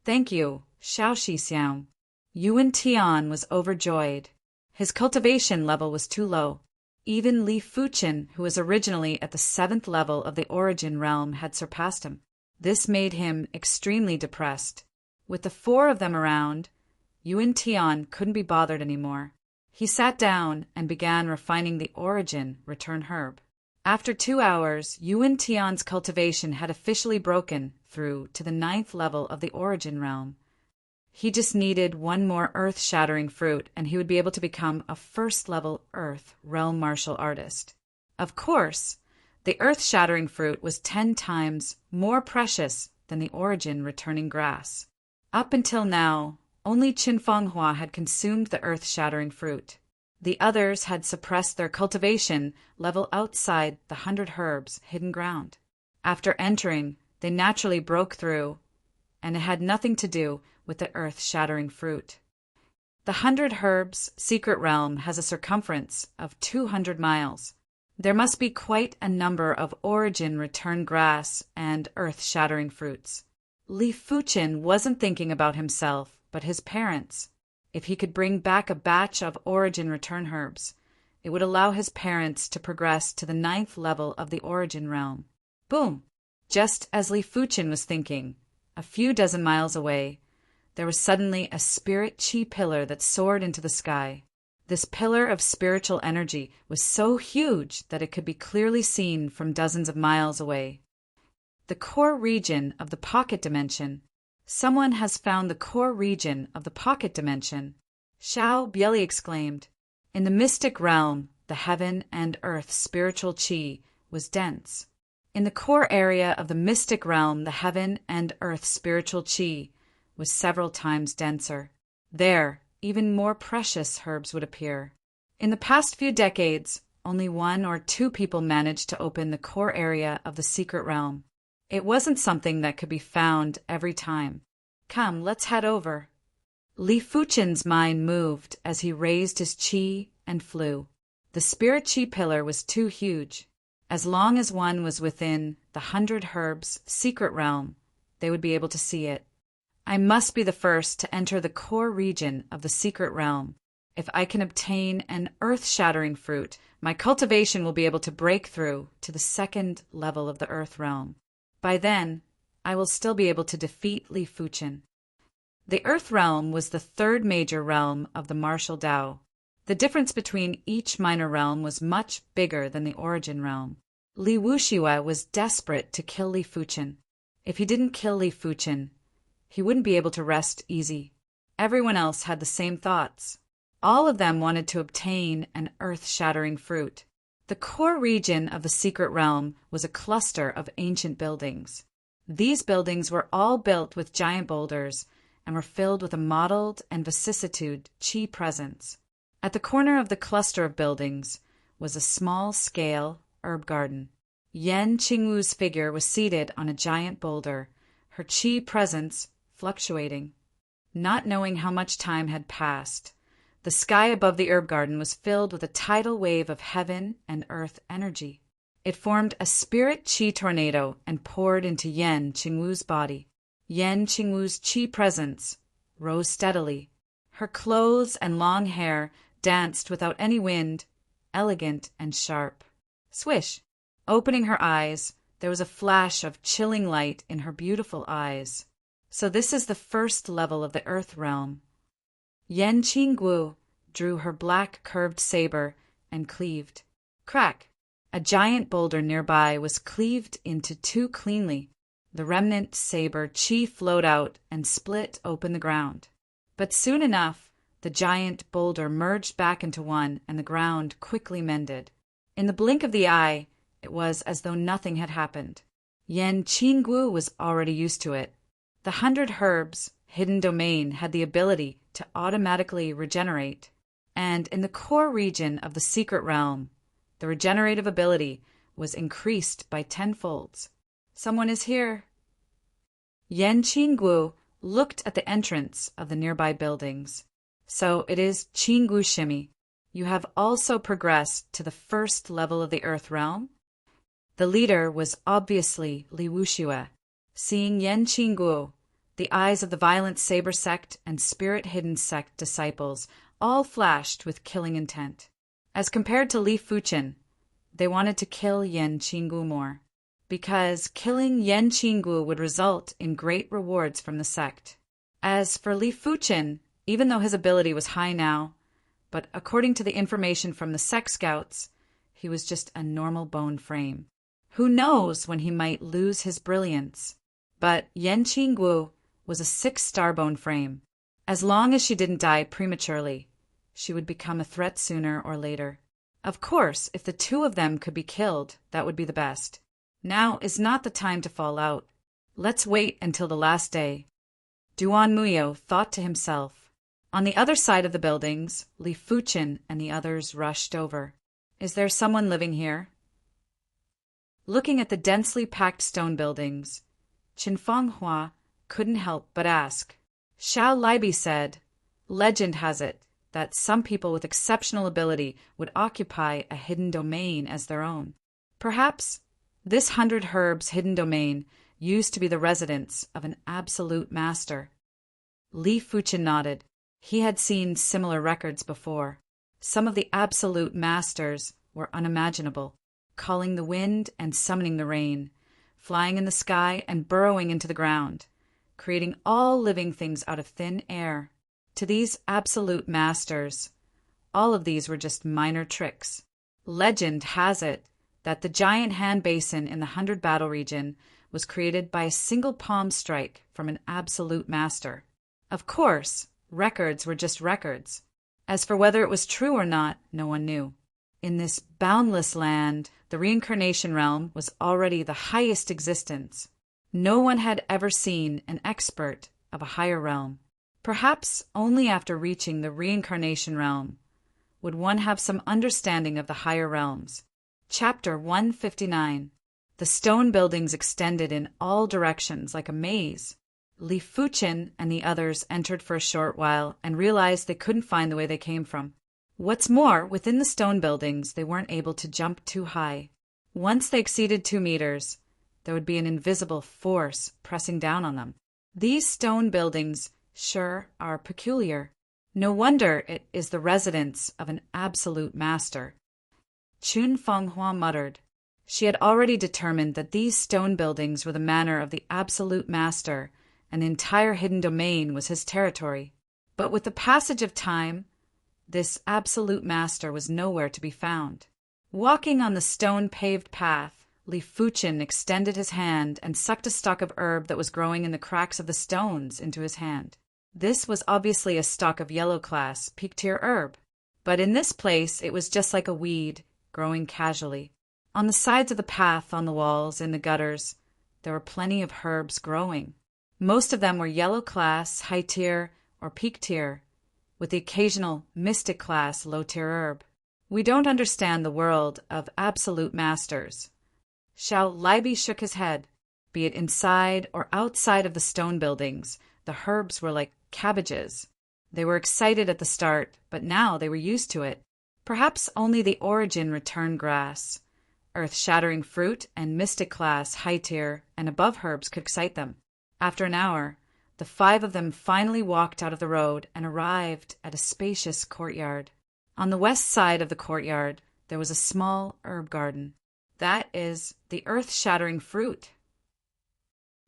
Speaker 1: Thank you, Xiao Shixiang. Yuan Tian was overjoyed. His cultivation level was too low. Even Li Fuchen, who was originally at the 7th level of the origin realm, had surpassed him. This made him extremely depressed. With the 4 of them around, Yuan Tian couldn't be bothered anymore. He sat down and began refining the origin return herb. After 2 hours, Yuan Tian's cultivation had officially broken through to the 9th level of the origin realm. He just needed 1 more earth-shattering fruit, and he would be able to become a 1st-level earth realm martial artist. Of course, the earth-shattering fruit was 10 times more precious than the origin returning grass. Up until now, only Qin Fanghua had consumed the earth-shattering fruit. The others had suppressed their cultivation level outside the 100 herbs hidden ground. After entering, they naturally broke through, and it had nothing to do with the earth-shattering fruit. The 100 herbs secret realm has a circumference of 200 miles. There must be quite a number of origin return grass and earth-shattering fruits. Li Fuchen wasn't thinking about himself, but his parents. If he could bring back a batch of origin return herbs, it would allow his parents to progress to the 9th level of the origin realm. Boom! Just as Li Fuchen was thinking, a few dozen miles away, there was suddenly a spirit chi pillar that soared into the sky. This pillar of spiritual energy was so huge that it could be clearly seen from dozens of miles away. The core region of the pocket dimension. Someone has found the core region of the pocket dimension. Xiao Bieli exclaimed. In the mystic realm, the heaven and earth spiritual chi was dense. In the core area of the mystic realm, the heaven and earth spiritual chi was several times denser. There, even more precious herbs would appear. In the past few decades, only 1 or 2 people managed to open the core area of the secret realm. It wasn't something that could be found every time. Come, let's head over. Li Fuchen's mind moved as he raised his qi and flew. The spirit qi pillar was too huge. As long as one was within the 100 Herbs secret realm, they would be able to see it. I must be the first to enter the core region of the secret realm. If I can obtain an earth-shattering fruit, my cultivation will be able to break through to the 2nd level of the earth realm. By then, I will still be able to defeat Li Fuchen. The earth realm was the 3rd major realm of the martial Tao. The difference between each minor realm was much bigger than the origin realm. Li Wuxiue was desperate to kill Li Fuchen. If he didn't kill Li Fuchen, he wouldn't be able to rest easy. Everyone else had the same thoughts. All of them wanted to obtain an earth-shattering fruit. The core region of the secret realm was a cluster of ancient buildings. These buildings were all built with giant boulders and were filled with a mottled and vicissitude qi presence. At the corner of the cluster of buildings was a small-scale herb garden. Yan Qingwu's figure was seated on a giant boulder, her qi presence fluctuating. Not knowing how much time had passed, the sky above the herb garden was filled with a tidal wave of heaven and earth energy. It formed a spirit qi tornado and poured into Yan Qingwu's body. Yan Qingwu's qi presence rose steadily. Her clothes and long hair danced without any wind, elegant and sharp. Swish! Opening her eyes, there was a flash of chilling light in her beautiful eyes. So this is the 1st level of the earth realm. Yan Qingwu drew her black curved saber and cleaved. Crack! A giant boulder nearby was cleaved into 2 cleanly. The remnant saber qi flowed out and split open the ground. But soon enough, the giant boulder merged back into one and the ground quickly mended. In the blink of the eye, it was as though nothing had happened. Yan Qingwu was already used to it. The 100 Herbs hidden domain had the ability to automatically regenerate, and in the core region of the secret realm, the regenerative ability was increased by 10-folds. Someone is here. Yan Qingwu looked at the entrance of the nearby buildings. So it is Qingwu Shimi. You have also progressed to the 1st level of the earth realm? The leader was obviously Li Wuxiue. Seeing Yan Qingwu, the eyes of the violent saber sect and spirit hidden sect disciples all flashed with killing intent. As compared to Li Fuchen, they wanted to kill Yan Qingwu more, because killing Yan Qingwu would result in great rewards from the sect. As for Li Fuchen, even though his ability was high now, but according to the information from the sect scouts, he was just a normal bone frame. Who knows when he might lose his brilliance? But Yan Qingwu was a 6-star bone frame. As long as she didn't die prematurely, she would become a threat sooner or later. Of course, if the 2 of them could be killed, that would be the best. Now is not the time to fall out. Let's wait until the last day. Duan Muyo thought to himself. On the other side of the buildings, Li Fuchen and the others rushed over. Is there someone living here? Looking at the densely packed stone buildings, Qinfeng Hua couldn't help but ask. Xiao Libi said, legend has it that some people with exceptional ability would occupy a hidden domain as their own. Perhaps this 100 Herbs hidden domain used to be the residence of an absolute master. Li Fuchen nodded. He had seen similar records before. Some of the absolute masters were unimaginable, calling the wind and summoning the rain, flying in the sky and burrowing into the ground, creating all living things out of thin air. To these absolute masters, all of these were just minor tricks. Legend has it that the giant hand basin in the 100 Battle region was created by a single palm strike from an absolute master. Of course, records were just records. As for whether it was true or not, no one knew. In this boundless land, the reincarnation realm was already the highest existence. No one had ever seen an expert of a higher realm. Perhaps only after reaching the reincarnation realm would one have some understanding of the higher realms. Chapter 159. The stone buildings extended in all directions like a maze. Li Fuqin and the others entered for a short while and realized they couldn't find the way they came from. What's more, within the stone buildings, they weren't able to jump too high. Once they exceeded 2 meters, there would be an invisible force pressing down on them. These stone buildings sure are peculiar. No wonder it is the residence of an absolute master. Chun Fenghua muttered. She had already determined that these stone buildings were the manor of the absolute master, and the entire hidden domain was his territory. But with the passage of time, this absolute master was nowhere to be found. Walking on the stone-paved path, Li Fuqin extended his hand and sucked a stalk of herb that was growing in the cracks of the stones into his hand. This was obviously a stalk of yellow-class, peak-tier herb, but in this place it was just like a weed, growing casually. On the sides of the path, on the walls, in the gutters, there were plenty of herbs growing. Most of them were yellow-class, high-tier, or peak-tier, with the occasional mystic-class, low-tier herb. We don't understand the world of absolute masters. Xiao Libi shook his head. Be it inside or outside of the stone buildings, the herbs were like cabbages. They were excited at the start, but now they were used to it. Perhaps only the origin return grass, earth-shattering fruit, and mystic-class, high-tier, and above herbs could excite them. After an hour, the 5 of them finally walked out of the road and arrived at a spacious courtyard. On the west side of the courtyard, there was a small herb garden. That is the earth-shattering fruit.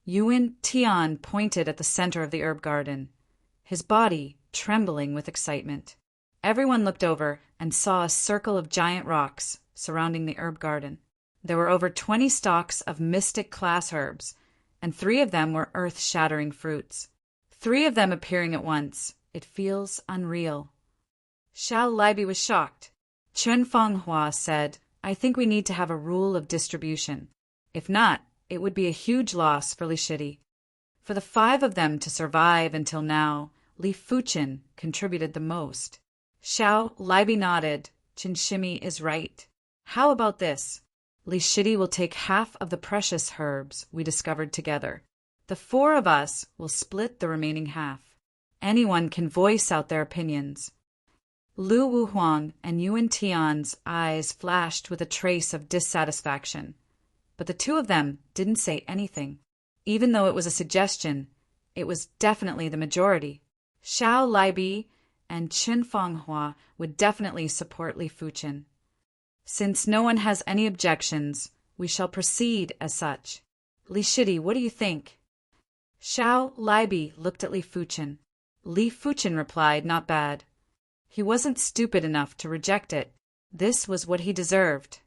Speaker 1: Yuan Tian pointed at the center of the herb garden, his body trembling with excitement. Everyone looked over and saw a circle of giant rocks surrounding the herb garden. There were over 20 stalks of mystic class herbs, and 3 of them were earth-shattering fruits. 3 of them appearing at once. It feels unreal. Xiao Libi was shocked. Chun Fenghua said, I think we need to have a rule of distribution. If not, it would be a huge loss for Li Shidi. For the 5 of them to survive until now, Li Fuqin contributed the most. Xiao Libi nodded. Chinshimi is right. How about this? Li Shidi will take half of the precious herbs we discovered together. The 4 of us will split the remaining half. Anyone can voice out their opinions. Lu Wuhuang and Yuan Tian's eyes flashed with a trace of dissatisfaction, but the 2 of them didn't say anything. Even though it was a suggestion, it was definitely the majority. Xiao Libi and Chun Fenghua would definitely support Li Fuqin. Since no one has any objections, we shall proceed as such. Li Shidi, what do you think? Xiao Libi looked at Li Fuqin. Li Fuqin replied, not bad. He wasn't stupid enough to reject it. This was what he deserved.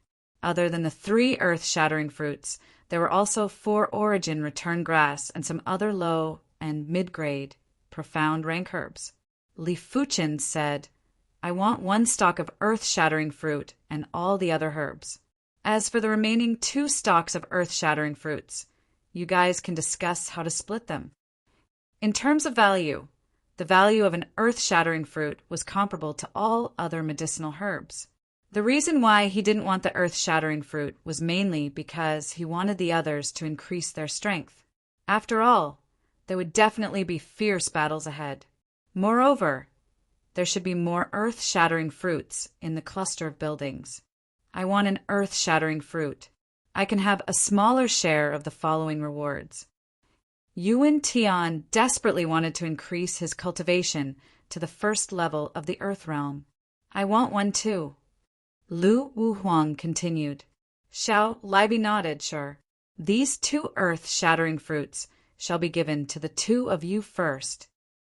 Speaker 1: Other than the 3 earth-shattering fruits, there were also 4 origin return grass and some other low and mid-grade, profound rank herbs. Li Fuqin said, I want 1 stalk of earth-shattering fruit and all the other herbs. As for the remaining 2 stalks of earth-shattering fruits, you guys can discuss how to split them. In terms of value, the value of an earth-shattering fruit was comparable to all other medicinal herbs. The reason why he didn't want the earth-shattering fruit was mainly because he wanted the others to increase their strength. After all, there would definitely be fierce battles ahead. Moreover, there should be more earth-shattering fruits in the cluster of buildings. I want an earth-shattering fruit. I can have a smaller share of the following rewards. Yuan Tian desperately wanted to increase his cultivation to the 1st level of the Earth Realm. I want one too. Lu Wuhuang continued. Xiao Libi nodded, sure. These 2 earth-shattering fruits shall be given to the 2 of you first.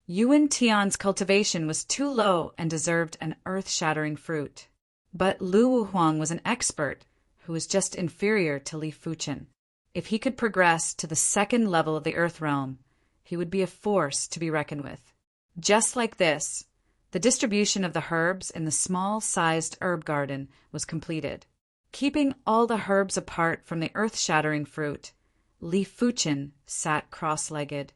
Speaker 1: Yuan Tian's cultivation was too low and deserved an earth-shattering fruit. But Lu Wuhuang was an expert who was just inferior to Li Fuqin. If he could progress to the 2nd level of the Earth Realm, he would be a force to be reckoned with. Just like this, the distribution of the herbs in the small-sized herb garden was completed. Keeping all the herbs apart from the earth-shattering fruit, Li Fuqin sat cross-legged.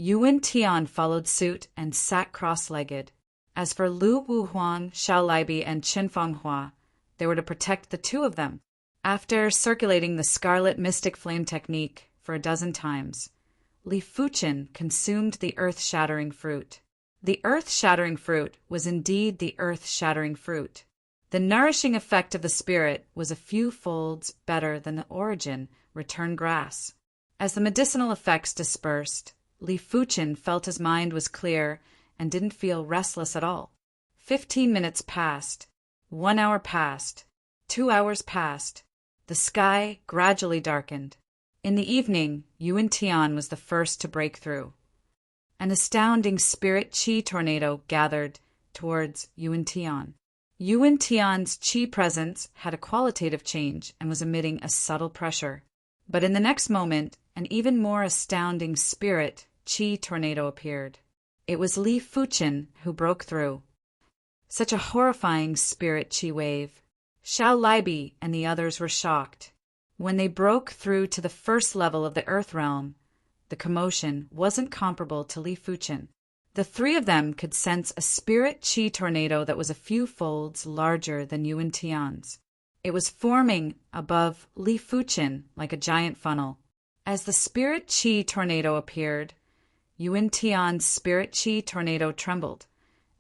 Speaker 1: Yuan Tian followed suit and sat cross-legged. As for Lu Wuhuang, Xiao Libi, and Qin Fanghua, they were to protect the two of them. After circulating the Scarlet Mystic Flame technique for a dozen times, Li Fuqin consumed the earth-shattering fruit. The earth-shattering fruit was indeed the earth-shattering fruit. The nourishing effect of the spirit was a few folds better than the origin return grass. As the medicinal effects dispersed, Li Fuqin felt his mind was clear and didn't feel restless at all. 15 minutes passed. 1 hour passed. 2 hours passed. The sky gradually darkened. In the evening, Yuan Tian was the first to break through. An astounding spirit chi tornado gathered towards Yuan Tian. Yuan Tian's chi presence had a qualitative change and was emitting a subtle pressure. But in the next moment, an even more astounding spirit chi tornado appeared. It was Li Fuqin who broke through. Such a horrifying spirit chi wave. Xiao Libi and the others were shocked. When they broke through to the first level of the Earth realm, the commotion wasn't comparable to Li Fuqin. The three of them could sense a spirit chi tornado that was a few folds larger than Yuan Tian's. It was forming above Li Fuqin like a giant funnel. As the spirit chi tornado appeared, Yuan Tian's spirit chi tornado trembled,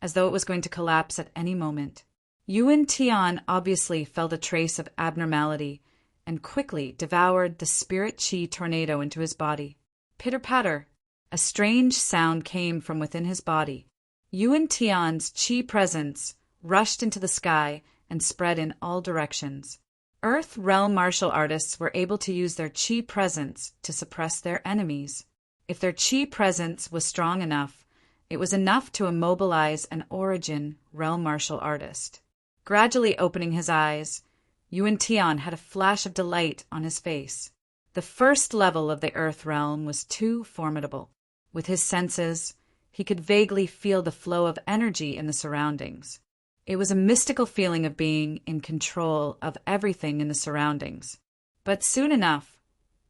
Speaker 1: as though it was going to collapse at any moment. Yuan Tian obviously felt a trace of abnormality and quickly devoured the spirit chi tornado into his body. Pitter-patter. A strange sound came from within his body. Yuan Tian's chi presence rushed into the sky and spread in all directions. Earth realm martial artists were able to use their chi presence to suppress their enemies. If their chi presence was strong enough, it was enough to immobilize an origin realm martial artist. Gradually opening his eyes, Yuan Tian had a flash of delight on his face. The first level of the Earth realm was too formidable. With his senses, he could vaguely feel the flow of energy in the surroundings. It was a mystical feeling of being in control of everything in the surroundings. But soon enough,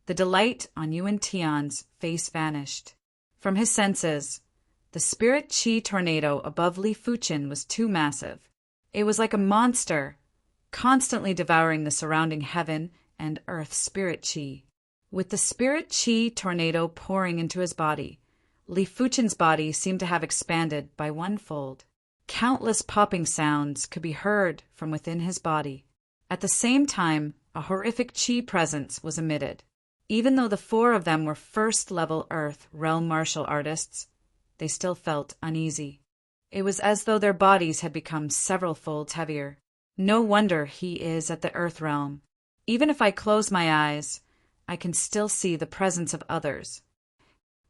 Speaker 1: the delight on Yuan Tian's face vanished. From his senses, the spirit chi tornado above Li Fuqin was too massive. It was like a monster, constantly devouring the surrounding heaven and earth spirit chi. With the spirit chi tornado pouring into his body, Li Fuqin's body seemed to have expanded by 1-fold. Countless popping sounds could be heard from within his body. At the same time, a horrific chi presence was emitted. Even though the 4 of them were first-level Earth realm martial artists, they still felt uneasy. It was as though their bodies had become several folds heavier. No wonder he is at the Earth realm. Even if I close my eyes, I can still see the presence of others.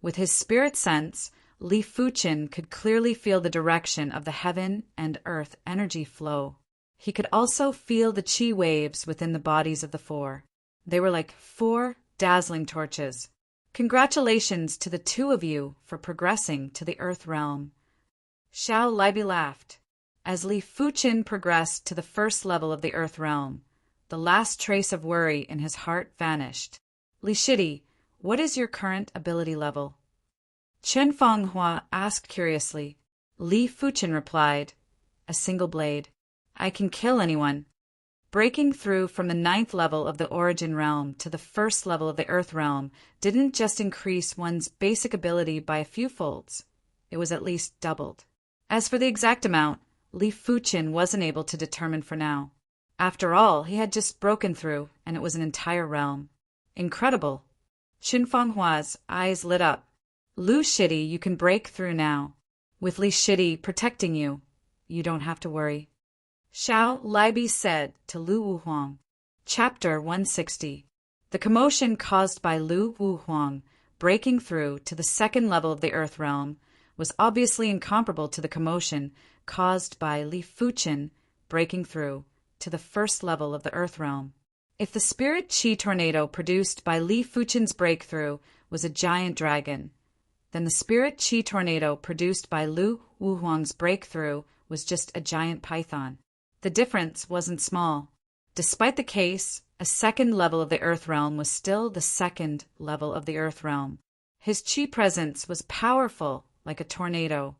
Speaker 1: With his spirit sense, Li Fuqin could clearly feel the direction of the heaven and earth energy flow. He could also feel the chi waves within the bodies of the 4. They were like 4 dazzling torches. Congratulations to the 2 of you for progressing to the Earth realm. Xiao Libi laughed. As Li Fuqin progressed to the first level of the Earth realm, the last trace of worry in his heart vanished. Li Shidi, what is your current ability level? Qin Fanghua asked curiously. Li Fuqin replied, a single blade. I can kill anyone. Breaking through from the 9th level of the origin realm to the first level of the Earth realm didn't just increase one's basic ability by a few folds. It was at least doubled. As for the exact amount, Li Fuqin wasn't able to determine for now. After all, he had just broken through, and it was an entire realm. Incredible. Qin Fanghua's eyes lit up. Lu Shidi, you can break through now. With Li Shidi protecting you, you don't have to worry. Xiao Libi said to Lu Wuhuang. Chapter 160. The commotion caused by Lu Wuhuang breaking through to the 2nd level of the Earth realm was obviously incomparable to the commotion caused by Li Fuqin breaking through to the 1st level of the Earth realm. If the spirit chi tornado produced by Li Fuqin's breakthrough was a giant dragon, then the spirit chi tornado produced by Lu Wuhuang's breakthrough was just a giant python. The difference wasn't small. Despite the case, a 2nd level of the Earth realm was still the 2nd level of the Earth realm. His chi presence was powerful like a tornado,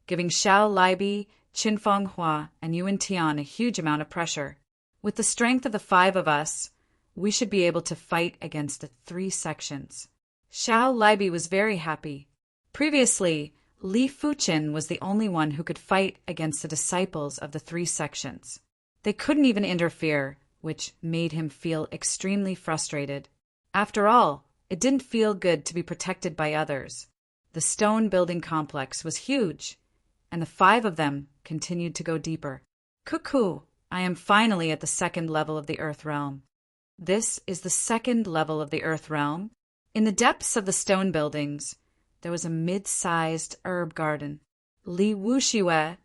Speaker 1: giving Xiao Libi, Qinfeng Hua, and Yuan Tian a huge amount of pressure. With the strength of the 5 of us, we should be able to fight against the 3 sections. Xiao Libi was very happy. Previously, Li Fuqin was the only one who could fight against the disciples of the 3 sections. They couldn't even interfere, which made him feel extremely frustrated. After all, it didn't feel good to be protected by others. The stone building complex was huge, and the 5 of them continued to go deeper. Cuckoo, I am finally at the 2nd level of the Earth Realm. This is the 2nd level of the Earth Realm. In the depths of the stone buildings, there was a mid-sized herb garden. Li Wuxiue,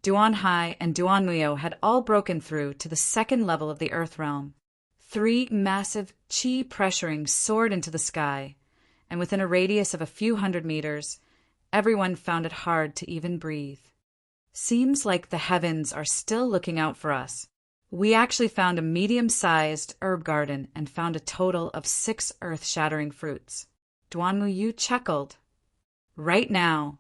Speaker 1: Duanhai, and Duanmuo had all broken through to the 2nd level of the Earth Realm. 3 massive chi pressuring soared into the sky, and within a radius of a few hundred meters, everyone found it hard to even breathe. Seems like the heavens are still looking out for us. We actually found a medium-sized herb garden and found a total of 6 earth-shattering fruits. Duanmuo chuckled. Right now,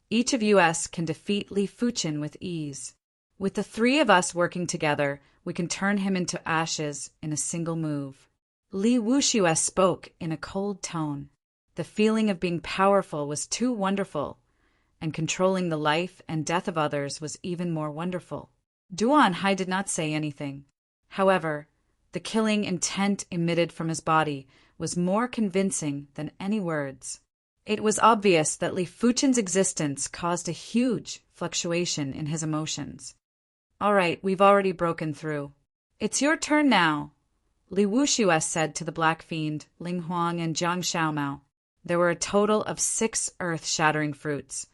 Speaker 1: each of us can defeat Li Fuqin with ease. With the 3 of us working together, we can turn him into ashes in a single move. Li Wuxiue spoke in a cold tone. The feeling of being powerful was too wonderful, and controlling the life and death of others was even more wonderful. Duanhai did not say anything. However, the killing intent emitted from his body was more convincing than any words. It was obvious that Li Fuqin's existence caused a huge fluctuation in his emotions. All right, we've already broken through. It's your turn now, Li Wuxiue said to the Black Fiend, Ling Huang, and Jiang Xiaomao. There were a total of 6 earth-shattering fruits,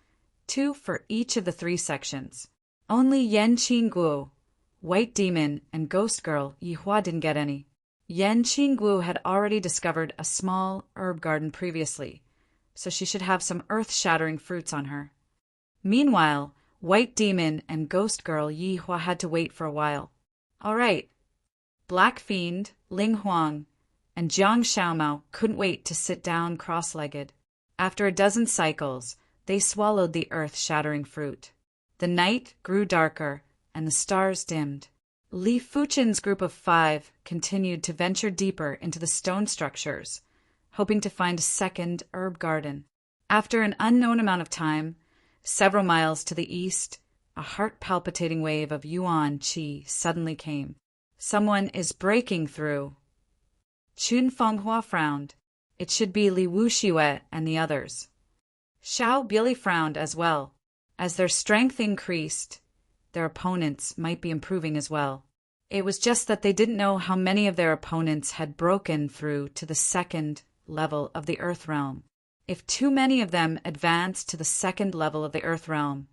Speaker 1: 2 for each of the 3 sections. Only Yan Qingguo, White Demon, and Ghost Girl Yihua didn't get any. Yan Qingguo had already discovered a small herb garden previously, so she should have some earth-shattering fruits on her. Meanwhile, White Demon and Ghost Girl Yihua had to wait for a while. All right. Black Fiend, Ling Huang, and Jiang Xiaomao couldn't wait to sit down cross-legged. After a dozen cycles, they swallowed the earth-shattering fruit. The night grew darker, and the stars dimmed. Li Fuqin's group of 5 continued to venture deeper into the stone structures, hoping to find a 2nd herb garden. After an unknown amount of time, several miles to the east, a heart-palpitating wave of Yuan Qi suddenly came. Someone is breaking through. Qinfeng Hua frowned. It should be Li Wuxiue and the others. Xiao Bili frowned as well. As their strength increased, their opponents might be improving as well. It was just that they didn't know how many of their opponents had broken through to the 2nd level of the Earth Realm. If too many of them advanced to the 2nd level of the Earth Realm,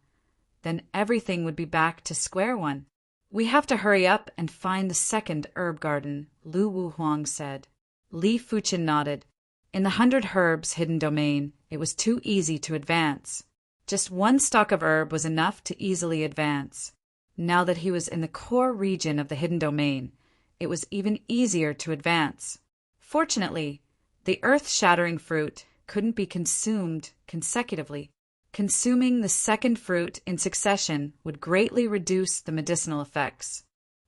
Speaker 1: then everything would be back to square one. We have to hurry up and find the 2nd herb garden, Lu Wuhuang said. Li Fuqin nodded. In the 100 herbs hidden domain, it was too easy to advance. Just 1 stalk of herb was enough to easily advance. Now that he was in the core region of the hidden domain, it was even easier to advance. Fortunately, the earth-shattering fruit couldn't be consumed consecutively. Consuming the 2nd fruit in succession would greatly reduce the medicinal effects.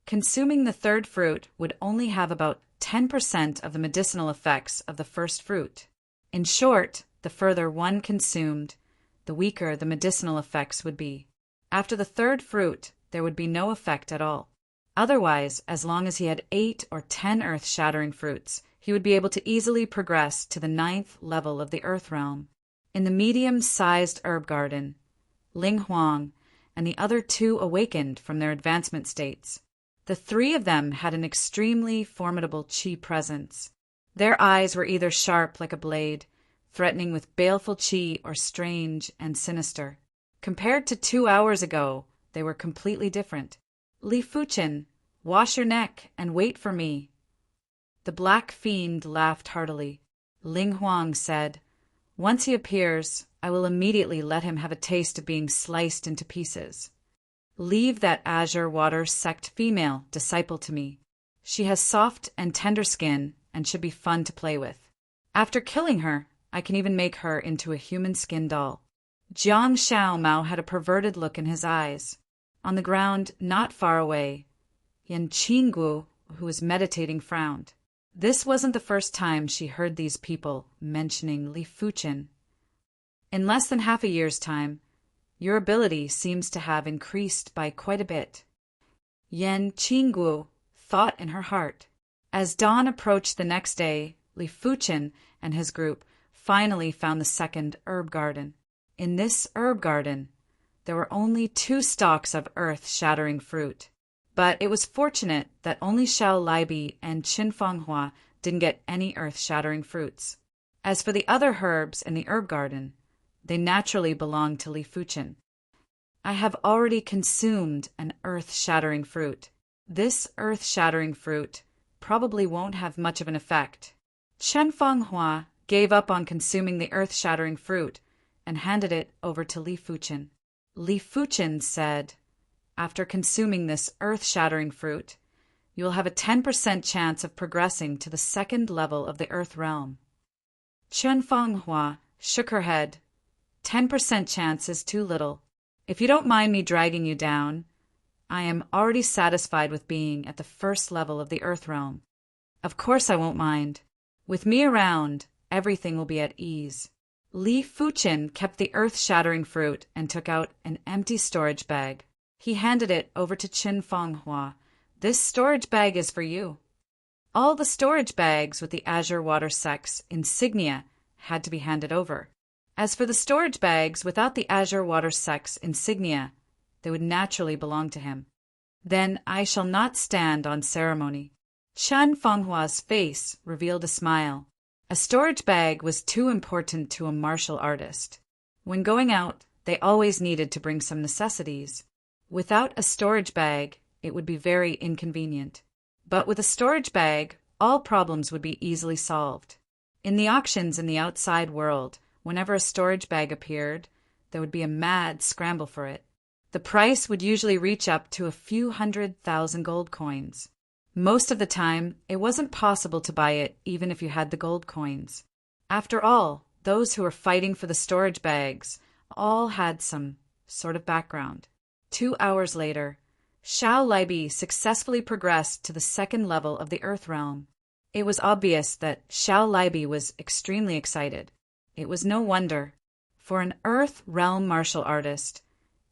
Speaker 1: Consuming the 3rd fruit would only have about 10% of the medicinal effects of the 1st fruit. In short, the further one consumed, the weaker the medicinal effects would be. After the 3rd fruit, there would be no effect at all. Otherwise, as long as he had 8 or 10 earth-shattering fruits, he would be able to easily progress to the 9th level of the Earth Realm. In the medium-sized herb garden, Ling Huang and the other 2 awakened from their advancement states. The 3 of them had an extremely formidable chi presence. Their eyes were either sharp like a blade, threatening with baleful chi, or strange and sinister. Compared to 2 hours ago, they were completely different. Li Fuqin, wash your neck and wait for me. The Black Fiend laughed heartily. Ling Huang said, Once he appears, I will immediately let him have a taste of being sliced into pieces. Leave that azure water sect female disciple to me. She has soft and tender skin and should be fun to play with. After killing her, I can even make her into a human skin doll." Jiang Xiaomao had a perverted look in his eyes. On the ground, not far away, Yan Qinggu, who was meditating, frowned. This wasn't the first time she heard these people mentioning Li Fuchen. In less than half a year's time, your ability seems to have increased by quite a bit. Yan Qinggu thought in her heart. As dawn approached the next day, Li Fuchen and his group finally found the second herb garden. In this herb garden, there were only 2 stalks of earth-shattering fruit. But it was fortunate that only Xiao Laibi and Qin Fanghua didn't get any earth-shattering fruits. As for the other herbs in the herb garden, they naturally belonged to Li Fuchen. I have already consumed an earth-shattering fruit. This earth-shattering fruit probably won't have much of an effect. Chen Fanghua gave up on consuming the earth-shattering fruit and handed it over to Li Fuchen. Li Fuchen said, "After consuming this earth-shattering fruit, you will have a 10% chance of progressing to the second level of the earth realm." Chen Fanghua shook her head. 10% chance is too little. If you don't mind me dragging you down, I am already satisfied with being at the first level of the earth realm. Of course I won't mind. With me around, everything will be at ease. Li Fuchen kept the earth-shattering fruit and took out an empty storage bag. He handed it over to Qin Fanghua. "This storage bag is for you." All the storage bags with the Azure Water Sect's insignia had to be handed over. As for the storage bags without the Azure Water Sect's insignia, they would naturally belong to him. "Then I shall not stand on ceremony." Chen Fenghua's face revealed a smile. A storage bag was too important to a martial artist. When going out, they always needed to bring some necessities. Without a storage bag, it would be very inconvenient. But with a storage bag, all problems would be easily solved. In the auctions in the outside world, whenever a storage bag appeared, there would be a mad scramble for it. The price would usually reach up to a few 100,000 gold coins. Most of the time, it wasn't possible to buy it even if you had the gold coins. After all, those who were fighting for the storage bags all had some sort of background. 2 hours later, Xiao Laibi successfully progressed to the second level of the Earth Realm. It was obvious that Xiao Laibi was extremely excited. It was no wonder. For an Earth Realm martial artist,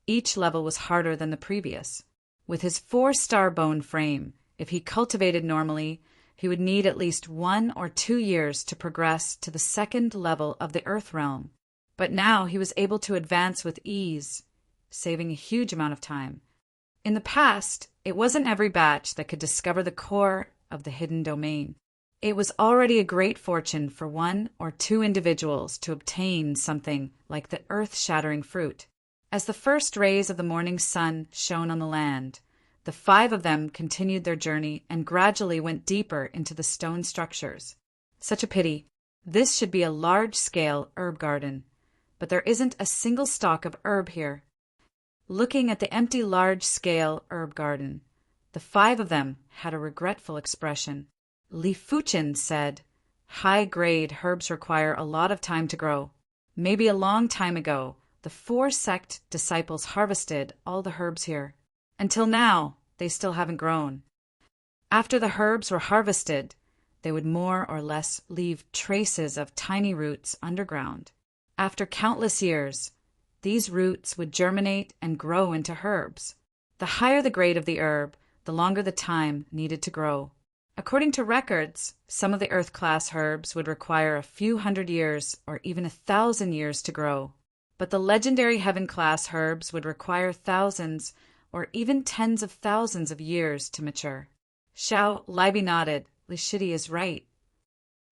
Speaker 1: each level was harder than the previous. With his 4-star bone frame, if he cultivated normally, he would need at least 1 or 2 years to progress to the second level of the Earth Realm. But now he was able to advance with ease, saving a huge amount of time. In the past, it wasn't every batch that could discover the core of the hidden domain. It was already a great fortune for 1 or 2 individuals to obtain something like the earth-shattering fruit. As the first rays of the morning sun shone on the land, the 5 of them continued their journey and gradually went deeper into the stone structures. Such a pity. This should be a large-scale herb garden, but there isn't a single stalk of herb here. Looking at the empty large-scale herb garden, the 5 of them had a regretful expression. Li Fuchen said, "High-grade herbs require a lot of time to grow. Maybe a long time ago, the 4 sect disciples harvested all the herbs here. Until now, they still haven't grown. After the herbs were harvested, they would more or less leave traces of tiny roots underground. After countless years, these roots would germinate and grow into herbs. The higher the grade of the herb, the longer the time needed to grow. According to records, some of the earth-class herbs would require a few 100 years or even 1,000 years to grow. But the legendary heaven-class herbs would require thousands or even tens of thousands of years to mature." Xiao Laibi nodded. Li Shidi is right.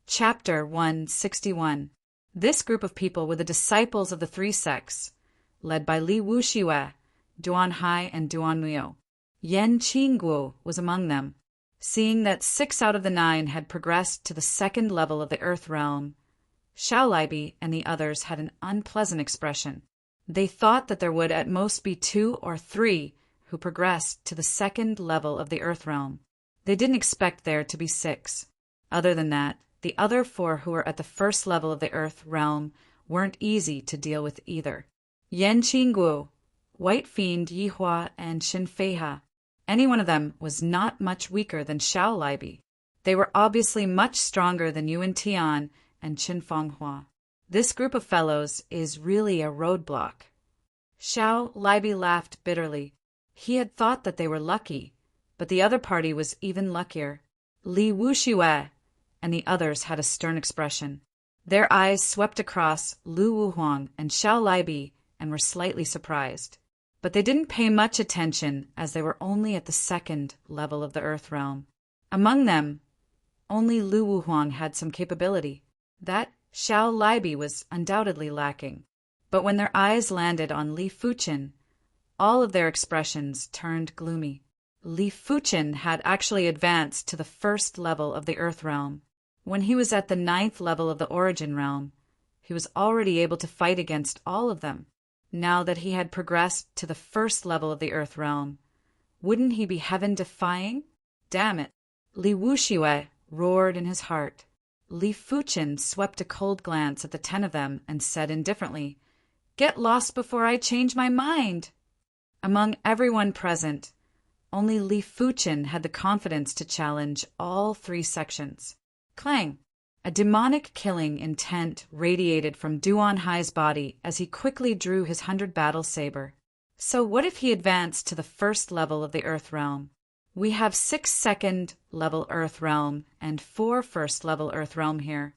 Speaker 1: Chapter 161. This group of people were the disciples of the 3 sects, led by Li Wuxiwei, Duan Hai, and Duan Muo. Yan Qingguo was among them. Seeing that 6 out of the 9 had progressed to the second level of the Earth Realm, Xiao Laibi and the others had an unpleasant expression. They thought that there would at most be 2 or 3 who progressed to the second level of the Earth Realm. They didn't expect there to be 6. Other than that, The other 4 who were at the first level of the earth realm weren't easy to deal with either. Yan Qingguo, White Fiend Yihua, and Shinfeiha. Any one of them was not much weaker than Xiao Libi. They were obviously much stronger than Yuan Tian and Qin Fanghua. This group of fellows is really a roadblock. Xiao Libi laughed bitterly. He had thought that they were lucky, but the other party was even luckier. Li Wuxiwei and the others had a stern expression. Their eyes swept across Lu Wuhuang and Xiao Libi and were slightly surprised. But they didn't pay much attention as they were only at the second level of the earth realm. Among them, only Lu Wuhuang had some capability. That Xiao Libi was undoubtedly lacking. But when their eyes landed on Li Fuqin, all of their expressions turned gloomy. Li Fuqin had actually advanced to the first level of the earth realm. When he was at the 9th level of the origin realm, he was already able to fight against all of them. Now that he had progressed to the first level of the earth realm, wouldn't he be heaven-defying? Damn it! Li Wuxiwei roared in his heart. Li Fuqin swept a cold glance at the 10 of them and said indifferently, "Get lost before I change my mind!" Among everyone present, only Li Fuqin had the confidence to challenge all 3 sections. Clang! A demonic killing intent radiated from Duan Hai's body as he quickly drew his 100 battle saber. So what if he advanced to the first level of the earth realm? We have 6 second level earth realm and 4 first level earth realm here.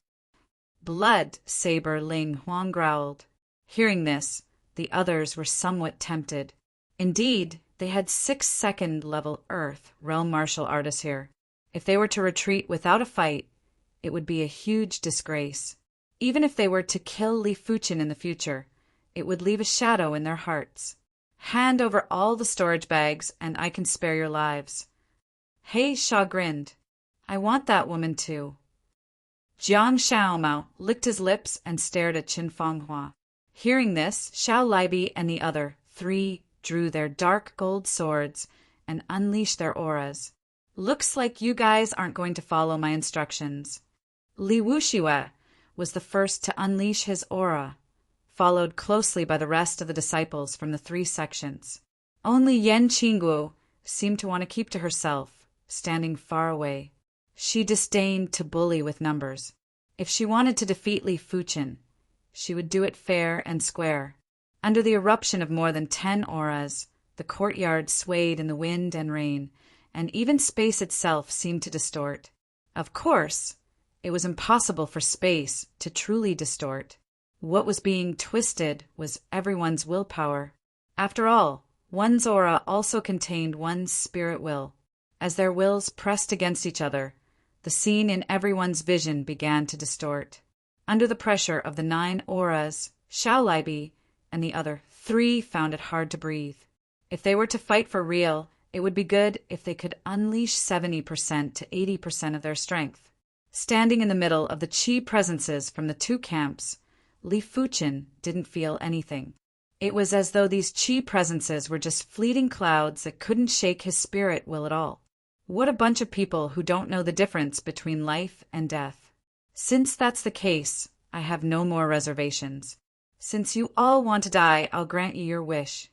Speaker 1: Blood, Saber Ling Huang growled. Hearing this, the others were somewhat tempted. Indeed, they had 6 second level earth realm martial artists here. If they were to retreat without a fight, it would be a huge disgrace. Even if they were to kill Li Fuqin in the future, it would leave a shadow in their hearts. Hand over all the storage bags and I can spare your lives. He chagrined. I want that woman too. Jiang Xiaomao licked his lips and stared at Qin Fanghua. Hearing this, Xiao Libi and the other 3 drew their dark gold swords and unleashed their auras. Looks like you guys aren't going to follow my instructions. Li Wuxiwei was the first to unleash his aura, followed closely by the rest of the disciples from the 3 sections. Only Yan Qingguo seemed to want to keep to herself, standing far away. She disdained to bully with numbers. If she wanted to defeat Li Fuqin, she would do it fair and square. Under the eruption of more than 10 auras, the courtyard swayed in the wind and rain, and even space itself seemed to distort. Of course, it was impossible for space to truly distort. What was being twisted was everyone's willpower. After all, one's aura also contained one's spirit will. As their wills pressed against each other, the scene in everyone's vision began to distort. Under the pressure of the 9 auras, Xiao Libi and the other 3 found it hard to breathe. If they were to fight for real, it would be good if they could unleash 70% to 80% of their strength. Standing in the middle of the qi presences from the 2 camps, Li Fuqin didn't feel anything. It was as though these qi presences were just fleeting clouds that couldn't shake his spirit will at all. What a bunch of people who don't know the difference between life and death. Since that's the case, I have no more reservations. Since you all want to die, I'll grant you your wish.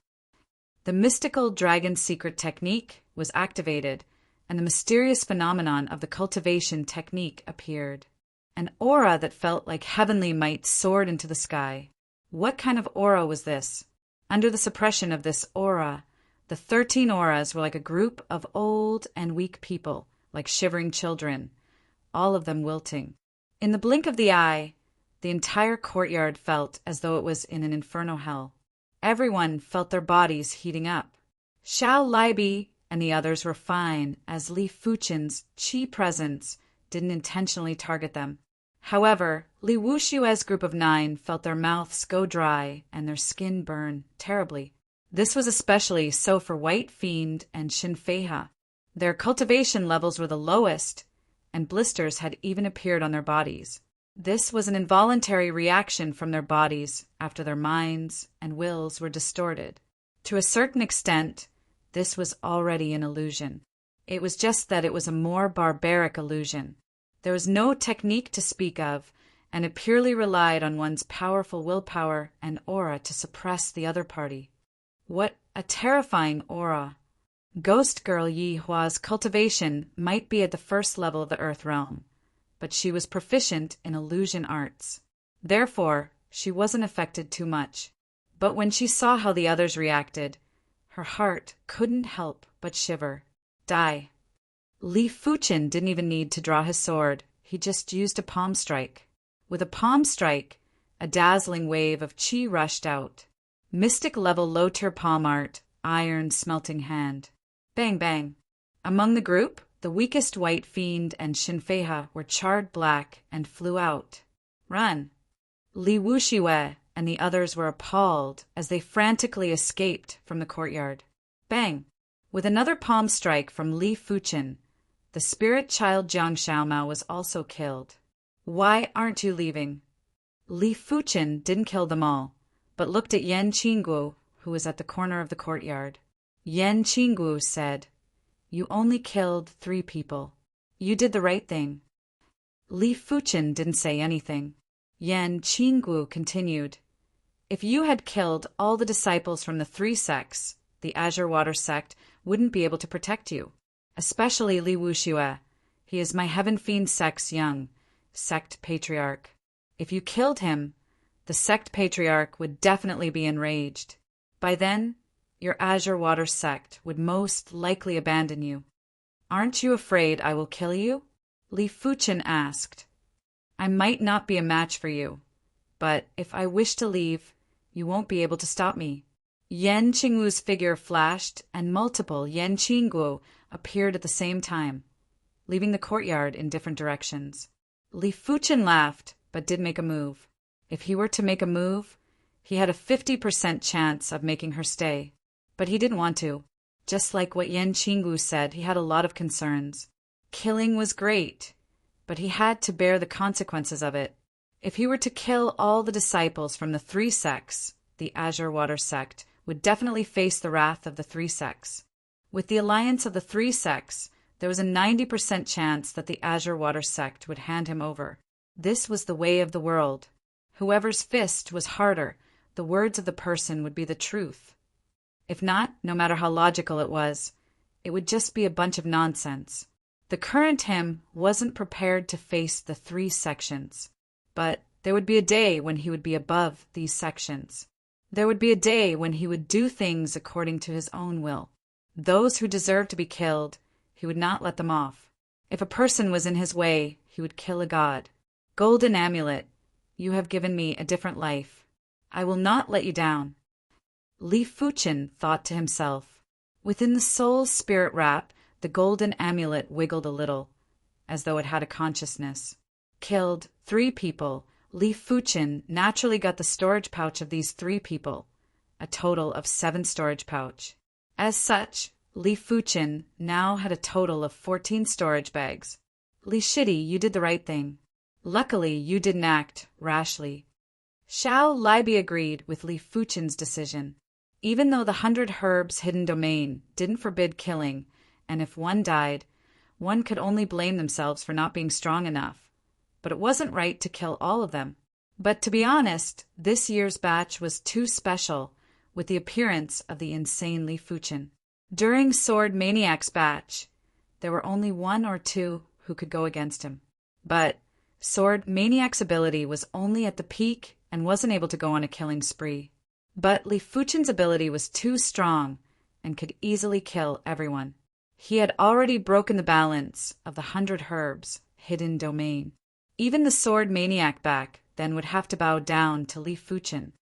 Speaker 1: The mystical dragon secret technique was activated, and the mysterious phenomenon of the cultivation technique appeared. An aura that felt like heavenly might soared into the sky. What kind of aura was this? Under the suppression of this aura, the 13 auras were like a group of old and weak people, like shivering children, all of them wilting. In the blink of the eye, the entire courtyard felt as though it was in an inferno hell. Everyone felt their bodies heating up. Xiao Libi and the others were fine, as Li Fuqin's qi presence didn't intentionally target them. However, Li Wuxiue's group of 9 felt their mouths go dry and their skin burn terribly. This was especially so for White Fiend and Shinfeiha. Their cultivation levels were the lowest, and blisters had even appeared on their bodies. This was an involuntary reaction from their bodies after their minds and wills were distorted. To a certain extent, this was already an illusion. It was just that it was a more barbaric illusion. There was no technique to speak of, and it purely relied on one's powerful willpower and aura to suppress the other party. What a terrifying aura! Ghost Girl Yi Hua's cultivation might be at the first level of the Earth realm, but she was proficient in illusion arts. Therefore, she wasn't affected too much. But when she saw how the others reacted, her heart couldn't help but shiver. Die. Li Fuchen didn't even need to draw his sword. He just used a palm strike. With a palm strike, a dazzling wave of qi rushed out. Mystic-level low-tier palm art, iron smelting hand. Bang, bang. Among the group, the weakest white fiend and Shinfeiha were charred black and flew out. Run. Li Wuxiwei and the others were appalled as they frantically escaped from the courtyard. Bang. With another palm strike from Li Fuchen, the spirit child Jiang Xiaomao was also killed. Why aren't you leaving? Li Fuchen didn't kill them all, but looked at Yan Qinggu, who was at the corner of the courtyard. Yan Qinggu said, "You only killed 3 people. You did the right thing." Li Fuchen didn't say anything. Yan Qinggu continued, "If you had killed all the disciples from the 3 sects, the Azure Water sect wouldn't be able to protect you, especially Li Wuxiwei. He is my Heaven Fiend sect's young sect patriarch. If you killed him, the sect patriarch would definitely be enraged. By then, your Azure Water sect would most likely abandon you. Aren't you afraid I will kill you?" Li Fuchen asked. "I might not be a match for you, but if I wish to leave, you won't be able to stop me." Yan Qinggu's figure flashed, and multiple Yan Qinggu appeared at the same time, leaving the courtyard in different directions. Li Fuchen laughed, but did make a move. If he were to make a move, he had a 50% chance of making her stay. But he didn't want to. Just like what Yan Qinggu said, he had a lot of concerns. Killing was great, but he had to bear the consequences of it. If he were to kill all the disciples from the 3 sects, the Azure Water sect would definitely face the wrath of the 3 sects. With the alliance of the 3 sects, there was a 90% chance that the Azure Water sect would hand him over. This was the way of the world. Whoever's fist was harder, the words of the person would be the truth. If not, no matter how logical it was, it would just be a bunch of nonsense. The current him wasn't prepared to face the 3 sections. But there would be a day when he would be above these sections. There would be a day when he would do things according to his own will. Those who deserved to be killed, he would not let them off. If a person was in his way, he would kill a god. Golden Amulet, you have given me a different life. I will not let you down. Li Fuchen thought to himself. Within the soul's spirit wrap, the golden amulet wiggled a little, as though it had a consciousness. Killed 3 people, Li Fuchen naturally got the storage pouch of these 3 people, a total of 7 storage pouch. As such, Li Fuchen now had a total of 14 storage bags. Li Shidi, you did the right thing. Luckily, you didn't act rashly. Xiao Libi agreed with Li Fuchen's decision. Even though the 100 Herbs hidden domain didn't forbid killing, and if one died, one could only blame themselves for not being strong enough. But it wasn't right to kill all of them. But to be honest, this year's batch was too special, with the appearance of the insane Li Fuchen. During Sword Maniac's batch, there were only 1 or 2 who could go against him. But Sword Maniac's ability was only at the peak and wasn't able to go on a killing spree. But Li Fuchen's ability was too strong and could easily kill everyone. He had already broken the balance of the 100 Herbs hidden domain. Even the Sword Maniac back then would have to bow down to Li Fuchen.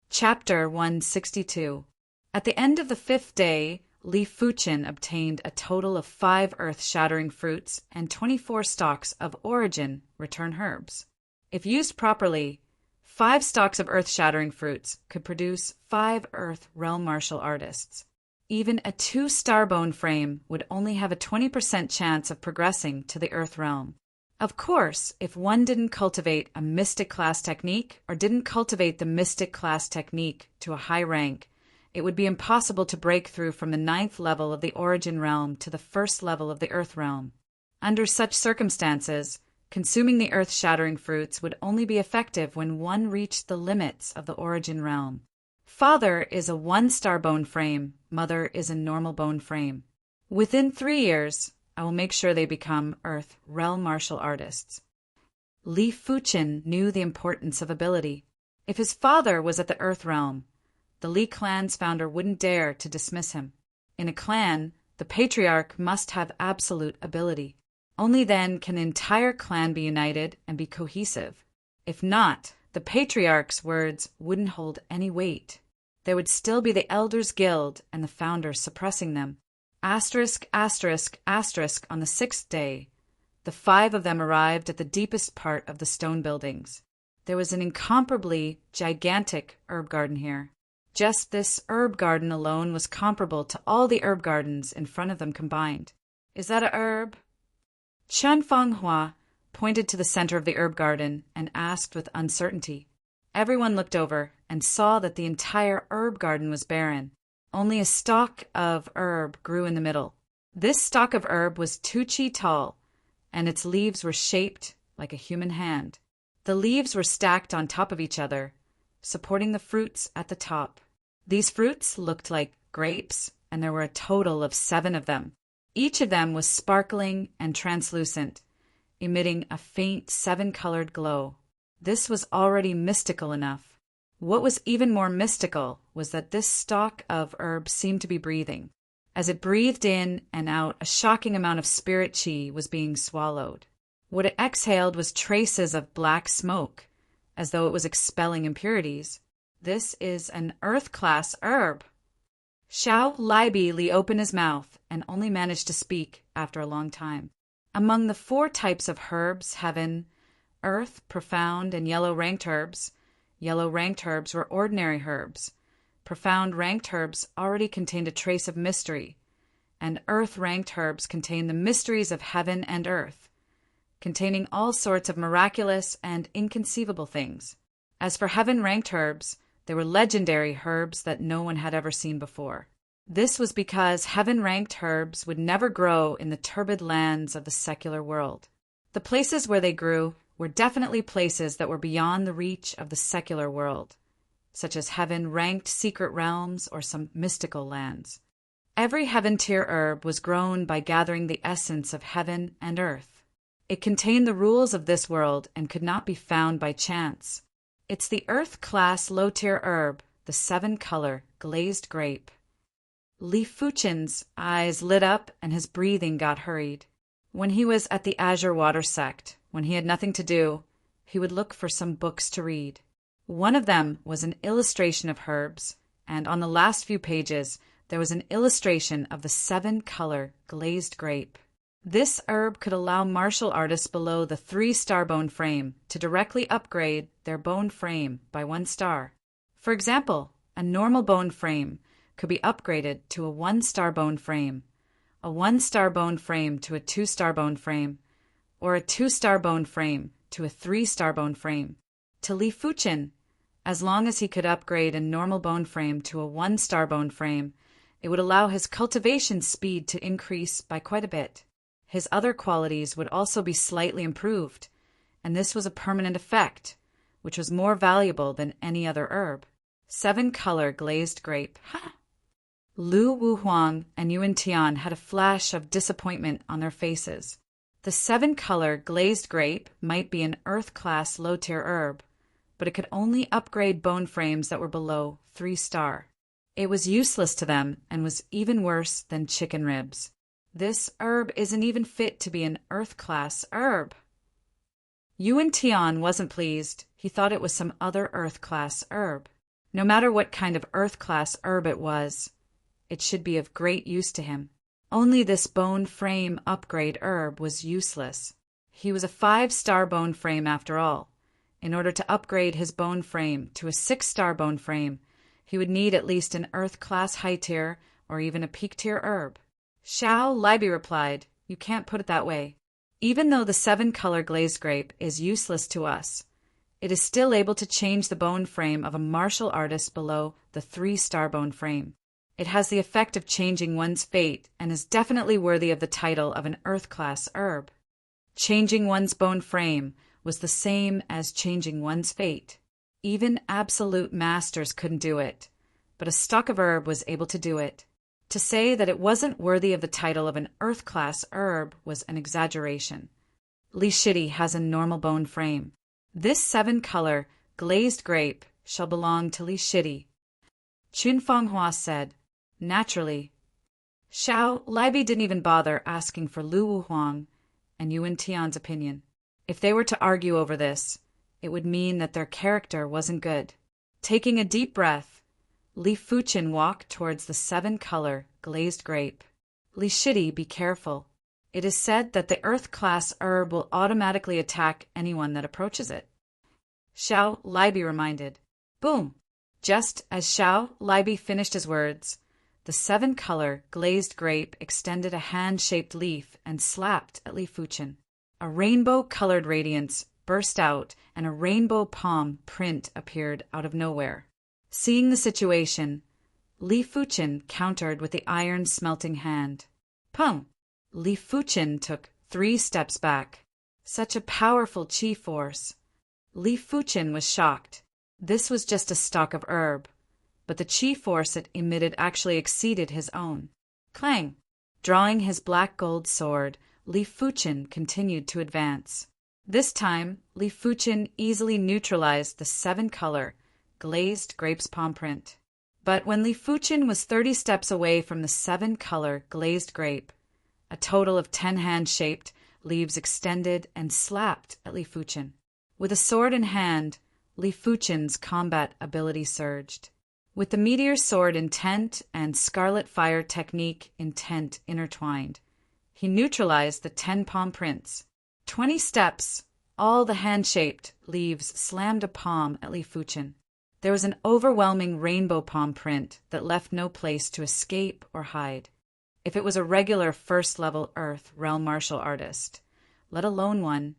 Speaker 1: Chapter 162. At the end of the 5th day, Li Fuchen obtained a total of 5 earth-shattering fruits and 24 stalks of origin return herbs. If used properly, 5 stalks of earth-shattering fruits could produce 5 earth realm martial artists. Even a 2 starbone frame would only have a 20% chance of progressing to the earth realm. Of course, if one didn't cultivate a mystic class technique or didn't cultivate the mystic class technique to a high rank, it would be impossible to break through from the 9th level of the origin realm to the 1st level of the earth realm. Under such circumstances, Consuming the earth-shattering fruits would only be effective when one reached the limits of the origin realm. Father is a 1-star bone frame, mother is a normal bone frame. Within 3 years, I will make sure they become Earth realm martial artists. Li Fuqin knew the importance of ability. If his father was at the Earth realm, the Li clan's founder wouldn't dare to dismiss him. In a clan, the patriarch must have absolute ability. Only then can the entire clan be united and be cohesive. If not, the patriarch's words wouldn't hold any weight. There would still be the Elders' Guild and the founders suppressing them. Asterisk, asterisk, asterisk on the 6th day, the 5 of them arrived at the deepest part of the stone buildings. There was an incomparably gigantic herb garden here. Just this herb garden alone was comparable to all the herb gardens in front of them combined. Is that a herb? Chen Fenghua pointed to the center of the herb garden and asked with uncertainty. Everyone looked over and saw that the entire herb garden was barren. Only a stalk of herb grew in the middle. This stalk of herb was 2 chi tall, and its leaves were shaped like a human hand. The leaves were stacked on top of each other, supporting the fruits at the top. These fruits looked like grapes, and there were a total of 7 of them. Each of them was sparkling and translucent, emitting a faint 7-colored glow. This was already mystical enough. What was even more mystical was that this stalk of herb seemed to be breathing. As it breathed in and out, a shocking amount of spirit chi was being swallowed. What it exhaled was traces of black smoke, as though it was expelling impurities. This is an earth-class herb. Xiao Libi opened his mouth and only managed to speak after a long time. Among the 4 types of herbs, heaven, earth, profound, and yellow ranked herbs, yellow ranked herbs were ordinary herbs. Profound ranked herbs already contained a trace of mystery, and earth ranked herbs contained the mysteries of heaven and earth, containing all sorts of miraculous and inconceivable things. As for heaven ranked herbs, they were legendary herbs that no one had ever seen before. This was because heaven-ranked herbs would never grow in the turbid lands of the secular world. The places where they grew were definitely places that were beyond the reach of the secular world, such as heaven-ranked secret realms or some mystical lands. Every heaven-tier herb was grown by gathering the essence of heaven and earth. It contained the rules of this world and could not be found by chance. It's the earth-class low-tier herb, the 7-color glazed grape. Li Fuqin's eyes lit up and his breathing got hurried. When he was at the Azure Water sect, when he had nothing to do, he would look for some books to read. One of them was an illustration of herbs, and on the last few pages there was an illustration of the 7-color glazed grape. This herb could allow martial artists below the 3-star bone frame to directly upgrade their bone frame by 1 star. For example, a normal bone frame could be upgraded to a 1-star bone frame, a 1-star bone frame to a 2-star bone frame, or a 2-star bone frame to a 3-star bone frame. To Li Fuqin, as long as he could upgrade a normal bone frame to a 1-star bone frame, it would allow his cultivation speed to increase by quite a bit. His other qualities would also be slightly improved, and this was a permanent effect, which was more valuable than any other herb. 7-color glazed grape. Lu Wuhuang and Yuan Tian had a flash of disappointment on their faces. The 7-color glazed grape might be an earth-class low-tier herb, but it could only upgrade bone frames that were below 3-star. It was useless to them and was even worse than chicken ribs. This herb isn't even fit to be an earth-class herb. Yuan Tian wasn't pleased. He thought it was some other earth-class herb. No matter what kind of earth-class herb it was, it should be of great use to him. Only this bone frame upgrade herb was useless. He was a 5-star bone frame after all. In order to upgrade his bone frame to a 6-star bone frame, he would need at least an earth-class high-tier or even a peak-tier herb. Xiao Libi replied, "You can't put it that way. Even though the 7-color glazed grape is useless to us, it is still able to change the bone frame of a martial artist below the 3-star bone frame. It has the effect of changing one's fate and is definitely worthy of the title of an earth-class herb." Changing one's bone frame was the same as changing one's fate. Even absolute masters couldn't do it, but a stalk of herb was able to do it. To say that it wasn't worthy of the title of an earth-class herb was an exaggeration. Li Shidi has a normal bone frame. This 7-color, glazed grape shall belong to Li Shidi. Qun Fenghua said, naturally. Xiao Libi didn't even bother asking for Lu Wuhuang and Yuan Tian's opinion. If they were to argue over this, it would mean that their character wasn't good. Taking a deep breath, Li Fuqin walked towards the 7-color, glazed grape. Li Shidi, be careful. It is said that the earth-class herb will automatically attack anyone that approaches it. Xiao Libi reminded. Boom! Just as Xiao Libi finished his words, the 7-color, glazed grape extended a hand-shaped leaf and slapped at Li Fuqin. A rainbow-colored radiance burst out, and a rainbow palm print appeared out of nowhere. Seeing the situation, Li Fuqin countered with the iron-smelting hand. Pum! Li Fuqin took 3 steps back. Such a powerful chi force. Li Fuqin was shocked. This was just a stalk of herb, but the chi force it emitted actually exceeded his own. Clang! Drawing his black gold sword, Li Fuqin continued to advance. This time, Li Fuqin easily neutralized the 7-color, glazed grape's palm print. But when Li Fuqin was 30 steps away from the 7-color, glazed grape, a total of 10 hand-shaped leaves extended and slapped at Li Fuqin. With a sword in hand, Li Fuqin's combat ability surged. With the meteor sword intent and scarlet fire technique intent intertwined, he neutralized the 10 palm prints. 20 steps, all the hand-shaped leaves slammed a palm at Li Fuqin. There was an overwhelming rainbow palm print that left no place to escape or hide. If it was a regular first-level Earth realm martial artist, let alone one,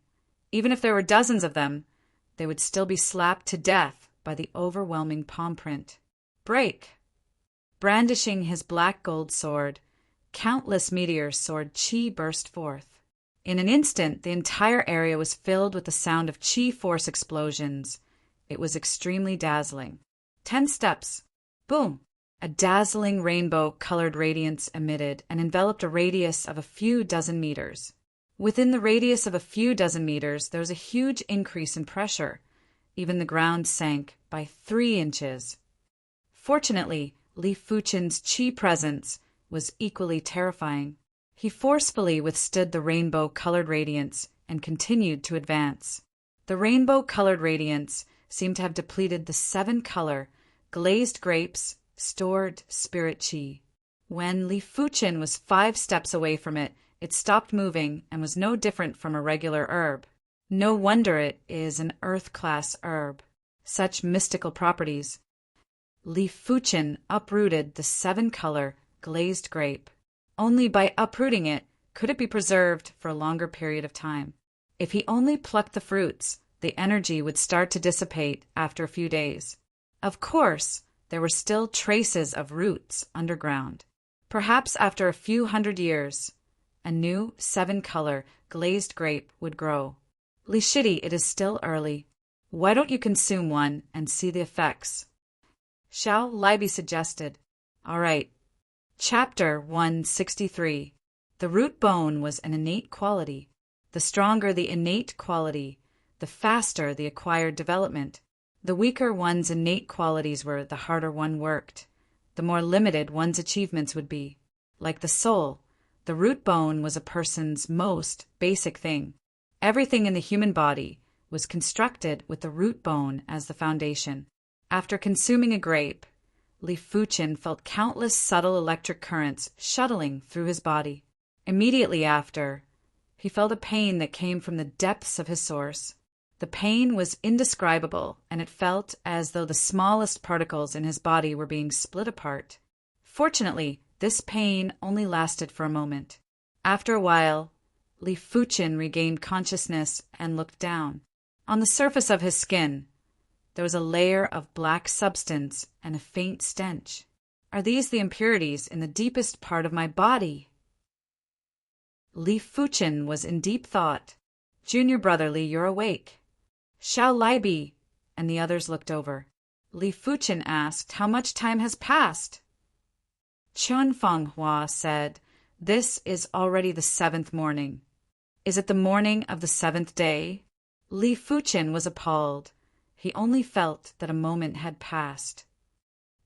Speaker 1: even if there were dozens of them, they would still be slapped to death by the overwhelming palm print. Break! Brandishing his black gold sword, countless meteor sword chi burst forth. In an instant, the entire area was filled with the sound of chi force explosions. It was extremely dazzling. 10 steps. Boom! A dazzling rainbow-colored radiance emitted and enveloped a radius of a few dozen meters. Within the radius of a few dozen meters, there was a huge increase in pressure. Even the ground sank by 3 inches. Fortunately, Li Fuqin's chi presence was equally terrifying. He forcefully withstood the rainbow-colored radiance and continued to advance. The rainbow-colored radiance seemed to have depleted the 7-color, glazed grapes, stored spirit chi. When Li Fuqin was 5 steps away from it, it stopped moving and was no different from a regular herb. No wonder it is an earth-class herb. Such mystical properties. Li Fuqin uprooted the 7-color, glazed grape. Only by uprooting it could it be preserved for a longer period of time. If he only plucked the fruits, the energy would start to dissipate after a few days. Of course, there were still traces of roots underground. Perhaps after a few hundred years, a new 7-color glazed grape would grow. Li Shidi, it is still early. Why don't you consume one and see the effects? Xiao Libi suggested. All right. Chapter 163. The root bone was an innate quality. The stronger the innate quality, the faster the acquired development. The weaker one's innate qualities were, the harder one worked. The more limited one's achievements would be. Like the soul, the root bone was a person's most basic thing. Everything in the human body was constructed with the root bone as the foundation. After consuming a grape, Li Fuqin felt countless subtle electric currents shuttling through his body. Immediately after, he felt a pain that came from the depths of his source. The pain was indescribable, and it felt as though the smallest particles in his body were being split apart. Fortunately, this pain only lasted for a moment. After a while, Li Fuqin regained consciousness and looked down. On the surface of his skin, there was a layer of black substance and a faint stench. Are these the impurities in the deepest part of my body? Li Fuqin was in deep thought. Junior brother Li, you're awake. Xiao Libi, and the others looked over. Li Fuchen asked, how much time has passed? Chun Feng Hua said, this is already the 7th morning. Is it the morning of the 7th day? Li Fuchen was appalled. He only felt that a moment had passed.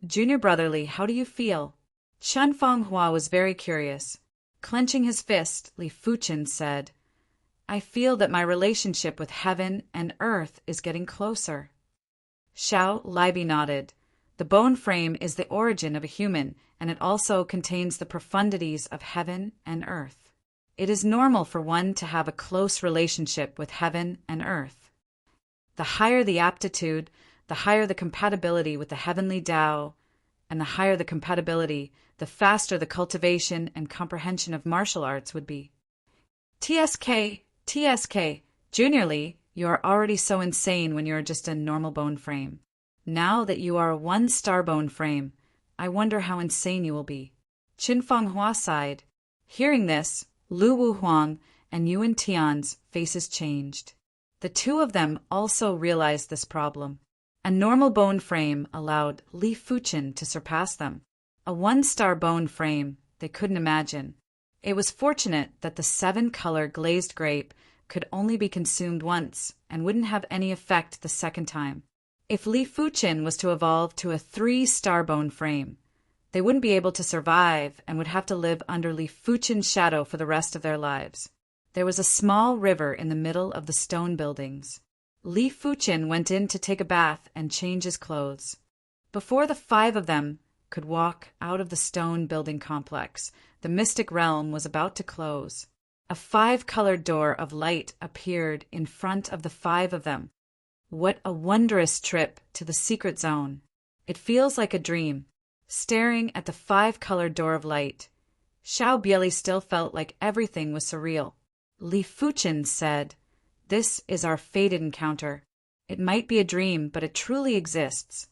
Speaker 1: Junior brother Li, how do you feel? Chun Feng Hua was very curious. Clenching his fist, Li Fuchen said, I feel that my relationship with heaven and earth is getting closer. Xiao Libi nodded. The bone frame is the origin of a human, and it also contains the profundities of heaven and earth. It is normal for one to have a close relationship with heaven and earth. The higher the aptitude, the higher the compatibility with the heavenly Tao, and the higher the compatibility, the faster the cultivation and comprehension of martial arts would be. TSK, Junior Li, you are already so insane when you are just a normal bone frame. Now that you are a 1-star bone frame, I wonder how insane you will be. Qin Feng Hua sighed. Hearing this, Lu Wu Huang and Yuan Tian's faces changed. The two of them also realized this problem. A normal bone frame allowed Li Fuchen to surpass them. A 1-star bone frame they couldn't imagine. It was fortunate that the 7-color glazed grape could only be consumed once and wouldn't have any effect the second time. If Li Fuchen was to evolve to a 3-star bone frame, they wouldn't be able to survive and would have to live under Li Fuchen's shadow for the rest of their lives. There was a small river in the middle of the stone buildings. Li Fuchen went in to take a bath and change his clothes. Before the 5 of them could walk out of the stone building complex, the mystic realm was about to close. A 5-colored door of light appeared in front of the 5 of them. What a wondrous trip to the secret zone. It feels like a dream. Staring at the 5-colored door of light, Xiao Bieli still felt like everything was surreal. Li Fuchen said, this is our fated encounter. It might be a dream, but it truly exists.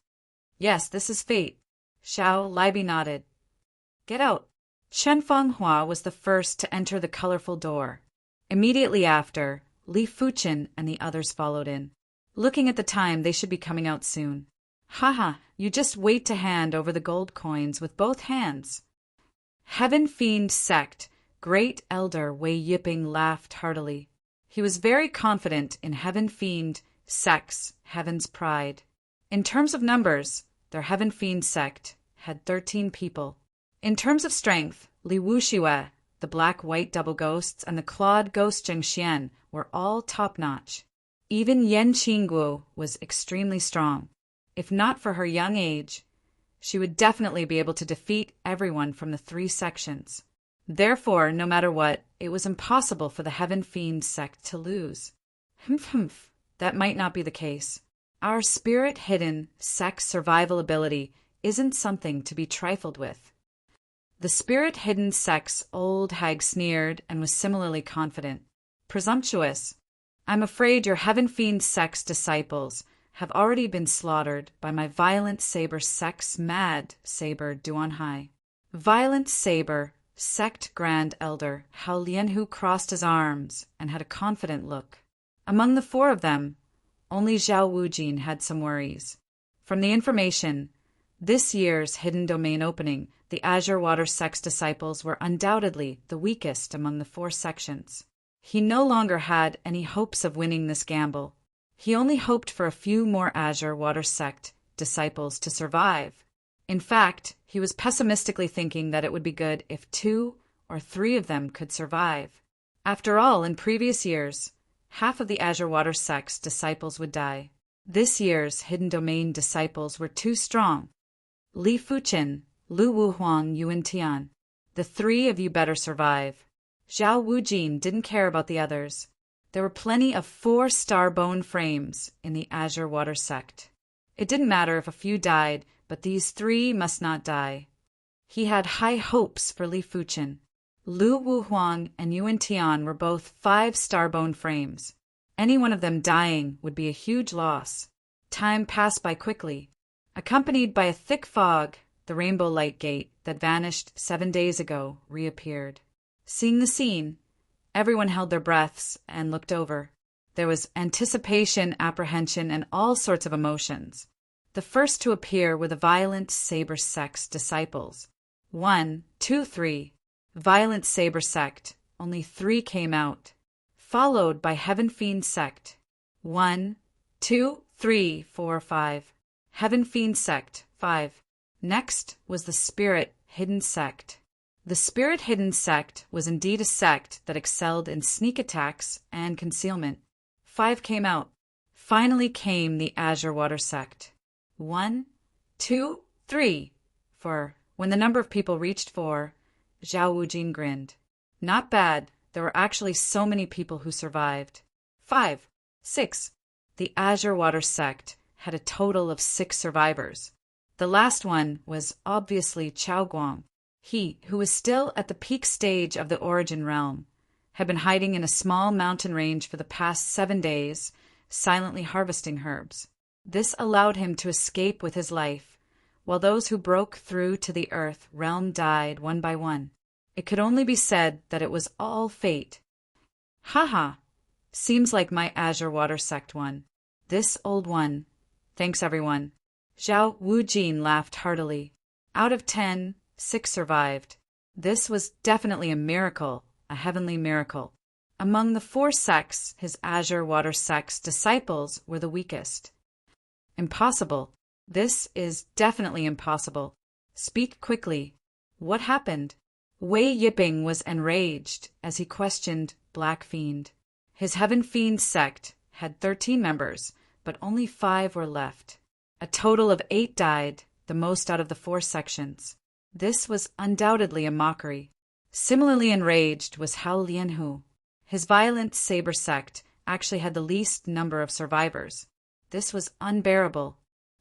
Speaker 1: Yes, this is fate. Xiao Libi nodded. Get out. Chen Feng Hua was the first to enter the colorful door. Immediately after, Li Fuchen and the others followed in. Looking at the time, they should be coming out soon. Haha, you just wait to hand over the gold coins with both hands. Heaven Fiend Sect, Great Elder Wei Yiping laughed heartily. He was very confident in Heaven Fiend Sect's Heaven's Pride. In terms of numbers, their Heaven Fiend Sect had 13 people. In terms of strength, Li Wuxiwe, the Black-White Double Ghosts, and the Clawed Ghost Zhengxian were all top-notch. Even Yan Qingguo was extremely strong. If not for her young age, she would definitely be able to defeat everyone from the 3 sections. Therefore, no matter what, it was impossible for the Heaven Fiend Sect to lose. That might not be the case. Our spirit-hidden sect's survival ability isn't something to be trifled with. The spirit-hidden sect's old hag sneered and was similarly confident. Presumptuous. I'm afraid your Heaven Fiend Sect's disciples have already been slaughtered by my Violent Saber Sect's Mad Saber Duanhai. Violent Saber Sect Grand Elder Hao Lianhu crossed his arms and had a confident look. Among the 4 of them, only Zhao Wujin had some worries. From the information, this year's Hidden Domain opening, the Azure Water Sect's disciples were undoubtedly the weakest among the 4 sections. He no longer had any hopes of winning this gamble. He only hoped for a few more Azure Water Sect disciples to survive. In fact, he was pessimistically thinking that it would be good if 2 or 3 of them could survive. After all, in previous years, half of the Azure Water Sect's disciples would die. This year's Hidden Domain disciples were too strong. Li Fuchen, Lu Wuhuang, Yuan Tian. The 3 of you better survive. Zhao Wujin didn't care about the others. There were plenty of 4-star bone frames in the Azure Water Sect. It didn't matter if a few died, but these 3 must not die. He had high hopes for Li Fuchen. Lu Wuhuang and Yuan Tian were both 5-star bone frames. Any one of them dying would be a huge loss. Time passed by quickly. Accompanied by a thick fog, the Rainbow Light Gate that vanished 7 days ago reappeared. Seeing the scene, everyone held their breaths and looked over. There was anticipation, apprehension, and all sorts of emotions. The first to appear were the violent saber sex disciples. 1, 2, 3. Violent saber sect. Only 3 came out. Followed by Heaven Fiend sect. 1, 2, 3, 4, 5. Heaven Fiend sect. 5. Next was the Spirit Hidden sect. The Spirit Hidden sect was indeed a sect that excelled in sneak attacks and concealment. 5 came out. Finally came the Azure Water sect. 1, 2, 3, 4. When the number of people reached 4, Zhao Wujin grinned. Not bad. There were actually so many people who survived. 5, 6. The Azure Water sect had a total of 6 survivors. The last one was obviously Chao Guang. He, who was still at the peak stage of the origin realm, had been hiding in a small mountain range for the past 7 days, silently harvesting herbs. This allowed him to escape with his life, while those who broke through to the earth realm died one by one. It could only be said that it was all fate. Haha, seems like my Azure Water sect won. This old one. Thanks, everyone. Zhao Wujin laughed heartily. Out of 10, 6 survived. This was definitely a miracle, a heavenly miracle. Among the 4 sects, his Azure Water sect's disciples were the weakest. Impossible. This is definitely impossible. Speak quickly. What happened? Wei Yiping was enraged as he questioned Black Fiend. His Heaven Fiend sect had 13 members, but only 5 were left. A total of 8 died, the most out of the 4 sections. This was undoubtedly a mockery. Similarly enraged was Hao Lianhu. His violent saber sect actually had the least number of survivors. This was unbearable.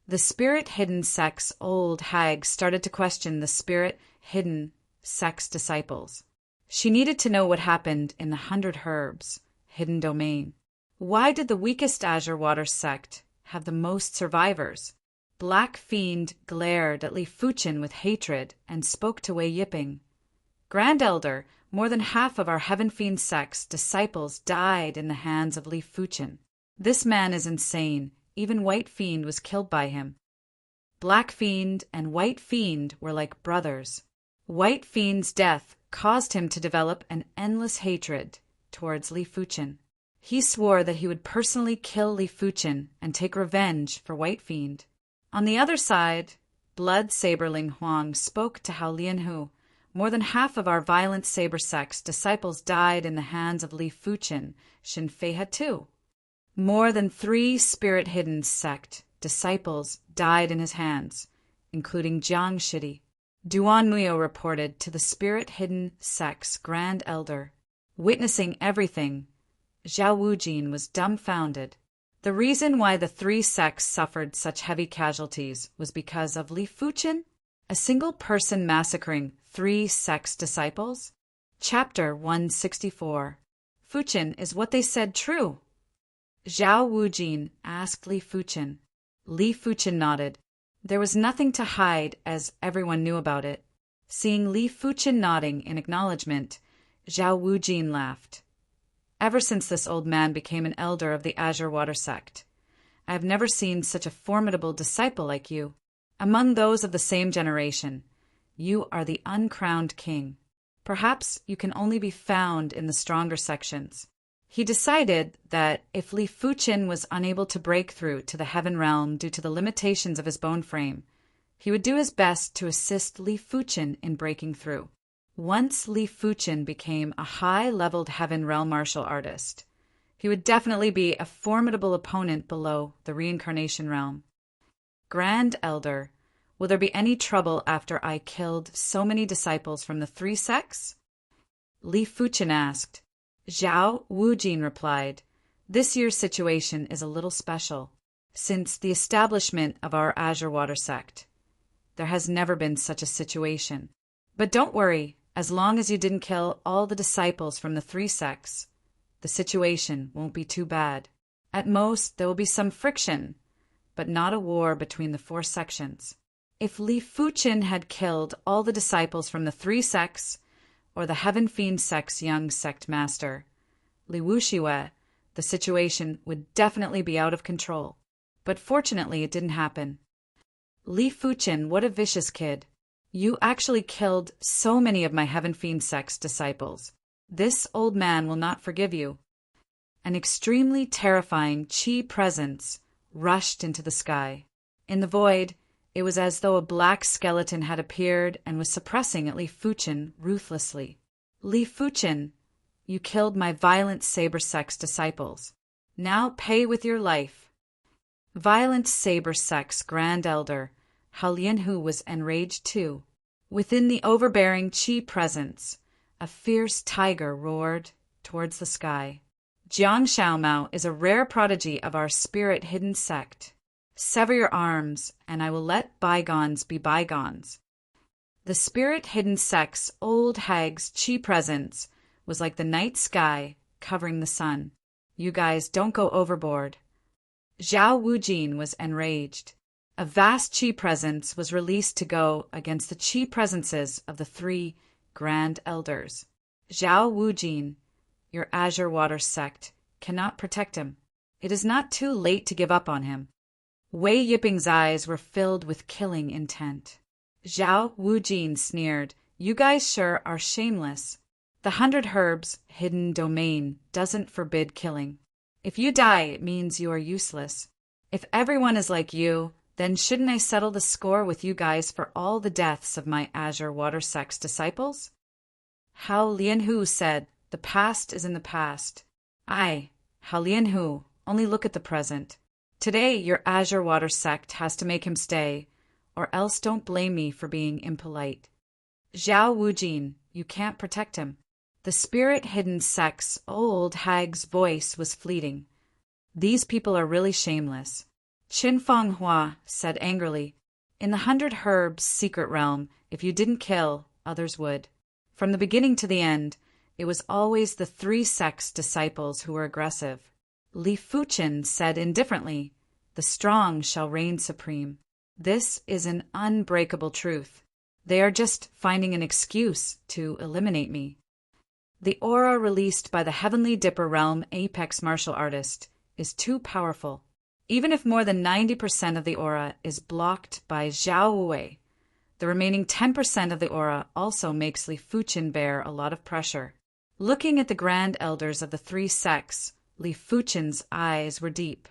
Speaker 1: The Spirit Hidden sect's old hag started to question the Spirit Hidden sect's disciples. She needed to know what happened in the 100 Herbs, hidden domain. Why did the weakest Azure Water sect have the most survivors? Black Fiend glared at Li Fuchen with hatred and spoke to Wei Yiping. Grand Elder, more than half of our Heaven Fiend sect's disciples died in the hands of Li Fuchen. This man is insane. Even White Fiend was killed by him. Black Fiend and White Fiend were like brothers. White Fiend's death caused him to develop an endless hatred towards Li Fuchen. He swore that he would personally kill Li Fuchen and take revenge for White Fiend. On the other side, Blood Saberling Huang spoke to Hao Lianhu. More than half of our violent saber sect's disciples died in the hands of Li Fuchen. Xin Fei had too. More than 3 Spirit Hidden sect disciples died in his hands, including Jiang Shidi. Duan Muyo reported to the Spirit Hidden sect's Grand Elder. Witnessing everything, Zhao Wujin was dumbfounded. The reason why the 3 sects suffered such heavy casualties was because of Li Fuchen, a single person massacring 3 sects disciples. Chapter 164. Fuchen, is what they said true? Zhao Wujin asked Li Fuchen. Li Fuchen nodded. There was nothing to hide, as everyone knew about it. Seeing Li Fuchen nodding in acknowledgement, Zhao Wujin laughed. Ever since this old man became an elder of the Azure Water sect, I have never seen such a formidable disciple like you. Among those of the same generation, you are the uncrowned king. Perhaps you can only be found in the stronger sections. He decided that if Li Fuchen was unable to break through to the heaven realm due to the limitations of his bone frame, he would do his best to assist Li Fuchen in breaking through. Once Li Fuchen became a high-leveled heaven realm martial artist, he would definitely be a formidable opponent below the reincarnation realm. Grand Elder, will there be any trouble after I killed so many disciples from the 3 sects? Li Fuchen asked. Zhao Wujin replied, this year's situation is a little special. Since the establishment of our Azure Water sect, there has never been such a situation. But don't worry, as long as you didn't kill all the disciples from the 3 sects, the situation won't be too bad. At most, there will be some friction, but not a war between the 4 sections. If Li Fuchen had killed all the disciples from the 3 sects, or the Heaven Fiend sect's young sect master, Li Wuxiwe, the situation would definitely be out of control. But fortunately, it didn't happen. Li Fuchen, what a vicious kid. You actually killed so many of my Heaven Fiend sect's disciples. This old man will not forgive you. An extremely terrifying Qi presence rushed into the sky. In the void, it was as though a black skeleton had appeared and was suppressing at Li Fuchen ruthlessly. Li Fuchen, you killed my violent Saber Sect's disciples. Now pay with your life. Violent Saber Sect's Grand Elder, Hao Lianhu, was enraged too. Within the overbearing Qi presence, a fierce tiger roared towards the sky. Jiang Xiaomao is a rare prodigy of our spirit-hidden sect. Sever your arms, and I will let bygones be bygones. The spirit-hidden sect's old hag's Qi presence was like the night sky covering the sun. You guys don't go overboard. Zhao Wujin was enraged. A vast Qi presence was released to go against the Qi presences of the three Grand Elders. Zhao Wujin, your Azure Water sect cannot protect him. It is not too late to give up on him. Wei Yiping's eyes were filled with killing intent. Zhao Wujin sneered, you guys sure are shameless. The 100 Herbs hidden domain doesn't forbid killing. If you die, it means you are useless. If everyone is like you, then shouldn't I settle the score with you guys for all the deaths of my Azure Water sect's disciples? Hao Lianhu said, the past is in the past. Hao Lianhu, only look at the present. Today, your Azure Water sect has to make him stay, or else don't blame me for being impolite. Zhao Wujin, you can't protect him. The spirit-hidden sect's old hag's voice was fleeting. These people are really shameless. Qin Fanghua said angrily, in the 100 Herbs secret realm, if you didn't kill, others would. From the beginning to the end, it was always the three sect's disciples who were aggressive. Li Fuchen said indifferently, the strong shall reign supreme. This is an unbreakable truth. They are just finding an excuse to eliminate me. The aura released by the Heavenly Dipper Realm Apex Martial Artist is too powerful. Even if more than 90% of the aura is blocked by Zhao Wei, the remaining 10% of the aura also makes Li Fuchen bear a lot of pressure. Looking at the Grand Elders of the three sects, Li Fuchen's eyes were deep.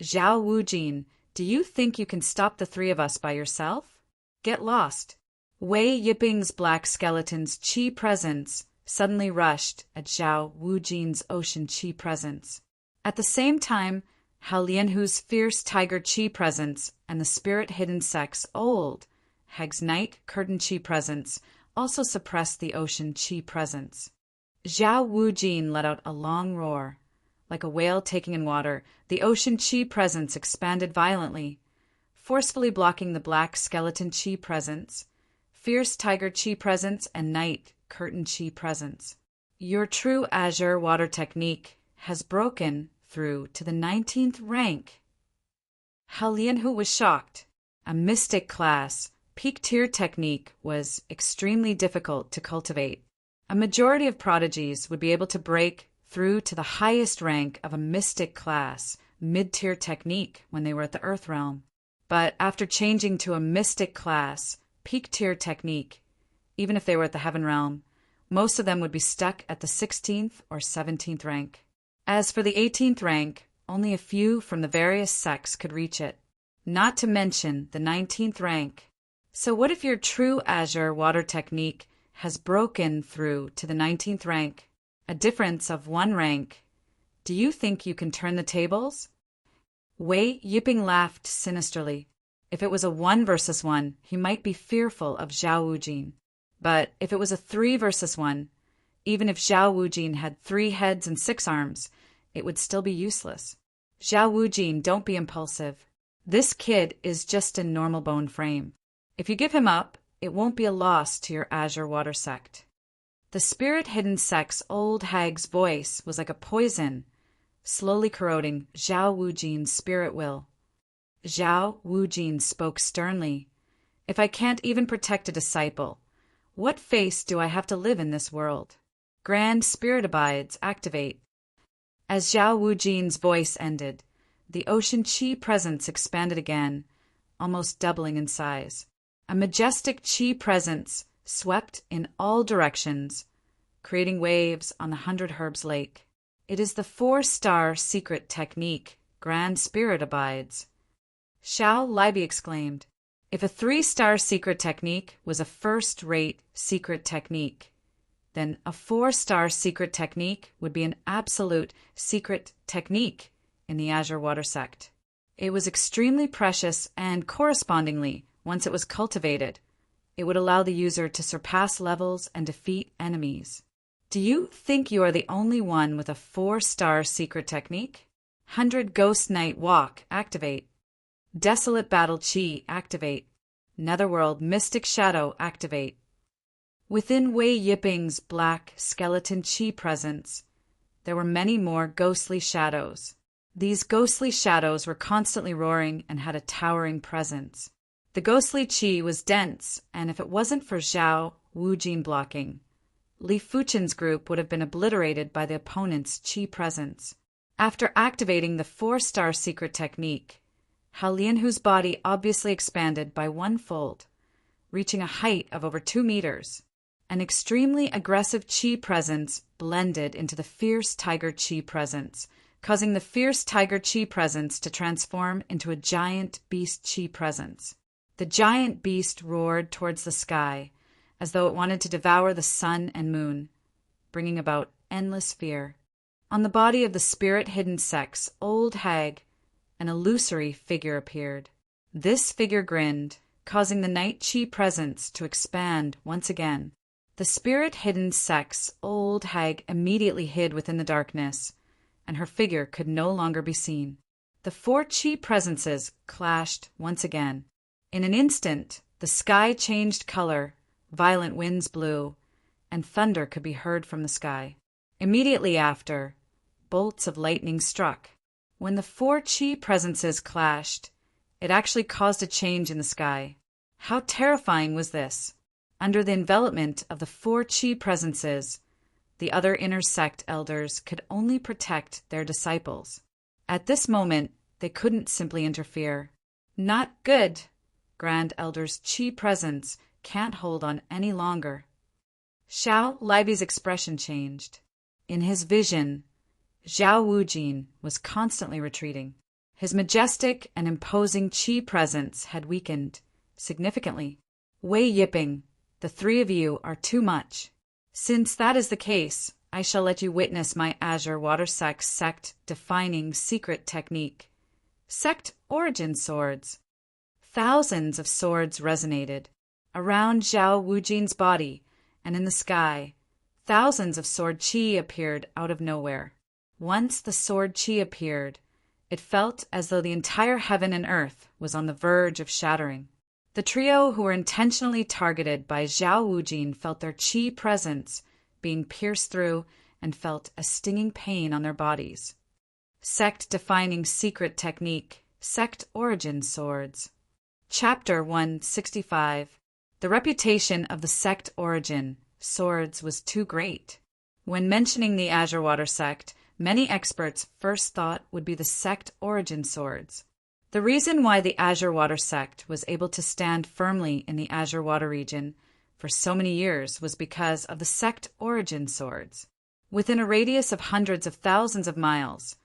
Speaker 1: Zhao Wujin, do you think you can stop the three of us by yourself? Get lost. Wei Yiping's black skeleton's Qi presence suddenly rushed at Zhao Wujin's ocean Qi presence. At the same time, Hao Lianhu's fierce tiger Qi presence and the spirit-hidden sect's old hag's night curtain Qi presence also suppressed the ocean Qi presence. Zhao Wujin let out a long roar. Like a whale taking in water, the ocean Qi presence expanded violently, forcefully blocking the black skeleton Qi presence, fierce tiger Qi presence, and night curtain Qi presence. Your true Azure Water technique has broken through to the 19th rank. Hao Lianhu was shocked. A mystic class, peak tier technique was extremely difficult to cultivate. A majority of prodigies would be able to break through to the highest rank of a mystic class, mid-tier technique when they were at the Earth Realm. But after changing to a mystic class, peak tier technique, even if they were at the Heaven Realm, most of them would be stuck at the 16th or 17th rank. As for the 18th rank, only a few from the various sects could reach it, not to mention the 19th rank. So what if your true Azure Water technique has broken through to the 19th rank? A difference of 1 rank. Do you think you can turn the tables? Wei Yiping laughed sinisterly. If it was a 1 versus 1, he might be fearful of Zhao Wujin. But if it was a 3 versus 1, even if Zhao Wujin had 3 heads and 6 arms, it would still be useless. Zhao Wujin, don't be impulsive. This kid is just a normal bone frame. If you give him up, it won't be a loss to your Azure Water sect. The spirit-hidden sect's old hag's voice was like a poison, slowly corroding Zhao Wujin's spirit will. Zhao Wujin spoke sternly. If I can't even protect a disciple, what face do I have to live in this world? Grand Spirit Abides, activate. As Zhao Wujin's voice ended, the ocean qi presence expanded again, almost doubling in size. A majestic qi presence swept in all directions, creating waves on the 100 Herbs Lake. It is the 4-star secret technique. Grand Spirit abides. Xiao Libi exclaimed. If a 3-star secret technique was a first-rate secret technique, then a 4-star secret technique would be an absolute secret technique in the Azure Water Sect. It was extremely precious and correspondingly, once it was cultivated, it would allow the user to surpass levels and defeat enemies. Do you think you are the only one with a 4-star secret technique? 100 Ghost Night Walk activate. Desolate Battle Chi activate. Netherworld Mystic Shadow activate. Within Wei Yiping's black skeleton Chi presence, there were many more ghostly shadows. These ghostly shadows were constantly roaring and had a towering presence. The ghostly Chi was dense, and if it wasn't for Zhao Wujin blocking, Li Fuchen's group would have been obliterated by the opponent's Chi presence. After activating the 4-star secret technique, Hao Lianhu's body obviously expanded by 1-fold, reaching a height of over 2 meters. An extremely aggressive Qi presence blended into the fierce tiger Qi presence, causing the fierce tiger Qi presence to transform into a giant beast Qi presence. The giant beast roared towards the sky, as though it wanted to devour the sun and moon, bringing about endless fear. On the body of the spirit-hidden sex, old hag, an illusory figure appeared. This figure grinned, causing the night Qi presence to expand once again. The spirit-hidden sex, old hag, immediately hid within the darkness, and her figure could no longer be seen. The 4 Qi presences clashed once again. In an instant, the sky changed color, violent winds blew, and thunder could be heard from the sky. Immediately after, bolts of lightning struck. When the 4 Qi presences clashed, it actually caused a change in the sky. How terrifying was this? Under the envelopment of the 4 Qi presences, the other inner sect elders could only protect their disciples. At this moment, they couldn't simply interfere. Not good. Grand Elder's Qi presence can't hold on any longer. Xiao Libi's expression changed. In his vision, Zhao Wujin was constantly retreating. His majestic and imposing Qi presence had weakened significantly. Wei Yiping, the 3 of you are too much. Since that is the case, I shall let you witness my Azure Water sect-defining secret technique. Sect origin swords. Thousands of swords resonated. Around Zhao Wujin's body and in the sky, thousands of sword Qi appeared out of nowhere. Once the sword Qi appeared, it felt as though the entire heaven and earth was on the verge of shattering. The trio who were intentionally targeted by Zhao Wujin felt their Qi presence being pierced through and felt a stinging pain on their bodies. Sect-defining secret technique, sect origin swords. Chapter 165. The reputation of the sect origin swords was too great. When mentioning the Azure Water sect, many experts' first thought would be the sect origin swords. The reason why the Azure Water sect was able to stand firmly in the Azure Water region for so many years was because of the sect origin swords. Within a radius of hundreds of thousands of miles,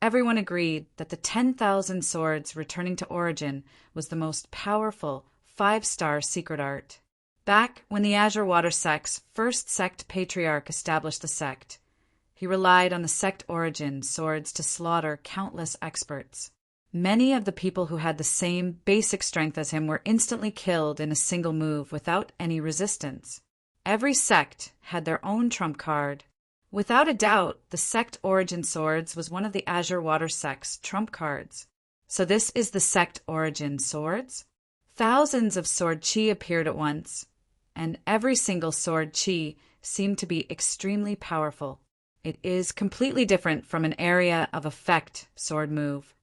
Speaker 1: everyone agreed that the 10,000 swords returning to origin was the most powerful 5-star secret art. Back when the Azure Water sect's first sect patriarch established the sect, he relied on the sect origin swords to slaughter countless experts. Many of the people who had the same basic strength as him were instantly killed in a single move without any resistance. Every sect had their own trump card. Without a doubt, the sect origin swords was one of the Azure Water sect's trump cards. So this is the sect origin swords? Thousands of sword Qi appeared at once, and every single sword Qi seemed to be extremely powerful. It is completely different from an area of effect sword move.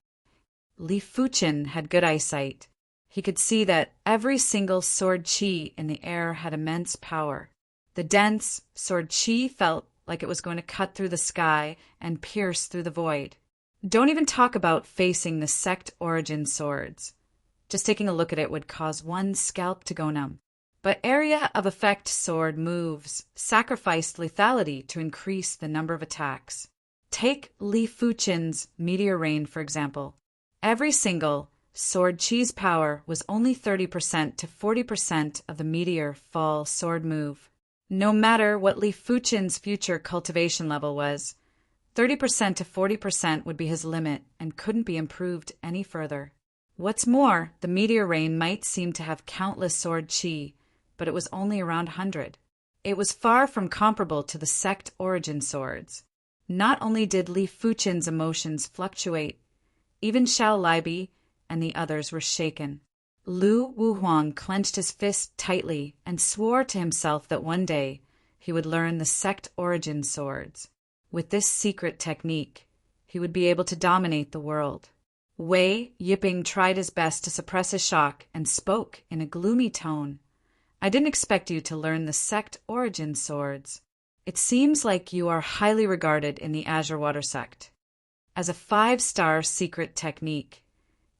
Speaker 1: Li Fuchen had good eyesight. He could see that every single sword Qi in the air had immense power. The dense sword Qi felt like it was going to cut through the sky and pierce through the void. Don't even talk about facing the sect origin swords. Just taking a look at it would cause one scalp to go numb. But area of effect sword moves sacrificed lethality to increase the number of attacks. Take Li Fuchin's Meteor Rain, for example. Every single sword cheese power was only 30% to 40% of the meteor fall sword move. No matter what Li Fuchin's future cultivation level was, 30% to 40% would be his limit and couldn't be improved any further. What's more, the Meteor Rain might seem to have countless sword chi, but it was only around 100. It was far from comparable to the sect origin swords. Not only did Li Fuchin's emotions fluctuate, even Xiao Libi and the others were shaken. Lu Wuhuang clenched his fist tightly and swore to himself that one day he would learn the sect origin swords. With this secret technique, he would be able to dominate the world. Wei Yiping tried his best to suppress his shock and spoke in a gloomy tone. I didn't expect you to learn the sect origin swords. It seems like you are highly regarded in the Azure Water sect. As a 5-star secret technique,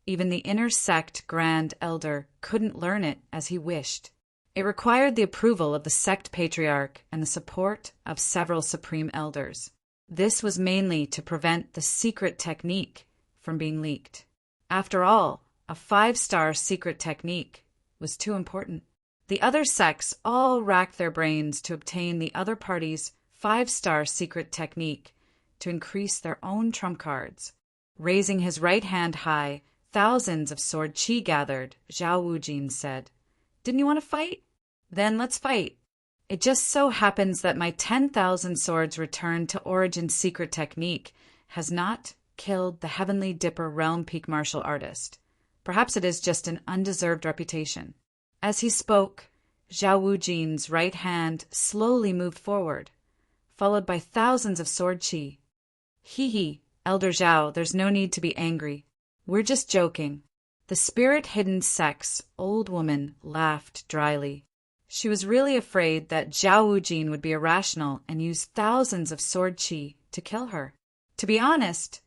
Speaker 1: even the inner sect Grand Elder couldn't learn it as he wished. It required the approval of the sect patriarch and the support of several supreme elders. This was mainly to prevent the secret technique from being leaked. After all, a 5-star secret technique was too important. The other sects all racked their brains to obtain the other party's 5-star secret technique to increase their own trump cards. Raising his right hand high, thousands of sword chi gathered, Zhao Wujin said, "Didn't you want to fight? Then let's fight. It just so happens that my 10,000 swords returned to origin secret technique has not killed the Heavenly Dipper Realm Peak martial artist. Perhaps it is just an undeserved reputation." As he spoke, Zhao Wujin's right hand slowly moved forward, followed by thousands of sword chi. Hee, Elder Zhao, there's no need to be angry. We're just joking. The spirit-hidden sect's old woman laughed dryly. She was really afraid that Zhao Wujin would be irrational and use thousands of sword chi to kill her. To be honest,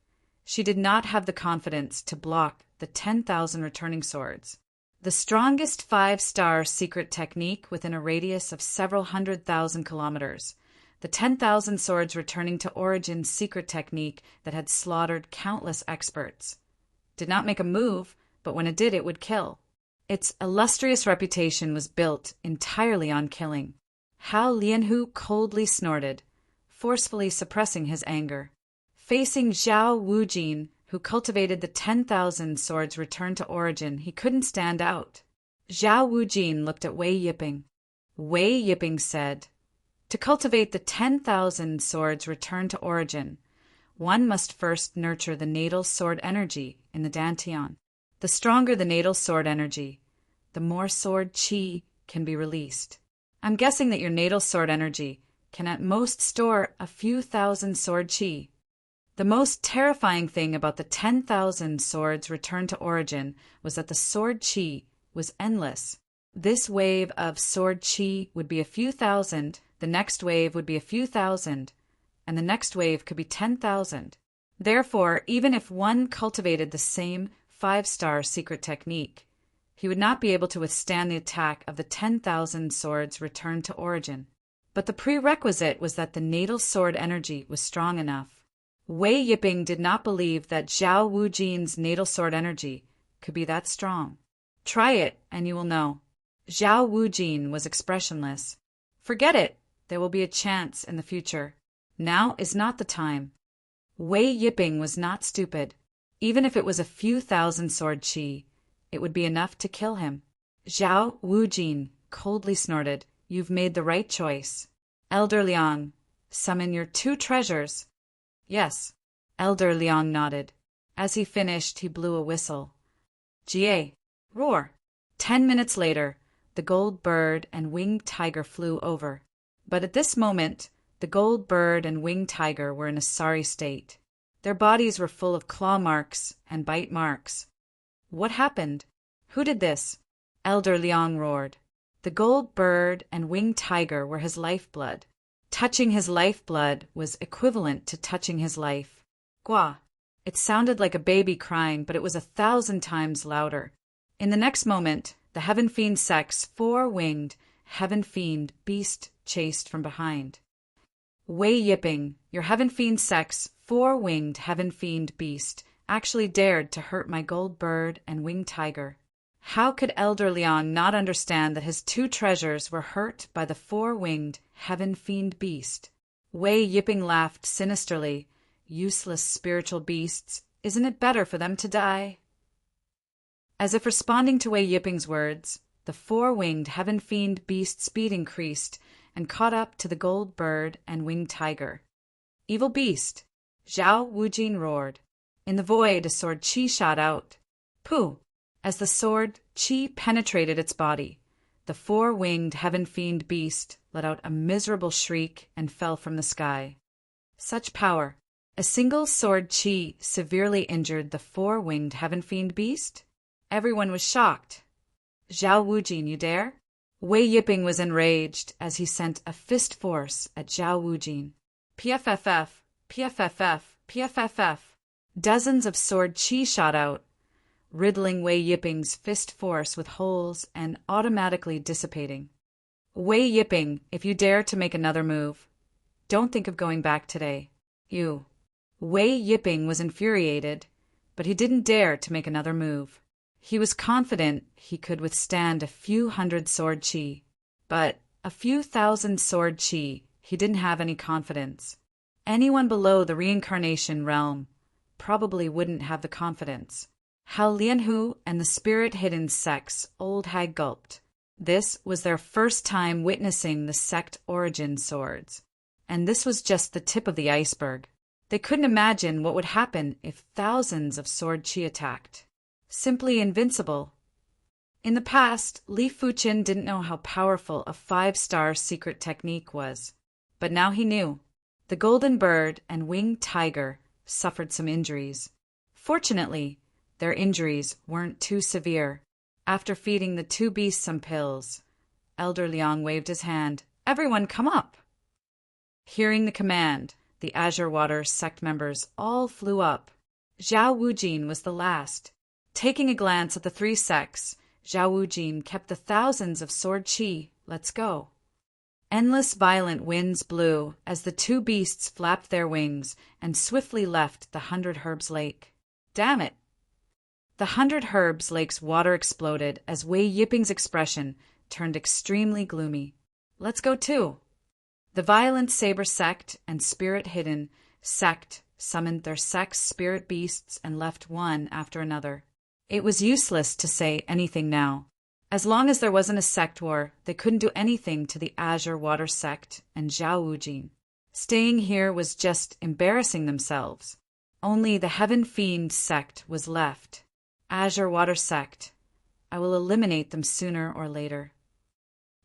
Speaker 1: she did not have the confidence to block the 10,000 returning swords. The strongest 5-star secret technique within a radius of several 100,000 kilometers. The 10,000 swords returning to Origin's secret technique that had slaughtered countless experts. Did not make a move, but when it did, it would kill. Its illustrious reputation was built entirely on killing. Hao Lianhu coldly snorted, forcefully suppressing his anger. Facing Zhao Wujin, who cultivated the 10,000 swords returned to Origin, he couldn't stand out. Zhao Wujin looked at Wei Yiping. Wei Yiping said, "To cultivate the 10,000 swords returned to Origin, one must first nurture the natal sword energy in the Dantian. The stronger the natal sword energy, the more sword chi can be released. I'm guessing that your natal sword energy can at most store a few thousand sword chi." The most terrifying thing about the 10,000 swords returned to Origin was that the sword chi was endless. This wave of sword chi would be a few thousand, the next wave would be a few thousand, and the next wave could be 10,000. Therefore, even if one cultivated the same 5-star secret technique, he would not be able to withstand the attack of the 10,000 swords returned to Origin. But the prerequisite was that the natal sword energy was strong enough. Wei Yiping did not believe that Zhao Wujin's natal sword energy could be that strong. Try it, and you will know. Zhao Wujin was expressionless. Forget it. There will be a chance in the future. Now is not the time. Wei Yiping was not stupid. Even if it was a few thousand sword chi, it would be enough to kill him. Zhao Wujin coldly snorted, "You've made the right choice. Elder Liang, summon your 2 treasures." "Yes." Elder Liang nodded. As he finished, he blew a whistle. "Jie, roar." 10 minutes later, the gold bird and winged tiger flew over. But at this moment, the gold bird and winged tiger were in a sorry state. Their bodies were full of claw marks and bite marks. What happened? Who did this? Elder Liang roared. The gold bird and winged tiger were his lifeblood. Touching his lifeblood was equivalent to touching his life. Gua. It sounded like a baby crying, but it was 1,000 times louder. In the next moment, the Heaven Fiend Sect's four-winged Heaven Fiend beast chased from behind. Wei Yipping, your Heaven Fiend Sect's four-winged Heaven Fiend beast, actually dared to hurt my gold bird and winged tiger. How could Elder Liang not understand that his two treasures were hurt by the four-winged Heaven Fiend beast? Wei Yipping laughed sinisterly. Useless spiritual beasts, isn't it better for them to die? As if responding to Wei Yipping's words, the four-winged Heaven Fiend beast's speed increased and caught up to the gold bird and winged tiger. Evil beast! Zhao Wujin roared. In the void, a sword qi shot out. Pooh! As the sword qi penetrated its body, the four-winged Heaven Fiend beast let out a miserable shriek and fell from the sky. Such power! A single sword qi severely injured the four-winged Heaven Fiend beast? Everyone was shocked. Zhao Wujin, you dare? Wei Yipping was enraged as he sent a fist force at Zhao Wujin. PFFF, PFFF, PFFF. Dozens of sword qi shot out, riddling Wei Yipping's fist force with holes and automatically dissipating. Wei Yipping, if you dare to make another move, don't think of going back today. You. Wei Yipping was infuriated, but he didn't dare to make another move. He was confident he could withstand a few hundred sword qi, but a few thousand sword qi, he didn't have any confidence. Anyone below the reincarnation realm probably wouldn't have the confidence. Hao Lianhu and the spirit-hidden sect's old hag gulped. This was their first time witnessing the sect origin swords, and this was just the tip of the iceberg. They couldn't imagine what would happen if thousands of sword qi attacked. Simply invincible. In the past, Li Fuqin didn't know how powerful a 5-star secret technique was, but now he knew. The golden bird and winged tiger suffered some injuries. Fortunately, their injuries weren't too severe. After feeding the two beasts some pills, Elder Liang waved his hand. Everyone come up! Hearing the command, the Azure Water sect members all flew up. Zhao Wujin was the last. Taking a glance at the three sects, Zhao Wujin kept the thousands of sword qi. Let's go. Endless violent winds blew as the two beasts flapped their wings and swiftly left the 100 Herbs Lake. Damn it! The 100 Herbs Lake's water exploded as Wei Yipping's expression turned extremely gloomy. Let's go too. The Violent Saber Sect and Spirit Hidden Sect summoned their sect's spirit beasts and left one after another. It was useless to say anything now. As long as there wasn't a sect war, they couldn't do anything to the Azure Water Sect and Zhao Wujin. Staying here was just embarrassing themselves. Only the Heaven Fiend Sect was left. Azure Water Sect. I will eliminate them sooner or later.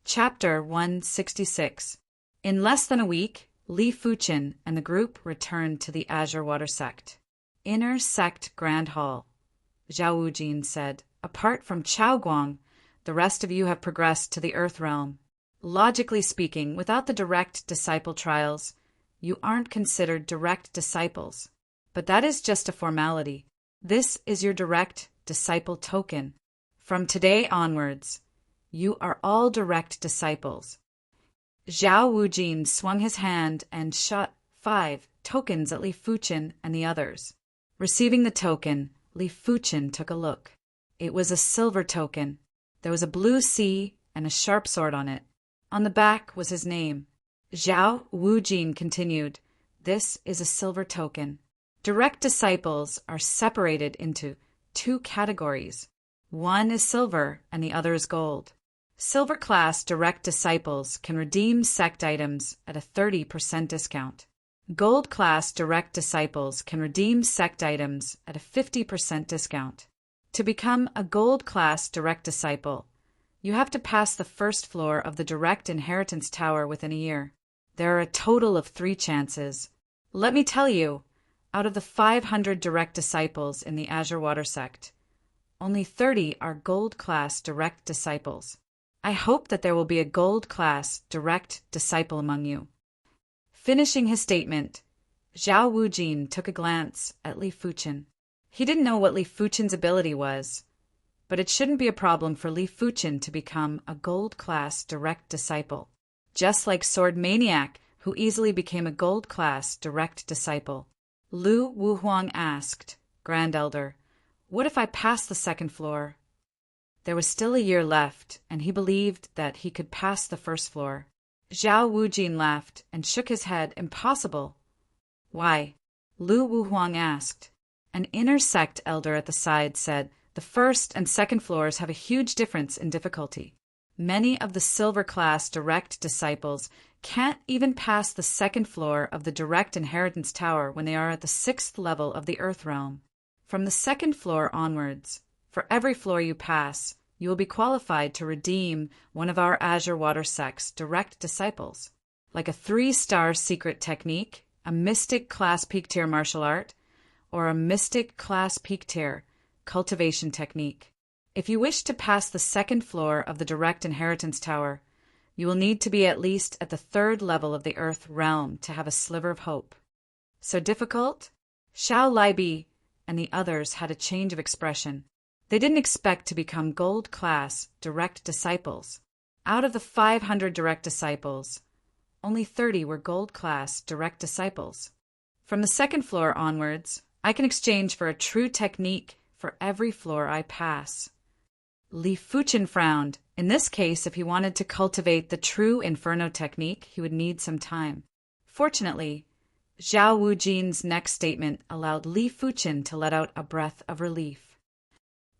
Speaker 1: Chapter 166. In less than a week, Li Fuqin and the group returned to the Azure Water Sect. Inner Sect Grand Hall. Zhao Wujin said, apart from Chao Guang, the rest of you have progressed to the Earth Realm. Logically speaking, without the direct disciple trials, you aren't considered direct disciples. But that is just a formality. This is your direct disciple token. From today onwards, you are all direct disciples. Zhao Wujin swung his hand and shot 5 tokens at Li Fuqin and the others. Receiving the token, Li Fuqin took a look. It was a silver token. There was a blue C and a sharp sword on it. On the back was his name. Zhao Wujin continued, this is a silver token. Direct disciples are separated into 2 categories. One is silver and the other is gold. Silver class direct disciples can redeem sect items at a 30% discount. Gold class direct disciples can redeem sect items at a 50% discount. To become a gold class direct disciple, you have to pass the first floor of the direct inheritance tower within a year. There are a total of 3 chances. Let me tell you, out of the 500 direct disciples in the Azure Water Sect, only 30 are gold class direct disciples. I hope that there will be a gold class direct disciple among you. Finishing his statement, Zhao Wujin took a glance at Li Fuchen. He didn't know what Li Fuchen's ability was, but it shouldn't be a problem for Li Fuchen to become a gold-class direct disciple, just like Sword Maniac, who easily became a gold-class direct disciple. Lu Wuhuang asked, Grand Elder, what if I pass the second floor? There was still a year left, and he believed that he could pass the first floor. Zhao Wujin laughed and shook his head. Impossible. Why? Lu Wuhuang asked. An inner sect elder at the side said, the first and second floors have a huge difference in difficulty. Many of the silver-class direct disciples can't even pass the second floor of the direct inheritance tower when they are at the 6th level of the Earth realm. From the second floor onwards, for every floor you pass, you will be qualified to redeem one of our Azure Water Sect's direct disciples, like a 3-star secret technique, a Mystic Class Peak Tier martial art, or a Mystic Class Peak Tier cultivation technique. If you wish to pass the second floor of the direct inheritance tower, you will need to be at least at the 3rd level of the Earth realm to have a sliver of hope. So difficult? Xiao Laibi and the others had a change of expression. They didn't expect to become gold-class direct disciples. Out of the 500 direct disciples, only 30 were gold-class direct disciples. From the second floor onwards, I can exchange for a true technique for every floor I pass. Li Fuchen frowned. In this case, if he wanted to cultivate the true Inferno technique, he would need some time. Fortunately, Zhao Wujin's next statement allowed Li Fuchen to let out a breath of relief.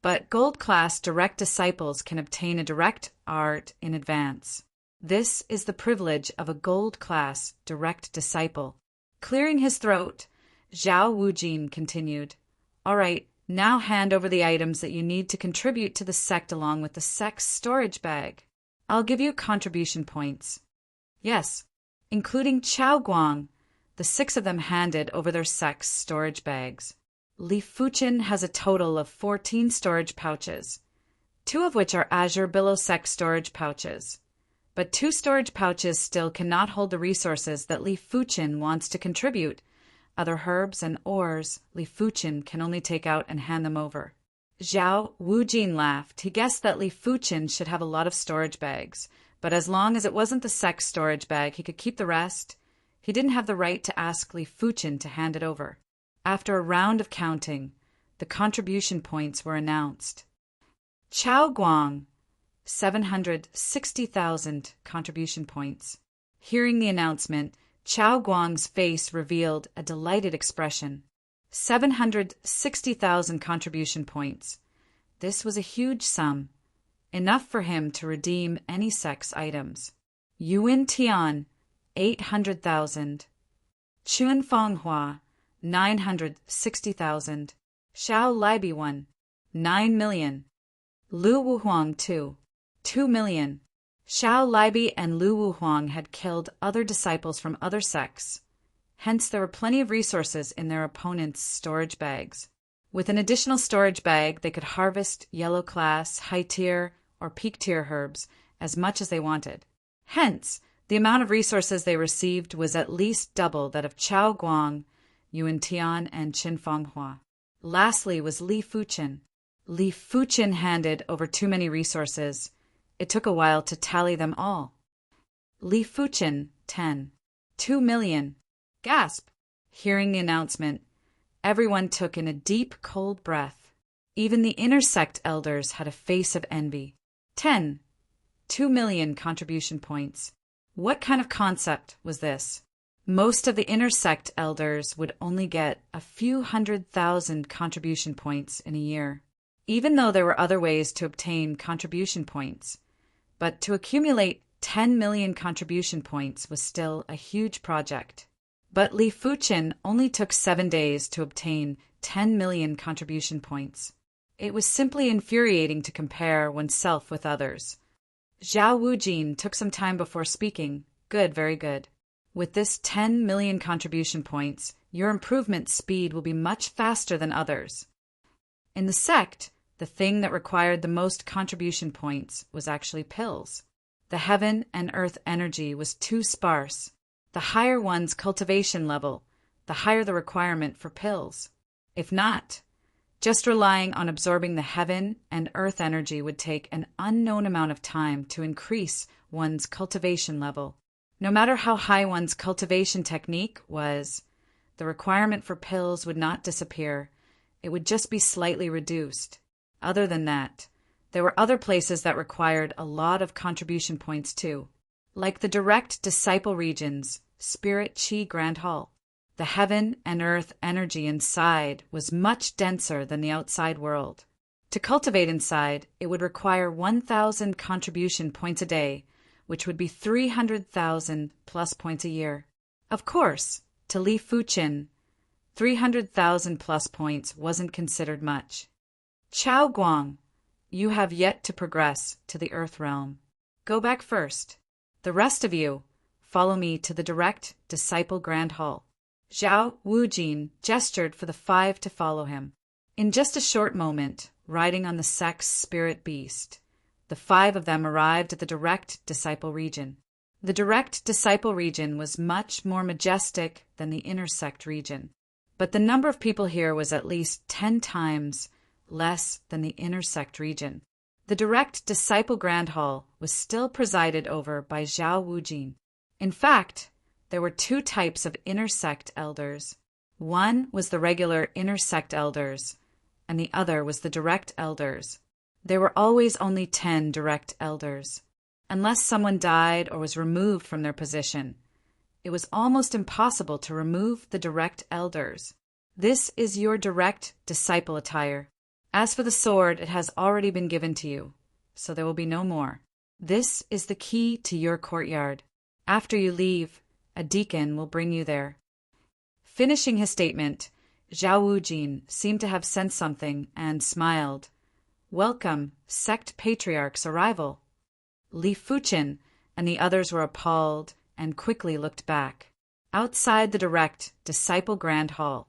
Speaker 1: But gold-class direct disciples can obtain a direct art in advance. This is the privilege of a gold-class direct disciple. Clearing his throat, Zhao Wujin continued, All right, now hand over the items that you need to contribute to the sect along with the sect's storage bag. I'll give you contribution points. Yes, including Chao Guang. The 6 of them handed over their sect's storage bags. Li Fuchen has a total of 14 storage pouches, 2 of which are Azure Billow Sect storage pouches. But 2 storage pouches still cannot hold the resources that Li Fuchen wants to contribute. Other herbs and ores Li Fuchen can only take out and hand them over. Zhao Wujin laughed. He guessed that Li Fuchen should have a lot of storage bags, but as long as it wasn't the sect's storage bag, he could keep the rest. He didn't have the right to ask Li Fuchen to hand it over. After a round of counting, the contribution points were announced. Chao Guang, 760,000 contribution points. Hearing the announcement, Chao Guang's face revealed a delighted expression. 760,000 contribution points. This was a huge sum, enough for him to redeem any sect's items. Yuan Tian, 800,000. Chuan Fonghua, 960,000. Xiao Laibi 1, 9 million. Lu Wuhuang 2 million. Xiao Laibi and Lu Wuhuang had killed other disciples from other sects. Hence, there were plenty of resources in their opponents' storage bags. With an additional storage bag, they could harvest yellow class, high tier, or peak tier herbs as much as they wanted. Hence, the amount of resources they received was at least double that of Chao Guang, Yuan Tian, and Qin Fonghua. Lastly was Li Fuchen. Li Fuchen handed over too many resources. It took a while to tally them all. Li Fuchen, 10. 2 million. Gasp! Hearing the announcement, everyone took in a deep, cold breath. Even the inner sect elders had a face of envy. 10. 2 million contribution points. What kind of concept was this? Most of the inner sect elders would only get a few 100,000 contribution points in a year, even though there were other ways to obtain contribution points. But to accumulate 10 million contribution points was still a huge project. But Li Fuchen only took 7 days to obtain 10 million contribution points. It was simply infuriating to compare oneself with others. Zhao Wujin took some time before speaking. Good, very good. With this 10 million contribution points, your improvement speed will be much faster than others. In the sect, the thing that required the most contribution points was actually pills. The heaven and earth energy was too sparse. The The higher one's cultivation level, the higher the requirement for pills. If not, just relying on absorbing the heaven and earth energy would take an unknown amount of time to increase one's cultivation level. No matter how high one's cultivation technique was, the requirement for pills would not disappear. It would just be slightly reduced. Other than that, there were other places that required a lot of contribution points too, like the direct disciple regions, Spirit Chi Grand Hall. The heaven and earth energy inside was much denser than the outside world. To cultivate inside, it would require 1,000 contribution points a day, which would be 300,000 plus points a year. Of course, to Li Fuqin, 300,000 plus points wasn't considered much. Chao Guang, you have yet to progress to the earth realm. Go back first. The rest of you, follow me to the direct disciple grand hall. Zhao Wujin gestured for the 5 to follow him. In just a short moment, riding on the sex spirit beast, the 5 of them arrived at the direct disciple region. The direct disciple region was much more majestic than the intersect region, but the number of people here was at least 10 times less than the intersect region. The direct disciple grand hall was still presided over by Zhao Wujin. In fact, there were 2 types of intersect elders. One was the regular intersect elders, and the other was the direct elders. There were always only 10 direct elders. Unless someone died or was removed from their position, it was almost impossible to remove the direct elders. This is your direct disciple attire. As for the sword, it has already been given to you, so there will be no more. This is the key to your courtyard. After you leave, a deacon will bring you there. Finishing his statement, Zhao Wujin seemed to have sensed something and smiled. Welcome, sect patriarch's arrival. Li Fuqin and the others were appalled and quickly looked back. Outside the direct disciple grand hall,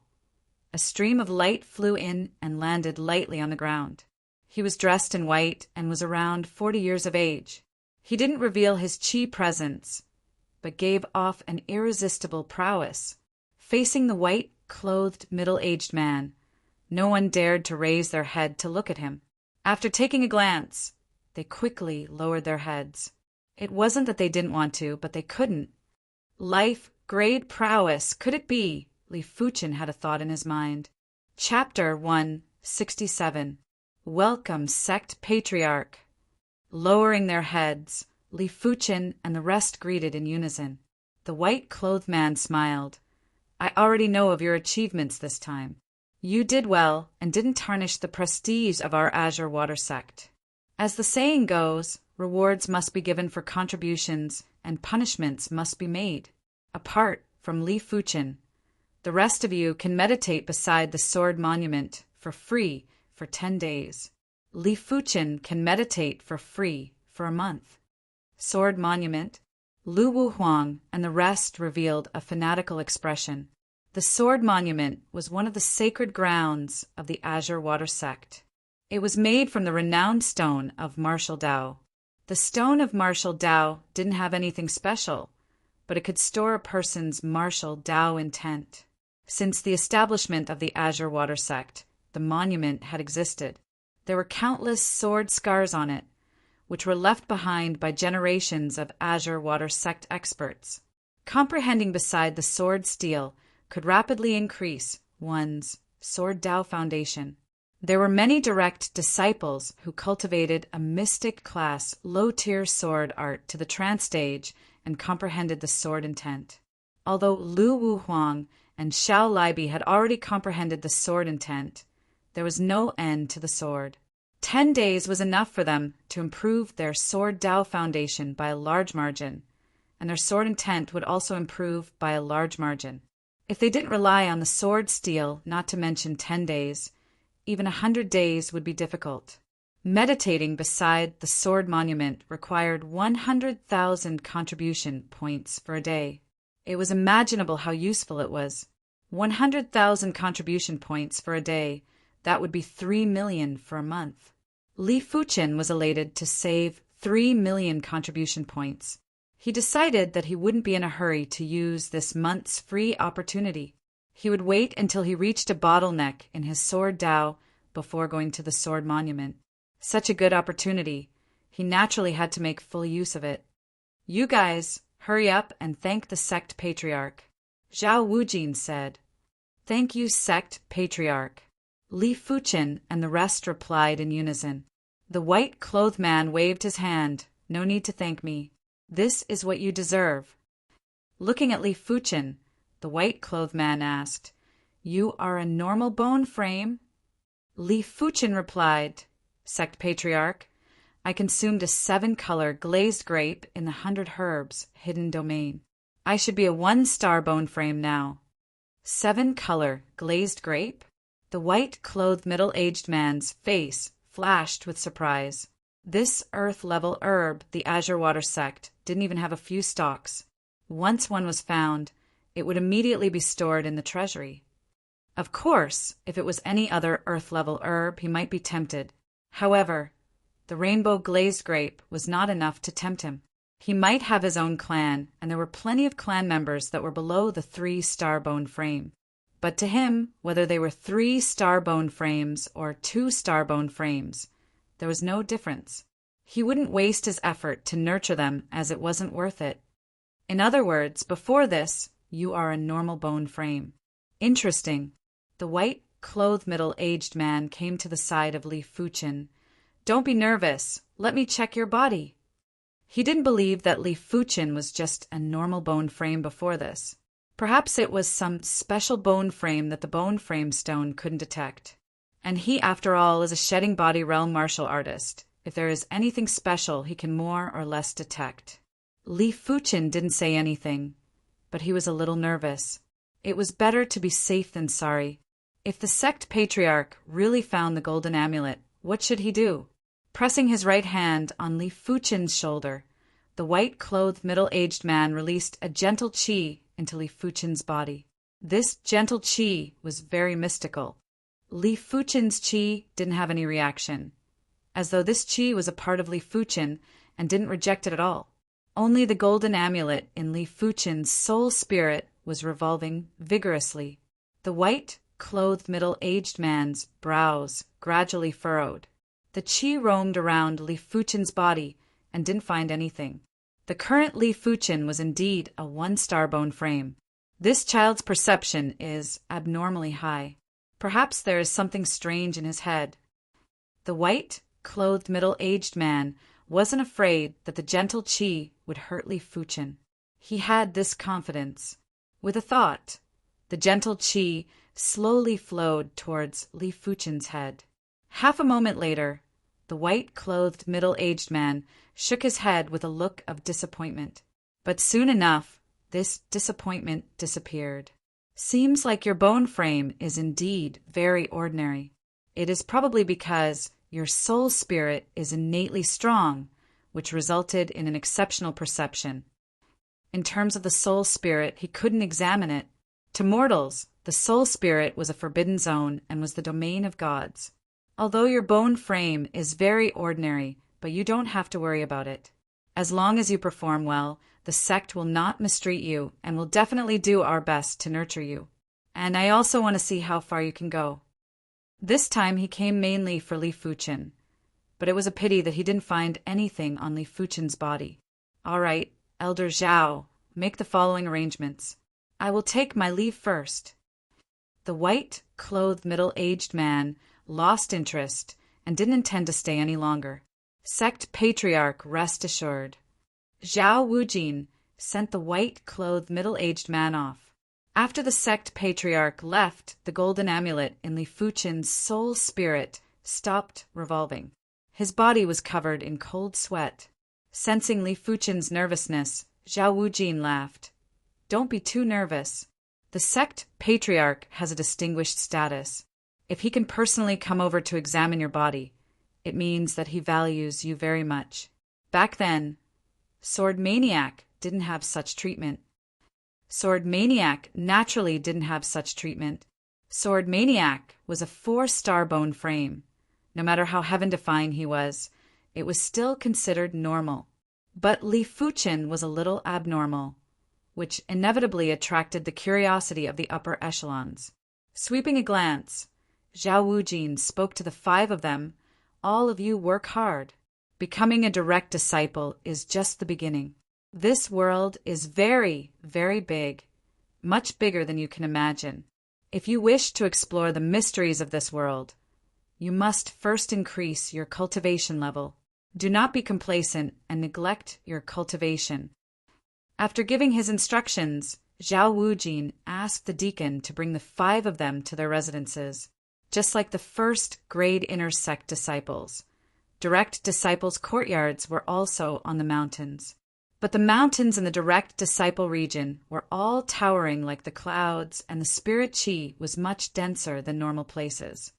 Speaker 1: a stream of light flew in and landed lightly on the ground. He was dressed in white and was around 40 years of age. He didn't reveal his chi presence, but gave off an irresistible prowess. Facing the white-clothed middle-aged man, no one dared to raise their head to look at him. After taking a glance, they quickly lowered their heads. It wasn't that they didn't want to, but they couldn't. Life-grade prowess, could it be? Li Fuqin had a thought in his mind. Chapter 167. Welcome, Sect Patriarch. Lowering their heads, Li Fuqin and the rest greeted in unison. The white-clothed man smiled. I already know of your achievements this time. You did well and didn't tarnish the prestige of our Azure Water sect. As the saying goes, rewards must be given for contributions and punishments must be made. Apart from Li Fuqin, the rest of you can meditate beside the sword monument for free for 10 days. Li Fuqin can meditate for free for a month. Sword monument, Lu Wuhuang and the rest revealed a fanatical expression. The sword monument was one of the sacred grounds of the Azure Water sect. It was made from the renowned stone of martial Dao. The stone of martial Dao didn't have anything special, but it could store a person's martial Dao intent. Since the establishment of the Azure Water sect, the monument had existed. There were countless sword scars on it, which were left behind by generations of Azure Water sect experts. Comprehending beside the sword steel could rapidly increase one's sword Dao foundation. There were many direct disciples who cultivated a mystic class low-tier sword art to the trance stage and comprehended the sword intent. Although Lu Wuhuang and Xiao Libi had already comprehended the sword intent, there was no end to the sword. 10 days was enough for them to improve their sword Dao foundation by a large margin, and their sword intent would also improve by a large margin. If they didn't rely on the sword steel, not to mention 10 days, even 100 days would be difficult. Meditating beside the sword monument required 100,000 contribution points for a day. It was imaginable how useful it was. 100,000 contribution points for a day, that would be 3 million for a month. Li Fuqin was elated to save 3 million contribution points. He decided that he wouldn't be in a hurry to use this month's free opportunity. He would wait until he reached a bottleneck in his sword Tao before going to the sword monument. Such a good opportunity, he naturally had to make full use of it. You guys, hurry up and thank the sect patriarch, Zhao Wujin said. Thank you, sect patriarch. Li Fuchen and the rest replied in unison. The white-clothed man waved his hand. No need to thank me. This is what you deserve. Looking at Li Fuchen, the white-clothed man asked, You are a normal bone frame? Li Fuchen replied, Sect Patriarch, I consumed a 7-color glazed grape in the 100 Herbs hidden domain. I should be a 1-star bone frame now. 7-color glazed grape? The white-clothed middle-aged man's face flashed with surprise. This earth-level herb, the Azure Water sect, didn't even have a few stalks. Once one was found, it would immediately be stored in the treasury. Of course, if it was any other earth-level herb, he might be tempted. However, the rainbow glazed grape was not enough to tempt him. He might have his own clan, and there were plenty of clan members that were below the 3-star bone frame. But to him, whether they were 3-star bone frames or 2-star bone frames, there was no difference. He wouldn't waste his effort to nurture them as it wasn't worth it. In other words, before this, you are a normal bone frame. Interesting. The white-clothed middle-aged man came to the side of Li Fuchen. Don't be nervous. Let me check your body. He didn't believe that Li Fuchen was just a normal bone frame before this. Perhaps it was some special bone frame that the bone frame stone couldn't detect. And he, after all, is a shedding body realm martial artist. If there is anything special, he can more or less detect. Li Fuchen didn't say anything, but he was a little nervous. It was better to be safe than sorry. If the sect patriarch really found the golden amulet, what should he do? Pressing his right hand on Li Fuchen's shoulder, the white-clothed middle-aged man released a gentle qi into Li Fuchen's body. This gentle qi was very mystical. Li Fuchen's qi didn't have any reaction, as though this qi was a part of Li Fuchen and didn't reject it at all. Only the golden amulet in Li Fuchen's soul spirit was revolving vigorously. The white-clothed middle-aged man's brows gradually furrowed. The qi roamed around Li Fuchen's body and didn't find anything. The current Li Fuchen was indeed a 1-star bone frame. This child's perception is abnormally high. Perhaps there is something strange in his head. The white-clothed middle-aged man wasn't afraid that the gentle qi would hurt Li Fuchen. He had this confidence. With a thought, the gentle qi slowly flowed towards Li Fuchen's head. Half a moment later, the white-clothed middle-aged man shook his head with a look of disappointment. But soon enough, this disappointment disappeared. Seems like your bone frame is indeed very ordinary. It is probably because your soul spirit is innately strong, which resulted in an exceptional perception. In terms of the soul spirit, he couldn't examine it. To mortals, the soul spirit was a forbidden zone and was the domain of gods. Although your bone frame is very ordinary, but you don't have to worry about it. As long as you perform well, the sect will not mistreat you and will definitely do our best to nurture you. And I also want to see how far you can go. This time he came mainly for Li Fuchen, but it was a pity that he didn't find anything on Li Fuchen's body. All right, Elder Zhao, make the following arrangements. I will take my leave first. The white-clothed middle-aged man lost interest and didn't intend to stay any longer. Sect Patriarch, rest assured. Zhao Wujin sent the white-clothed middle-aged man off. After the sect Patriarch left, the golden amulet in Li Fuchen's soul spirit stopped revolving. His body was covered in cold sweat. Sensing Li Fuchen's nervousness, Zhao Wujin laughed. Don't be too nervous. The sect Patriarch has a distinguished status. If he can personally come over to examine your body, it means that he values you very much. Back then, Sword Maniac didn't have such treatment. Sword Maniac naturally didn't have such treatment. Sword Maniac was a 4-star bone frame. No matter how heaven-defying he was, it was still considered normal. But Li Fuchen was a little abnormal, which inevitably attracted the curiosity of the upper echelons. Sweeping a glance, Zhao Wujin spoke to the 5 of them. All of you work hard. Becoming a direct disciple is just the beginning. This world is very, very big, much bigger than you can imagine. If you wish to explore the mysteries of this world, you must first increase your cultivation level. Do not be complacent and neglect your cultivation. After giving his instructions, Zhao Wujin asked the deacon to bring the 5 of them to their residences, just like the first grade inner sect disciples. Direct disciples' courtyards were also on the mountains. But the mountains in the direct disciple region were all towering like the clouds, and the spirit chi was much denser than normal places.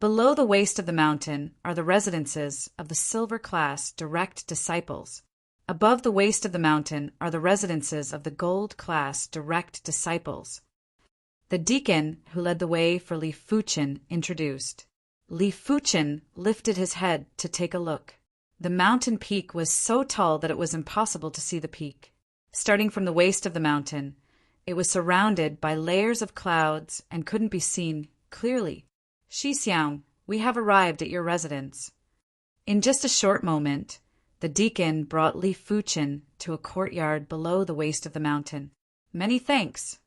Speaker 1: Below the waist of the mountain are the residences of the silver class direct disciples. Above the waist of the mountain are the residences of the gold class direct disciples. The deacon who led the way for Li Fuchen introduced. Li Fuchen lifted his head to take a look. The mountain peak was so tall that it was impossible to see the peak. Starting from the waist of the mountain, it was surrounded by layers of clouds and couldn't be seen clearly. Xixiang, we have arrived at your residence. In just a short moment, the deacon brought Li Fuchen to a courtyard below the waist of the mountain. Many thanks.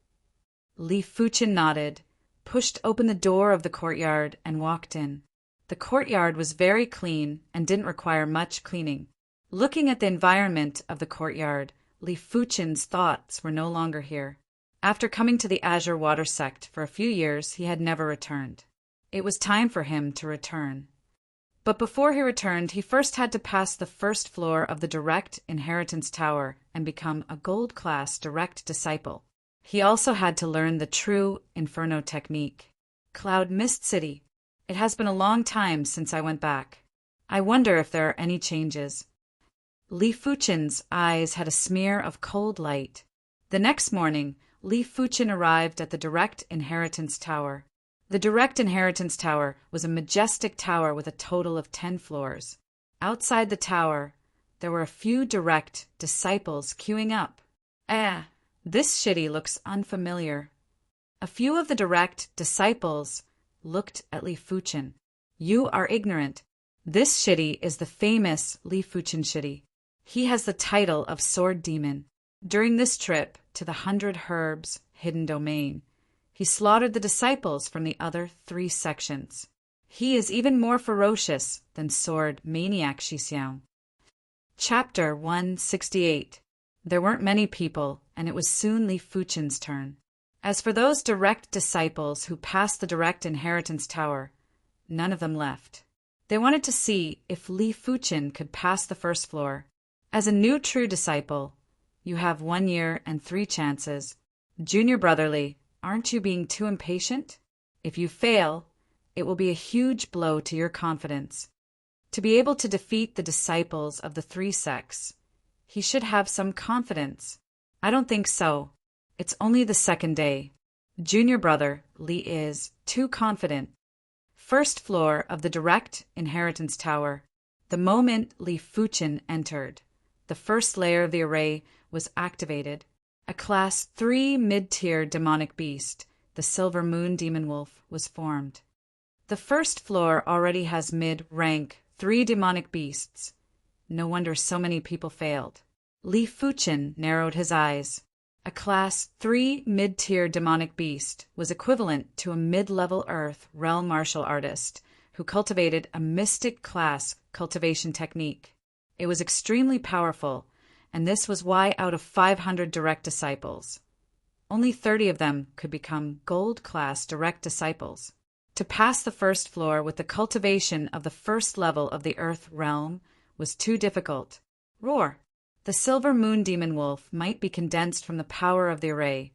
Speaker 1: Li Fuchen nodded, pushed open the door of the courtyard, and walked in. The courtyard was very clean and didn't require much cleaning. Looking at the environment of the courtyard, Li Fuchen's thoughts were no longer here. After coming to the Azure Water Sect for a few years, he had never returned. It was time for him to return. But before he returned, he first had to pass the first floor of the Direct Inheritance Tower and become a gold class direct disciple. He also had to learn the true Inferno technique. Cloud Mist City. It has been a long time since I went back. I wonder if there are any changes. Li Fuchen's eyes had a smear of cold light. The next morning, Li Fuchen arrived at the Direct Inheritance Tower. The Direct Inheritance Tower was a majestic tower with a total of 10 floors. Outside the tower, there were a few direct disciples queuing up. This city looks unfamiliar. A few of the direct disciples looked at Li Fuchen. You are ignorant. This city is the famous Li Fuchen city. He has the title of Sword Demon. During this trip to the 100 Herbs hidden domain, he slaughtered the disciples from the other 3 sections. He is even more ferocious than Sword Maniac Xixiang. Chapter 168. There weren't many people, and it was soon Li Fuchen's turn. As for those direct disciples who passed the Direct Inheritance Tower, none of them left. They wanted to see if Li Fuchen could pass the first floor. As a new true disciple, you have 1 year and 3 chances. Junior brotherly, aren't you being too impatient? If you fail, it will be a huge blow to your confidence. To be able to defeat the disciples of the 3 sects, he should have some confidence. I don't think so. It's only the 2nd day. Junior brother, Li is too confident. First floor of the Direct Inheritance Tower. The moment Li Fuchen entered, the first layer of the array was activated. A Class 3 mid-tier demonic beast, the Silver Moon Demon Wolf, was formed. The first floor already has mid-rank 3 demonic beasts. No wonder so many people failed. Li Fuchen narrowed his eyes. A Class 3 mid-tier demonic beast was equivalent to a mid-level Earth realm martial artist who cultivated a mystic class cultivation technique. It was extremely powerful, and this was why out of 500 direct disciples, only 30 of them could become gold class direct disciples. To pass the first floor with the cultivation of the first level of the Earth realm was too difficult. Roar! The Silver Moon Demon Wolf might be condensed from the power of the array,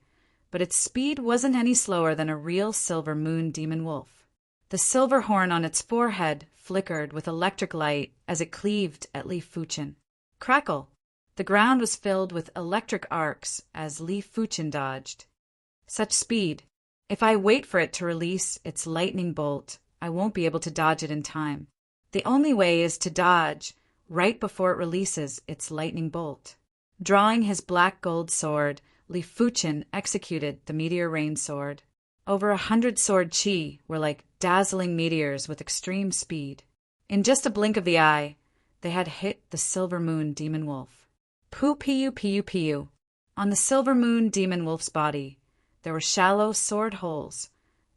Speaker 1: but its speed wasn't any slower than a real Silver Moon Demon Wolf. The silver horn on its forehead flickered with electric light as it cleaved at Li Fuchen. Crackle! The ground was filled with electric arcs as Li Fuchen dodged. Such speed! If I wait for it to release its lightning bolt, I won't be able to dodge it in time. The only way is to dodge right before it releases its lightning bolt. Drawing his black gold sword, Li Fuchen executed the meteor rain sword. Over 100 sword chi were like dazzling meteors with extreme speed. In just a blink of the eye, they had hit the Silver Moon Demon Wolf. Pu. On the Silver Moon Demon Wolf's body, there were shallow sword holes,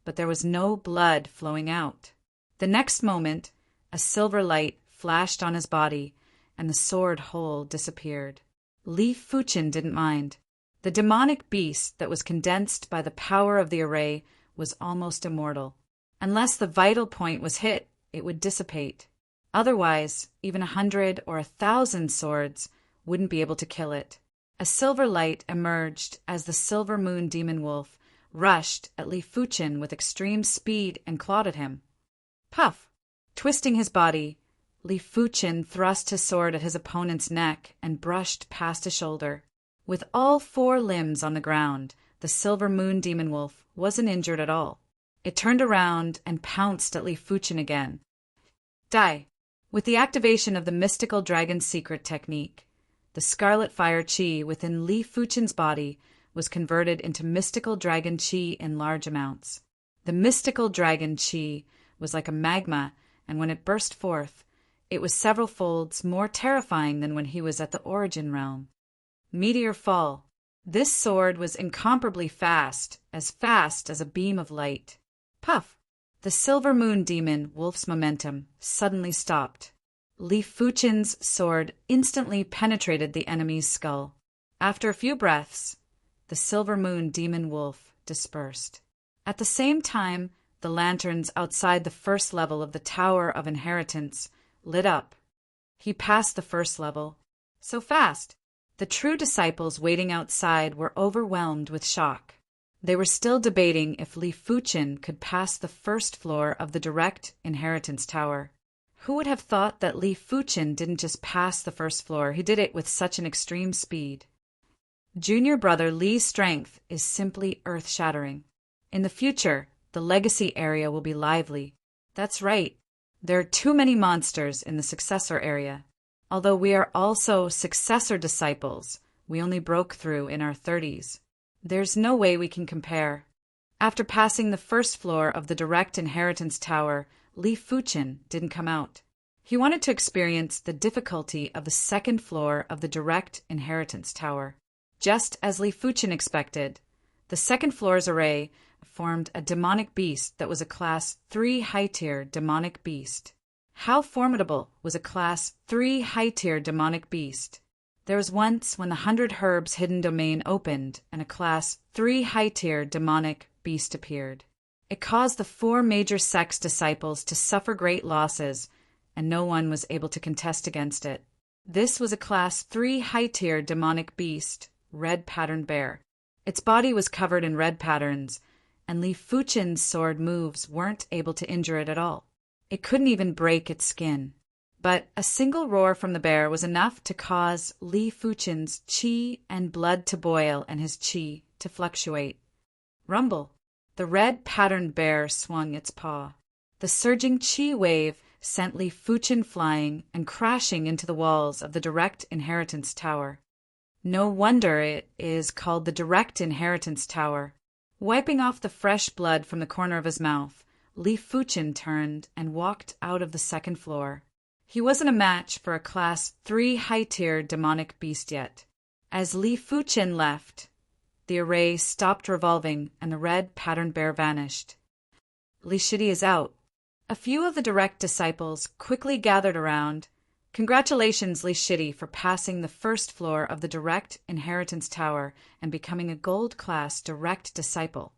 Speaker 1: but there was no blood flowing out. The next moment, a silver light flashed on his body, and the sword hole disappeared. Li Fuchen didn't mind. The demonic beast that was condensed by the power of the array was almost immortal. Unless the vital point was hit, it would dissipate. Otherwise, even 100 or 1,000 swords wouldn't be able to kill it. A silver light emerged as the Silver Moon Demon Wolf rushed at Li Fuchen with extreme speed and clawed at him. Puff! Twisting his body, Li Fuchen thrust his sword at his opponent's neck and brushed past his shoulder. With all 4 limbs on the ground, the Silver Moon Demon Wolf wasn't injured at all. It turned around and pounced at Li Fuchen again. Die! With the activation of the mystical dragon secret technique, the scarlet fire chi within Li Fuchen's body was converted into mystical dragon chi in large amounts. The mystical dragon chi was like a magma, and when it burst forth, it was several folds more terrifying than when he was at the origin realm. Meteor fall. This sword was incomparably fast as a beam of light. Puff! The Silver Moon Demon Wolf's momentum suddenly stopped. Li Fuchen's sword instantly penetrated the enemy's skull. After a few breaths, the Silver Moon Demon Wolf dispersed. At the same time, the lanterns outside the first level of the Tower of Inheritance lit up. He passed the first level. So fast! The true disciples waiting outside were overwhelmed with shock. They were still debating if Li Fuchen could pass the first floor of the Direct Inheritance Tower. Who would have thought that Li Fuchen didn't just pass the first floor? He did it with such an extreme speed. Junior brother Li's strength is simply earth-shattering. In the future, the legacy area will be lively. That's right. There are too many monsters in the successor area. Although we are also successor disciples, we only broke through in our 30s. There's no way we can compare. After passing the first floor of the Direct Inheritance Tower, Li Fuchen didn't come out. He wanted to experience the difficulty of the second floor of the Direct Inheritance Tower. Just as Li Fuchen expected, the second floor's array formed a demonic beast that was a Class 3 high-tier demonic beast. How formidable was a Class 3 high-tier demonic beast? There was once when the 100 Herbs hidden domain opened and a Class 3 high-tier demonic beast appeared. It caused the 4 major sect's disciples to suffer great losses, and no one was able to contest against it. This was a Class 3 high-tier demonic beast, Red Patterned Bear. Its body was covered in red patterns, and Li Fuchen's sword moves weren't able to injure it at all. It couldn't even break its skin. But a single roar from the bear was enough to cause Li Fuchen's chi and blood to boil and his chi to fluctuate. Rumble! The red patterned bear swung its paw. The surging chi wave sent Li Fuchen flying and crashing into the walls of the Direct Inheritance Tower. No wonder it is called the Direct Inheritance Tower. Wiping off the fresh blood from the corner of his mouth, Li Fuchen turned and walked out of the second floor. He wasn't a match for a Class 3 high-tier demonic beast yet. As Li Fuchen left, the array stopped revolving and the red patterned bear vanished. Li Shidi is out. A few of the Direct disciples quickly gathered around. Congratulations, Li Shidi, for passing the first floor of the Direct Inheritance Tower and becoming a Gold Class Direct Disciple.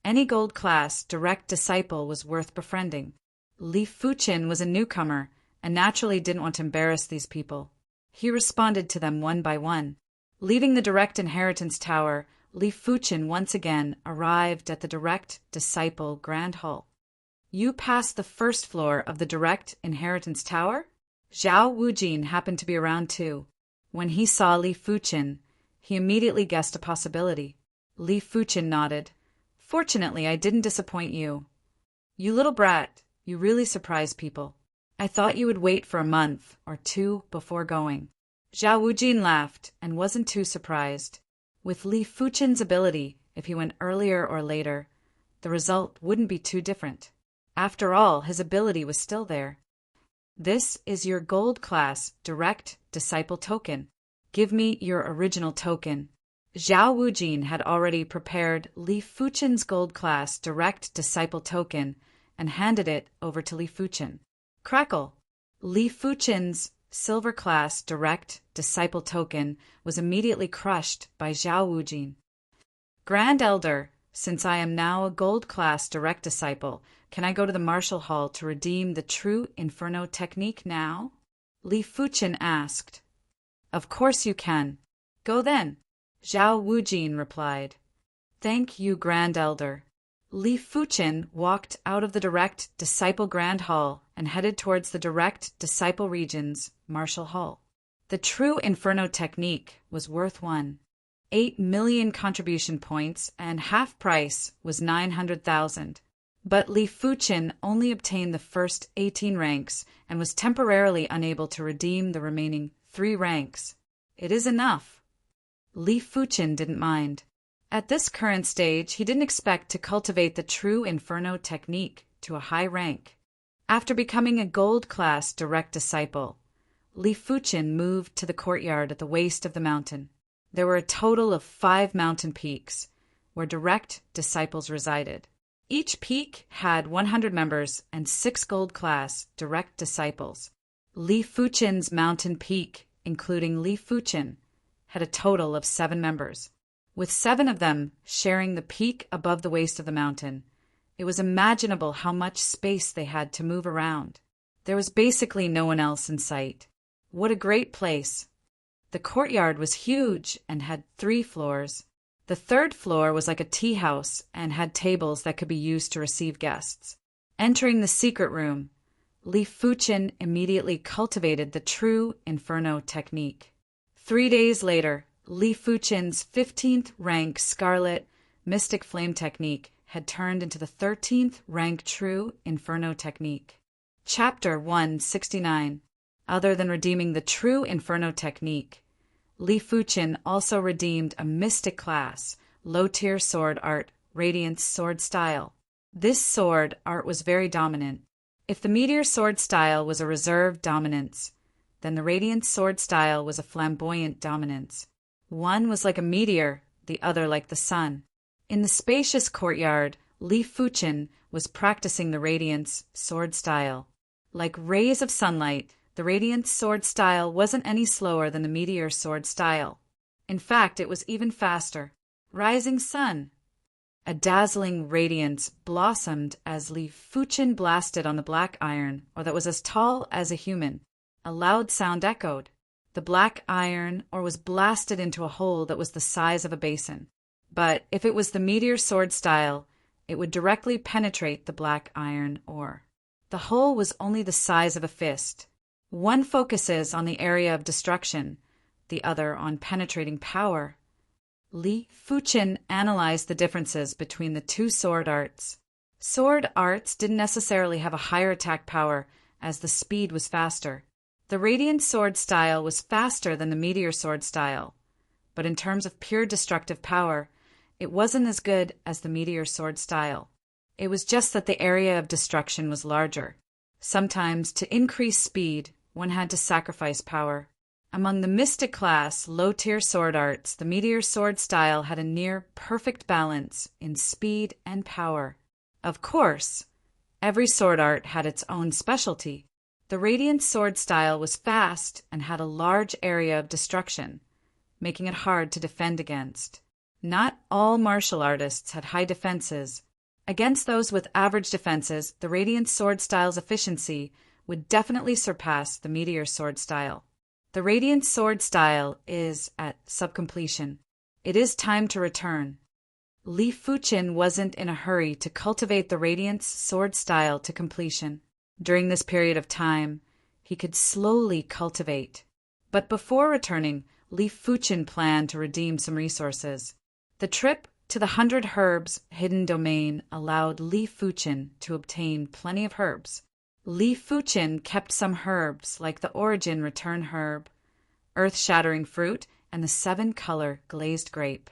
Speaker 1: Any Gold Class Direct Disciple was worth befriending. Li Fuchen was a newcomer and naturally didn't want to embarrass these people. He responded to them one by one. Leaving the Direct Inheritance Tower, Li Fuchen once again arrived at the Direct Disciple Grand Hall. You passed the first floor of the Direct Inheritance Tower? Zhao Wujin happened to be around too. When he saw Li Fuchen, he immediately guessed a possibility. Li Fuchen nodded. Fortunately, I didn't disappoint you. You little brat, you really surprise people. I thought you would wait for a month or two before going. Zhao Wujin laughed and wasn't too surprised. With Li Fuchen's ability, if he went earlier or later, the result wouldn't be too different. After all, his ability was still there. This is your gold class direct disciple token. Give me your original token. Zhao Wujin had already prepared Li Fuchen's gold class direct disciple token and handed it over to Li Fuchen. Crackle! Li Fuchen's silver class direct disciple token was immediately crushed by Zhao Wujin. Grand Elder, since I am now a gold class direct disciple, can I go to the martial hall to redeem the true Inferno technique now? Li Fuchen asked. Of course you can. Go then, Zhao Wujin replied. Thank you, Grand Elder. Li Fuchen walked out of the Direct Disciple Grand Hall and headed towards the Direct Disciple Region's Martial Hall. The true Inferno technique was worth 8 million contribution points, and half price was 900,000. But Li Fuchen only obtained the first 18 ranks and was temporarily unable to redeem the remaining 3 ranks. It is enough. Li Fuchen didn't mind. At this current stage, he didn't expect to cultivate the true Inferno technique to a high rank. After becoming a gold class direct disciple, Li Fuchen moved to the courtyard at the waist of the mountain. There were a total of 5 mountain peaks, where direct disciples resided. Each peak had 100 members and 6 gold class direct disciples. Li Fuchen's mountain peak, including Li Fuchen, had a total of 7 members, with 7 of them sharing the peak above the waist of the mountain. It was imaginable how much space they had to move around. There was basically no one else in sight. What a great place! The courtyard was huge and had 3 floors. The 3rd floor was like a tea house and had tables that could be used to receive guests. Entering the secret room, Li Fuchen immediately cultivated the true Inferno technique. 3 days later, Li Fuchen's 15th rank Scarlet Mystic Flame technique had turned into the 13th rank True Inferno technique. Chapter 169. Other than redeeming the True Inferno technique, Li Fuchen also redeemed a Mystic class, low-tier sword art, Radiance sword style. This sword art was very dominant. If the Meteor sword style was a reserved dominance, then the Radiance sword style was a flamboyant dominance. One was like a meteor, the other like the sun. In the spacious courtyard, Li Fuchen was practicing the Radiance sword style. Like rays of sunlight, the Radiance sword style wasn't any slower than the Meteor sword style. In fact, it was even faster. Rising sun. A dazzling radiance blossomed as Li Fuchen blasted on the black iron, or that was as tall as a human. A loud sound echoed. The black iron ore was blasted into a hole that was the size of a basin. But if it was the Meteor sword style, it would directly penetrate the black iron ore. The hole was only the size of a fist. One focuses on the area of destruction, the other on penetrating power. Li Fuchen analyzed the differences between the 2 sword arts. Sword arts didn't necessarily have a higher attack power, as the speed was faster. The Radiant sword style was faster than the Meteor sword style, but in terms of pure destructive power, it wasn't as good as the Meteor sword style. It was just that the area of destruction was larger. Sometimes, to increase speed, one had to sacrifice power. Among the Mystic class, low-tier sword arts, the Meteor sword style had a near-perfect balance in speed and power. Of course, every sword art had its own specialty. The Radiant sword style was fast and had a large area of destruction, making it hard to defend against. Not all martial artists had high defenses. Against those with average defenses, the Radiant sword style's efficiency would definitely surpass the Meteor sword style. The Radiant sword style is at subcompletion. It is time to return. Li Fuchen wasn't in a hurry to cultivate the Radiant sword style to completion. During this period of time, he could slowly cultivate. But before returning, Li Fuchen planned to redeem some resources. The trip to the 100 Herbs hidden domain allowed Li Fuchen to obtain plenty of herbs. Li Fuqin kept some herbs like the Origin Return herb, earth-shattering fruit, and the 7-color glazed grape.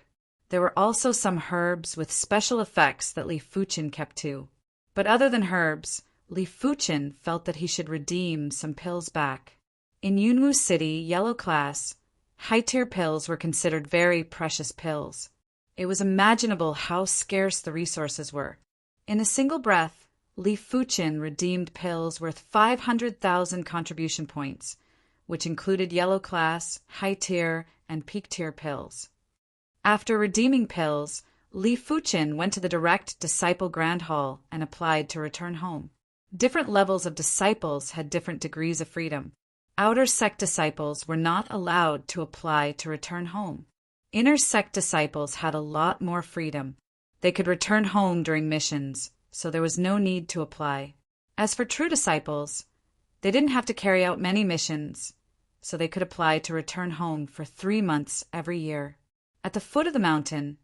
Speaker 1: There were also some herbs with special effects that Li Fuqin kept too. But other than herbs, Li Fuqin felt that he should redeem some pills back. In Yunwu City, yellow class, high-tier pills were considered very precious pills. It was imaginable how scarce the resources were. In a single breath, Li Fuqin redeemed pills worth 500,000 contribution points, which included yellow class, high-tier, and peak-tier pills. After redeeming pills, Li Fuqin went to the direct disciple grand hall and applied to return home. Different levels of disciples had different degrees of freedom. Outer sect disciples were not allowed to apply to return home. Inner sect disciples had a lot more freedom. They could return home during missions, so there was no need to apply. As for true disciples, they didn't have to carry out many missions, so they could apply to return home for 3 months every year. At the foot of the mountain,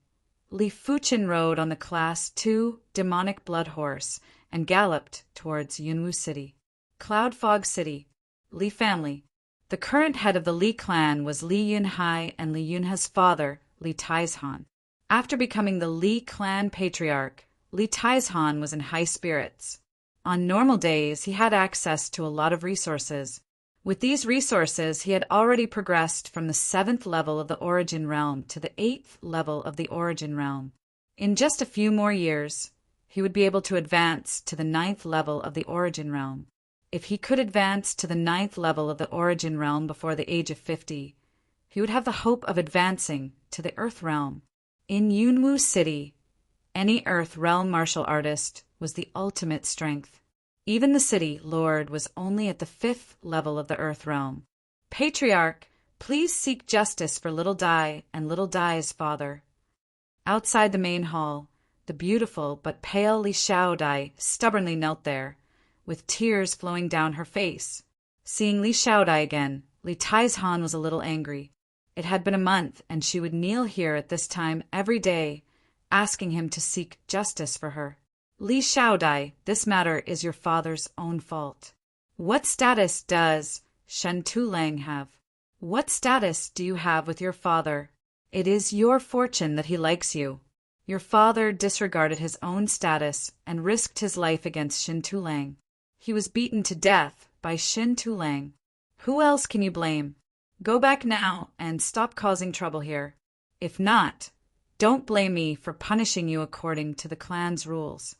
Speaker 1: Li Fuqin rode on the Class 2 demonic blood horse and galloped towards Yunwu City. Cloud Fog City, Li family. The current head of the Li clan was Li Yunhai and Li Yunha's father, Li Taizhan. After becoming the Li clan patriarch, Li Taizhan was in high spirits. On normal days, he had access to a lot of resources. With these resources, he had already progressed from the 7th level of the Origin Realm to the 8th level of the Origin Realm. In just a few more years, he would be able to advance to the 9th level of the Origin Realm. If he could advance to the 9th level of the Origin Realm before the age of 50, he would have the hope of advancing to the Earth Realm. In Yunwu City, any Earth Realm martial artist was the ultimate strength. Even the city lord was only at the 5th level of the Earth Realm. Patriarch, please seek justice for Little Dai and Little Dai's father. Outside the main hall, the beautiful but pale Li Xiaodai stubbornly knelt there, with tears flowing down her face. Seeing Li Xiaodai again, Li Taizhan was a little angry. It had been a month, and she would kneel here at this time every day, asking him to seek justice for her. Li Xiaodai, this matter is your father's own fault. What status does Shen Tulang have? What status do you have with your father? It is your fortune that he likes you. Your father disregarded his own status and risked his life against Shen Tulang. He was beaten to death by Shen Tulang. Who else can you blame? Go back now and stop causing trouble here. If not, don't blame me for punishing you according to the clan's rules.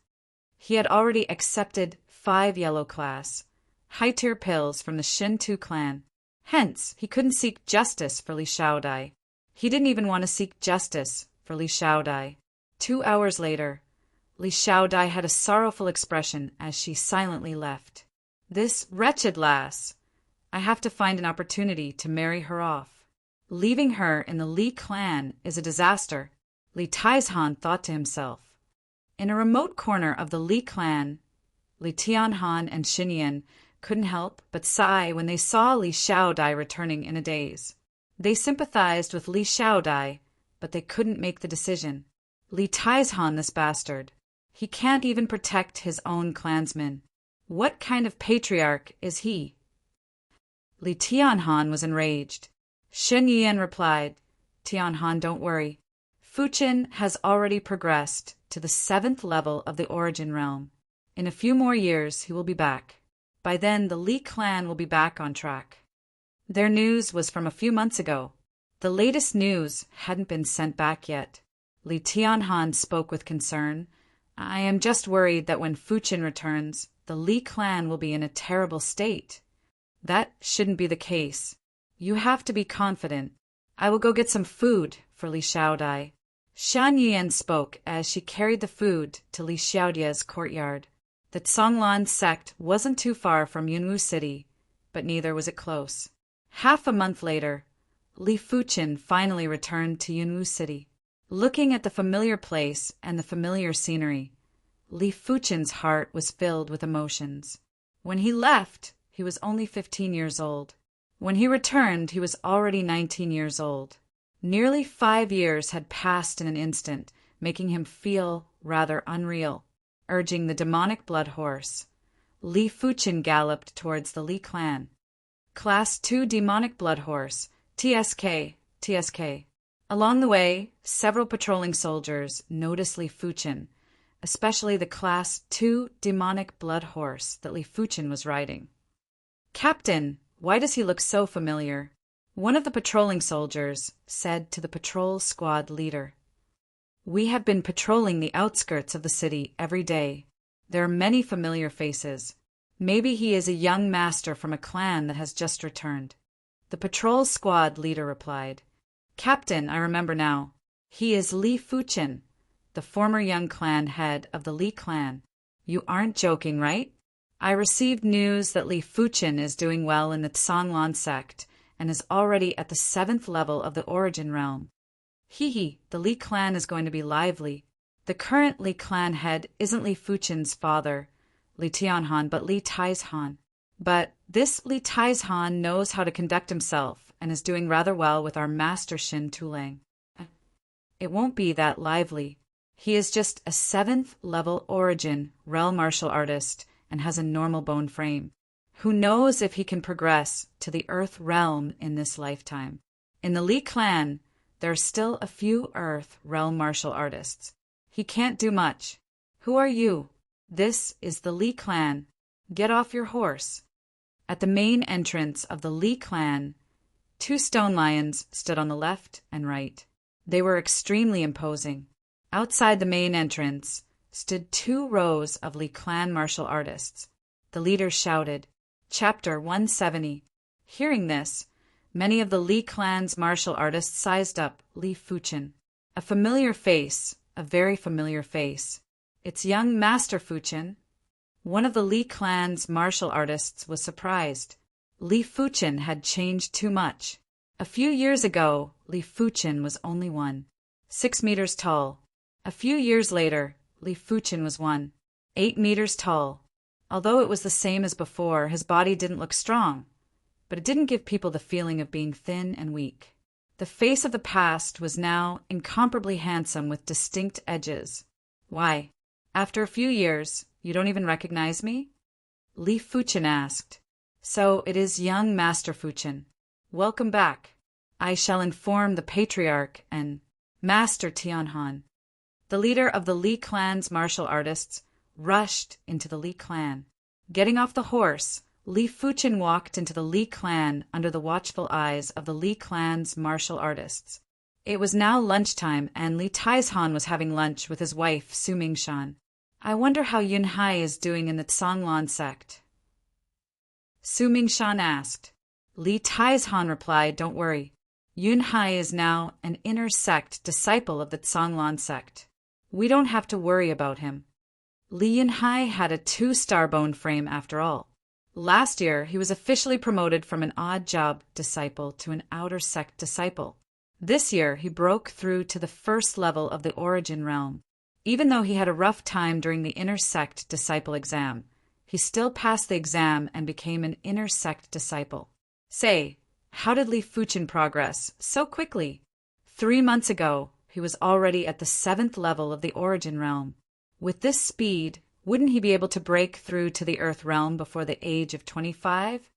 Speaker 1: He had already accepted 5 yellow class, high-tier pills from the Shen Tu clan. Hence, he couldn't seek justice for Li Xiaodai. He didn't even want to seek justice for Li Xiaodai. 2 hours later, Li Xiaodai had a sorrowful expression as she silently left. This wretched lass. I have to find an opportunity to marry her off. Leaving her in the Li clan is a disaster, Li Taizhan thought to himself. In a remote corner of the Li clan, Li Tianhan and Xinyan couldn't help but sigh when they saw Li Xiaodai returning in a daze. They sympathized with Li Xiaodai, but they couldn't make the decision. Li Taizhan, this bastard. He can't even protect his own clansmen. What kind of patriarch is he? Li Tianhan was enraged. Shen Yian replied, Tianhan, don't worry. Fuqin has already progressed to the 7th level of the Origin Realm. In a few more years, he will be back. By then, the Li clan will be back on track. Their news was from a few months ago. The latest news hadn't been sent back yet. Li Tianhan spoke with concern. I am just worried that when Fuqin returns, the Li clan will be in a terrible state. That shouldn't be the case. You have to be confident. I will go get some food for Li Xiaodai. Shan Yian spoke as she carried the food to Li Xiaodia's courtyard. The Conglan sect wasn't too far from Yunwu City, but neither was it close. Half a month later, Li Fuqin finally returned to Yunwu City. Looking at the familiar place and the familiar scenery, Li Fuqin's heart was filled with emotions. When he left, he was only 15 years old. When he returned, he was already 19 years old. Nearly 5 years had passed in an instant, making him feel rather unreal. Urging the demonic blood horse, Li Fuchen galloped towards the Li clan. Class 2 Demonic Blood Horse, TSK, TSK. Along the way, several patrolling soldiers noticed Li Fuchen, especially the Class 2 Demonic Blood Horse that Li Fuchen was riding. "Captain, why does he look so familiar?" one of the patrolling soldiers said to the patrol squad leader. "We have been patrolling the outskirts of the city every day. There are many familiar faces. Maybe he is a young master from a clan that has just returned." The patrol squad leader replied, "Captain, I remember now. He is Li Fuchen, the former young clan head of the Li clan. You aren't joking, right? I received news that Li Fuchen is doing well in the Tsanglan sect and is already at the 7th level of the Origin Realm. Hee, the Li clan is going to be lively. The current Li clan head isn't Li Fuchen's father, Li Tianhan, but Li Taizhan. But this Li Taizhan knows how to conduct himself and is doing rather well with our master Shin Tulang. It won't be that lively. He is just a 7th level Origin Realm martial artist and has a normal bone frame. Who knows if he can progress to the Earth Realm in this lifetime? In the Li clan, there are still a few Earth Realm martial artists. He can't do much. Who are you? This is the Li clan. Get off your horse." At the main entrance of the Li clan, 2 stone lions stood on the left and right. They were extremely imposing. Outside the main entrance stood 2 rows of Li clan martial artists. The leader shouted, "Chapter 170. Hearing this, many of the Li clan's martial artists sized up Li Fuchen. A familiar face, a very familiar face. It's young Master Fuchen. One of the Li clan's martial artists was surprised. Li Fuchen had changed too much. A few years ago, Li Fuchen was only 6 meters tall. A few years later, Li Fuchen was 8 meters tall. Although it was the same as before, his body didn't look strong, but it didn't give people the feeling of being thin and weak. The face of the past was now incomparably handsome with distinct edges. "Why, after a few years, you don't even recognize me?" Li Fuchen asked. "So it is young Master Fuchen. Welcome back. I shall inform the Patriarch and Master Tianhan." The leader of the Li clan's martial artists rushed into the Li clan. Getting off the horse, Li Fuchen walked into the Li clan under the watchful eyes of the Li clan's martial artists. It was now lunchtime, and Li Taizhan was having lunch with his wife, Su Mingshan. "I wonder how Yunhai is doing in the Tsanglan sect?" Su Mingshan asked. Li Taizhan replied, "Don't worry. Yunhai is now an inner sect disciple of the Tsanglan sect. We don't have to worry about him. Li Yunhai had a 2-star bone frame after all. Last year, he was officially promoted from an odd job disciple to an outer sect disciple. This year, he broke through to the 1st level of the Origin Realm. Even though he had a rough time during the inner sect disciple exam, he still passed the exam and became an inner sect disciple. Say, how did Li Fuchen progress so quickly? 3 months ago, he was already at the 7th level of the Origin Realm. With this speed, wouldn't he be able to break through to the Earth Realm before the age of 25?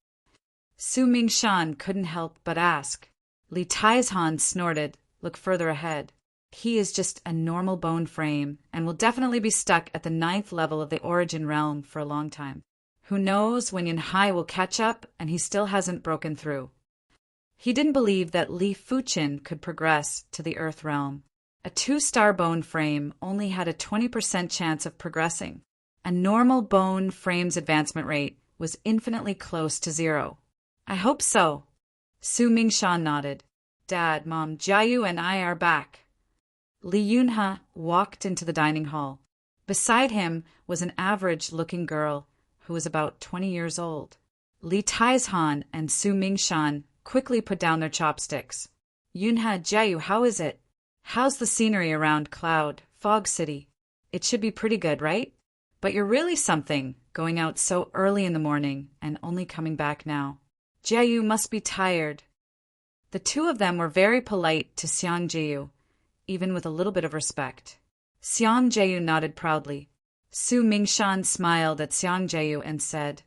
Speaker 1: Su Mingshan couldn't help but ask. Li Taizhan snorted, "Look further ahead. He is just a normal bone frame and will definitely be stuck at the 9th level of the Origin Realm for a long time. Who knows when Yunhai will catch up and he still hasn't broken through." He didn't believe that Li Fuchen could progress to the Earth Realm. A 2-star bone frame only had a 20% chance of progressing. A normal bone frame's advancement rate was infinitely close to 0. "I hope so." Su Mingshan nodded. "Dad, Mom, Jiayu and I are back." Li Yunha walked into the dining hall. Beside him was an average-looking girl who was about 20 years old. Li Taizhan and Su Mingshan quickly put down their chopsticks. "Yunha, Jiayu, how is it? How's the scenery around Cloud, Fog City? It should be pretty good, right? But you're really something, going out so early in the morning and only coming back now. Jiayu must be tired." The 2 of them were very polite to Xiang Jiayu, even with a little bit of respect. Xiang Jiayu nodded proudly. Su Mingshan smiled at Xiang Jiayu and said,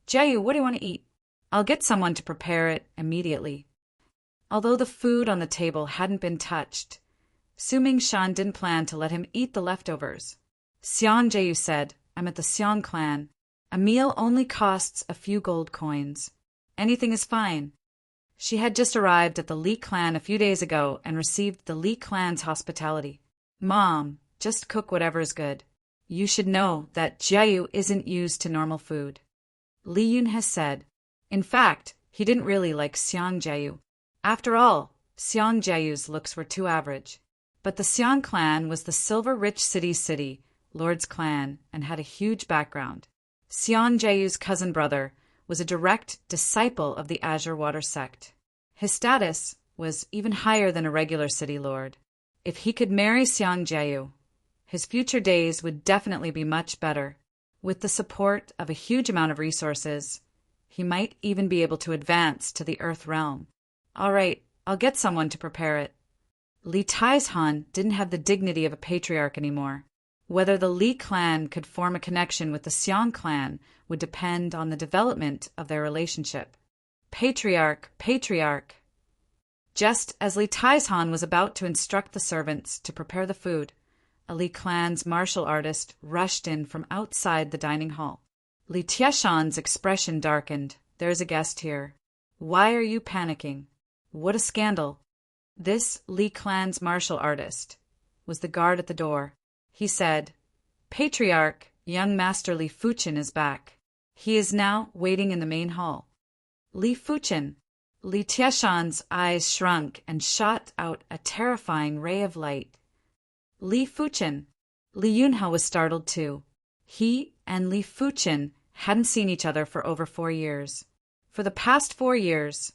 Speaker 1: Jiayu, what do you want to eat? I'll get someone to prepare it immediately. Although the food on the table hadn't been touched, Su Mingshan didn't plan to let him eat the leftovers. Xiang Jiayu said, I'm at the Xiang clan. A meal only costs a few gold coins. Anything is fine. She had just arrived at the Li clan a few days ago and received the Li clan's hospitality. Mom, just cook whatever is good. You should know that Jiayu isn't used to normal food. Li Yun has said. In fact, he didn't really like Xiang Jiayu. After all, Xiang Jiayu's looks were too average. But the Xiang clan was the silver-rich city, Lord's clan, and had a huge background. Xiang Jiayu's cousin brother was a direct disciple of the Azure Water sect. His status was even higher than a regular city lord. If he could marry Xiang Jiayu, his future days would definitely be much better. With the support of a huge amount of resources, he might even be able to advance to the Earth realm. All right, I'll get someone to prepare it. Li Taizhan didn't have the dignity of a patriarch anymore. Whether the Li clan could form a connection with the Xiang clan would depend on the development of their relationship. Patriarch. Just as Li Taizhan was about to instruct the servants to prepare the food, a Li clan's martial artist rushed in from outside the dining hall. Li Tieshan's expression darkened. There's a guest here. Why are you panicking? What a scandal. This Li clan's martial artist was the guard at the door. He said, Patriarch, young Master Li Fuchen is back. He is now waiting in the main hall. Li Fuchen. Li Tieshan's eyes shrunk and shot out a terrifying ray of light. Li Fuchen. Li Yunhe was startled too. He and Li Fuchen hadn't seen each other for over 4 years. For the past 4 years,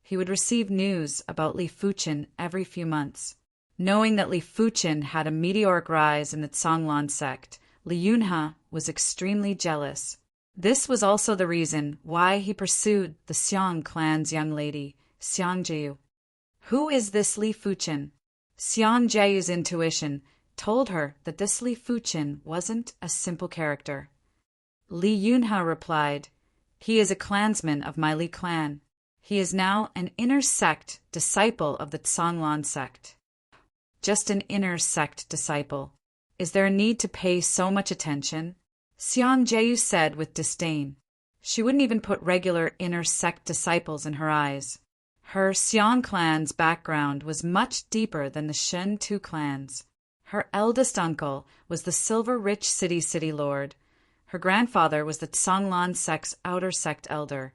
Speaker 1: he would receive news about Li Fuchen every few months. Knowing that Li Fuchen had a meteoric rise in the Zhonglan sect, Li Yunhe was extremely jealous. This was also the reason why he pursued the Xiang clan's young lady, Xiang Jiayu. Who is this Li Fuchen? Xiang Jiayu's intuition told her that this Li Fuchen wasn't a simple character. Li Yunhe replied, He is a clansman of my Li clan. He is now an inner sect disciple of the Zhonglan sect. Just an inner sect disciple. Is there a need to pay so much attention? Xiang Jiayu said with disdain. She wouldn't even put regular inner sect disciples in her eyes. Her Xiang clan's background was much deeper than the Shen Tu clans. Her eldest uncle was the silver-rich city lord. Her grandfather was the Zhonglan sect's outer sect elder.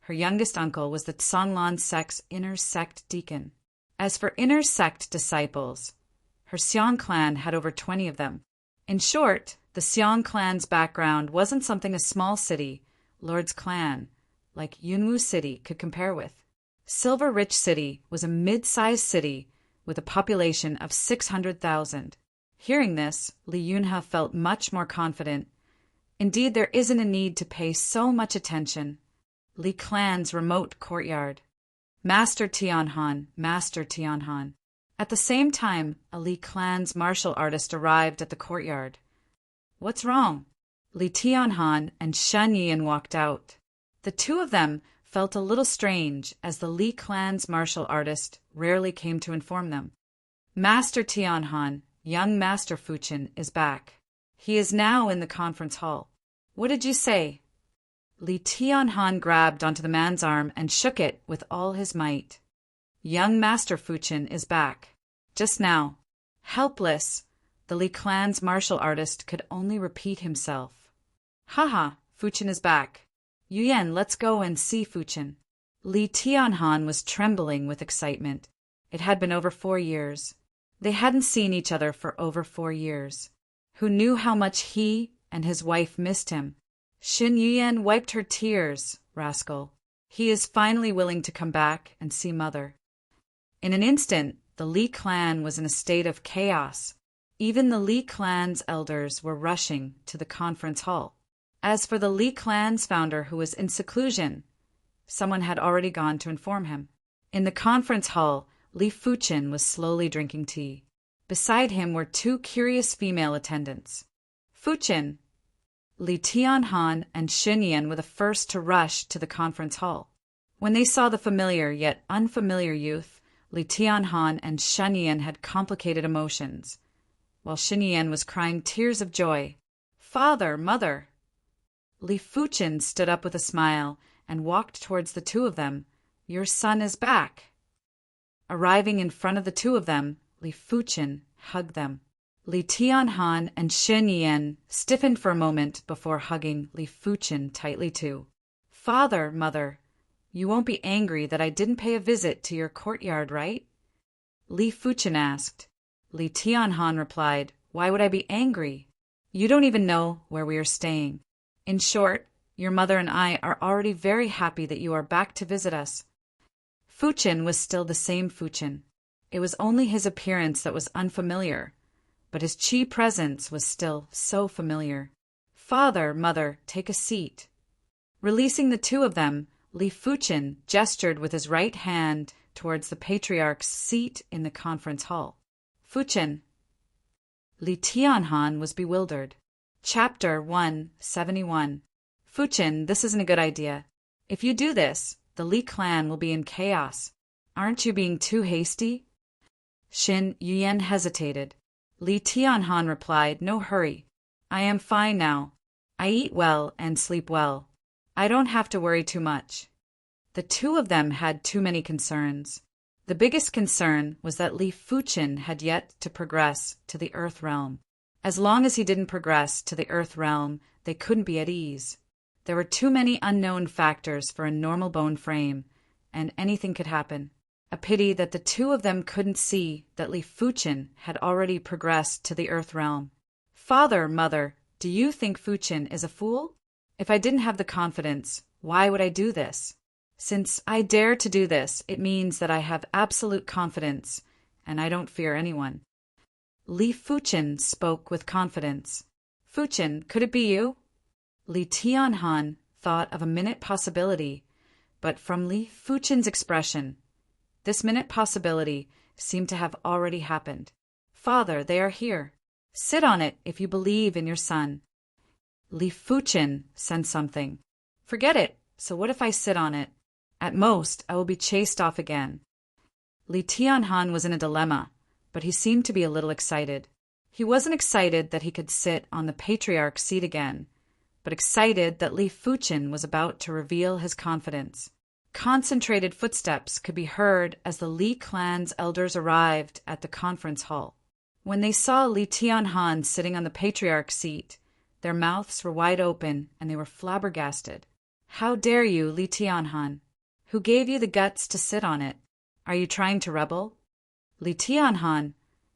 Speaker 1: Her youngest uncle was the Zhonglan sect's inner sect deacon. As for inner sect disciples, her Xiang clan had over 20 of them. In short, the Xiang clan's background wasn't something a small city, Lord's clan, like Yunwu City could compare with. Silver Rich City was a mid-sized city with a population of 600,000. Hearing this, Li Yunhe felt much more confident. Indeed, there isn't a need to pay so much attention. Li clan's remote courtyard. Master Tianhan. At the same time, a Li clan's martial artist arrived at the courtyard. What's wrong? Li Tianhan and Shen Yian walked out. The two of them felt a little strange as the Li clan's martial artist rarely came to inform them. Master Tianhan, young Master Fuchen, is back. He is now in the conference hall. What did you say? Li Tianhan grabbed onto the man's arm and shook it with all his might. Young Master Fuchen is back. Just now. Helpless, the Li clan's martial artist could only repeat himself. Haha, Fuchen is back. Yuyan, let's go and see Fuchen. Li Tianhan was trembling with excitement. It had been over 4 years. They hadn't seen each other for over 4 years. Who knew how much he and his wife missed him? Xin Yuyan wiped her tears, rascal. He is finally willing to come back and see Mother. In an instant, the Li clan was in a state of chaos. Even the Li clan's elders were rushing to the conference hall. As for the Li clan's founder, who was in seclusion, someone had already gone to inform him. In the conference hall, Li Fuchen was slowly drinking tea. Beside him were 2 curious female attendants. Fuchin. Li Tianhan and Xin Yan were the first to rush to the conference hall. When they saw the familiar yet unfamiliar youth, Li Tianhan and Xin Yan had complicated emotions, while Xin Yan was crying tears of joy. Father, mother! Li Fuchin stood up with a smile and walked towards the two of them. Your son is back. Arriving in front of the two of them, Li Fuchin hugged them. Li Tianhan and Xin Yan stiffened for a moment before hugging Li Fuchin tightly too. Father, mother, you won't be angry that I didn't pay a visit to your courtyard, right? Li Fuchin asked. Li Tianhan replied, Why would I be angry? You don't even know where we are staying. In short, your mother and I are already very happy that you are back to visit us. Fuchin was still the same Fuchin. It was only his appearance that was unfamiliar, but his chi presence was still so familiar. Father, mother, take a seat. Releasing the two of them, Li Fuchin gestured with his right hand towards the patriarch's seat in the conference hall. Fuchin. Li Tianhan was bewildered. Chapter 171. Fuchin, this isn't a good idea. If you do this, the Li clan will be in chaos. Aren't you being too hasty? Xin Yan hesitated. Li Tianhan replied, No hurry. I am fine now. I eat well and sleep well. I don't have to worry too much. The two of them had too many concerns. The biggest concern was that Li Fuchin had yet to progress to the Earth realm. As long as he didn't progress to the Earth realm, they couldn't be at ease. There were too many unknown factors for a normal bone frame, and anything could happen. A pity that the two of them couldn't see that Li Fuchin had already progressed to the Earth realm. Father, mother, do you think Fuchin is a fool? If I didn't have the confidence, why would I do this? Since I dare to do this, it means that I have absolute confidence, and I don't fear anyone. Li Fuchin spoke with confidence. Fuchin, could it be you? Li Tianhan thought of a minute possibility, but from Li Fuchin's expression, this minute possibility seemed to have already happened. Father, they are here. Sit on it if you believe in your son. Li Fuchin sensed something. Forget it. So what if I sit on it? At most, I will be chased off again. Li Tianhan was in a dilemma, but he seemed to be a little excited. He wasn't excited that he could sit on the patriarch's seat again, but excited that Li Fuchin was about to reveal his confidence. Concentrated footsteps could be heard as the Li clan's elders arrived at the conference hall. When they saw Li Tianhan sitting on the patriarch's seat, their mouths were wide open and they were flabbergasted. How dare you, Li Tianhan? Who gave you the guts to sit on it? Are you trying to rebel? Li Tianhan,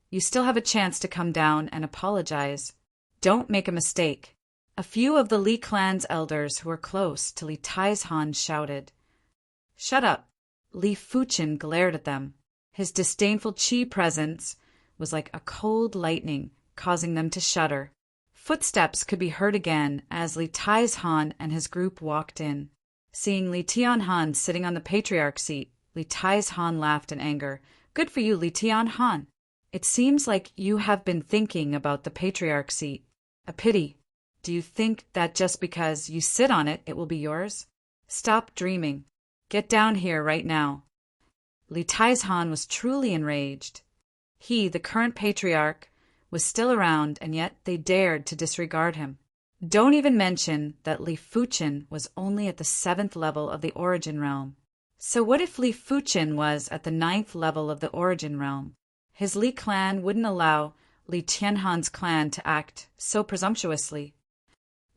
Speaker 1: you still have a chance to come down and apologize. Don't make a mistake. A few of the Li clan's elders who were close to Li Taizhan shouted. Shut up. Li Fuchin glared at them. His disdainful chi presence was like a cold lightning, causing them to shudder. Footsteps could be heard again as Li Taizhan and his group walked in. Seeing Li Tianhan sitting on the patriarch's seat, Li Taizhan laughed in anger. Good for you, Li Tianhan. It seems like you have been thinking about the patriarch's seat. A pity. Do you think that just because you sit on it, it will be yours? Stop dreaming. Get down here right now. Li Taizhan was truly enraged. He, the current patriarch, was still around, and yet they dared to disregard him. Don't even mention that Li Fuchin was only at the 7th level of the Origin Realm. So what if Li Fuchin was at the 9th level of the Origin Realm? His Li clan wouldn't allow Li Tianhan's clan to act so presumptuously.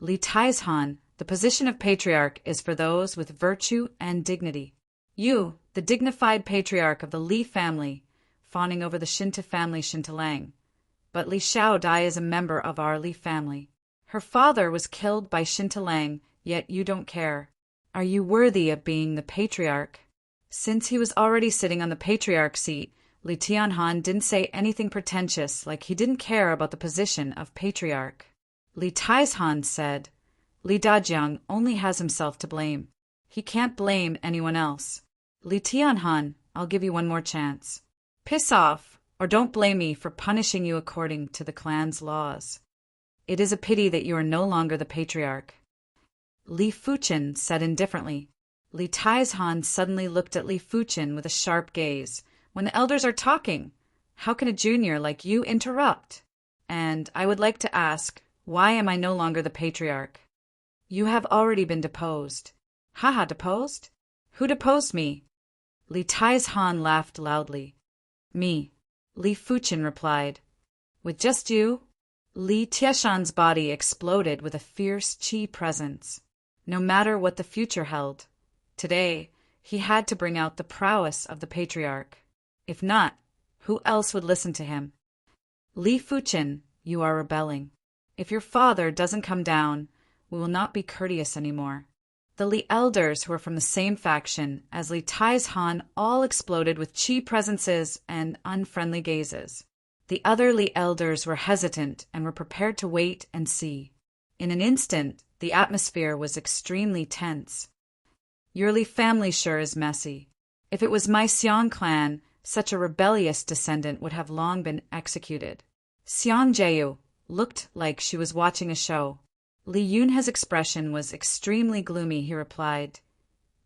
Speaker 1: Li Taizhan, the position of patriarch is for those with virtue and dignity. You, the dignified patriarch of the Li family, fawning over the Shinta family Shintalang. But Li Xiaodai is a member of our Li family. Her father was killed by Shintalang, yet you don't care. Are you worthy of being the patriarch? Since he was already sitting on the patriarch seat, Li Tianhan didn't say anything pretentious, like he didn't care about the position of patriarch. Li Taizhan said, Li Dajiang only has himself to blame. He can't blame anyone else. Li Tianhan, I'll give you one more chance. Piss off, or don't blame me for punishing you according to the clan's laws. It is a pity that you are no longer the patriarch. Li Fuchen said indifferently. Li Taizhan suddenly looked at Li Fuchen with a sharp gaze. When the elders are talking, how can a junior like you interrupt? And I would like to ask, why am I no longer the patriarch? You have already been deposed. Haha, deposed? Who deposed me? Li Taizhan laughed loudly. Me, Li Fuchen replied. With just you? Li Tieshan's body exploded with a fierce qi presence. No matter what the future held, today he had to bring out the prowess of the patriarch. If not, who else would listen to him? Li Fuchen, you are rebelling. If your father doesn't come down, we will not be courteous anymore. The Li elders who were from the same faction as Li Taizhan all exploded with qi presences and unfriendly gazes. The other Li elders were hesitant and were prepared to wait and see. In an instant, the atmosphere was extremely tense. Your Li family sure is messy. If it was my Xiong clan, such a rebellious descendant would have long been executed. Xiong Jiu looked like she was watching a show. Li Yunhe's expression was extremely gloomy. He replied,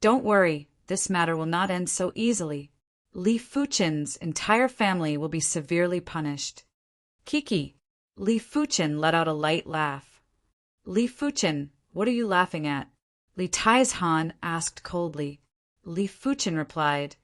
Speaker 1: "Don't worry, this matter will not end so easily. Li Fuchen's entire family will be severely punished." Kiki, Li Fuchen let out a light laugh. Li Fuchen, what are you laughing at? Li Taizhan asked coldly. Li Fuchen replied,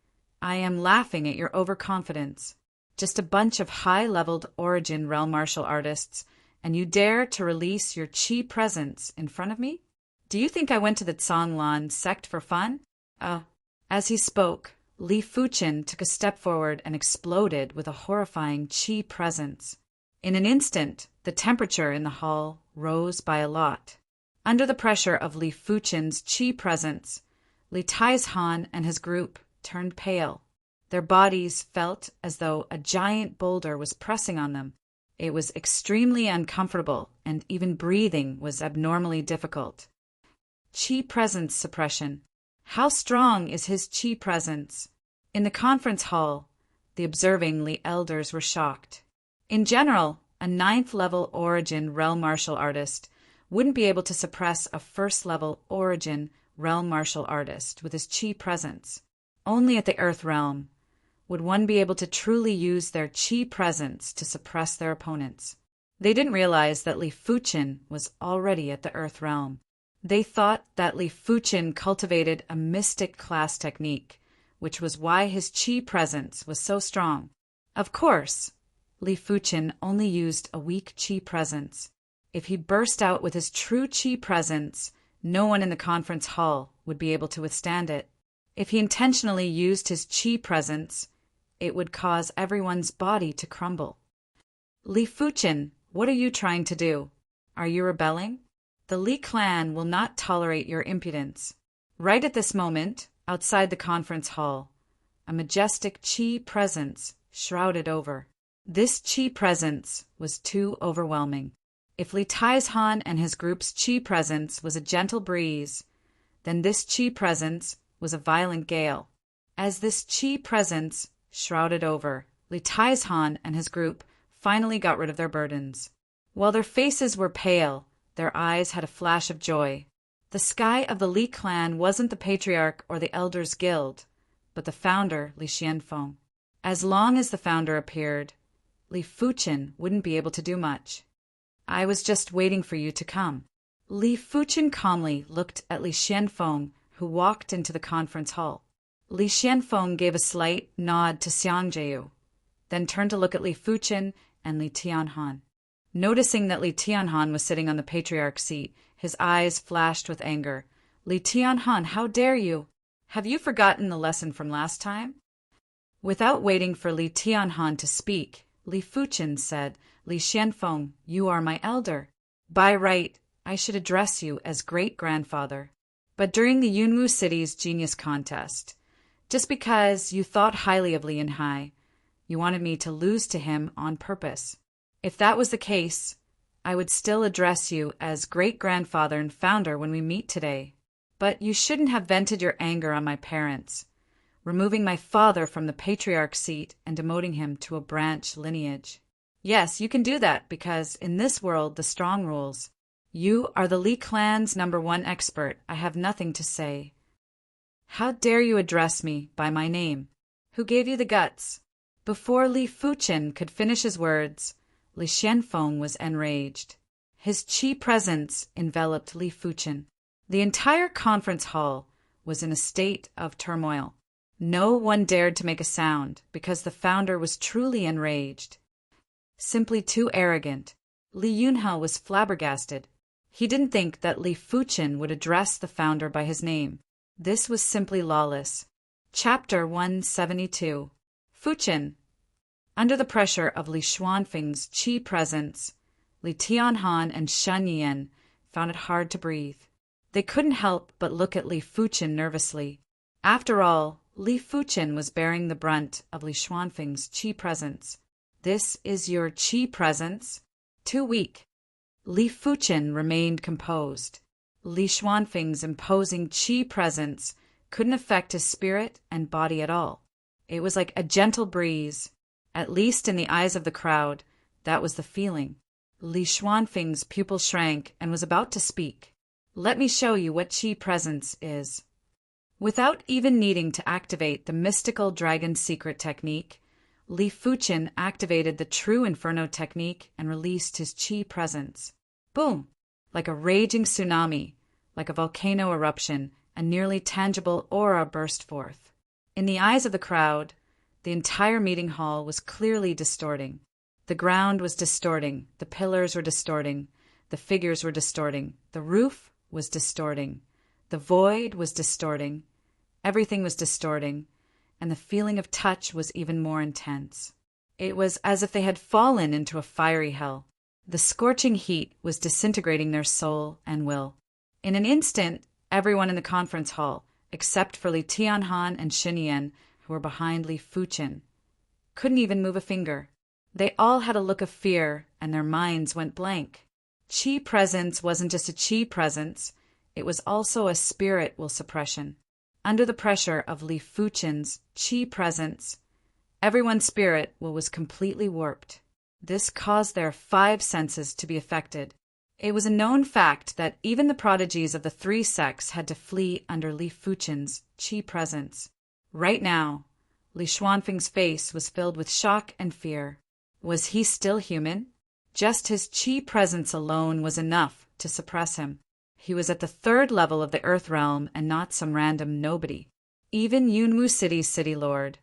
Speaker 1: I am laughing at your overconfidence. Just a bunch of high-leveled origin realm martial artists, and you dare to release your qi presence in front of me? Do you think I went to the Zhonglan sect for fun? As he spoke, Li Fuchen took a step forward and exploded with a horrifying qi presence. In an instant, the temperature in the hall rose by a lot. Under the pressure of Li Fuchen's qi presence, Li Taizhan and his group turned pale. Their bodies felt as though a giant boulder was pressing on them. It was extremely uncomfortable, and even breathing was abnormally difficult. Qi presence suppression. How strong is his qi presence? In the conference hall, the observing Li elders were shocked. In general, a 9th-level origin realm martial artist wouldn't be able to suppress a 1st-level origin realm martial artist with his qi presence. Only at the Earth realm would one be able to truly use their qi presence to suppress their opponents. They didn't realize that Li Fuchen was already at the Earth realm. They thought that Li Fuchen cultivated a mystic class technique, which was why his qi presence was so strong. Of course, Li Fuchen only used a weak qi presence. If he burst out with his true qi presence, no one in the conference hall would be able to withstand it. If he intentionally used his qi presence, it would cause everyone's body to crumble. Li Fuchen, what are you trying to do? Are you rebelling? The Li clan will not tolerate your impudence. Right at this moment, outside the conference hall, a majestic qi presence shrouded over. This qi presence was too overwhelming. If Li Taizhan and his group's qi presence was a gentle breeze, then this qi presence was a violent gale. As this qi presence shrouded over, Li Taizhan and his group finally got rid of their burdens. While their faces were pale, their eyes had a flash of joy. The sky of the Li clan wasn't the patriarch or the elders guild, but the founder, Li Xianfeng. As long as the founder appeared, Li Fuchen wouldn't be able to do much. I was just waiting for you to come. Li Fuchen calmly looked at Li Xianfeng, who walked into the conference hall. Li Xianfeng gave a slight nod to Xiang Jiu, then turned to look at Li Fuchen and Li Tianhan. Noticing that Li Tianhan was sitting on the patriarch seat, his eyes flashed with anger. Li Tianhan, how dare you? Have you forgotten the lesson from last time? Without waiting for Li Tianhan to speak, Li Fuchen said, Li Xianfeng, you are my elder. By right, I should address you as great-grandfather. But during the Yunwu City's genius contest, just because you thought highly of Li Yunhai, you wanted me to lose to him on purpose. If that was the case, I would still address you as great-grandfather and founder when we meet today. But you shouldn't have vented your anger on my parents, removing my father from the patriarch seat and demoting him to a branch lineage. Yes, you can do that because in this world the strong rules. You are the Li clan's #1 expert. I have nothing to say. How dare you address me by my name? Who gave you the guts? Before Li Fuchen could finish his words, Li Xianfeng was enraged. His qi presence enveloped Li Fuchen. The entire conference hall was in a state of turmoil. No one dared to make a sound because the founder was truly enraged. Simply too arrogant. Li Yunhao was flabbergasted. He didn't think that Li Fuchen would address the founder by his name. This was simply lawless. Chapter 172. Fuchen. Under the pressure of Li Xuanfeng's qi presence, Li Tianhan and Shen Yian found it hard to breathe. They couldn't help but look at Li Fuchen nervously. After all, Li Fuchen was bearing the brunt of Li Xuanfeng's qi presence. This is your qi presence? Too weak. Li Fuchen remained composed. Li Xuanfeng's imposing qi presence couldn't affect his spirit and body at all. It was like a gentle breeze. At least in the eyes of the crowd, that was the feeling. Li Xuanfeng's pupil shrank and was about to speak. Let me show you what qi presence is. Without even needing to activate the mystical dragon secret technique, Li Fuchen activated the true inferno technique and released his qi presence. Boom! Like a raging tsunami, like a volcano eruption, a nearly tangible aura burst forth. In the eyes of the crowd, the entire meeting hall was clearly distorting. The ground was distorting, the pillars were distorting, the figures were distorting, the roof was distorting, the void was distorting, everything was distorting, and the feeling of touch was even more intense. It was as if they had fallen into a fiery hell. The scorching heat was disintegrating their soul and will. In an instant, everyone in the conference hall, except for Li Tianhan and Shen Yian, who were behind Li Fuchen, couldn't even move a finger. They all had a look of fear, and their minds went blank. Qi presence wasn't just a qi presence, it was also a spirit will suppression. Under the pressure of Li Fuchen's qi presence, everyone's spirit will was completely warped. This caused their 5 senses to be affected. It was a known fact that even the prodigies of the 3 sects had to flee under Li Fuchen's qi presence. Right now, Li Xuanfeng's face was filled with shock and fear. Was he still human? Just his qi presence alone was enough to suppress him. He was at the 3rd level of the Earth Realm and not some random nobody. Even Yunwu City's city lord,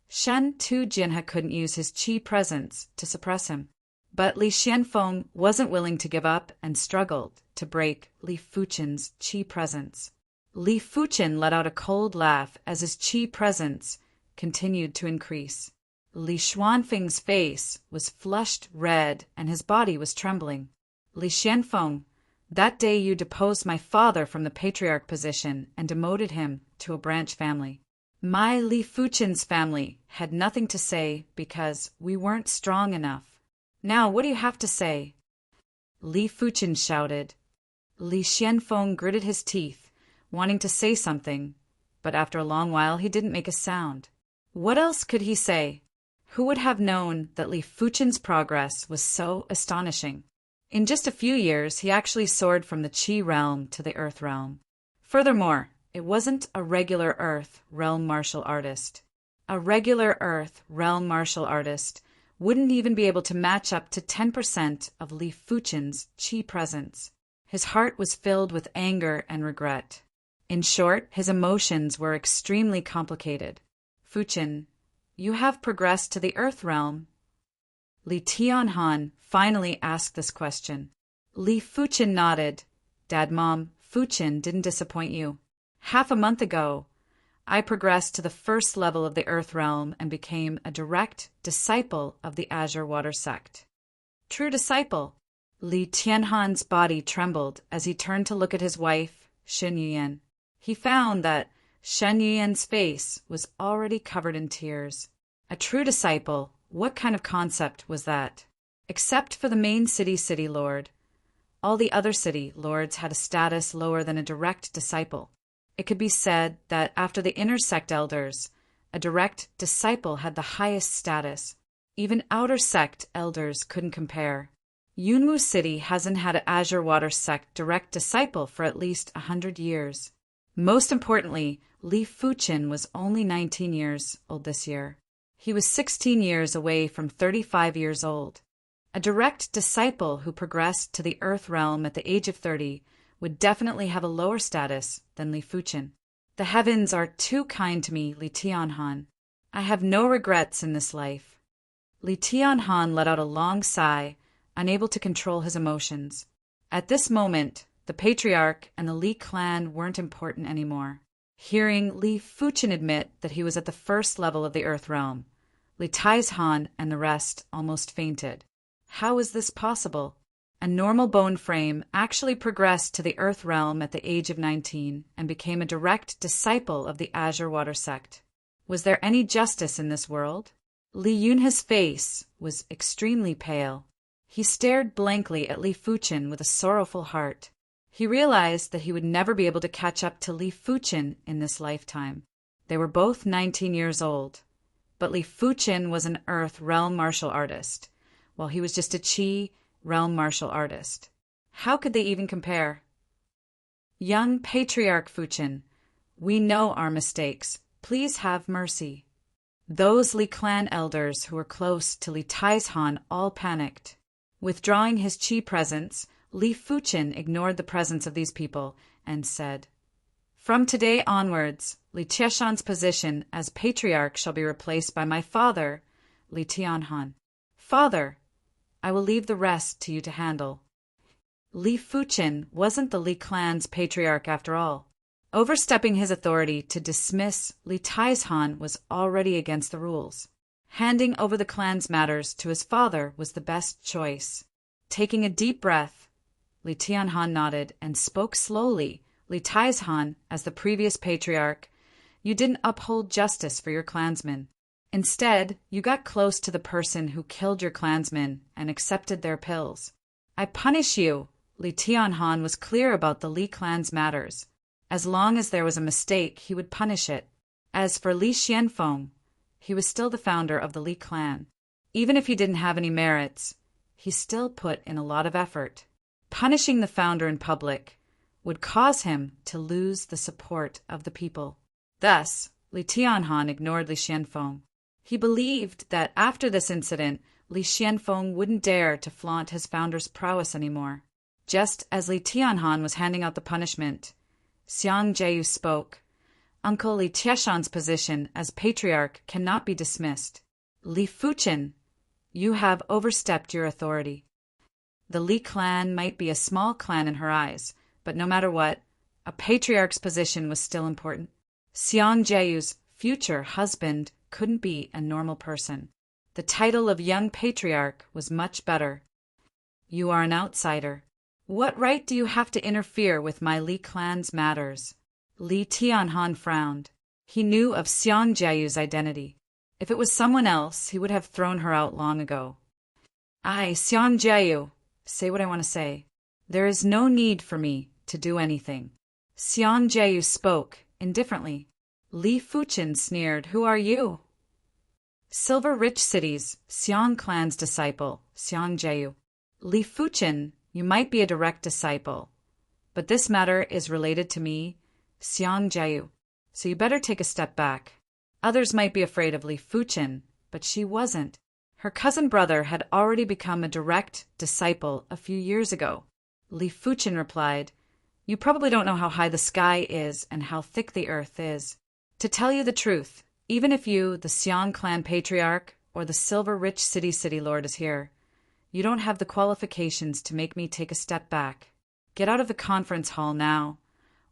Speaker 1: Shen Tu Jinha, couldn't use his qi presence to suppress him. But Li Xianfeng wasn't willing to give up and struggled to break Li Fuchen's qi presence. Li Fuchen let out a cold laugh as his qi presence continued to increase. Li Xuanfeng's face was flushed red and his body was trembling. Li Xianfeng, that day you deposed my father from the patriarch position and demoted him to a branch family. My Li Fuchen's family had nothing to say because we weren't strong enough. Now what do you have to say? Li Fuchen shouted. Li Xianfeng gritted his teeth, wanting to say something, but after a long while he didn't make a sound. What else could he say? Who would have known that Li Fuchen's progress was so astonishing? In just a few years, he actually soared from the Qi realm to the Earth realm. Furthermore, it wasn't a regular Earth realm martial artist. A regular Earth realm martial artist wouldn't even be able to match up to 10% of Li Fuchen's Qi presence. His heart was filled with anger and regret. In short, his emotions were extremely complicated. Fuchen, you have progressed to the Earth realm. Li Tianhan finally asked this question. Li Fuchen nodded. Dad, Mom, Fuchen didn't disappoint you. Half a month ago, I progressed to the 1st level of the Earth realm and became a direct disciple of the Azure Water sect. True disciple. Li Tianhan's body trembled as he turned to look at his wife, Shen Yian. He found that Shen Yian's face was already covered in tears. A true disciple, what kind of concept was that? Except for the main city lord, all the other city lords had a status lower than a direct disciple. It could be said that after the inner sect elders, a direct disciple had the highest status. Even outer sect elders couldn't compare. Yunmu City hasn't had an Azure Water sect direct disciple for at least 100 years. Most importantly, Li Fuqin was only 19 years old this year. He was 16 years away from 35 years old. A direct disciple who progressed to the Earth realm at the age of 30 would definitely have a lower status than Li Fuqin. The heavens are too kind to me, Li Tianhan. I have no regrets in this life. Li Tianhan let out a long sigh, unable to control his emotions. At this moment, the patriarch and the Li clan weren't important anymore. Hearing Li Fuqin admit that he was at the first level of the Earth realm, Li Taizhan and the rest almost fainted. How is this possible? A normal bone frame actually progressed to the Earth realm at the age of 19 and became a direct disciple of the Azure Water sect. Was there any justice in this world? Li Yunha's face was extremely pale. He stared blankly at Li Fuqin with a sorrowful heart. He realized that he would never be able to catch up to Li Fuqin in this lifetime. They were both 19 years old, but Li Fuqin was an Earth realm martial artist, while he was just a Qi realm martial artist. How could they even compare? Young Patriarch Fuqin, we know our mistakes. Please have mercy. Those Li clan elders who were close to Li Taizhan all panicked. Withdrawing his Qi presence, Li Fuqin ignored the presence of these people and said, "From today onwards, Li Tieshan's position as patriarch shall be replaced by my father, Li Tianhan. Father, I will leave the rest to you to handle." Li Fuqin wasn't the Li clan's patriarch after all. Overstepping his authority to dismiss Li Taizhan was already against the rules. Handing over the clan's matters to his father was the best choice. Taking a deep breath, Li Tianhan nodded and spoke slowly. Li Taizhan, as the previous patriarch, you didn't uphold justice for your clansmen. Instead, you got close to the person who killed your clansmen and accepted their pills. I punish you. Li Tianhan was clear about the Li clan's matters. As long as there was a mistake, he would punish it. As for Li Xianfeng, he was still the founder of the Li clan. Even if he didn't have any merits, he still put in a lot of effort. Punishing the founder in public would cause him to lose the support of the people. Thus, Li Tianhan ignored Li Xianfeng. He believed that after this incident, Li Xianfeng wouldn't dare to flaunt his founder's prowess anymore. Just as Li Tianhan was handing out the punishment, Xiang Jieyu spoke. Uncle Li Tieshan's position as patriarch cannot be dismissed. Li Fuqin, you have overstepped your authority. The Li clan might be a small clan in her eyes, but no matter what, a patriarch's position was still important. Xiang Jieyu's future husband couldn't be a normal person. The title of young patriarch was much better. You are an outsider. What right do you have to interfere with my Li clan's matters? Li Tianhan frowned. He knew of Xiang Jieyu's identity. If it was someone else, he would have thrown her out long ago. I, Xiang Jieyu, say what I want to say. There is no need for me to do anything. Xiang Jieyu spoke indifferently. Li Fuqin sneered, Who are you? Silver Rich City's Xiang clan's disciple, Xiang Jieyu. Li Fuqin, you might be a direct disciple, but this matter is related to me, Xiang Jieyu, so you better take a step back. Others might be afraid of Li Fuqin, but she wasn't. Her cousin brother had already become a direct disciple a few years ago. Li Fuqin replied, You probably don't know how high the sky is and how thick the earth is. To tell you the truth, even if you, the Xiang clan patriarch, or the Silver Rich City Lord is here, you don't have the qualifications to make me take a step back. Get out of the conference hall now,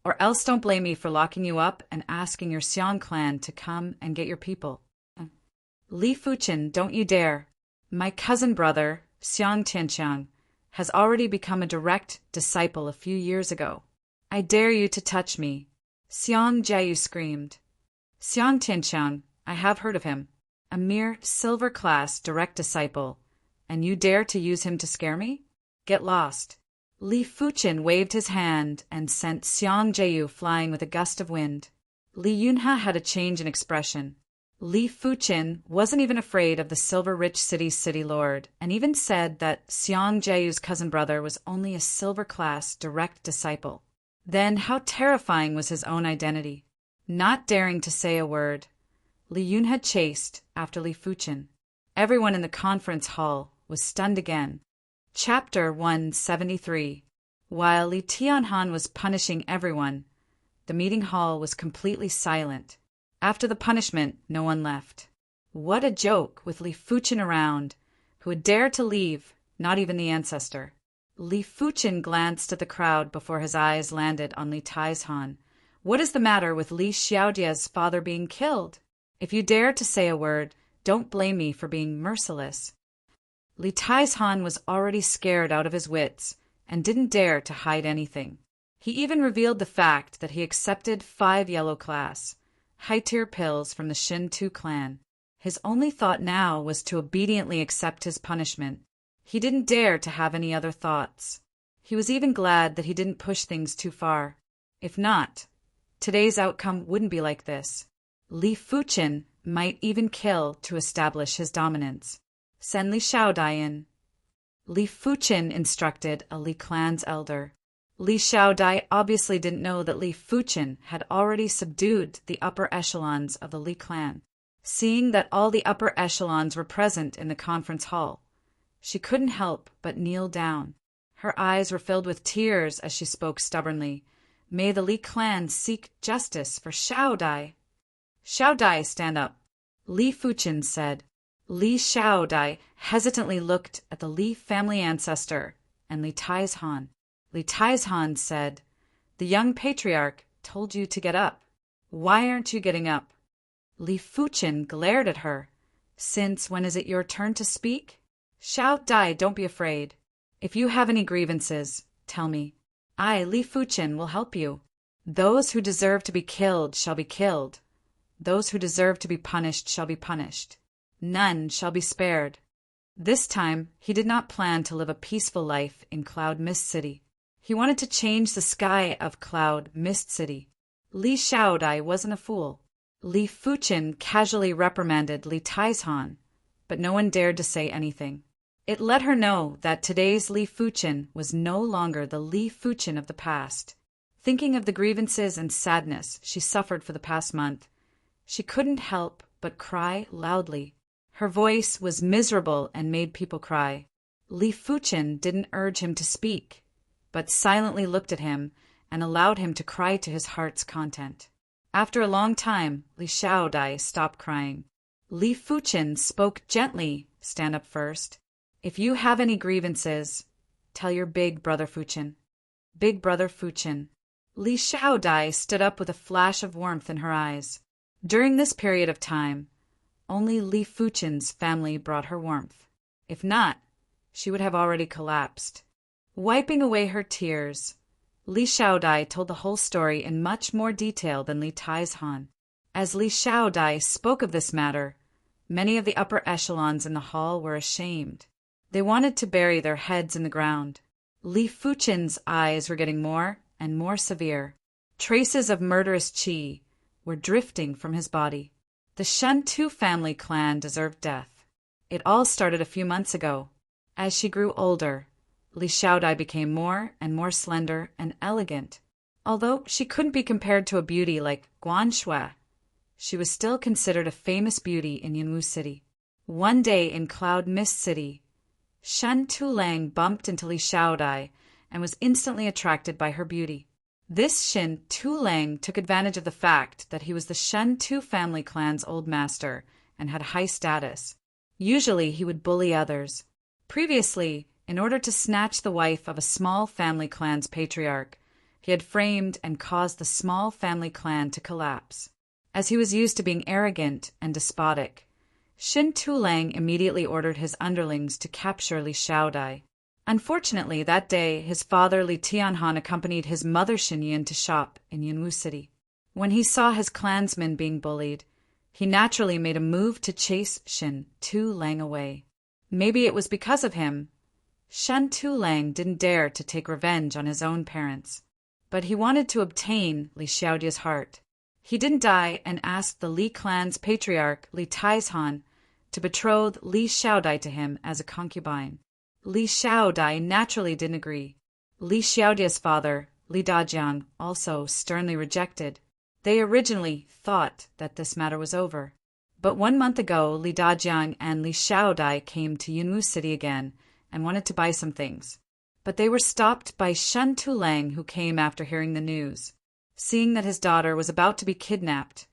Speaker 1: or else don't blame me for locking you up and asking your Xiang clan to come and get your people. Li Fuqin, don't you dare. My cousin brother, Xiang Tianqiang, has already become a direct disciple a few years ago. I dare you to touch me. Xiang Jieyu screamed. Xiang Tianqiang, I have heard of him. A mere silver-class direct disciple. And you dare to use him to scare me? Get lost. Li Fuqin waved his hand and sent Xiang Jieyu flying with a gust of wind. Li Yunha had a change in expression. Li Fuqin wasn't even afraid of the silver-rich city's city lord, and even said that Xiang Jiayu's cousin brother was only a silver-class direct disciple. Then how terrifying was his own identity. Not daring to say a word, Li Yun had chased after Li Fuqin. Everyone in the conference hall was stunned again. Chapter 173. While Li Tianhan was punishing everyone, the meeting hall was completely silent. After the punishment, no one left. What a joke, with Li Fuqin around, who had dared to leave, not even the ancestor. Li Fuqin glanced at the crowd before his eyes landed on Li Taizhan. What is the matter with Li Xiaodia's father being killed? If you dare to say a word, don't blame me for being merciless. Li Taizhan was already scared out of his wits and didn't dare to hide anything. He even revealed the fact that he accepted 5 yellow class, high-tier pills from the Shin Tu clan. His only thought now was to obediently accept his punishment. He didn't dare to have any other thoughts. He was even glad that he didn't push things too far. If not, today's outcome wouldn't be like this. Li Fuqin might even kill to establish his dominance. Send Li Xiaodai in. Li Fuqin instructed a Li clan's elder. Li Xiaodai obviously didn't know that Li Fuqin had already subdued the upper echelons of the Li clan. Seeing that all the upper echelons were present in the conference hall, she couldn't help but kneel down. Her eyes were filled with tears as she spoke stubbornly. May the Li clan seek justice for Xiaodai. Xiaodai, stand up, Li Fuqin said. Li Xiaodai hesitantly looked at the Li family ancestor and Li Taizhan. Li Taizhan said, the young patriarch told you to get up. Why aren't you getting up? Li Fuqin glared at her. Since when is it your turn to speak? Xiaodai, don't be afraid. If you have any grievances, tell me. I, Li Fuqin, will help you. Those who deserve to be killed shall be killed. Those who deserve to be punished shall be punished. None shall be spared. This time, he did not plan to live a peaceful life in Cloud Mist City. He wanted to change the sky of Cloud Mist City. Li Xiaodai wasn't a fool. Li Fuqin casually reprimanded Li Taizhan, but no one dared to say anything. It let her know that today's Li Fuqin was no longer the Li Fuqin of the past. Thinking of the grievances and sadness she suffered for the past month, she couldn't help but cry loudly. Her voice was miserable and made people cry. Li Fuqin didn't urge him to speak, but silently looked at him and allowed him to cry to his heart's content. After a long time, Li Xiaodai stopped crying. Li Fuqin spoke gently. Stand up first. If you have any grievances, tell your big brother Fuqin. Big brother Fuqin. Li Xiaodai stood up with a flash of warmth in her eyes. During this period of time, only Li Fuqin's family brought her warmth. If not, she would have already collapsed. Wiping away her tears, Li Xiaodai told the whole story in much more detail than Li Taizhan. As Li Xiaodai spoke of this matter, many of the upper echelons in the hall were ashamed. They wanted to bury their heads in the ground. Li Fuqin's eyes were getting more and more severe. Traces of murderous qi were drifting from his body. The Shen Tu family clan deserved death. It all started a few months ago. As she grew older, Li Xiaodai became more and more slender and elegant. Although she couldn't be compared to a beauty like Guan Shui, she was still considered a famous beauty in Yunwu City. One day in Cloud Mist City, Shen Tu bumped into Li Xiaodai and was instantly attracted by her beauty. This Shen Tu took advantage of the fact that he was the Shen Tu family clan's old master and had high status. Usually he would bully others. Previously, in order to snatch the wife of a small family clan's patriarch, he had framed and caused the small family clan to collapse. As he was used to being arrogant and despotic, Shen Tu immediately ordered his underlings to capture Li Xiaodai. Unfortunately, that day, his father Li Tianhan accompanied his mother Xinyin to shop in Yunwu City. When he saw his clansmen being bullied, he naturally made a move to chase Shen Tu away. Maybe it was because of him. Shen Tu didn't dare to take revenge on his own parents, but he wanted to obtain Li Xiaodia's heart. He didn't die and asked the Li clan's patriarch Li Taizhan to betroth Li Xiaodai to him as a concubine. Li Xiaodai naturally didn't agree. Li Xiaodia's father, Li Dajiang, also sternly rejected. They originally thought that this matter was over. But 1 month ago, Li Dajiang and Li Xiaodai came to Yunwu City again and wanted to buy some things. But they were stopped by Shen Tulang, who came after hearing the news. Seeing that his daughter was about to be kidnapped,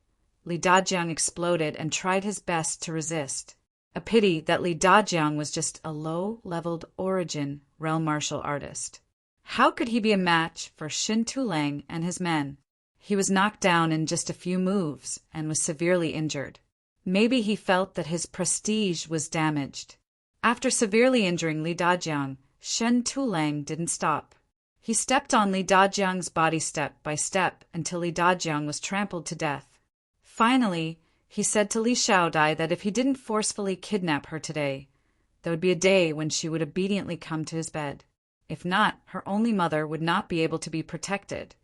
Speaker 1: Li Dajiang exploded and tried his best to resist. A pity that Li Dajiang was just a low-leveled origin realm martial artist. How could he be a match for Shen Tulang and his men? He was knocked down in just a few moves and was severely injured. Maybe he felt that his prestige was damaged. After severely injuring Li Dajiang, Shen Tulang didn't stop. He stepped on Li Dajiang's body step by step until Li Dajiang was trampled to death. Finally, he said to Li Xiaodai that if he didn't forcefully kidnap her today, there would be a day when she would obediently come to his bed. If not, her only mother would not be able to be protected.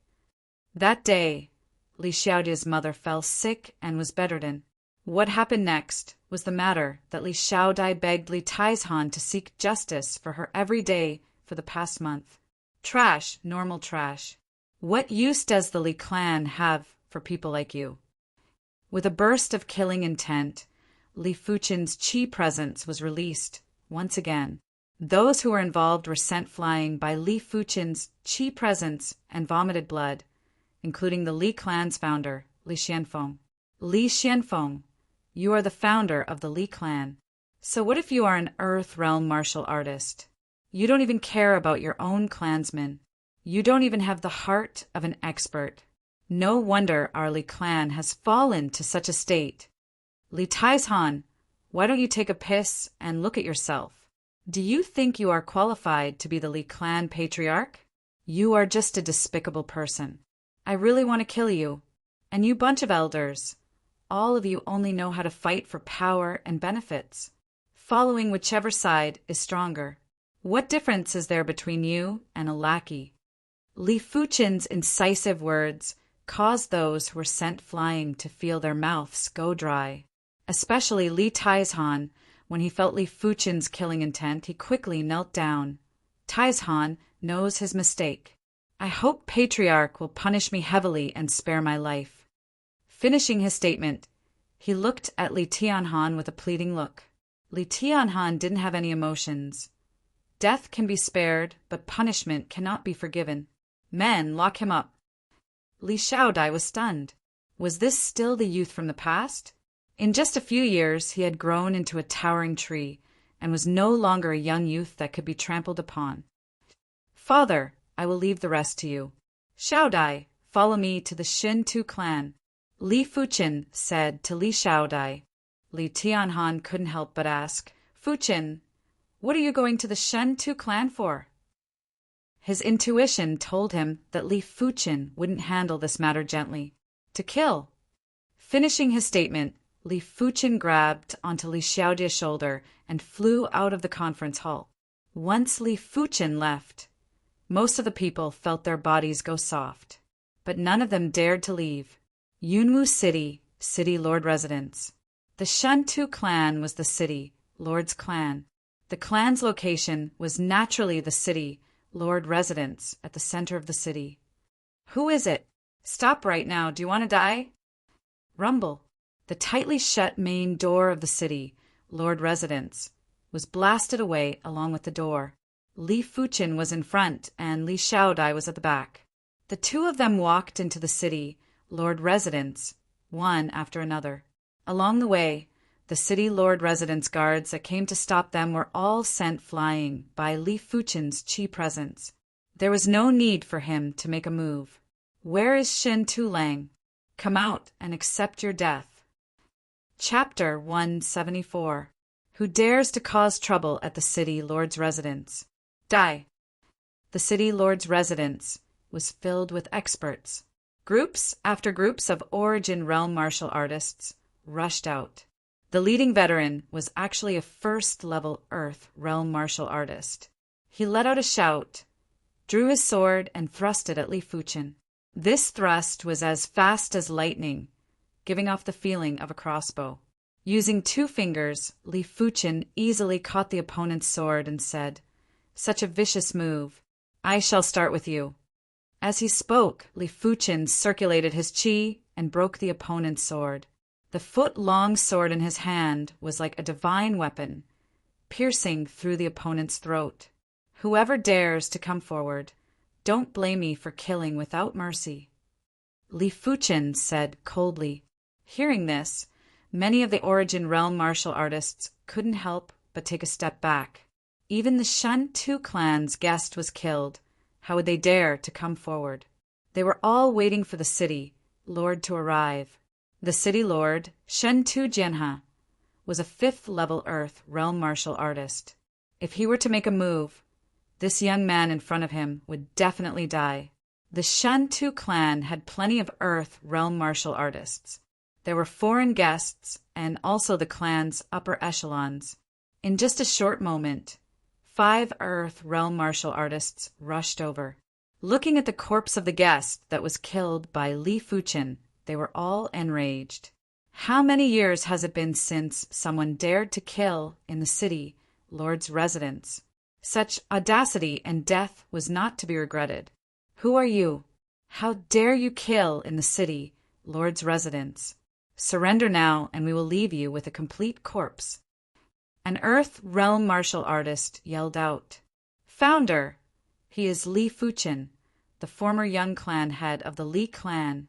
Speaker 1: That day, Li Xiaodia's mother fell sick and was bedridden. What happened next was the matter that Li Xiaodai begged Li Taizhan to seek justice for her every day for the past month. Trash, normal trash. What use does the Li clan have for people like you? With a burst of killing intent, Li Fuchen's chi presence was released once again. Those who were involved were sent flying by Li Fuchen's chi presence and vomited blood, including the Li clan's founder, Li Xianfeng. Li Xianfeng, you are the founder of the Li clan. So what if you are an Earth Realm martial artist? You don't even care about your own clansmen. You don't even have the heart of an expert. No wonder our Li clan has fallen to such a state. Li Taizhan, why don't you take a piss and look at yourself? Do you think you are qualified to be the Li clan patriarch? You are just a despicable person. I really want to kill you. And you bunch of elders. All of you only know how to fight for power and benefits, following whichever side is stronger. What difference is there between you and a lackey? Li Fuchen's incisive words caused those who were sent flying to feel their mouths go dry. Especially Li Taizhan, when he felt Li Fuchen's killing intent, he quickly knelt down. Taizhan knows his mistake. I hope Patriarch will punish me heavily and spare my life. Finishing his statement, he looked at Li Tianhan with a pleading look. Li Tianhan didn't have any emotions. Death can be spared, but punishment cannot be forgiven. Men, lock him up. Li Xiaodai was stunned. Was this still the youth from the past? In just a few years, he had grown into a towering tree and was no longer a young youth that could be trampled upon. Father, I will leave the rest to you. Xiaodai, follow me to the Shen Tu clan. Li Fuchen said to Li Xiaodai. Li Tianhan couldn't help but ask, Fuchen, what are you going to the Shen Tu clan for? His intuition told him that Li Fuchen wouldn't handle this matter gently. To kill. Finishing his statement, Li Fuchen grabbed onto Li Xiaodia's shoulder and flew out of the conference hall. Once Li Fuchen left, most of the people felt their bodies go soft, but none of them dared to leave. Yunwu City, City Lord Residence. The Shen Tu clan was the City Lord's clan. The clan's location was naturally the City Lord Residence at the center of the city. Who is it? Stop right now. Do you want to die? Rumble. The tightly shut main door of the City Lord Residence was blasted away along with the door. Li Fuchen was in front and Li Xiaodai was at the back. The two of them walked into the City Lord Residence, one after another. Along the way, the City Lord Residence guards that came to stop them were all sent flying by Li Fuchen's chi presence. There was no need for him to make a move. Where is Shen Tulang? Come out and accept your death. Chapter 174. Who dares to cause trouble at the City Lord's residence? Die. The City Lord's residence was filled with experts. Groups after groups of Origin Realm martial artists rushed out. The leading veteran was actually a first-level Earth Realm martial artist. He let out a shout, drew his sword, and thrust it at Li Fuchen. This thrust was as fast as lightning, giving off the feeling of a crossbow. Using 2 fingers, Li Fuchen easily caught the opponent's sword and said, "Such a vicious move. I shall start with you." As he spoke, Li Fuchen circulated his qi and broke the opponent's sword. The foot-long sword in his hand was like a divine weapon, piercing through the opponent's throat. "Whoever dares to come forward, don't blame me for killing without mercy," Li Fuchen said coldly. Hearing this, many of the Origin Realm martial artists couldn't help but take a step back. Even the Shen Tu clan's guest was killed. How would they dare to come forward? They were all waiting for the city lord to arrive. The city lord, Shen Tu Jianhe, was a 5th-level Earth realm martial artist. If he were to make a move, this young man in front of him would definitely die. The Shen Tu clan had plenty of Earth realm martial artists. There were foreign guests and also the clan's upper echelons. In just a short moment, 5 Earth realm martial artists rushed over. Looking at the corpse of the guest that was killed by Li Fuchen, they were all enraged. How many years has it been since someone dared to kill in the city lord's residence? Such audacity and death was not to be regretted. Who are you? How dare you kill in the city lord's residence? Surrender now, and we will leave you with a complete corpse. An Earth realm martial artist yelled out. Founder! He is Li Fuchen, the former young clan head of the Li clan.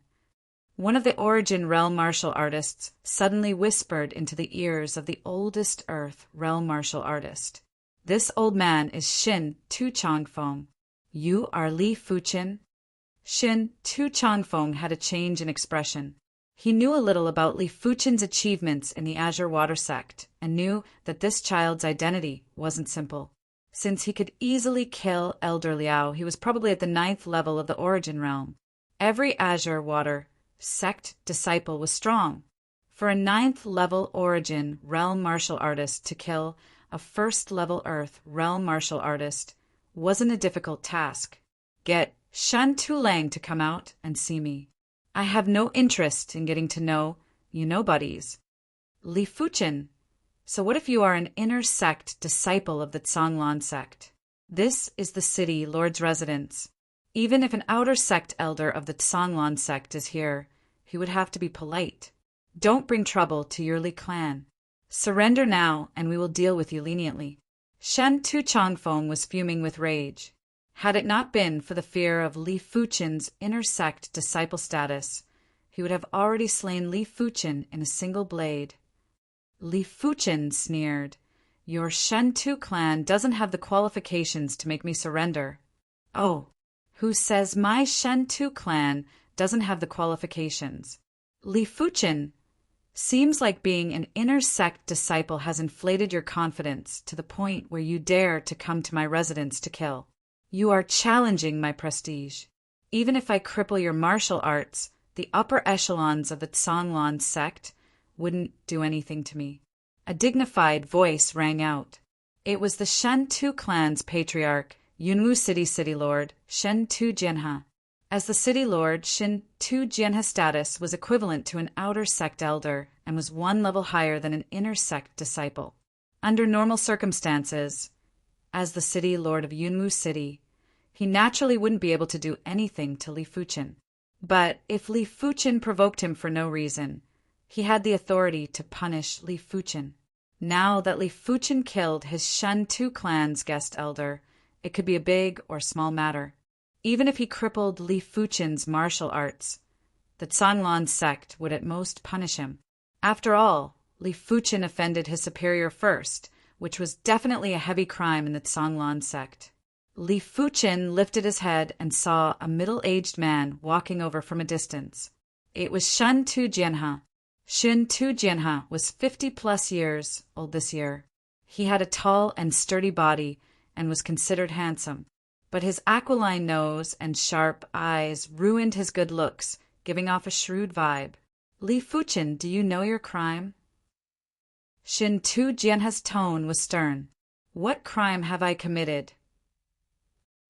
Speaker 1: One of the Origin realm martial artists suddenly whispered into the ears of the oldest Earth realm martial artist. This old man is Shin Tu Changfeng. You are Li Fuchen? Shin Tu Changfeng had a change in expression. He knew a little about Li Fuchen's achievements in the Azure Water Sect and knew that this child's identity wasn't simple. Since he could easily kill Elder Liao, he was probably at the 9th level of the Origin realm. Every Azure Water Sect disciple was strong. For a 9th level Origin realm martial artist to kill a 1st level Earth realm martial artist wasn't a difficult task. Get Shen Tu Lang to come out and see me. I have no interest in getting to know you nobodies. Li Fuchen. So what if you are an inner sect disciple of the Zhanglan sect? This is the city lord's residence. Even if an outer sect elder of the Zhanglan sect is here, he would have to be polite. Don't bring trouble to your Li clan. Surrender now, and we will deal with you leniently. Shen Tu Changfeng was fuming with rage. Had it not been for the fear of Li Fuchen's inner sect disciple status, he would have already slain Li Fuchen in a single blade. Li Fuchen sneered. Your Shen Tu clan doesn't have the qualifications to make me surrender. Oh, who says my Shen Tu clan doesn't have the qualifications? Li Fuchen, seems like being an inner sect disciple has inflated your confidence to the point where you dare to come to my residence to kill. You are challenging my prestige. Even if I cripple your martial arts, the upper echelons of the Zhanglan sect wouldn't do anything to me. A dignified voice rang out. It was the Shen Tu clan's patriarch, Yunwu City Lord, Shen Tu Jianhe. As the city lord, Shen Tu Jianhe's status was equivalent to an outer sect elder and was 1 level higher than an inner sect disciple. Under normal circumstances, as the city lord of Yunwu City, he naturally wouldn't be able to do anything to Li Fuchen. But if Li Fuchen provoked him for no reason, he had the authority to punish Li Fuchen. Now that Li Fuchen killed his Shen Tu clan's guest elder, it could be a big or small matter. Even if he crippled Li Fuchen's martial arts, the Zhanglan sect would at most punish him. After all, Li Fuchen offended his superior first, which was definitely a heavy crime in the Zhanglan sect. Li Fuchen lifted his head and saw a middle-aged man walking over from a distance. It was Shen Tu Jianhe. Shen Tu Jianhe was 50-plus years old this year. He had a tall and sturdy body and was considered handsome, but his aquiline nose and sharp eyes ruined his good looks, giving off a shrewd vibe. Li Fuchen, do you know your crime? Shen Tu Jianhe's tone was stern. What crime have I committed?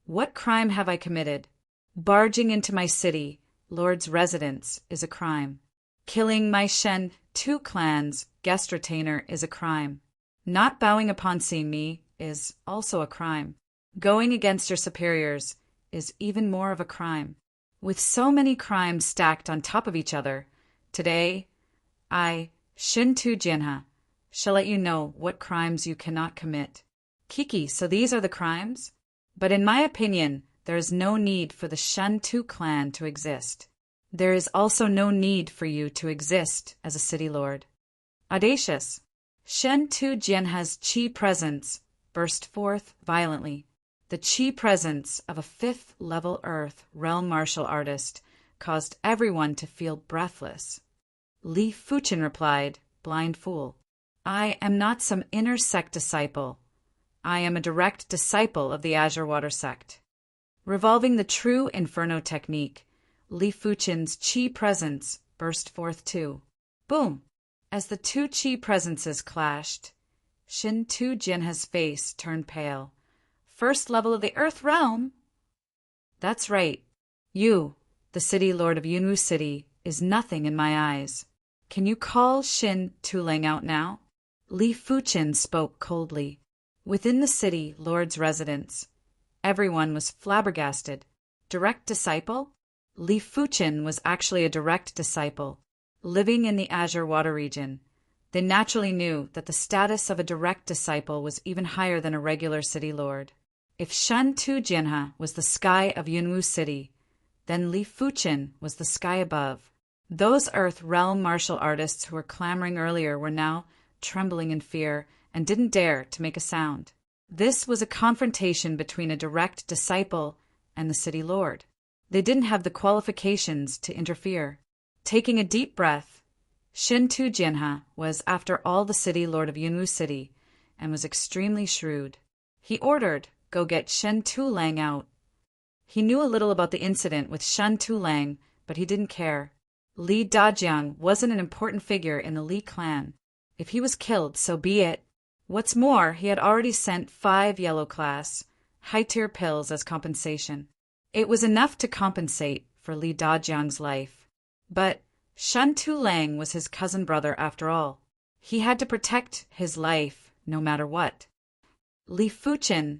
Speaker 1: What crime have I committed? Barging into my city, Lord's residence, is a crime. Killing my Shen Tu clan's guest retainer is a crime. Not bowing upon seeing me is also a crime. Going against your superiors is even more of a crime. With so many crimes stacked on top of each other, today, I, Shin Tu Jinha, shall let you know what crimes you cannot commit. Kiki, so these are the crimes? But in my opinion, there is no need for the Shen Tu clan to exist. There is also no need for you to exist as a city lord. Audacious. Shen Tu Jinha's chi presence burst forth violently. The chi presence of a fifth-level Earth realm martial artist caused everyone to feel breathless. Li Fuchin replied, blind fool. I am not some inner sect disciple. I am a direct disciple of the Azure Water sect. Revolving the true Inferno technique, Li Fuchin's chi presence burst forth too. Boom! As the two chi presences clashed, Shin Tu Jinha's face turned pale. First level of the Earth realm? That's right. You, the city lord of Yunwu City, is nothing in my eyes. Can you call Shin Tu-Lang out now? Li Fuchin spoke coldly. Within the city lord's residence, everyone was flabbergasted. Direct disciple? Li Fuchin was actually a direct disciple, living in the Azure Water region. They naturally knew that the status of a direct disciple was even higher than a regular city lord. If Shen Tu Jinha was the sky of Yunwu City, then Li Fuchin was the sky above. Those Earth realm martial artists who were clamoring earlier were now trembling in fear and didn't dare to make a sound. This was a confrontation between a direct disciple and the city lord. They didn't have the qualifications to interfere. Taking a deep breath, Shin Tu Jinha was, after all, the city lord of Yunwu City and was extremely shrewd. He ordered, go get Shen Tu-Lang out. He knew a little about the incident with Shen Tu-Lang, but he didn't care. Li Dajiang wasn't an important figure in the Li clan. If he was killed, so be it. What's more, he had already sent 5 yellow-class, high-tier pills as compensation. It was enough to compensate for Li Dajiang's life. But Shen Tu-Lang was his cousin brother after all. He had to protect his life no matter what. Li Fuchin,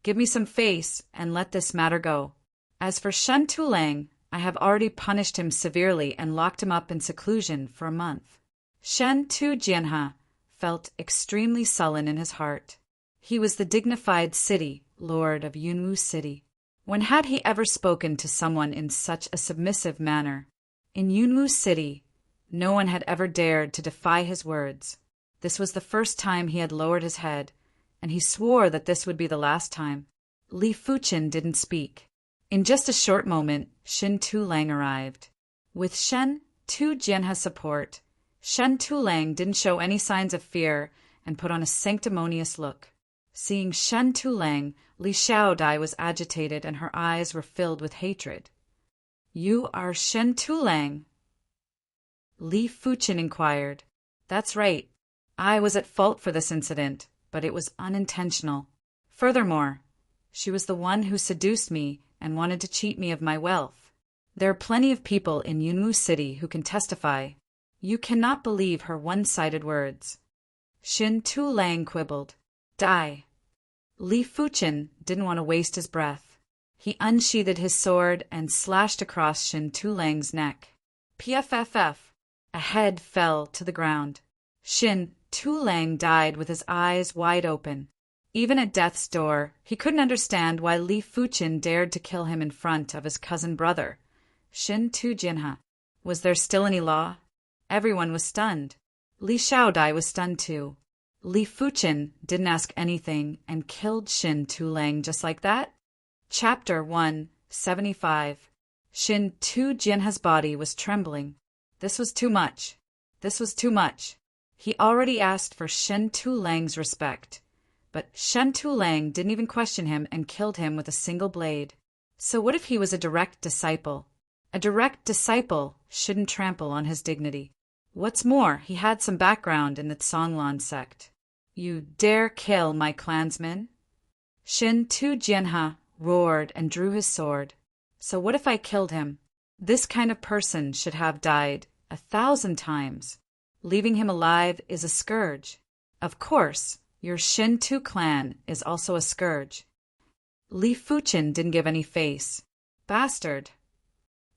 Speaker 1: give me some face and let this matter go. As for Shen Tu-Lang, I have already punished him severely and locked him up in seclusion for a month. Shen Tu Jinha felt extremely sullen in his heart. He was the dignified city lord of Yunwu City. When had he ever spoken to someone in such a submissive manner? In Yunwu City, no one had ever dared to defy his words. This was the first time he had lowered his head, and he swore that this would be the last time. Li Fuchin didn't speak. In just a short moment, Shin Tu-Lang arrived. With Shen Tu Jinha's support, Shen Tu-Lang didn't show any signs of fear and put on a sanctimonious look. Seeing Shen Tu-Lang, Li Xiaodai was agitated and her eyes were filled with hatred. You are Shen Tu-Lang? Li Fuchin inquired. That's right. I was at fault for this incident, but it was unintentional. Furthermore, she was the one who seduced me and wanted to cheat me of my wealth. There are plenty of people in Yunwu City who can testify. You cannot believe her one-sided words. Shin Tu-Lang quibbled. Die. Li Fuchin didn't want to waste his breath. He unsheathed his sword and slashed across Shin Tu-Lang's neck. Pfff. A head fell to the ground. Shin Tu-Lang died with his eyes wide open. Even at death's door, he couldn't understand why Li Fuchin dared to kill him in front of his cousin brother, Shin Tu Jinha. Was there still any law? Everyone was stunned. Li Xiaodai was stunned too. Li Fuchin didn't ask anything and killed Shin Tu-Lang just like that? Chapter 175. Shin Tu Jinha's body was trembling. This was too much. This was too much. He already asked for Shin Tu-Lang's respect. But Shen Tu-Lang didn't even question him and killed him with a single blade. So what if he was a direct disciple? A direct disciple shouldn't trample on his dignity. What's more, he had some background in the Tsonglan sect. You dare kill my clansman? Shin Tu Jinha roared and drew his sword. So what if I killed him? This kind of person should have died 1,000 times. Leaving him alive is a scourge. Of course, your Shinto clan is also a scourge. Li Fuchin didn't give any face. Bastard.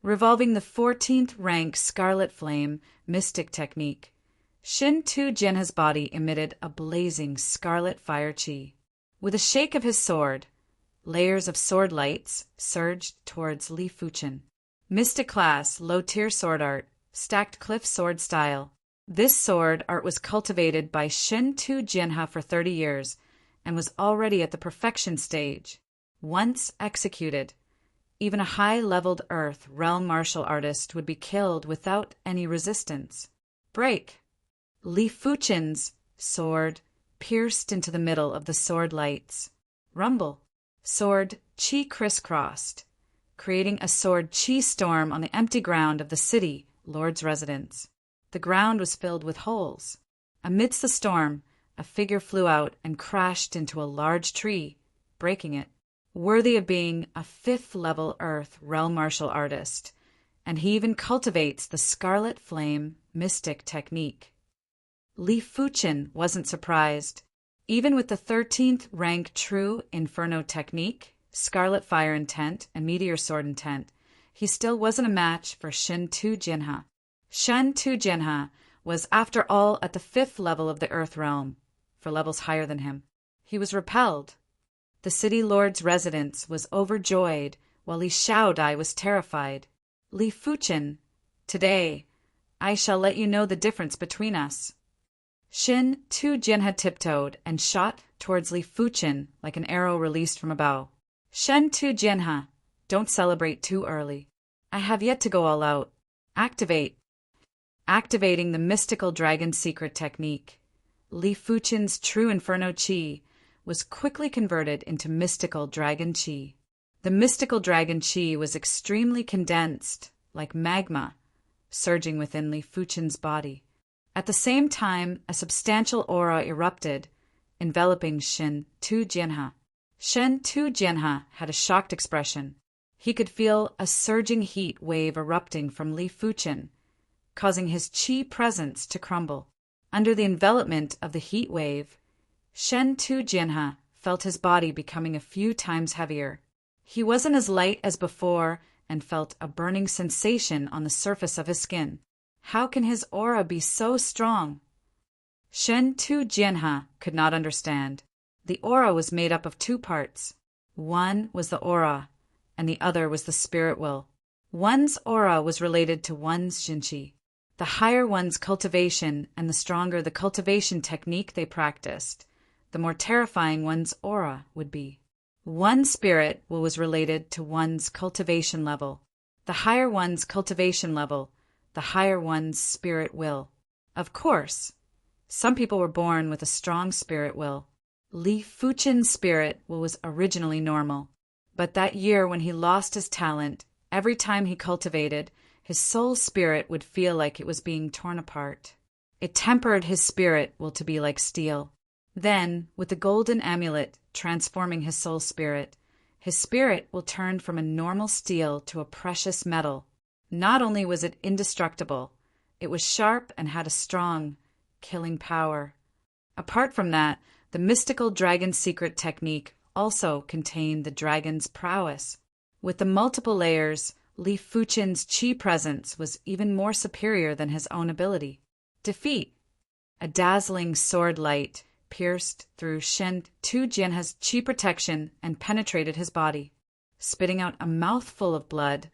Speaker 1: Revolving the 14th rank Scarlet Flame mystic technique, Shinto Jinha's body emitted a blazing scarlet fire chi. With a shake of his sword, layers of sword lights surged towards Li Fuchin. Mystic class, low-tier sword art, stacked cliff sword style. This sword art was cultivated by Shinto Jinha for 30 years and was already at the perfection stage. Once executed, even a high-leveled earth realm martial artist would be killed without any resistance. Break! Li Fuchin's sword pierced into the middle of the sword lights. Rumble! Sword chi crisscrossed, creating a sword chi storm on the empty ground of the city lord's residence. The ground was filled with holes. Amidst the storm, a figure flew out and crashed into a large tree, breaking it. Worthy of being a 5th-level Earth realm martial artist, and he even cultivates the Scarlet Flame mystic technique. Li Fuchin wasn't surprised. Even with the 13th rank True Inferno technique, Scarlet Fire Intent, and Meteor Sword Intent, he still wasn't a match for Shinto Jinha. Shinto Jinha was, after all, at the 5th level of the Earth realm, for levels higher than him. He was repelled. The city lord's residence was overjoyed, while Li Xiaodai was terrified. Li Fuchin, today, I shall let you know the difference between us. Shinto Jinha tiptoed and shot towards Li Fuchin like an arrow released from a bow. Shinto Jinha, don't celebrate too early. I have yet to go all out. Activate. Activating the mystical dragon secret technique, Li Fuchin's true inferno chi was quickly converted into mystical dragon chi. The mystical dragon chi was extremely condensed, like magma, surging within Li Fuchin's body. At the same time, a substantial aura erupted, enveloping Shinto Jinha. Shinto Jinha had a shocked expression. He could feel a surging heat wave erupting from Li Fuchin, causing his chi presence to crumble. Under the envelopment of the heat wave, Shinto Jinha felt his body becoming a few times heavier. He wasn't as light as before and felt a burning sensation on the surface of his skin. How can his aura be so strong? Shinto Jinha could not understand. The aura was made up of 2 parts. One was the aura, and the other was the spirit will. One's aura was related to one's Jinchi. The higher one's cultivation and the stronger the cultivation technique they practiced, the more terrifying one's aura would be. One spirit will was related to one's cultivation level. The higher one's cultivation level, the higher one's spirit will. Of course, some people were born with a strong spirit will. Li Fuchin's spirit will was originally normal, but that year when he lost his talent, every time he cultivated, his soul spirit would feel like it was being torn apart. It tempered his spirit will to be like steel. Then, with the golden amulet transforming his soul spirit, his spirit will turn from a normal steel to a precious metal. Not only was it indestructible, it was sharp and had a strong, killing power. Apart from that, the mystical dragon secret technique also contained the dragon's prowess. With the multiple layers, Li Fuchin's chi presence was even more superior than his own ability. Defeat. A dazzling sword light pierced through Shinto Jinha's chi protection and penetrated his body. Spitting out a mouthful of blood,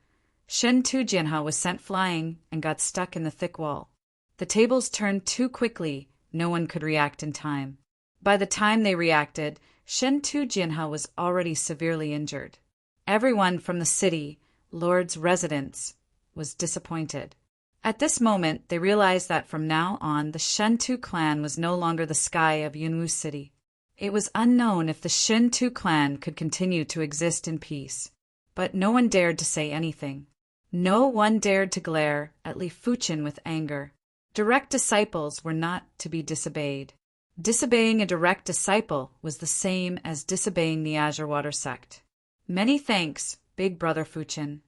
Speaker 1: Shinto Jinha was sent flying and got stuck in the thick wall. The tables turned too quickly, no one could react in time. By the time they reacted, Shinto Jinha was already severely injured. Everyone from the city, lord's residence, was disappointed. At this moment, they realized that from now on, the Shinto clan was no longer the sky of Yunwu City. It was unknown if the Shinto clan could continue to exist in peace, but no one dared to say anything. No one dared to glare at Li Fuchin with anger. Direct disciples were not to be disobeyed. Disobeying a direct disciple was the same as disobeying the Azure Water sect. Many thanks, Big Brother Fuchin.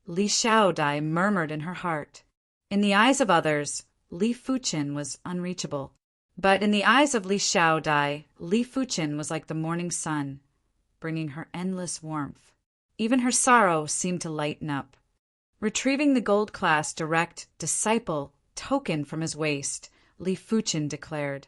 Speaker 1: Li Xiaodai murmured in her heart. In the eyes of others, Li Fuqin was unreachable. But in the eyes of Li Xiaodai, Li Fuqin was like the morning sun, bringing her endless warmth. Even her sorrow seemed to lighten up. Retrieving the gold-class direct disciple token from his waist, Li Fuqin declared,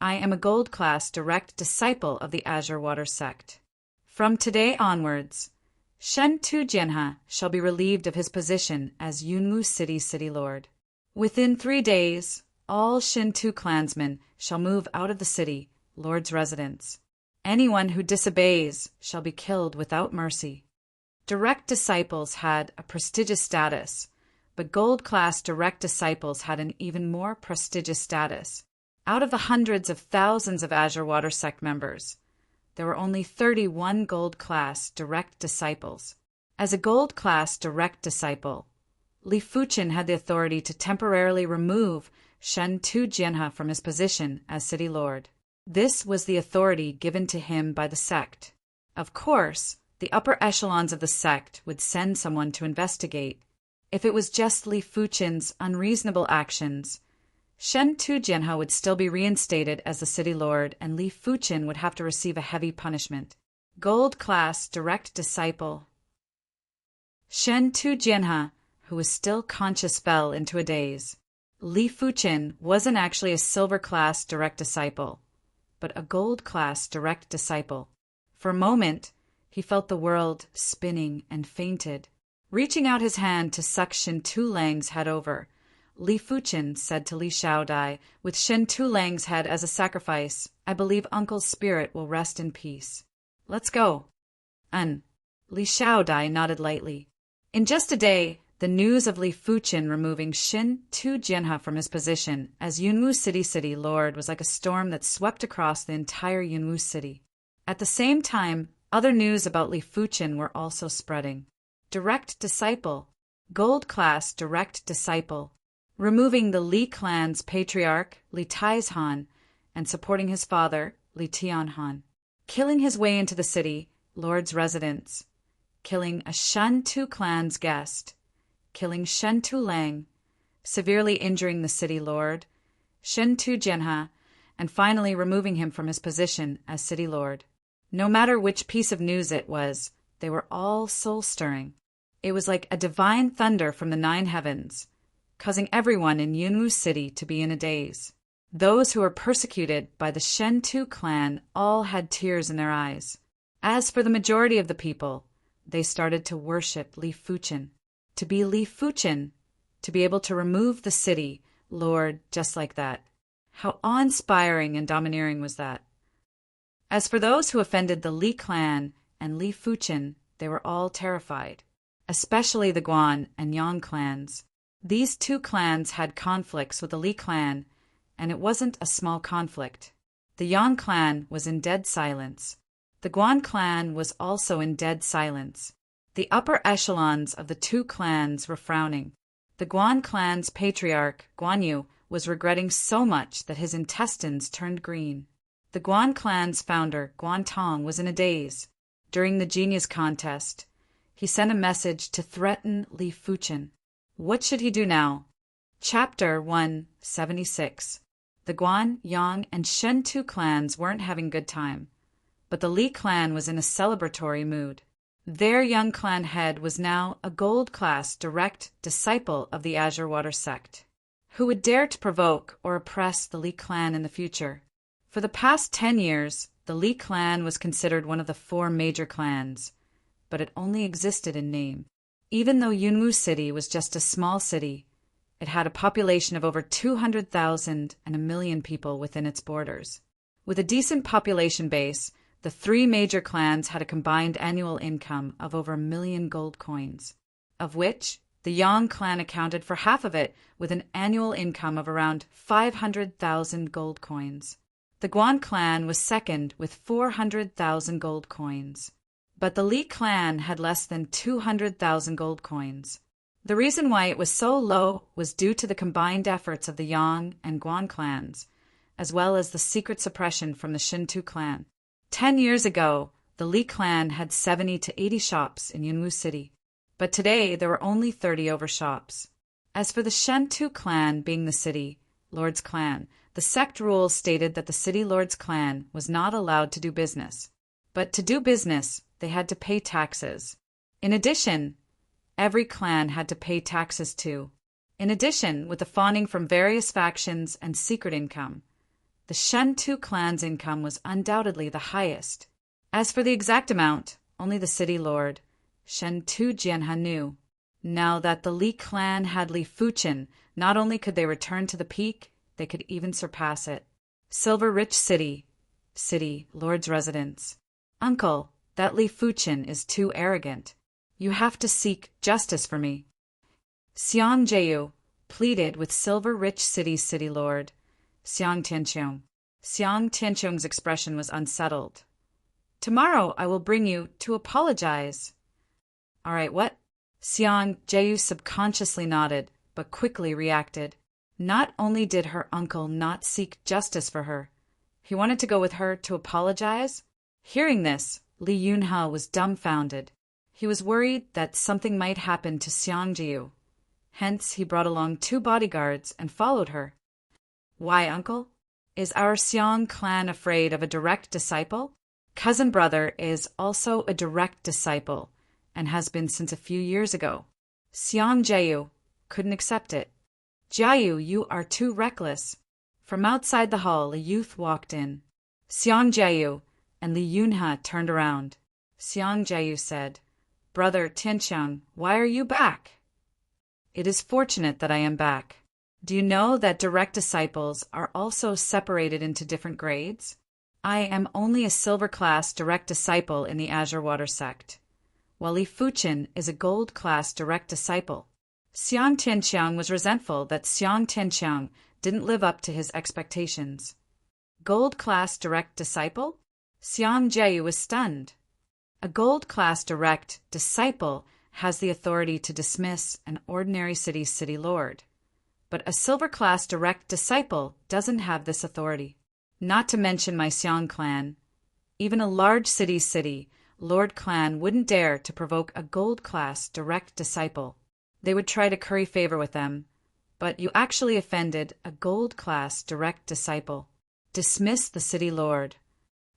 Speaker 1: "I am a gold-class direct disciple of the Azure Water sect. From today onwards, Shen Tu Jianhe shall be relieved of his position as Yunwu City Lord. Within 3 days, all Shintu clansmen shall move out of the city, Lord's residence. Anyone who disobeys shall be killed without mercy." Direct disciples had a prestigious status, but gold-class direct disciples had an even more prestigious status. Out of the hundreds of thousands of Azure Water sect members, there were only 31 gold-class direct disciples. As a gold-class direct disciple, Li Fuqin had the authority to temporarily remove Shen Tu Jianhe from his position as city lord. This was the authority given to him by the sect. Of course, the upper echelons of the sect would send someone to investigate. If it was just Li Fuqin's unreasonable actions, Shen Tu Jianhe would still be reinstated as the city lord, and Li Fuqin would have to receive a heavy punishment. Gold-class direct disciple Shen Tu Jianhe, who was still conscious, fell into a daze. Li Fuqin wasn't actually a silver-class direct disciple, but a gold-class direct disciple. For a moment, he felt the world spinning and fainted. Reaching out his hand to suck Shen Tu Lang's head over, Li Fuqin said to Li Xiaodai, "With Shen Tu Lang's head as a sacrifice, I believe Uncle's spirit will rest in peace. Let's go." Li Xiaodai nodded lightly. In just a day, the news of Li Fuqin removing Shen Tu Jianhe from his position as Yunwu City Lord was like a storm that swept across the entire Yunwu City. At the same time, other news about Li Fuqin were also spreading. Direct disciple, gold-class direct disciple, removing the Li clan's patriarch, Li Taizhan, and supporting his father, Li Tianhan, killing his way into the city, Lord's residence, killing a Shen Tu clan's guest, killing Shen Tu Lang, severely injuring the city lord, Shen Tu Jianhe, and finally removing him from his position as city lord. No matter which piece of news it was, they were all soul-stirring. It was like a divine thunder from the 9 heavens, causing everyone in Yunwu City to be in a daze. Those who were persecuted by the Shen Tu clan all had tears in their eyes. As for the majority of the people, they started to worship Li Fuqin. To be Li Fuqin, to be able to remove the city lord just like that. How awe-inspiring and domineering was that? As for those who offended the Li clan and Li Fuqin, they were all terrified, especially the Guan and Yang clans. These 2 clans had conflicts with the Li clan, and it wasn't a small conflict. The Yang clan was in dead silence. The Guan clan was also in dead silence. The upper echelons of the 2 clans were frowning. The Guan clan's patriarch, Guan Yu, was regretting so much that his intestines turned green. The Guan clan's founder, Guan Tong, was in a daze. During the genius contest, he sent a message to threaten Li Fuqin. What should he do now? Chapter 176. The Guan, Yang, and Shen Tu clans weren't having a good time, but the Li clan was in a celebratory mood. Their young clan head was now a gold-class direct disciple of the Azure Water sect. Who would dare to provoke or oppress the Li clan in the future? For the past 10 years, the Li clan was considered one of the 4 major clans, but it only existed in name. Even though Yunwu City was just a small city, it had a population of over 200,000 and 1 million people within its borders. With a decent population base, the 3 major clans had a combined annual income of over 1 million gold coins, of which the Yang clan accounted for half of it with an annual income of around 500,000 gold coins. The Guan clan was second with 400,000 gold coins, but the Li clan had less than 200,000 gold coins. The reason why it was so low was due to the combined efforts of the Yang and Guan clans, as well as the secret suppression from the Shen Tu clan. 10 years ago, the Li clan had 70 to 80 shops in Yunwu City. but today there were only 30 overshops. As for the Shentu clan being the city lord's clan, the sect rules stated that the city lord's clan was not allowed to do business. But to do business, they had to pay taxes. In addition, every clan had to pay taxes too. In addition, with the funding from various factions and secret income, the Shentu clan's income was undoubtedly the highest. As for the exact amount, only the city lord, Shentu Jianhan, knew. Now that the Li clan had Li Fuchen, not only could they return to the peak, they could even surpass it. Silver-rich city, lord's residence. Uncle, that Li Fuchen is too arrogant. You have to seek justice for me. Xiang Jiu pleaded with silver-rich city lord, Xiang Tianqiong. Xiang Tianqiong's expression was unsettled. Tomorrow I will bring you to apologize. All right, what? Xiang Jiu subconsciously nodded, but quickly reacted. Not only did her uncle not seek justice for her, he wanted to go with her to apologize. Hearing this, Li Yunhe was dumbfounded. He was worried that something might happen to Xiang Jiu. Hence, he brought along 2 bodyguards and followed her. Why, uncle? Is our Xiang clan afraid of a direct disciple? Cousin brother is also a direct disciple, and has been since a few years ago. Xiang Jiu couldn't accept it. Jiu, you are too reckless. From outside the hall, a youth walked in. Xiang Jiu and Li Yunhe turned around. Xiang Jiu said, Brother Tianqiang, why are you back? It is fortunate that I am back. Do you know that direct disciples are also separated into different grades? I am only a silver class direct disciple in the Azure Water sect, while Li Fuchen is a gold class direct disciple. Xiang Tianqiang was resentful that Xiang Tianqiang didn't live up to his expectations. Gold class direct disciple? Xiang Jiu was stunned. A gold class direct disciple has the authority to dismiss an ordinary city lord. But a silver class direct disciple doesn't have this authority. Not to mention my Xiang clan. Even a large city lord clan wouldn't dare to provoke a gold class direct disciple. They would try to curry favor with them, but you actually offended a gold class direct disciple. Dismiss the city lord.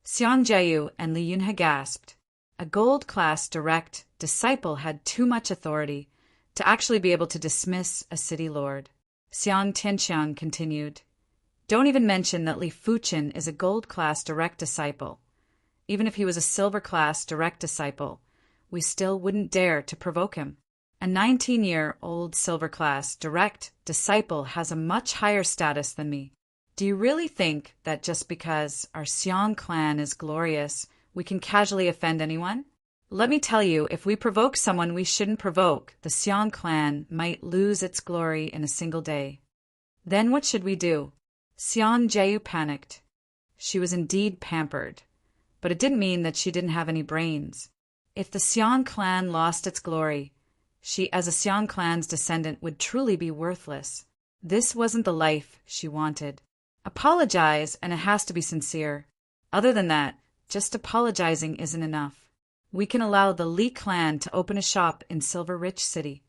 Speaker 1: Xiang Jiu and Li Yunhe gasped. A gold class direct disciple had too much authority to actually be able to dismiss a city lord. Xiang Tianqiang continued, Don't even mention that Li Fuchen is a gold class direct disciple. Even if he was a silver class direct disciple, we still wouldn't dare to provoke him. A 19-year-old silver class direct disciple has a much higher status than me. Do you really think that just because our Xiang clan is glorious, we can casually offend anyone? Let me tell you, if we provoke someone we shouldn't provoke, the Xiang clan might lose its glory in a single day. Then what should we do? Xiang Jiu panicked. She was indeed pampered, but it didn't mean that she didn't have any brains. If the Xiang clan lost its glory, she as a Xiang clan's descendant would truly be worthless. This wasn't the life she wanted. Apologize, and it has to be sincere. Other than that, just apologizing isn't enough. We can allow the Li clan to open a shop in Silver Rich City.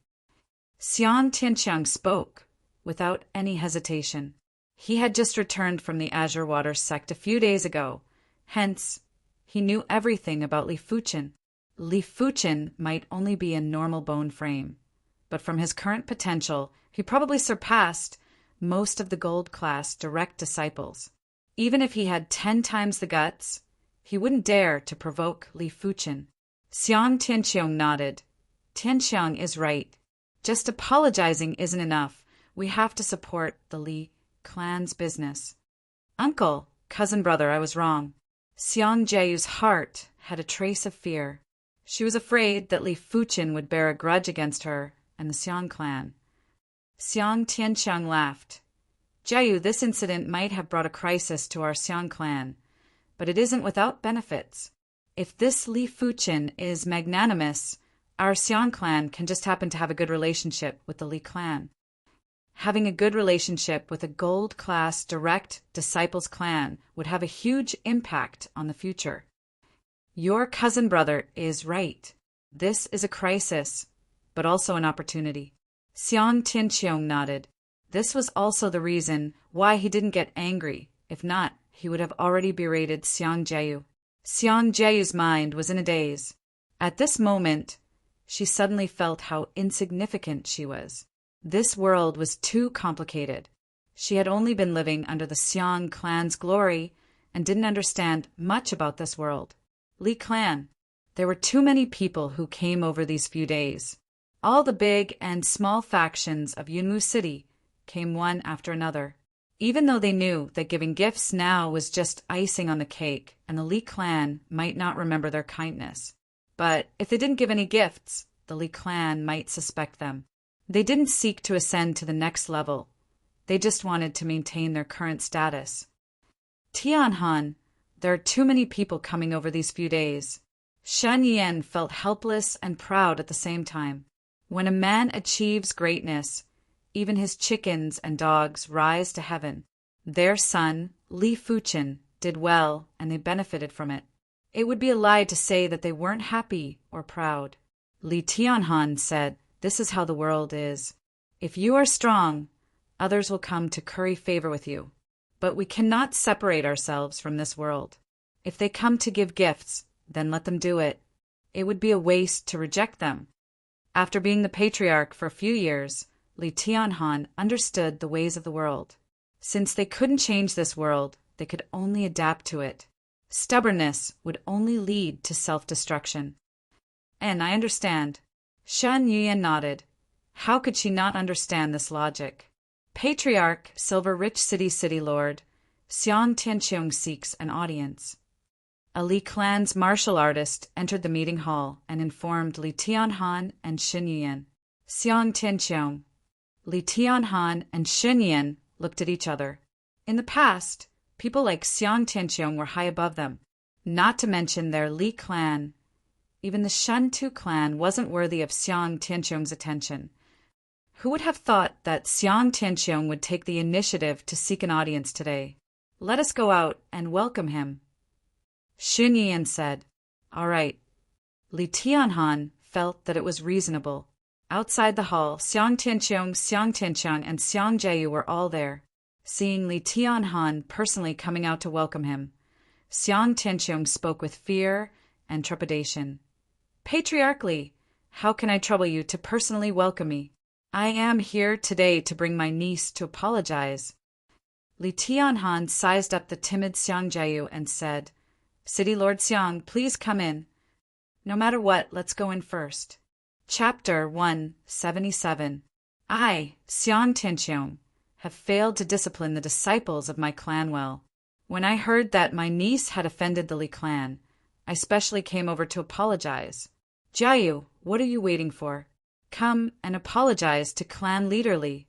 Speaker 1: Xiang Tianqiang spoke without any hesitation. He had just returned from the Azure Water sect a few days ago. Hence, he knew everything about Li Fuchen. Li Fuchen might only be a normal bone frame, but from his current potential, he probably surpassed most of the gold class direct disciples. Even if he had 10 times the guts, he wouldn't dare to provoke Li Fuchen. Xiang Tianqiang nodded. Tianqiang is right. Just apologizing isn't enough. We have to support the Li clan's business. Uncle, cousin brother, I was wrong. Xiang Jiu's heart had a trace of fear. She was afraid that Li Fuchen would bear a grudge against her and the Xiang clan. Xiang Tianqiang laughed. Jiu, this incident might have brought a crisis to our Xiang clan, but it isn't without benefits. If this Li Fuchen is magnanimous, our Xiang clan can just happen to have a good relationship with the Li clan. Having a good relationship with a gold class direct disciples clan would have a huge impact on the future. Your cousin brother is right. This is a crisis, but also an opportunity. Xiang Tianqiong nodded. This was also the reason why he didn't get angry. If not, he would have already berated Xiang Jiayu. Xiang Jiayu's mind was in a daze. At this moment, she suddenly felt how insignificant she was. This world was too complicated. She had only been living under the Xiang clan's glory and didn't understand much about this world. Li clan. There were too many people who came over these few days. All the big and small factions of Yunwu City came one after another. Even though they knew that giving gifts now was just icing on the cake and the Li clan might not remember their kindness. But if they didn't give any gifts, the Li clan might suspect them. They didn't seek to ascend to the next level. They just wanted to maintain their current status. Tianhan, there are too many people coming over these few days. Shen Yan felt helpless and proud at the same time. When a man achieves greatness, even his chickens and dogs rise to heaven. Their son, Li Fuchen, did well and they benefited from it. It would be a lie to say that they weren't happy or proud. Li Tianhan said, "This is how the world is. If you are strong, others will come to curry favor with you. But we cannot separate ourselves from this world. If they come to give gifts, then let them do it. It would be a waste to reject them." After being the patriarch for a few years, Li Tianhan understood the ways of the world. Since they couldn't change this world, they could only adapt to it. Stubbornness would only lead to self-destruction. "And I understand." Shen Yuan nodded. How could she not understand this logic? Patriarch, Silver Rich City Lord, Xiang Tianqiong seeks an audience. A Li clan's martial artist entered the meeting hall and informed Li Tianhan and Shen Yuan. Xiang Tianqiong. Li Tianhan and Shen Yuan looked at each other. In the past, people like Xiang Tianqiong were high above them, not to mention their Li clan. Even the Shen Tu clan wasn't worthy of Xiang Tianqiong's attention. Who would have thought that Xiang Tianqiong would take the initiative to seek an audience today? Let us go out and welcome him. Shen Yan said, "All right." Li Tianhan felt that it was reasonable. Outside the hall, Xiang Tianqiong, and Xiang Jiayu were all there. Seeing Li Tianhan personally coming out to welcome him, Xiang Tianqiong spoke with fear and trepidation. "Patriarchally, how can I trouble you to personally welcome me? I am here today to bring my niece to apologize." Li Tianhan sized up the timid Xiang Jiayu and said, "City Lord Xiang, please come in. No matter what, let's go in first." Chapter 177. I, Xiang Tianqiong, have failed to discipline the disciples of my clan well. When I heard that my niece had offended the Li clan, I specially came over to apologize. "Jiayu, what are you waiting for? Come and apologize to clan leader Li."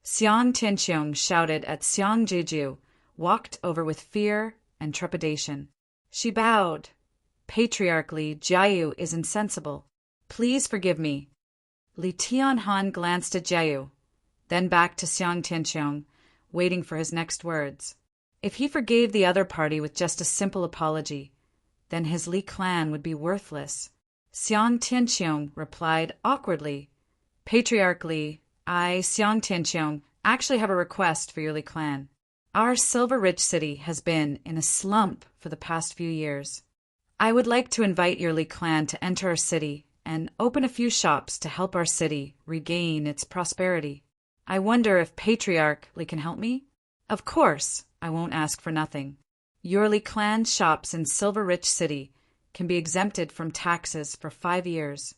Speaker 1: Xiang Tianqiong shouted at Xiang Jiju, walked over with fear and trepidation. She bowed. "Patriarchally, Jiayu is insensible. Please forgive me." Li Tianhan glanced at Jiayu, then back to Xiang Tianqiong, waiting for his next words. If he forgave the other party with just a simple apology, then his Li clan would be worthless. Xiang Tianqiong replied awkwardly, "Patriarchally, I, Xiang Tianqiong, actually have a request for your Li clan. Our Silver Rich City has been in a slump for the past few years. I would like to invite your Li clan to enter our city and open a few shops to help our city regain its prosperity. I wonder if Patriarch Li can help me? Of course, I won't ask for nothing. Your Li clan shops in Silver Rich City can be exempted from taxes for 5 years."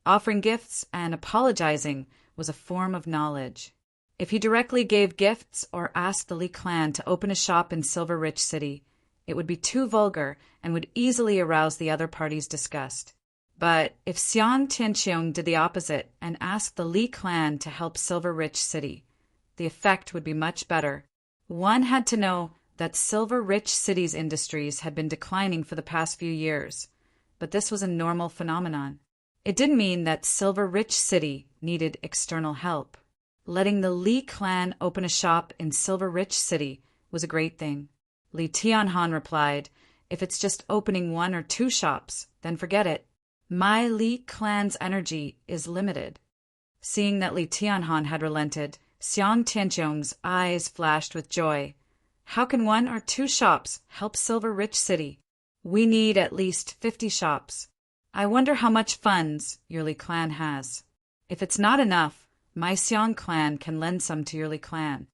Speaker 1: Offering gifts and apologizing was a form of knowledge. If he directly gave gifts or asked the Li clan to open a shop in Silver Rich City, it would be too vulgar and would easily arouse the other party's disgust. But if Xiang Tianqiong did the opposite and asked the Li clan to help Silver Rich City, the effect would be much better. One had to know that Silver Rich City's industries had been declining for the past few years, but this was a normal phenomenon. It didn't mean that Silver Rich City needed external help. Letting the Li clan open a shop in Silver Rich City was a great thing. Li Tianhan replied, "If it's just opening 1 or 2 shops, then forget it. My Li clan's energy is limited. Seeing that Li Tianhan had relented, Xiang Tianqiong's eyes flashed with joy. How can 1 or 2 shops help Silver Rich City? We need at least 50 shops. I wonder how much funds your Li clan has. If it's not enough, my Xiang clan can lend some to your Li clan.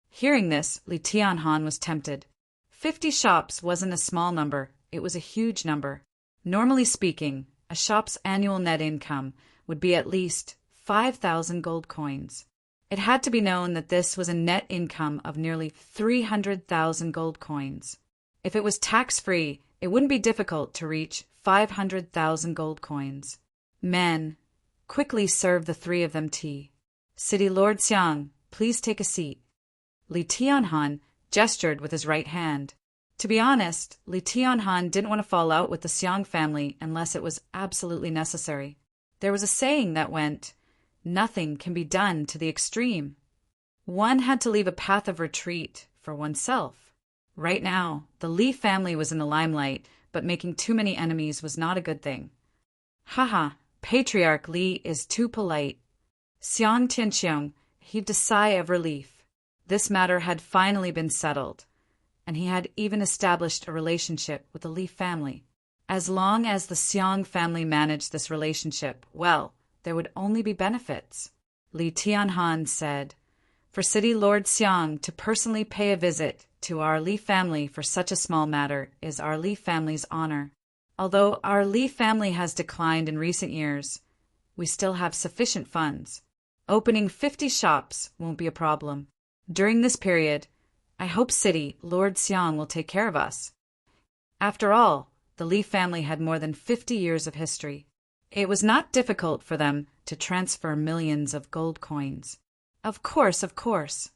Speaker 1: Hearing this, Li Tianhan was tempted. 50 shops wasn't a small number, it was a huge number. Normally speaking, a shop's annual net income would be at least 5,000 gold coins. It had to be known that this was a net income of nearly 300,000 gold coins. If it was tax-free, it wouldn't be difficult to reach 500,000 gold coins. Men, quickly serve the 3 of them tea. City Lord Xiang, please take a seat. Li Tianhan gestured with his right hand. To be honest, Li Tianhan didn't want to fall out with the Xiang family unless it was absolutely necessary. There was a saying that went, "Nothing can be done to the extreme." One had to leave a path of retreat for oneself. Right now, the Li family was in the limelight, but making too many enemies was not a good thing. Haha, Patriarch Li is too polite. Xiang Tianqiong heaved a sigh of relief. This matter had finally been settled, and he had even established a relationship with the Li family. As long as the Xiang family managed this relationship, well, there would only be benefits. Li Tianhan said, "For City Lord Xiang to personally pay a visit to our Li family for such a small matter is our Li family's honor. Although our Li family has declined in recent years, we still have sufficient funds. Opening 50 shops won't be a problem. During this period, I hope City Lord Xiang will take care of us." After all, the Li family had more than 50 years of history. It was not difficult for them to transfer millions of gold coins. Of course, of course.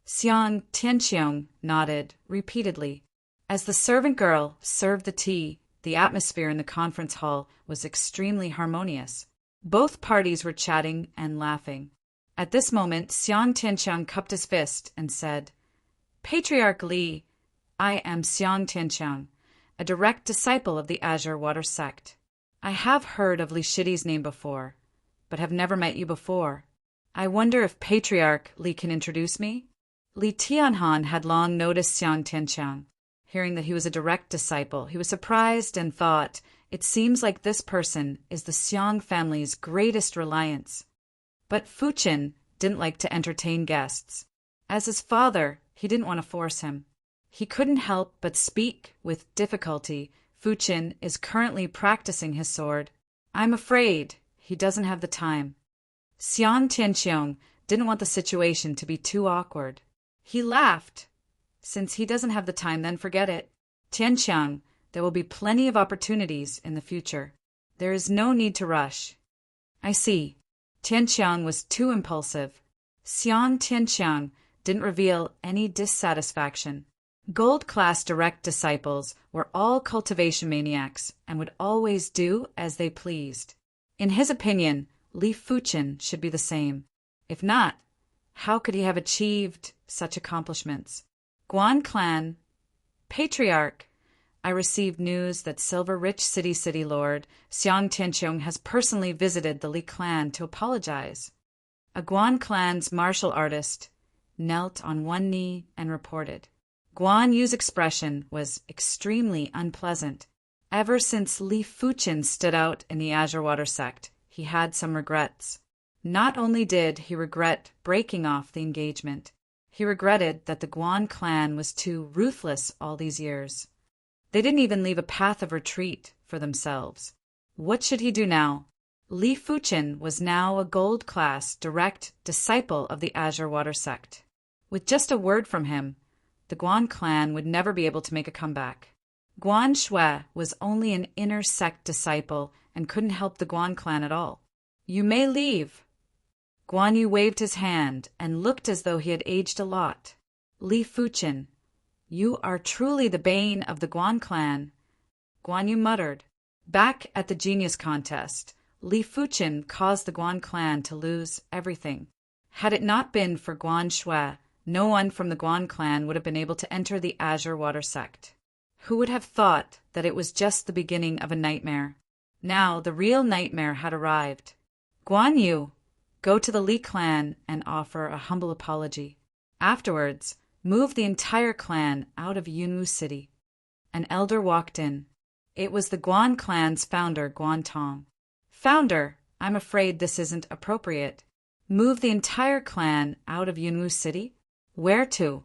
Speaker 1: Xiang Tianqiong nodded repeatedly. As the servant girl served the tea, the atmosphere in the conference hall was extremely harmonious. Both parties were chatting and laughing. At this moment, Xiang Tianqiong cupped his fist and said, "Patriarch Li, I am Xiang Tianqiong, a direct disciple of the Azure Water sect. I have heard of Li Shidi's name before, but have never met you before. I wonder if Patriarch Li can introduce me?" Li Tianhan had long noticed Xiang Tianqiong. Hearing that he was a direct disciple, he was surprised and thought, "It seems like this person is the Xiang family's greatest reliance." But Fuqin didn't like to entertain guests. As his father, he didn't want to force him. He couldn't help but speak with difficulty. Fuqin is currently practicing his sword. I'm afraid he doesn't have the time. Xiang Tianqiong didn't want the situation to be too awkward. He laughed. Since he doesn't have the time, then forget it. Tianqiong, there will be plenty of opportunities in the future. There is no need to rush. I see. Tianqiong was too impulsive. Xiang Tianqiong didn't reveal any dissatisfaction. Gold-class direct disciples were all cultivation maniacs and would always do as they pleased. In his opinion, Li Fuqin should be the same. If not, how could he have achieved such accomplishments? Guan Clan, Patriarch, I received news that Silver Rich City Lord Xiang Tianqiong has personally visited the Li clan to apologize. A Guan clan's martial artist knelt on one knee and reported. Guan Yu's expression was extremely unpleasant. Ever since Li Fuqin stood out in the Azure Water sect, he had some regrets. Not only did he regret breaking off the engagement, he regretted that the Guan clan was too ruthless all these years. They didn't even leave a path of retreat for themselves. What should he do now? Li Fuqin was now a gold-class direct disciple of the Azure Water sect. With just a word from him, the Guan clan would never be able to make a comeback. Guan Shui was only an inner sect disciple and couldn't help the Guan clan at all. You may leave. Guan Yu waved his hand and looked as though he had aged a lot. Li Fuqin, you are truly the bane of the Guan clan. Guan Yu muttered. Back at the genius contest, Li Fuqin caused the Guan clan to lose everything. Had it not been for Guan Shui, no one from the Guan clan would have been able to enter the Azure Water sect. Who would have thought that it was just the beginning of a nightmare? Now the real nightmare had arrived. Guan Yu, go to the Li clan and offer a humble apology. Afterwards, move the entire clan out of Yunwu City. An elder walked in. It was the Guan clan's founder, Guan Tong. Founder, I'm afraid this isn't appropriate. Move the entire clan out of Yunwu City? Where to?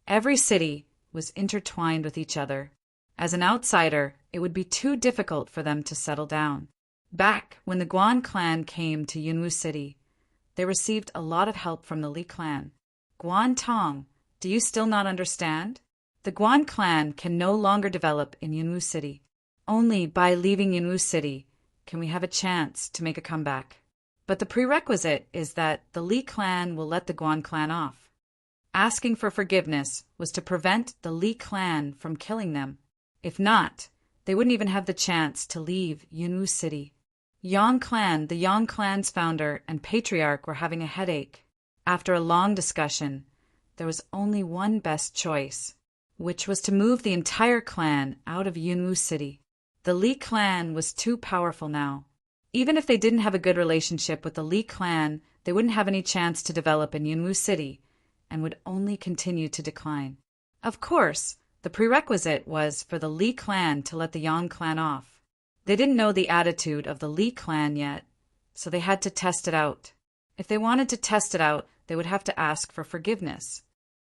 Speaker 1: Every city was intertwined with each other. As an outsider, it would be too difficult for them to settle down. Back when the Guan clan came to Yunwu City, they received a lot of help from the Li clan. Guan Tong, do you still not understand? The Guan clan can no longer develop in Yunwu City. Only by leaving Yunwu City can we have a chance to make a comeback. But the prerequisite is that the Li clan will let the Guan clan off. Asking for forgiveness was to prevent the Li clan from killing them. If not, they wouldn't even have the chance to leave Yunwu City. Yang Clan, the Yang Clan's founder and patriarch, were having a headache. After a long discussion, there was only one best choice, which was to move the entire clan out of Yunwu City. The Li clan was too powerful now. Even if they didn't have a good relationship with the Li clan, they wouldn't have any chance to develop in Yunwu City and would only continue to decline. Of course, the prerequisite was for the Li clan to let the Yang clan off. They didn't know the attitude of the Li clan yet, so they had to test it out. If they wanted to test it out, they would have to ask for forgiveness.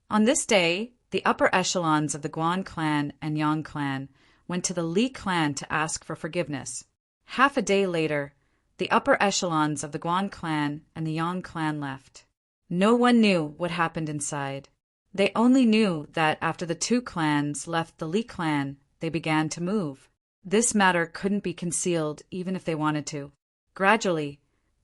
Speaker 1: On this day, the upper echelons of the Guan clan and Yang clan went to the Li clan to ask for forgiveness. Half a day later, the upper echelons of the Guan clan and the Yang clan left. No one knew what happened inside. They only knew that after the two clans left the Li clan, they began to move. This matter couldn't be concealed even if they wanted to. Gradually,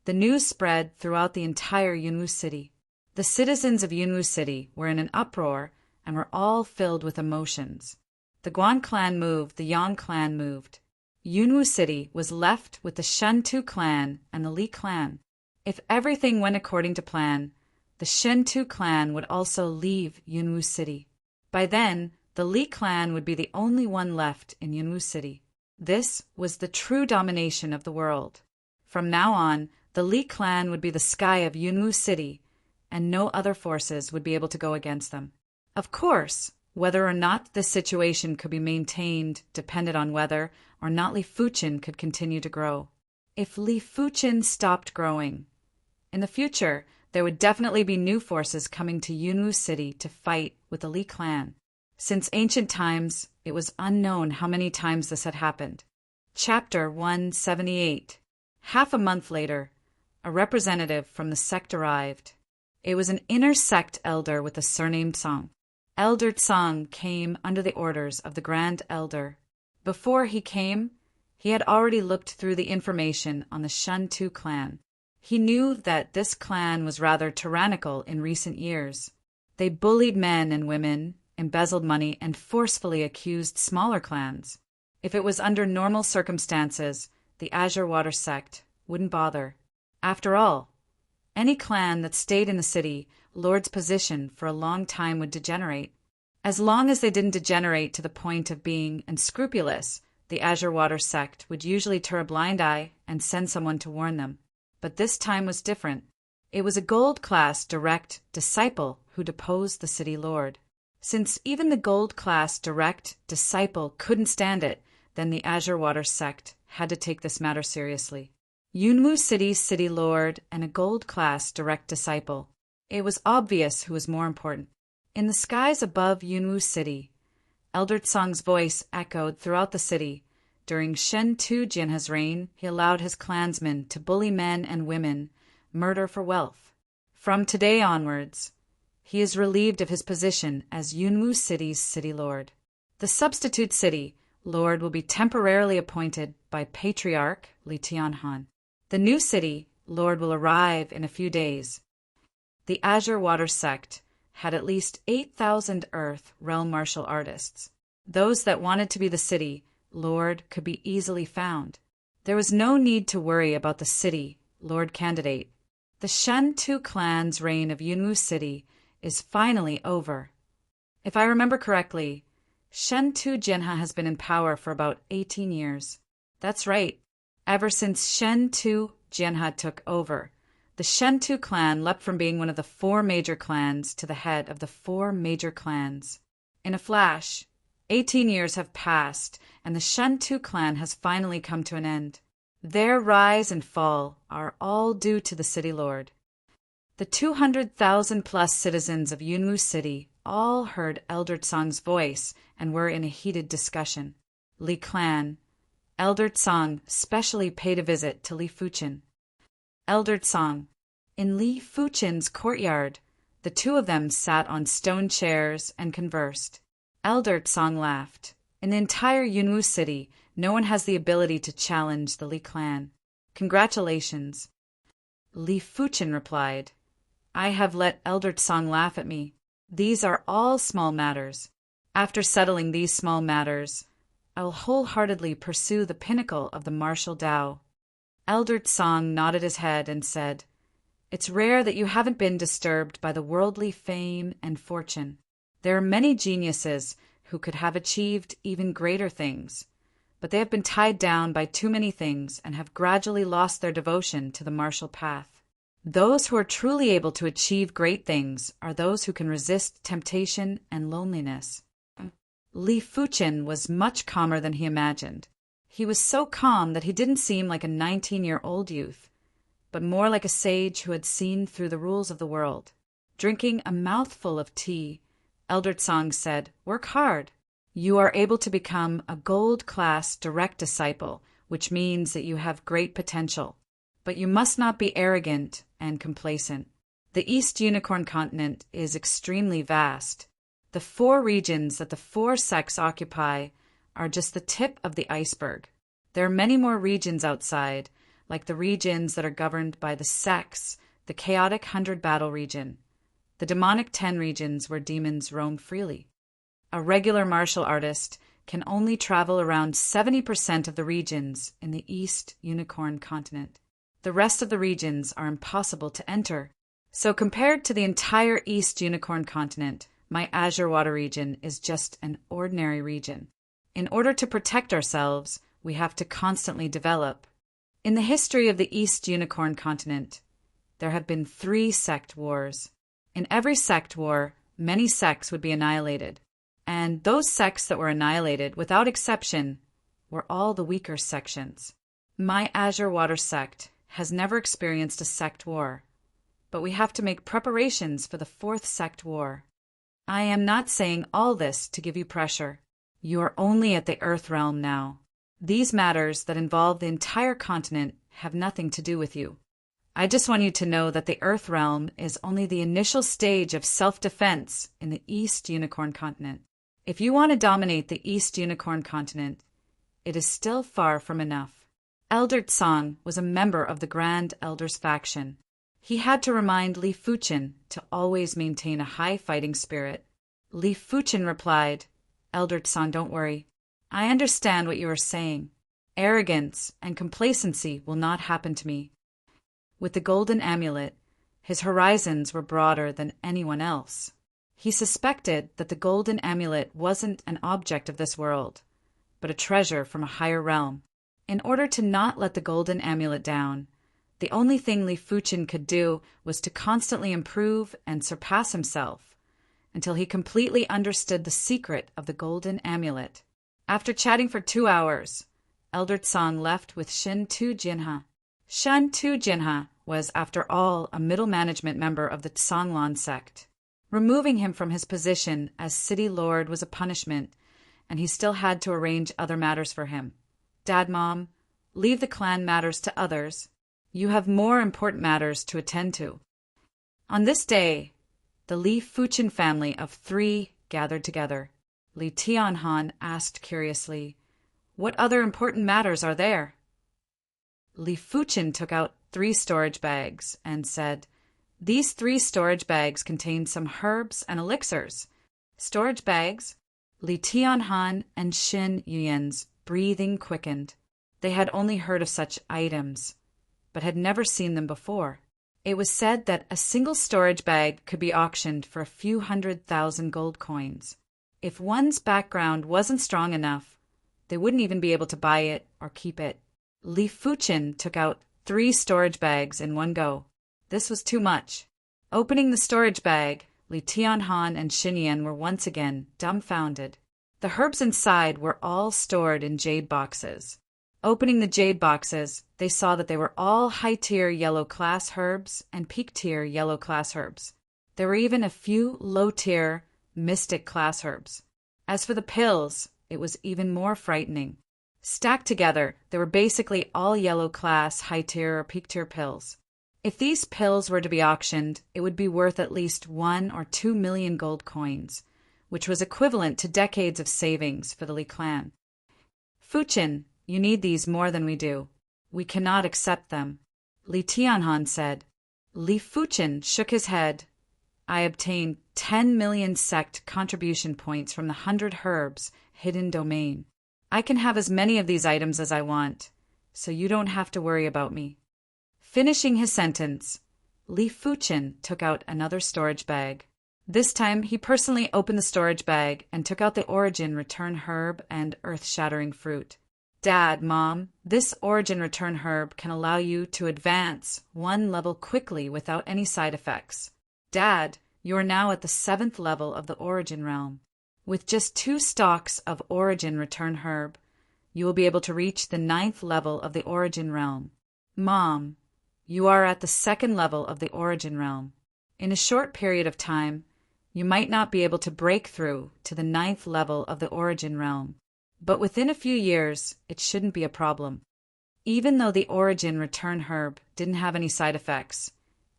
Speaker 1: the news spread throughout the entire Yunwu City. The citizens of Yunwu City were in an uproar and were all filled with emotions. The Guan clan moved, the Yang clan moved. Yunwu City was left with the Shentu clan and the Li clan. If everything went according to plan, the Shentu clan would also leave Yunwu City. By then, the Li clan would be the only one left in Yunwu City. This was the true domination of the world. From now on, the Li clan would be the sky of Yunwu City, and no other forces would be able to go against them. Of course, whether or not this situation could be maintained depended on whether or not Li Fuchin could continue to grow. If Li Fuchin stopped growing, in the future, there would definitely be new forces coming to Yunwu City to fight with the Li clan. Since ancient times, it was unknown how many times this had happened. Chapter 178. Half a month later, a representative from the sect arrived. It was an inner sect elder with the surname Song. Elder Tsang came under the orders of the Grand Elder. Before he came, he had already looked through the information on the Shentu clan. He knew that this clan was rather tyrannical in recent years. They bullied men and women, embezzled money, and forcefully accused smaller clans. If it was under normal circumstances, the Azure Water sect wouldn't bother. After all, any clan that stayed in the city lord's position for a long time would degenerate. As long as they didn't degenerate to the point of being unscrupulous, the Azure Water sect would usually turn a blind eye and send someone to warn them. But this time was different. It was a gold-class direct disciple who deposed the city lord. Since even the gold-class direct disciple couldn't stand it, then the Azure Water sect had to take this matter seriously. Yunwu City's city lord and a gold-class direct disciple. It was obvious who was more important. In the skies above Yunwu City, Elder Tsang's voice echoed throughout the city. During Shentu Jinha's reign, he allowed his clansmen to bully men and women, murder for wealth. From today onwards, he is relieved of his position as Yunwu City's city lord. The substitute city lord will be temporarily appointed by Patriarch Li Tianhan. The new city lord will arrive in a few days. The Azure Water sect had at least 8,000 Earth realm martial artists. Those that wanted to be the city lord could be easily found. There was no need to worry about the city lord candidate. The Shentu clan's reign of Yunwu City is finally over. If I remember correctly, Shentu Jinha has been in power for about 18 years. That's right. Ever since Shen Tu Jianhe took over, the Shen Tu clan leapt from being one of the 4 major clans to the head of the 4 major clans. In a flash, 18 years have passed, and the Shen Tu clan has finally come to an end. Their rise and fall are all due to the city lord. The 200,000-plus citizens of Yunwu City all heard Elder Tsang's voice and were in a heated discussion. Li clan, Elder Tsang specially paid a visit to Li Fuchen. Elder Tsang. In Li Fuchen's courtyard, the 2 of them sat on stone chairs and conversed. Elder Tsang laughed. In the entire Yunwu City, no one has the ability to challenge the Li clan. Congratulations. Li Fuchen replied, I have let Elder Tsang laugh at me. These are all small matters. After settling these small matters, I will wholeheartedly pursue the pinnacle of the martial Tao. Elder Tsang nodded his head and said, It's rare that you haven't been disturbed by the worldly fame and fortune. There are many geniuses who could have achieved even greater things, but they have been tied down by too many things and have gradually lost their devotion to the martial path. Those who are truly able to achieve great things are those who can resist temptation and loneliness. Li Fuchen was much calmer than he imagined. He was so calm that he didn't seem like a 19-year-old youth, but more like a sage who had seen through the rules of the world. Drinking a mouthful of tea, Elder Tsang said, Work hard. You are able to become a gold-class direct disciple, which means that you have great potential. But you must not be arrogant and complacent. The East Unicorn continent is extremely vast. The 4 regions that the 4 sects occupy are just the tip of the iceberg. There are many more regions outside, like the regions that are governed by the sects, the chaotic 100 battle region, the demonic 10 regions where demons roam freely. A regular martial artist can only travel around 70% of the regions in the East Unicorn continent. The rest of the regions are impossible to enter. So compared to the entire East Unicorn continent, my Azure Water region is just an ordinary region. In order to protect ourselves, we have to constantly develop. In the history of the East Unicorn continent, there have been 3 sect wars. In every sect war, many sects would be annihilated. And those sects that were annihilated, without exception, were all the weaker sections. My Azure Water sect has never experienced a sect war, but we have to make preparations for the 4th sect war. I am not saying all this to give you pressure. You are only at the Earth realm now. These matters that involve the entire continent have nothing to do with you. I just want you to know that the Earth realm is only the initial stage of self-defense in the East Unicorn continent. If you want to dominate the East Unicorn continent, it is still far from enough. Elder Tsang was a member of the Grand Elders faction. He had to remind Li Fuchen to always maintain a high fighting spirit. Li Fuchen replied, Elder Tsang, don't worry. I understand what you are saying. Arrogance and complacency will not happen to me. With the golden amulet, his horizons were broader than anyone else. He suspected that the golden amulet wasn't an object of this world, but a treasure from a higher realm. In order to not let the golden amulet down, the only thing Li Fuchen could do was to constantly improve and surpass himself until he completely understood the secret of the golden amulet. After chatting for 2 hours, Elder Tsang left with Shen Tu Jianhe. Shen Tu Jianhe was, after all, a middle management member of the Tsanglan sect. Removing him from his position as city lord was a punishment, and he still had to arrange other matters for him. Dad, Mom, leave the clan matters to others. You have more important matters to attend to. On this day, the Li Fuchen family of 3 gathered together. Li Tianhan asked curiously, What other important matters are there? Li Fuchen took out 3 storage bags and said, These 3 storage bags contain some herbs and elixirs. Storage bags? Li Tianhan and Xin Yuyan's breathing quickened. They had only heard of such items, but had never seen them before. It was said that a single storage bag could be auctioned for a few 100,000 gold coins. If one's background wasn't strong enough, they wouldn't even be able to buy it or keep it. Li Fuchen took out 3 storage bags in one go. This was too much. Opening the storage bag, Li Tianhan and Xinyan were once again dumbfounded. The herbs inside were all stored in jade boxes. Opening the jade boxes, they saw that they were all high-tier yellow-class herbs and peak-tier yellow-class herbs. There were even a few low-tier mystic-class herbs. As for the pills, it was even more frightening. Stacked together, they were basically all yellow-class, high-tier or peak-tier pills. If these pills were to be auctioned, it would be worth at least 1 or 2 million gold coins, which was equivalent to decades of savings for the Li clan. Fuchen, you need these more than we do. We cannot accept them, Li Tianhan said. Li Fuchen shook his head. I obtained 10 million sect contribution points from the 100 herbs hidden domain. I can have as many of these items as I want, so you don't have to worry about me. Finishing his sentence, Li Fuchen took out another storage bag. This time, he personally opened the storage bag and took out the Origin Return herb and earth-shattering fruit. Dad, Mom, this Origin Return herb can allow you to advance 1 level quickly without any side effects. Dad, you are now at the 7th level of the Origin realm. With just 2 stalks of Origin Return herb, you will be able to reach the 9th level of the Origin realm. Mom, you are at the 2nd level of the Origin realm. In a short period of time, you might not be able to break through to the 9th level of the Origin realm, but within a few years, it shouldn't be a problem. Even though the Origin Return herb didn't have any side effects,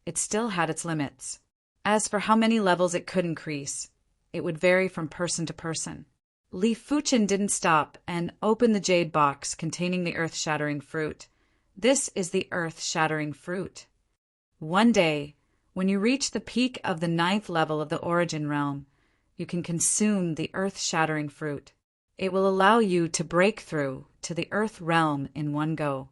Speaker 1: it still had its limits. As for how many levels it could increase, it would vary from person to person. Li Fuchen didn't stop and opened the jade box containing the earth-shattering fruit. This is the earth-shattering fruit. One day, when you reach the peak of the 9th level of the Origin realm, you can consume the earth-shattering fruit. It will allow you to break through to the Earth realm in one go.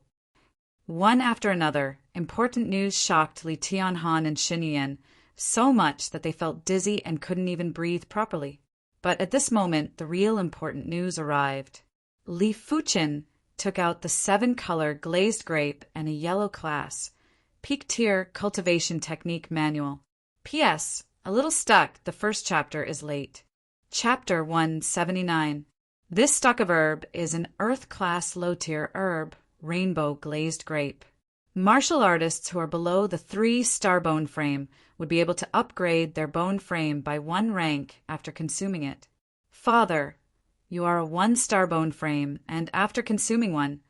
Speaker 1: One after another, important news shocked Li Tianhan and Xinyan so much that they felt dizzy and couldn't even breathe properly. But at this moment, the real important news arrived. Li Fuchen took out the 7-color glazed grape and a yellow class, peak-tier cultivation technique manual. P.S. A little stuck, the first chapter is late. Chapter 179. This stock of herb is an earth-class low-tier herb, rainbow glazed grape. Martial artists who are below the 3-star bone frame would be able to upgrade their bone frame by 1 rank after consuming it. Father, you are a 1-star bone frame, and after consuming one,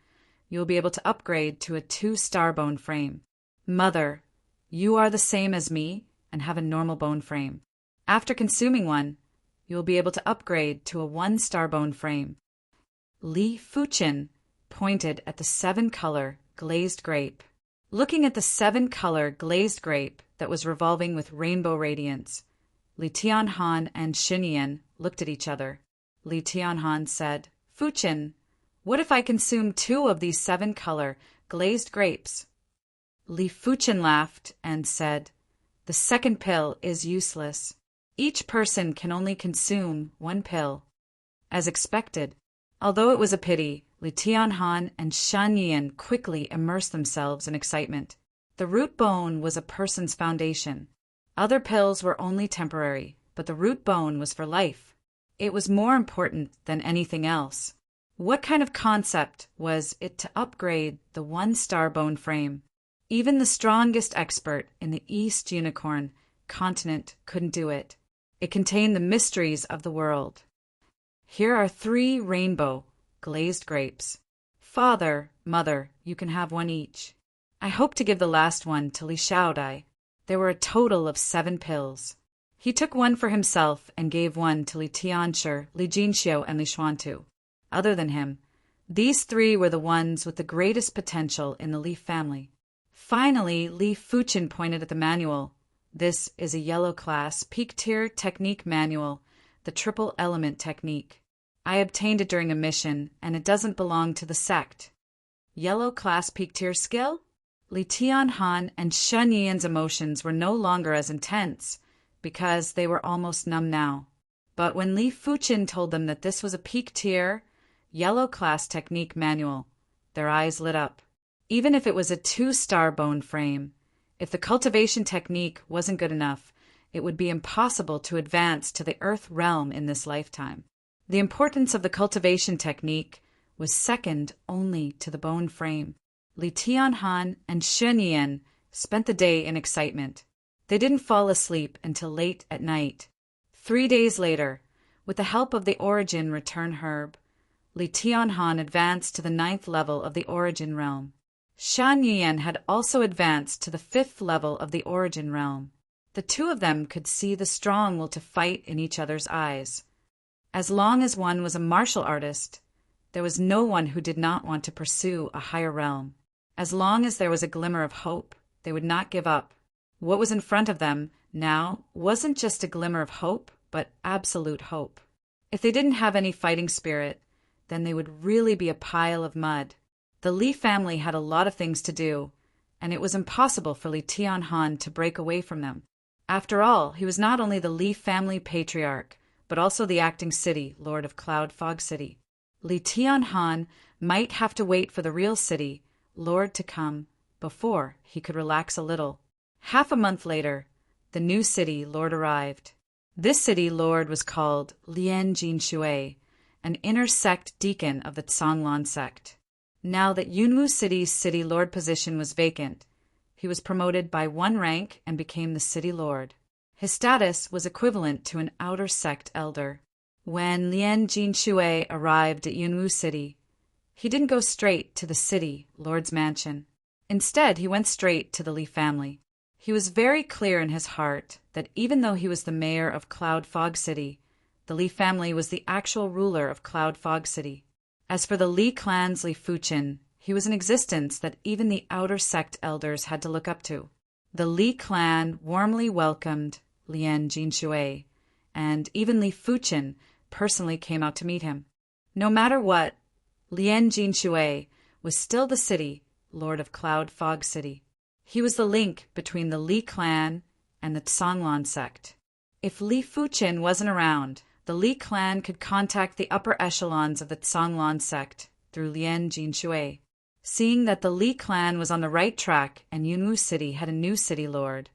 Speaker 1: you will be able to upgrade to a 2-star bone frame. Mother, you are the same as me and have a normal bone frame. After consuming one, you will be able to upgrade to a 1-star bone frame. Li Fuchen pointed at the 7-color glazed grape. Looking at the 7-color glazed grape that was revolving with rainbow radiance, Li Tianhan and Xinyan looked at each other. Li Tianhan said, Fuchen, what if I consume 2 of these 7-color glazed grapes? Li Fuchen laughed and said, the second pill is useless. Each person can only consume 1 pill. As expected, although it was a pity, Li Tianhan and Xinyan quickly immersed themselves in excitement. The root bone was a person's foundation. Other pills were only temporary, but the root bone was for life. It was more important than anything else. What kind of concept was it to upgrade the 1-star bone frame? Even the strongest expert in the East Unicorn continent couldn't do it. It contained the mysteries of the world. Here are 3 rainbow glazed grapes. Father, Mother, you can have 1 each. I hope to give the last one to Li Xiaodai. There were a total of 7 pills. He took 1 for himself and gave 1 to Li Tianshi, Li Jinxiu, and Li Xuantu. Other than him, these 3 were the ones with the greatest potential in the Li family. Finally, Li Fuchen pointed at the manual. This is a yellow class peak-tier technique manual, the triple element technique. I obtained it during a mission, and it doesn't belong to the sect. Yellow class peak-tier skill? Li Tianhan and Xinyan's emotions were no longer as intense, because they were almost numb now. But when Li Fuchen told them that this was a peak-tier, yellow class technique manual, Their eyes lit up. Even if it was a 2-star bone frame, if the cultivation technique wasn't good enough, it would be impossible to advance to the earth realm in this lifetime. The importance of the cultivation technique was second only to the bone frame. Li Tianhan and Shun Yan spent the day in excitement. They didn't fall asleep until late at night. 3 days later, with the help of the Origin Return Herb, Li Tianhan advanced to the 9th level of the Origin Realm. Shan Yuan had also advanced to the 5th level of the Origin Realm. The two of them could see the strong will to fight in each other's eyes. As long as one was a martial artist, there was no one who did not want to pursue a higher realm. As long as there was a glimmer of hope, they would not give up. What was in front of them now wasn't just a glimmer of hope, but absolute hope. If they didn't have any fighting spirit, then they would really be a pile of mud. The Li family had a lot of things to do, and it was impossible for Li Tianhan to break away from them. After all, he was not only the Li family patriarch, but also the acting city, Lord of Cloud Fog City. Li Tianhan might have to wait for the real city, Lord, to come before he could relax a little. Half a month later, the new city Lord arrived. This city Lord was called Lian Jinshui, an inner sect deacon of the Tsanglan sect. Now that Yunwu City's city lord position was vacant, he was promoted by 1 rank and became the city lord. His status was equivalent to an outer sect elder. When Lian Jinshui arrived at Yunwu City, he didn't go straight to the city lord's mansion. Instead, he went straight to the Li family. He was very clear in his heart that even though he was the mayor of Cloud Fog City, the Li family was the actual ruler of Cloud Fog City. As for the Li clan's Li Fuchen, he was an existence that even the outer sect elders had to look up to. The Li clan warmly welcomed Lian Jinshui, and even Li Fuchen personally came out to meet him. No matter what, Lian Jinshui was still the city lord of Cloud Fog City. He was the link between the Li clan and the Tsanglan sect. If Li Fuchen wasn't around, the Li clan could contact the upper echelons of the Tsanglan sect through Lian Jinshui. Seeing that the Li clan was on the right track and Yunwu City had a new city lord,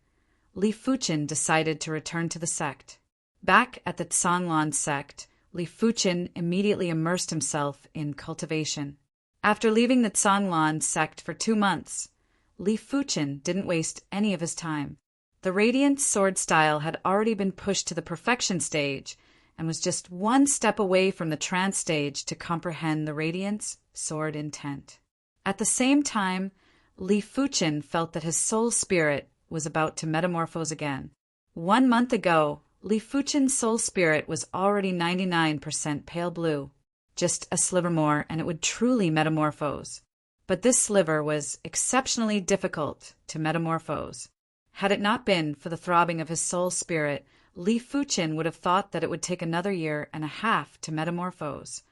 Speaker 1: Li Fuchen decided to return to the sect. Back at the Tsanglan sect, Li Fuchen immediately immersed himself in cultivation. After leaving the Tsanglan sect for 2 months, Li Fuchen didn't waste any of his time. The Radiant sword style had already been pushed to the perfection stage and was just 1 step away from the trance stage to comprehend the Radiant's sword intent. At the same time, Li Fuchen felt that his soul spirit was about to metamorphose again. 1 month ago, Li Fuchen's soul spirit was already 99% pale blue. Just a sliver more and it would truly metamorphose. But this sliver was exceptionally difficult to metamorphose. Had it not been for the throbbing of his soul spirit, Li Fuchen would have thought that it would take another 1.5 years to metamorphose.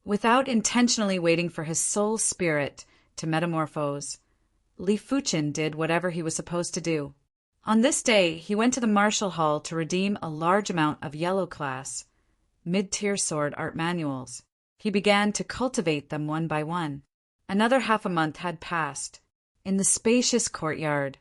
Speaker 1: Without intentionally waiting for his soul spirit to metamorphose, Li Fuchen did whatever he was supposed to do. On this day, he went to the Martial Hall to redeem a large amount of yellow class, mid-tier sword art manuals. He began to cultivate them one by one. Another half a month had passed. In the spacious courtyard,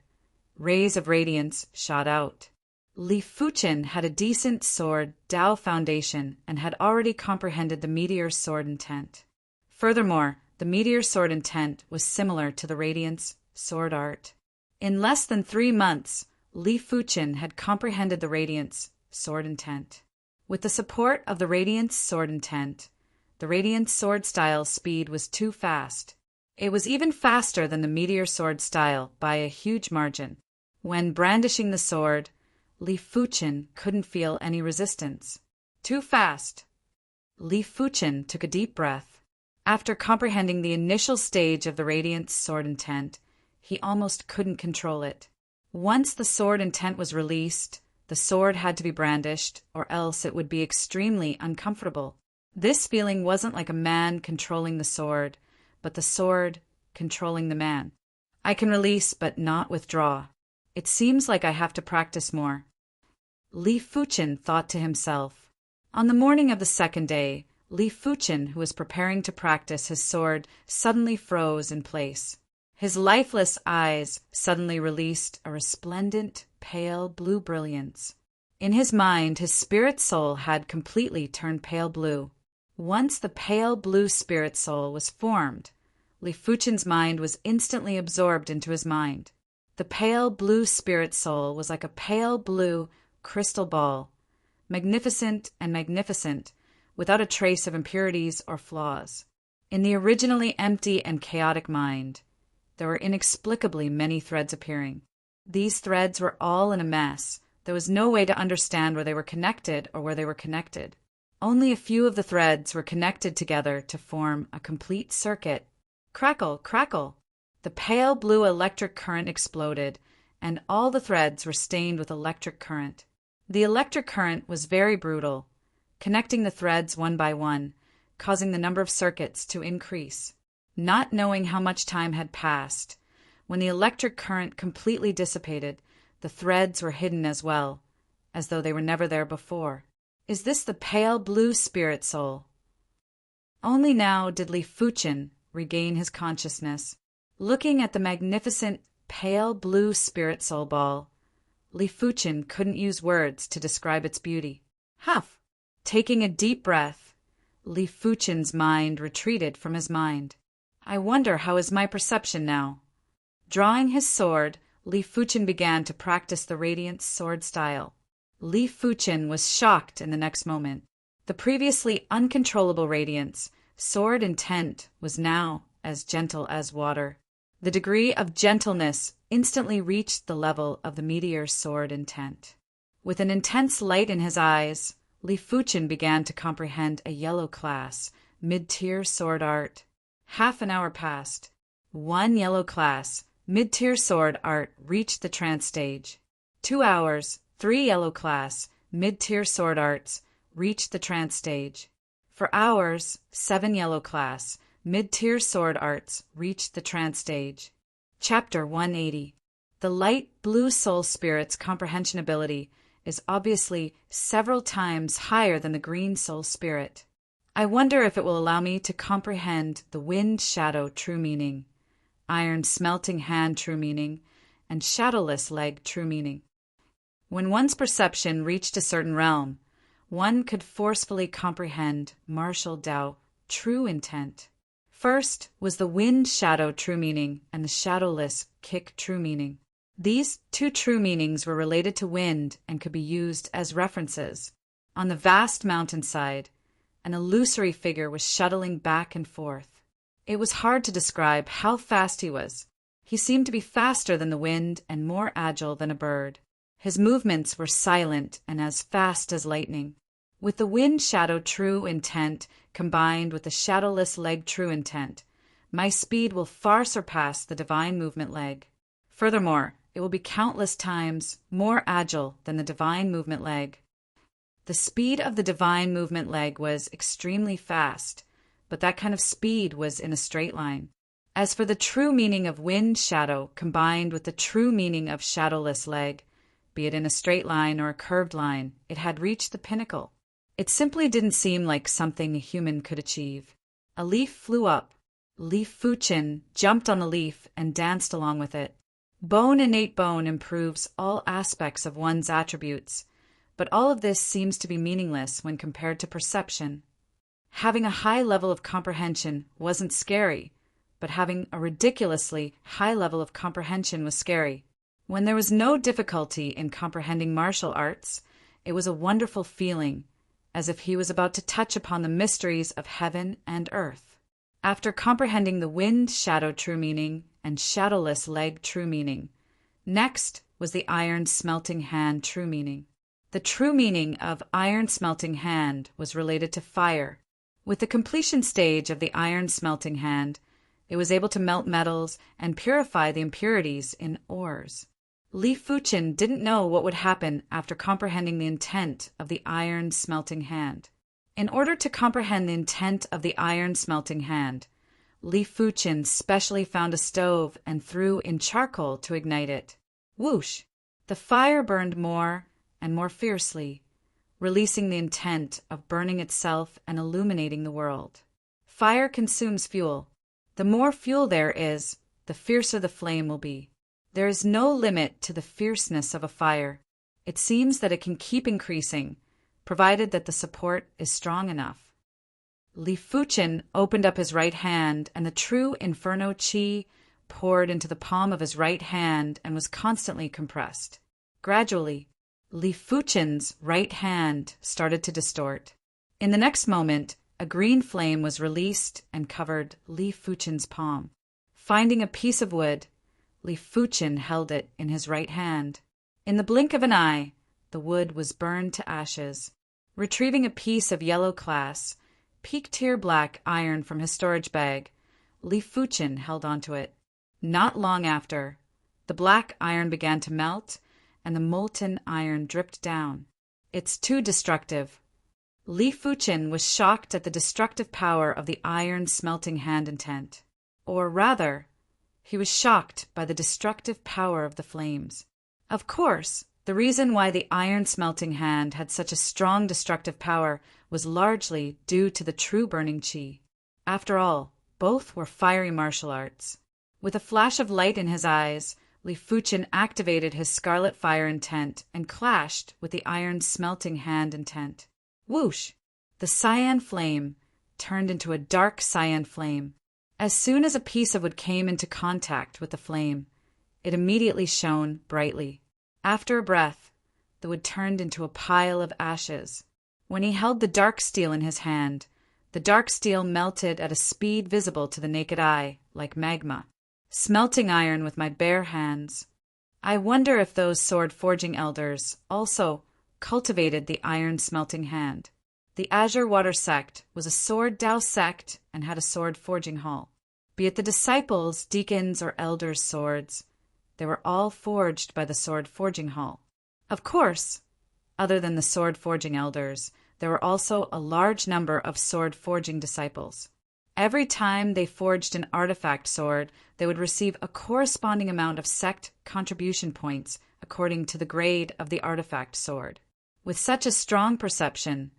Speaker 1: rays of radiance shot out. Li Fuchen had a decent sword Dao foundation and had already comprehended the meteor sword intent. Furthermore, the meteor sword intent was similar to the Radiant's sword art. In less than 3 months, Li Fuchen had comprehended the Radiant's sword intent. With the support of the Radiant's sword intent, the Radiant sword style speed was too fast. It was even faster than the meteor sword style by a huge margin. When brandishing the sword, Li Fuchen couldn't feel any resistance. Too fast. Li Fuchen took a deep breath. After comprehending the initial stage of the Radiant sword intent, he almost couldn't control it. Once the sword intent was released, the sword had to be brandished, or else it would be extremely uncomfortable. This feeling wasn't like a man controlling the sword, but the sword controlling the man. I can release but not withdraw. It seems like I have to practice more. Li Fuchen thought to himself. On the morning of the second day, Li Fuchen, who was preparing to practice his sword, suddenly froze in place. His lifeless eyes suddenly released a resplendent, pale blue brilliance. In his mind, his spirit soul had completely turned pale blue. Once the pale blue spirit soul was formed, Li Fuchen's mind was instantly absorbed into his mind. The pale blue spirit soul was like a pale blue crystal ball, magnificent and magnificent, without a trace of impurities or flaws. In the originally empty and chaotic mind, there were inexplicably many threads appearing. These threads were all in a mess. There was no way to understand where they were connected or where they were connected. Only a few of the threads were connected together to form a complete circuit. Crackle, crackle! The pale blue electric current exploded, and all the threads were stained with electric current. The electric current was very brutal, connecting the threads one by one, causing the number of circuits to increase. Not knowing how much time had passed, when the electric current completely dissipated, the threads were hidden as well, as though they were never there before. Is this the pale blue spirit soul? Only now did Li Fuchen regain his consciousness. Looking at the magnificent pale blue spirit soul ball, Li Fuchen couldn't use words to describe its beauty. Huff! Taking a deep breath, Li Fuchen's mind retreated from his mind. I wonder how is my perception now? Drawing his sword, Li Fuchen began to practice the radiant sword style. Li Fuchen was shocked in the next moment. The previously uncontrollable radiance, sword intent, was now as gentle as water. The degree of gentleness instantly reached the level of the meteor's sword intent. With an intense light in his eyes, Li Fuchen began to comprehend a yellow class, mid-tier sword art. Half an hour passed. 1 yellow class, mid-tier sword art reached the trance stage. 2 hours, 3 yellow class, mid-tier sword arts reached the trance stage. For hours, 7 yellow class, mid-tier sword arts reached the trance stage. Chapter 180. The light blue soul spirit's comprehension ability is obviously several times higher than the green soul spirit. I wonder if it will allow me to comprehend the wind shadow true meaning, iron smelting hand true meaning, and shadowless leg true meaning. When one's perception reached a certain realm, one could forcefully comprehend martial Tao true intent. First was the wind shadow true meaning and the shadowless kick true meaning. These two true meanings were related to wind and could be used as references. On the vast mountainside, an illusory figure was shuttling back and forth. It was hard to describe how fast he was. He seemed to be faster than the wind and more agile than a bird. His movements were silent and as fast as lightning. With the wind shadow true intent combined with the shadowless leg true intent, my speed will far surpass the divine movement leg. Furthermore, it will be countless times more agile than the divine movement leg. The speed of the divine movement leg was extremely fast, but that kind of speed was in a straight line. As for the true meaning of wind shadow combined with the true meaning of shadowless leg, be it in a straight line or a curved line, it had reached the pinnacle. It simply didn't seem like something a human could achieve. A leaf flew up. Li Fuchen jumped on the leaf and danced along with it. Innate bone improves all aspects of one's attributes, but all of this seems to be meaningless when compared to perception. Having a high level of comprehension wasn't scary, but having a ridiculously high level of comprehension was scary. When there was no difficulty in comprehending martial arts, it was a wonderful feeling, as if he was about to touch upon the mysteries of heaven and earth. After comprehending the wind shadow true meaning and shadowless leg true meaning, next was the iron smelting hand true meaning. The true meaning of iron smelting hand was related to fire. With the completion stage of the iron smelting hand, it was able to melt metals and purify the impurities in ores. Li Fuchen didn't know what would happen after comprehending the intent of the iron smelting hand. In order to comprehend the intent of the iron smelting hand, Li Fuchen specially found a stove and threw in charcoal to ignite it. Whoosh! The fire burned more and more fiercely, releasing the intent of burning itself and illuminating the world. Fire consumes fuel. The more fuel there is, the fiercer the flame will be. There is no limit to the fierceness of a fire. It seems that it can keep increasing, provided that the support is strong enough. Li Fuchen opened up his right hand, and the true inferno chi poured into the palm of his right hand and was constantly compressed. Gradually, Li Fuchen's right hand started to distort. In the next moment, a green flame was released and covered Li Fuchen's palm. Finding a piece of wood, Li Fuchen held it in his right hand. In the blink of an eye, the wood was burned to ashes. Retrieving a piece of yellow class, peak-tier black iron from his storage bag, Li Fuchen held onto it. Not long after, the black iron began to melt, and the molten iron dripped down. It's too destructive. Li Fuchen was shocked at the destructive power of the iron smelting hand intent. Or rather, he was shocked by the destructive power of the flames. Of course, the reason why the iron smelting hand had such a strong destructive power was largely due to the true burning chi. After all, both were fiery martial arts. With a flash of light in his eyes, Li Fuchen activated his scarlet fire intent and clashed with the iron smelting hand intent. Whoosh! The cyan flame turned into a dark cyan flame. As soon as a piece of wood came into contact with the flame, it immediately shone brightly. After a breath, the wood turned into a pile of ashes. When he held the dark steel in his hand, the dark steel melted at a speed visible to the naked eye, like magma. Smelting iron with my bare hands. I wonder if those sword-forging elders also cultivated the iron-smelting hand. The Azure Water sect was a sword Dao sect and had a sword-forging hall. Be it the disciples, deacons, or elders' swords, they were all forged by the sword-forging hall. Of course, other than the sword-forging elders, there were also a large number of sword-forging disciples. Every time they forged an artifact sword, they would receive a corresponding amount of sect contribution points according to the grade of the artifact sword. With such a strong perception,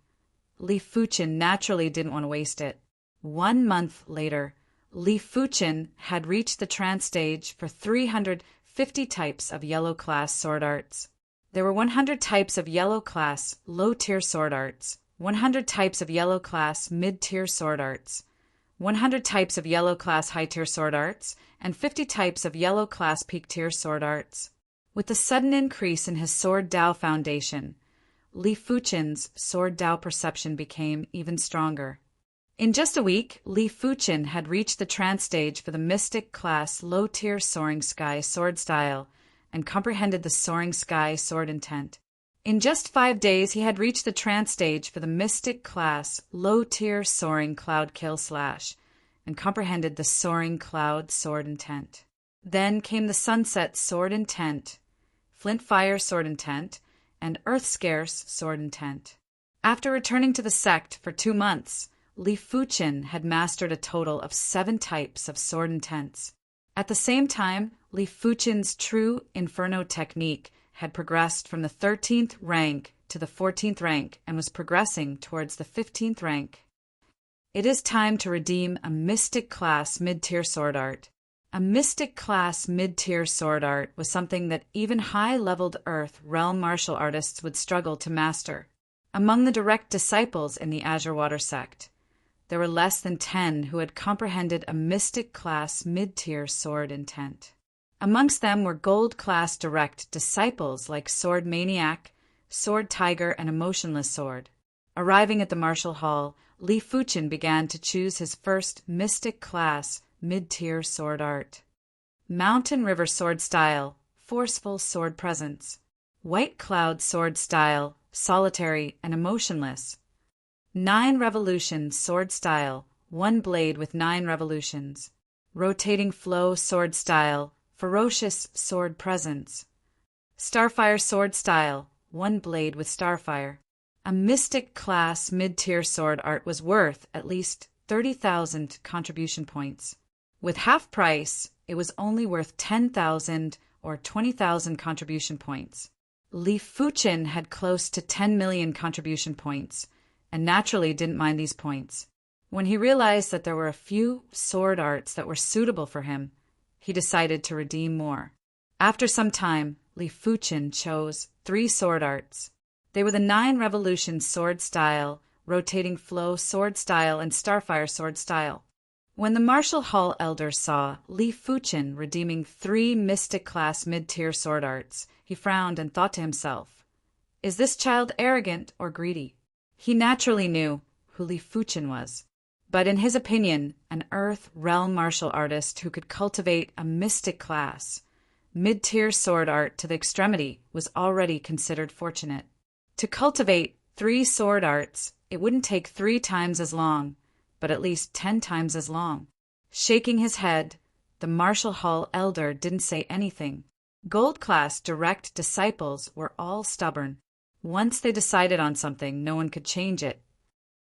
Speaker 1: Li Fuchen naturally didn't want to waste it. 1 month later, Li Fuchen had reached the trance stage for 350 types of yellow class sword arts. There were 100 types of yellow class low-tier sword arts, 100 types of yellow class mid-tier sword arts, 100 types of yellow class high-tier sword arts, and 50 types of yellow class peak-tier sword arts. With the sudden increase in his sword Dao foundation, Li Fuchen's sword Dao perception became even stronger. In just a week, Li Fuchen had reached the trance stage for the mystic class low-tier soaring sky sword style and comprehended the soaring sky sword intent. In just 5 days, he had reached the trance stage for the mystic class low-tier soaring cloud kill slash and comprehended the soaring cloud sword intent. Then came the sunset sword intent, flint fire sword intent, and earth scarce sword intent. After returning to the sect for 2 months, Li Fuchen had mastered a total of 7 types of sword intents. At the same time, Li Fuchen's true inferno technique had progressed from the 13th rank to the 14th rank and was progressing towards the 15th rank. It is time to redeem a mystic class mid-tier sword art. A mystic class mid-tier sword art was something that even high-leveled Earth realm martial artists would struggle to master. Among the direct disciples in the Azure Water sect, there were less than 10 who had comprehended a mystic class mid-tier sword intent. Amongst them were gold-class direct disciples like Sword Maniac, Sword Tiger, and Emotionless Sword. Arriving at the martial hall, Li Fuchen began to choose his first mystic class mid-tier sword art. Mountain River sword style, forceful sword presence. White Cloud sword style, solitary and emotionless. 9 Revolution sword style, 1 blade with 9 revolutions. Rotating Flow sword style, ferocious sword presence. Starfire sword style, 1 blade with starfire. A mystic class mid-tier sword art was worth at least 30,000 contribution points. With half price, it was only worth 10,000 or 20,000 contribution points. Li Fuqin had close to 10 million contribution points, and naturally didn't mind these points. When he realized that there were a few sword arts that were suitable for him, he decided to redeem more. After some time, Li Fuqin chose 3 sword arts. They were the 9 Revolution sword style, Rotating Flow sword style, and Starfire sword style. When the Martial Hall elders saw Li Fuqin redeeming 3 Mystic-class mid-tier sword arts, he frowned and thought to himself, "Is this child arrogant or greedy?" He naturally knew who Li Fuqin was, but in his opinion, an Earth realm martial artist who could cultivate a Mystic-class, mid-tier sword art to the extremity was already considered fortunate. To cultivate 3 sword arts, it wouldn't take 3 times as long, but at least 10 times as long. Shaking his head, the Martial Hall elder didn't say anything. Gold-class direct disciples were all stubborn. Once they decided on something, no one could change it.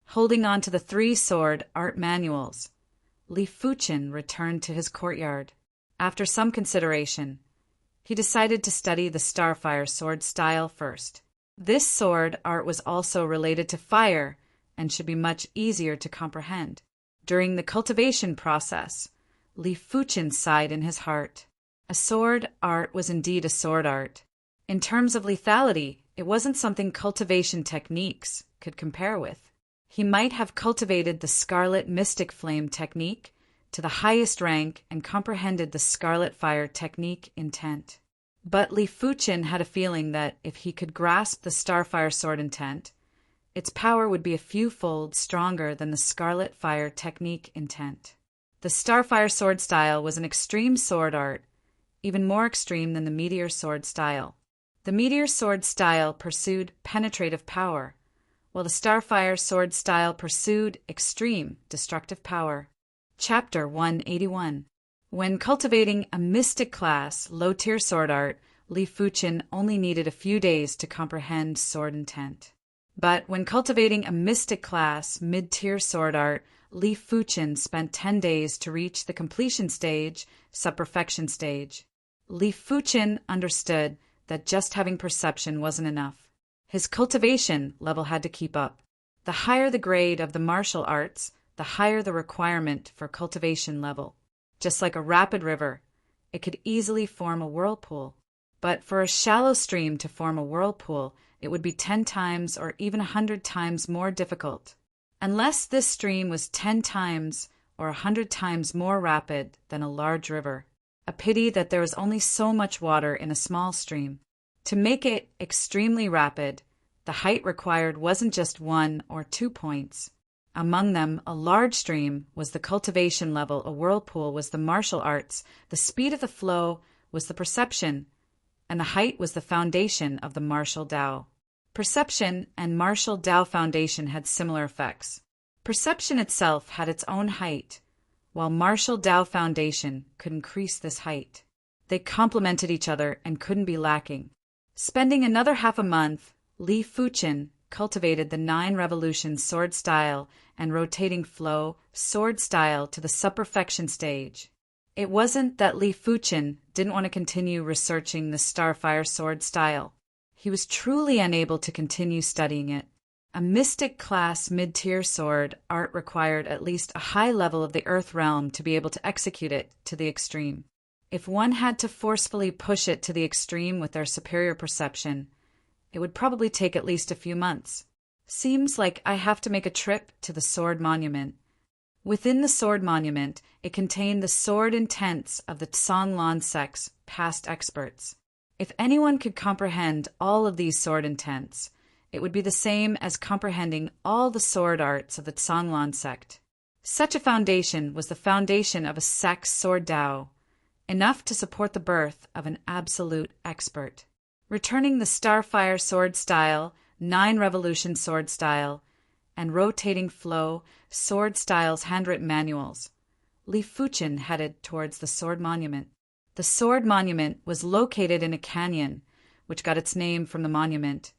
Speaker 1: Holding on to the 3 sword art manuals, Li Fuqin returned to his courtyard. After some consideration, he decided to study the Starfire sword style first. This sword art was also related to fire and should be much easier to comprehend. During the cultivation process, Li Fuqin sighed in his heart. A sword art was indeed a sword art. In terms of lethality, it wasn't something cultivation techniques could compare with. He might have cultivated the Scarlet Mystic Flame technique to the highest rank and comprehended the Scarlet Fire technique intent. But Li Fuqin had a feeling that if he could grasp the Starfire sword intent, its power would be a few fold stronger than the Scarlet Fire technique intent. The Starfire sword style was an extreme sword art, even more extreme than the Meteor sword style. The Meteor sword style pursued penetrative power, while the Starfire sword style pursued extreme destructive power. Chapter 181. When cultivating a Mystic-class, low-tier sword art, Li Fuqin only needed a few days to comprehend sword intent. But when cultivating a Mystic-class, mid-tier sword art, Li Fuqin spent 10 days to reach the completion stage, sub-perfection stage. Li Fuqin understood that just having perception wasn't enough. His cultivation level had to keep up. The higher the grade of the martial arts, the higher the requirement for cultivation level. Just like a rapid river, it could easily form a whirlpool. But for a shallow stream to form a whirlpool, it would be 10 times or even 100 times more difficult. Unless this stream was 10 times or 100 times more rapid than a large river. A pity that there was only so much water in a small stream. To make it extremely rapid, the height required wasn't just 1 or 2 points. Among them, a large stream was the cultivation level, a whirlpool was the martial arts, the speed of the flow was the perception, and the height was the foundation of the martial Tao. Perception and martial Tao foundation had similar effects. Perception itself had its own height, while martial Tao foundation could increase this height. They complemented each other and couldn't be lacking. Spending another half a month, Li Fuqin cultivated the 9 Revolution sword style and Rotating Flow sword style to the sub-perfection stage. It wasn't that Li Fuqin didn't want to continue researching the Starfire sword style. He was truly unable to continue studying it. A Mystic-class mid-tier sword art required at least a high level of the Earth realm to be able to execute it to the extreme. If one had to forcefully push it to the extreme with their superior perception, it would probably take at least a few months. Seems like I have to make a trip to the Sword Monument. Within the Sword Monument, it contained the sword intents of the Songlan sect's past experts. If anyone could comprehend all of these sword intents, it would be the same as comprehending all the sword arts of the Songlan sect. Such a foundation was the foundation of a sect's sword Tao, enough to support the birth of an absolute expert. Returning the Starfire sword style, 9 Revolution sword style, and Rotating Flow sword styles handwritten manuals, Li Fuqin headed towards the Sword Monument. The Sword Monument was located in a canyon, which got its name from the monument,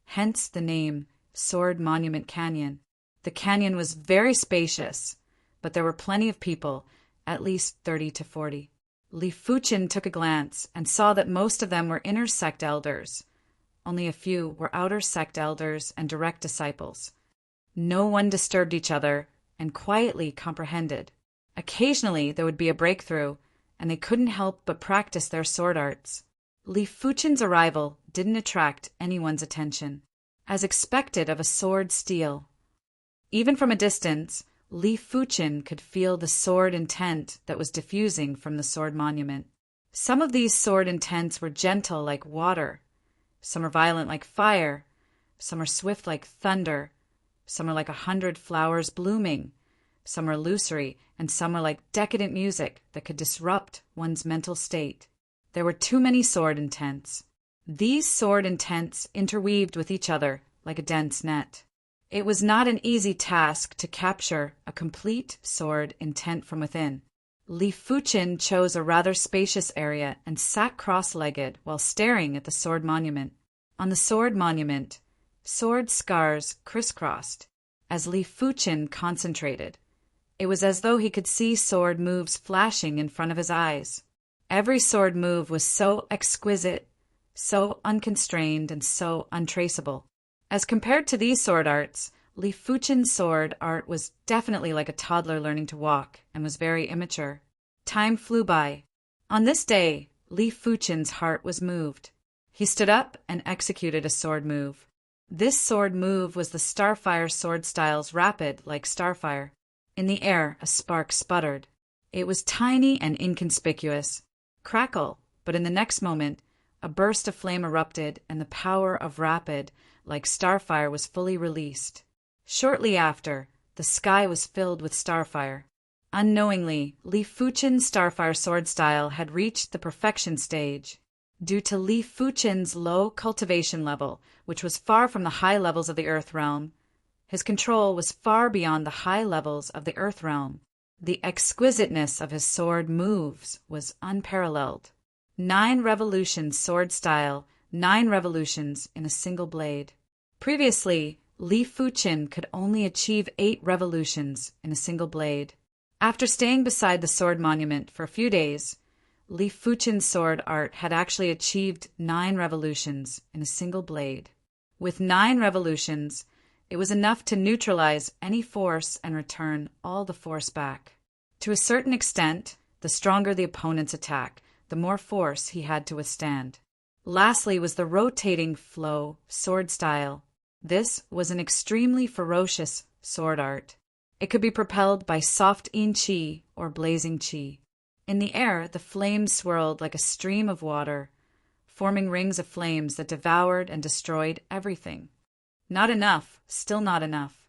Speaker 1: hence the name Sword Monument Canyon. The canyon was very spacious, but there were plenty of people, at least 30 to 40. Li Fuqin took a glance and saw that most of them were inner sect elders. only a few were outer sect elders and direct disciples. No one disturbed each other and quietly comprehended. Occasionally there would be a breakthrough, and they couldn't help but practice their sword arts. Li Fuchen's arrival didn't attract anyone's attention, as expected of a sword steel. Even from a distance, Li Fuchen could feel the sword intent that was diffusing from the sword monument. Some of these sword intents were gentle like water, some are violent like fire, some are swift like thunder, some are like 100 flowers blooming, some are illusory, and some are like decadent music that could disrupt one's mental state. There were too many sword intents. These sword intents interweaved with each other like a dense net. It was not an easy task to capture a complete sword intent from within. Li Fuchen chose a rather spacious area and sat cross-legged while staring at the sword monument. On the sword monument, sword scars crisscrossed. As Li Fuchen concentrated, it was as though he could see sword moves flashing in front of his eyes. Every sword move was so exquisite, so unconstrained, and so untraceable. As compared to these sword arts, Li Fuchen's sword art was definitely like a toddler learning to walk and was very immature. Time flew by. On this day, Li Fuchen's heart was moved. He stood up and executed a sword move. This sword move was the Starfire sword style's rapid like Starfire. In the air, a spark sputtered. It was tiny and inconspicuous. Crackle, but in the next moment, a burst of flame erupted and the power of rapid like Starfire was fully released. Shortly after, the sky was filled with Starfire. Unknowingly, Li Fuchen's Starfire sword style had reached the perfection stage. Due to Li Fuchen's low cultivation level, which was far from the high levels of the Earth realm, his control was far beyond the high levels of the Earth realm. The exquisiteness of his sword moves was unparalleled. 9 revolutions sword style, 9 revolutions in a single blade. Previously, Li Fuchen could only achieve 8 revolutions in a single blade. After staying beside the sword monument for a few days, Li Fuchen's sword art had actually achieved 9 revolutions in a single blade. With 9 revolutions, it was enough to neutralize any force and return all the force back. To a certain extent, the stronger the opponent's attack, the more force he had to withstand. Lastly was the rotating flow sword style. This was an extremely ferocious sword art. It could be propelled by soft yin qi or blazing qi. In the air, the flames swirled like a stream of water, forming rings of flames that devoured and destroyed everything. Not enough, still not enough.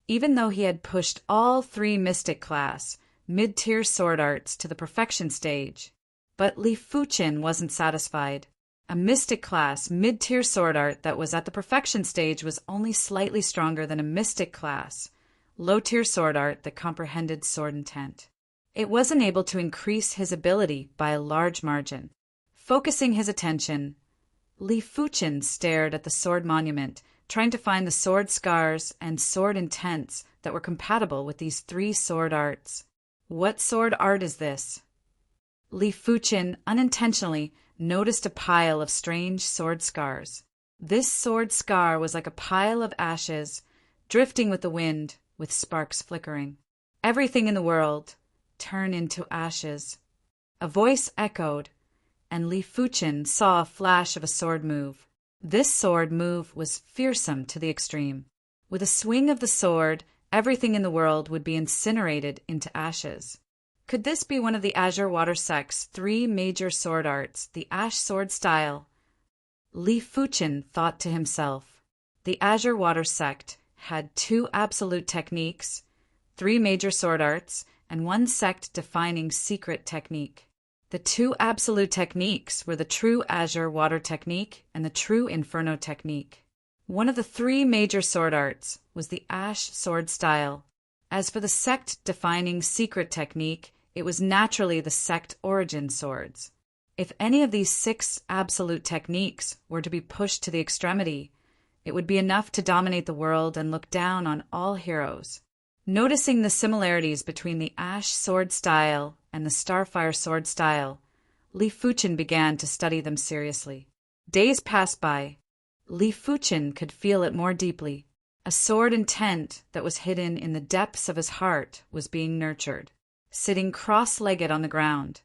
Speaker 1: Even though he had pushed all 3 mystic class, mid-tier sword arts to the perfection stage, but Li Fuchen wasn't satisfied. A mystic class, mid-tier sword art that was at the perfection stage was only slightly stronger than a mystic class, low-tier sword art that comprehended sword intent. It wasn't able to increase his ability by a large margin. Focusing his attention, Li Fuchen stared at the sword monument, trying to find the sword scars and sword intents that were compatible with these 3 sword arts. What sword art is this? Li Fuchen unintentionally noticed a pile of strange sword scars. This sword scar was like a pile of ashes, drifting with the wind, with sparks flickering. Everything in the world turned into ashes. A voice echoed, and Li Fuchen saw a flash of a sword move. This sword move was fearsome to the extreme. With a swing of the sword, everything in the world would be incinerated into ashes. Could this be one of the Azure Water Sect's 3 major sword arts, the Ash sword style? Li Fuchen thought to himself. The Azure Water Sect had 2 absolute techniques, 3 major sword arts, and 1 sect-defining secret technique. The 2 absolute techniques were the true Azure Water Technique and the true Inferno Technique. One of the 3 major sword arts was the Ash sword style. As for the sect-defining secret technique, it was naturally the sect origin swords. If any of these 6 absolute techniques were to be pushed to the extremity, it would be enough to dominate the world and look down on all heroes. Noticing the similarities between the Ash sword style and the Starfire sword style, Li Fuchen began to study them seriously. Days passed by. Li Fuchen could feel it more deeply. A sword intent that was hidden in the depths of his heart was being nurtured. Sitting cross-legged on the ground,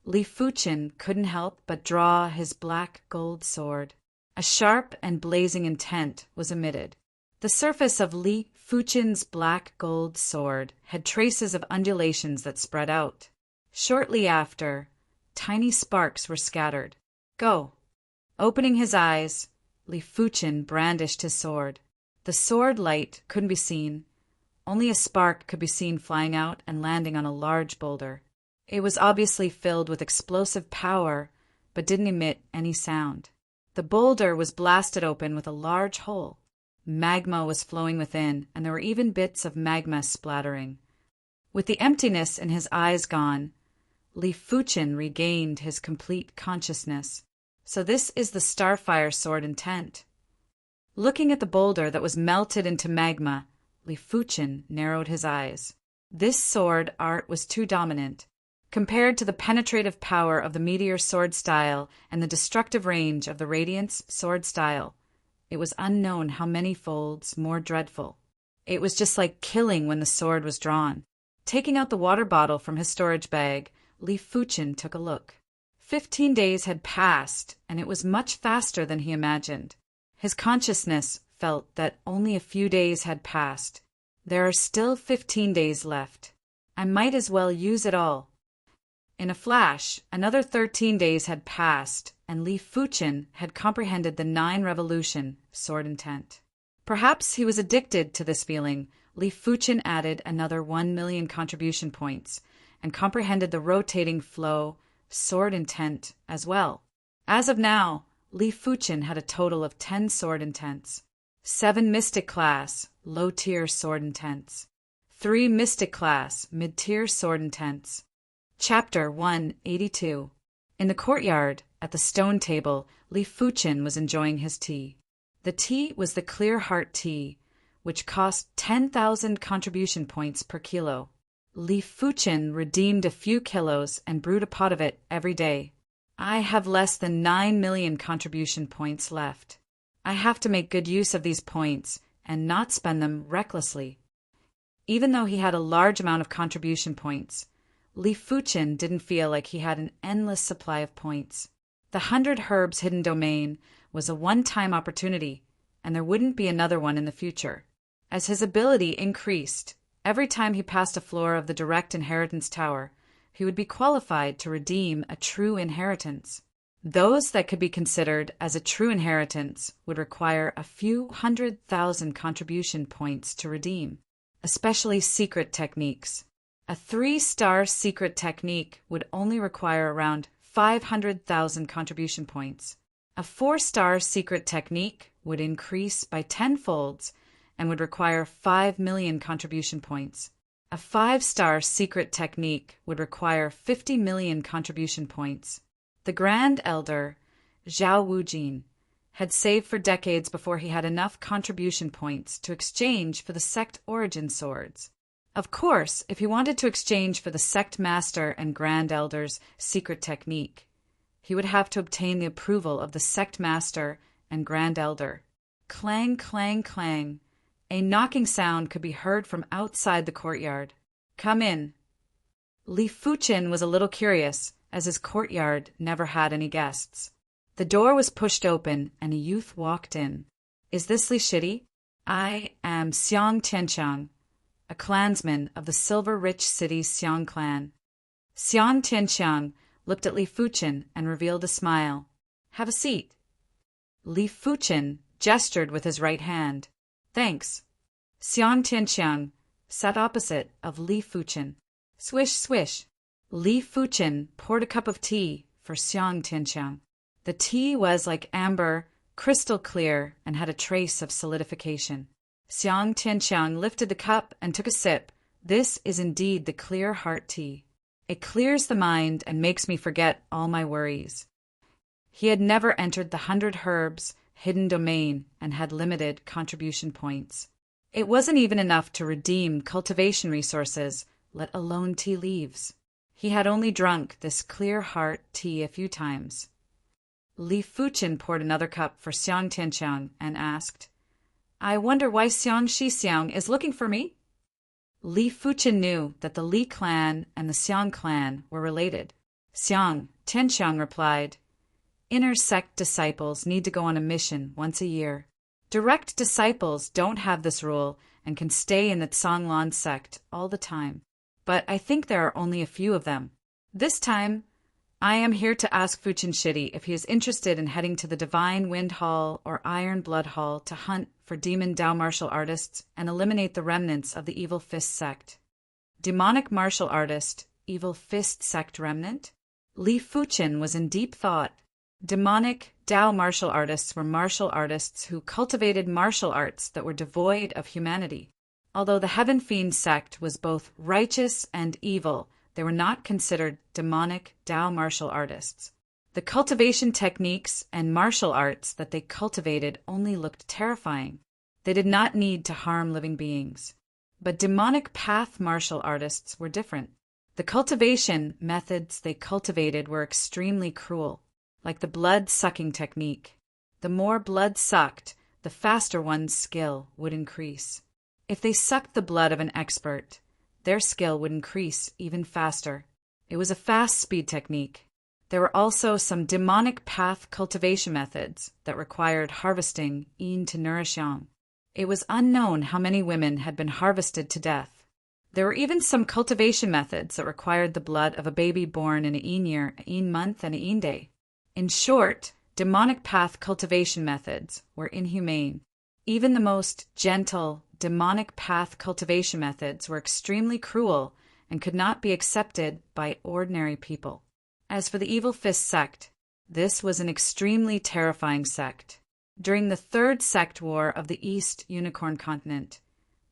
Speaker 1: Li Fuchen couldn't help but draw his black gold sword. A sharp and blazing intent was emitted. The surface of Li Fuchen's black gold sword had traces of undulations that spread out. Shortly after, tiny sparks were scattered. Go! Opening his eyes, Li Fuchen brandished his sword. The sword light couldn't be seen. Only a spark could be seen flying out and landing on a large boulder. It was obviously filled with explosive power, but didn't emit any sound. The boulder was blasted open with a large hole. Magma was flowing within, and there were even bits of magma splattering. With the emptiness in his eyes gone, Li Fuchen regained his complete consciousness. So this is the Starfire sword intent. Looking at the boulder that was melted into magma, Li Fuchen narrowed his eyes. This sword art was too dominant. Compared to the penetrative power of the Meteor sword style and the destructive range of the Radiance sword style, it was unknown how many folds more dreadful. It was just like killing when the sword was drawn. Taking out the water bottle from his storage bag, Li Fuchen took a look. 15 days had passed, and it was much faster than he imagined. His consciousness felt that only a few days had passed. There are still 15 days left. I might as well use it all. In a flash, another 13 days had passed, and Li Fuchen had comprehended the 9 revolution sword intent. Perhaps he was addicted to this feeling. Li Fuchen added another 1 million contribution points and comprehended the rotating flow sword intent as well. As of now, Li Fuchen had a total of 10 sword intents. 7 Mystic class, low-tier sword intents. 3 Mystic class, mid-tier sword intents. Chapter 182. In the courtyard, at the stone table, Li Fuchen was enjoying his tea. The tea was the Clear Heart tea, which cost 10,000 contribution points per kilo. Li Fuchen redeemed a few kilos and brewed a pot of it every day. I have less than 9 million contribution points left. I have to make good use of these points and not spend them recklessly. Even though he had a large amount of contribution points, Li Fuchen didn't feel like he had an endless supply of points. The 100 Herbs hidden domain was a one-time opportunity, and there wouldn't be another one in the future. As his ability increased, every time he passed a floor of the direct inheritance tower, he would be qualified to redeem a true inheritance. Those that could be considered as a true inheritance would require a few 100,000 contribution points to redeem, especially secret techniques. A 3-star secret technique would only require around 500,000 contribution points. A 4-star secret technique would increase by 10-folds and would require 5 million contribution points. A 5-star secret technique would require 50 million contribution points. The Grand Elder, Zhao Wujin, had saved for decades before he had enough contribution points to exchange for the sect origin swords. Of course, if he wanted to exchange for the sect master and Grand Elder's secret technique, he would have to obtain the approval of the sect master and Grand Elder. Clang, clang, clang. A knocking sound could be heard from outside the courtyard. Come in. Li Fuchen was a little curious, as his courtyard never had any guests. The door was pushed open, and a youth walked in. Is this Li Shidi? I am Xiang Tianqiang, a clansman of the silver-rich city Xiang clan. Xiang Tianqiang looked at Li Fuchen and revealed a smile. Have a seat. Li Fuchen gestured with his right hand. Thanks. Xiang Tianqiang sat opposite of Li Fuchen. Swish, swish. Li Fuchen poured a cup of tea for Xiang Tianqiang. The tea was like amber, crystal clear, and had a trace of solidification. Xiang Tianqiang lifted the cup and took a sip. This is indeed the Clear Heart tea. It clears the mind and makes me forget all my worries. He had never entered the 100 Herbs hidden domain and had limited contribution points. It wasn't even enough to redeem cultivation resources, let alone tea leaves. He had only drunk this Clear Heart tea a few times. Li Fuchen poured another cup for Xiang Tianqiang and asked, I wonder why Xiang Shixiang is looking for me? Li Fuchen knew that the Li clan and the Xiang clan were related. Xiang Tianqiang replied, Inner sect disciples need to go on a mission once a year. Direct disciples don't have this rule and can stay in the Tsanglan sect all the time. But I think there are only a few of them. This time, I am here to ask Fuchen Shidi if he is interested in heading to the Divine Wind Hall or Iron Blood Hall to hunt for demon Dao martial artists and eliminate the remnants of the Evil Fist sect. Demonic martial artist, Evil Fist sect remnant? Li Fuchen was in deep thought. Demonic Dao martial artists were martial artists who cultivated martial arts that were devoid of humanity. Although the Heaven Fiend sect was both righteous and evil, they were not considered demonic Dao martial artists. The cultivation techniques and martial arts that they cultivated only looked terrifying. They did not need to harm living beings. But demonic path martial artists were different. The cultivation methods they cultivated were extremely cruel, like the blood-sucking technique. The more blood sucked, the faster one's skill would increase. If they sucked the blood of an expert, their skill would increase even faster. It was a fast speed technique. There were also some demonic path cultivation methods that required harvesting yin to nourish yang. It was unknown how many women had been harvested to death. There were even some cultivation methods that required the blood of a baby born in a yin year, a yin month, and a yin day. In short, demonic path cultivation methods were inhumane. Even the most gentle, demonic path cultivation methods were extremely cruel and could not be accepted by ordinary people. As for the Evil Fist sect, this was an extremely terrifying sect. During the Third Sect War of the East Unicorn Continent,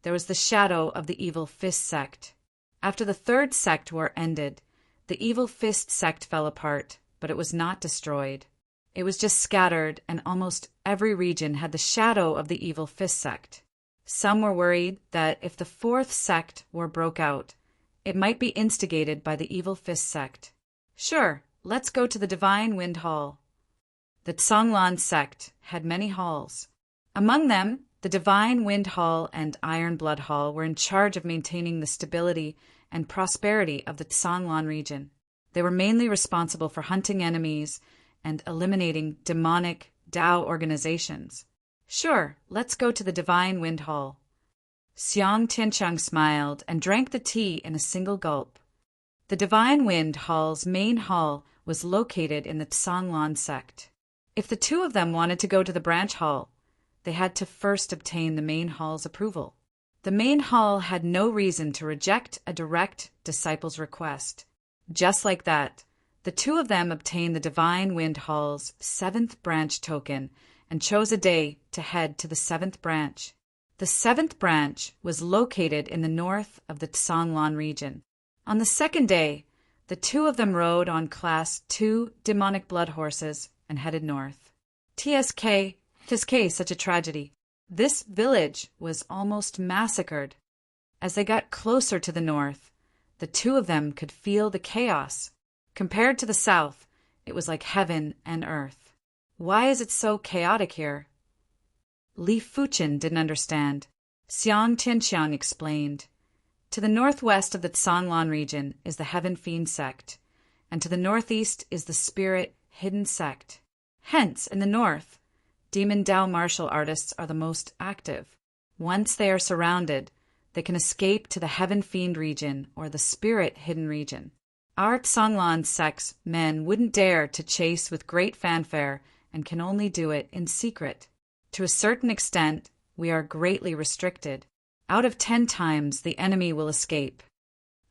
Speaker 1: there was the shadow of the Evil Fist sect. After the Third Sect War ended, the Evil Fist sect fell apart, but it was not destroyed. It was just scattered, and almost every region had the shadow of the Evil Fist sect. Some were worried that if the Fourth Sect War broke out, it might be instigated by the Evil Fist sect. Sure, let's go to the Divine Wind Hall. The Tsanglan sect had many halls. Among them, the Divine Wind Hall and Iron Blood Hall were in charge of maintaining the stability and prosperity of the Tsanglan region. They were mainly responsible for hunting enemies and eliminating demonic Dao organizations. Sure, let's go to the Divine Wind Hall. Xiang Tianqiang smiled and drank the tea in a single gulp. The Divine Wind Hall's main hall was located in the Tsanglan sect. If the two of them wanted to go to the branch hall, they had to first obtain the main hall's approval. The main hall had no reason to reject a direct disciple's request. Just like that, the two of them obtained the Divine Wind Hall's 7th branch token and chose a day to head to the 7th branch. The 7th branch was located in the north of the Tsanglan region. On the second day, the two of them rode on Class 2 demonic blood horses and headed north. TSK, such a tragedy. This village was almost massacred. As they got closer to the north, the two of them could feel the chaos. Compared to the south, it was like heaven and earth. Why is it so chaotic here? Li Fuchen didn't understand. Xiang Tianqiang explained. To the northwest of the Tsanglan region is the Heaven Fiend sect, and to the northeast is the Spirit Hidden sect. Hence, in the north, Demon Dao martial artists are the most active. Once they are surrounded, they can escape to the Heaven Fiend region or the Spirit Hidden region. Our Tsanglan sect's men wouldn't dare to chase with great fanfare and can only do it in secret. To a certain extent, we are greatly restricted. Out of 10 times, the enemy will escape.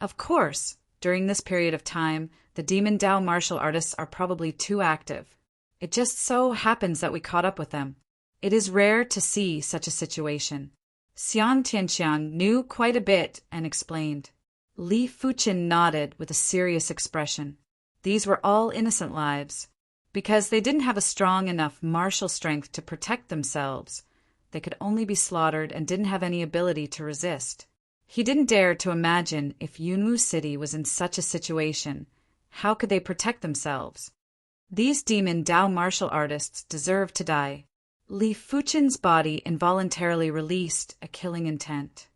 Speaker 1: Of course, during this period of time, the Demon Dao martial artists are probably too active. It just so happens that we caught up with them. It is rare to see such a situation. Xiang Tianqiang knew quite a bit and explained. Li Fuchen nodded with a serious expression. These were all innocent lives. Because they didn't have a strong enough martial strength to protect themselves, they could only be slaughtered and didn't have any ability to resist. He didn't dare to imagine if Yunwu City was in such a situation. How could they protect themselves? These demon Dao martial artists deserve to die. Li Fuchen's body involuntarily released a killing intent.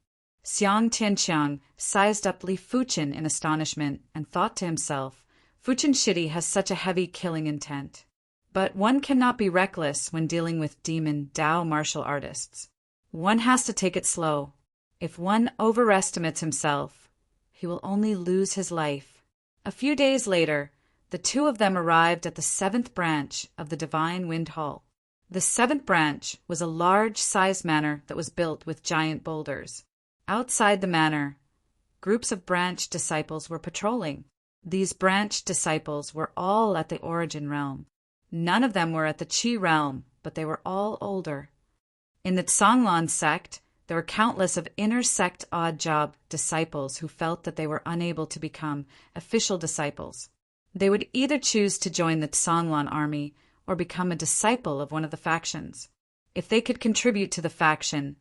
Speaker 1: Xiang Tianqiang sized up Li Fuchen in astonishment and thought to himself, Fuchen Shidi has such a heavy killing intent. But one cannot be reckless when dealing with demon Dao martial artists. One has to take it slow. If one overestimates himself, he will only lose his life. A few days later, the two of them arrived at the 7th branch of the Divine Wind Hall. The 7th branch was a large-sized manor that was built with giant boulders. Outside the manor, groups of branch disciples were patrolling. These branch disciples were all at the origin realm. None of them were at the Qi realm, but they were all older. In the Tsanglan sect, there were countless of inner sect odd job disciples who felt that they were unable to become official disciples. They would either choose to join the Tsanglan army or become a disciple of one of the factions. If they could contribute to the faction,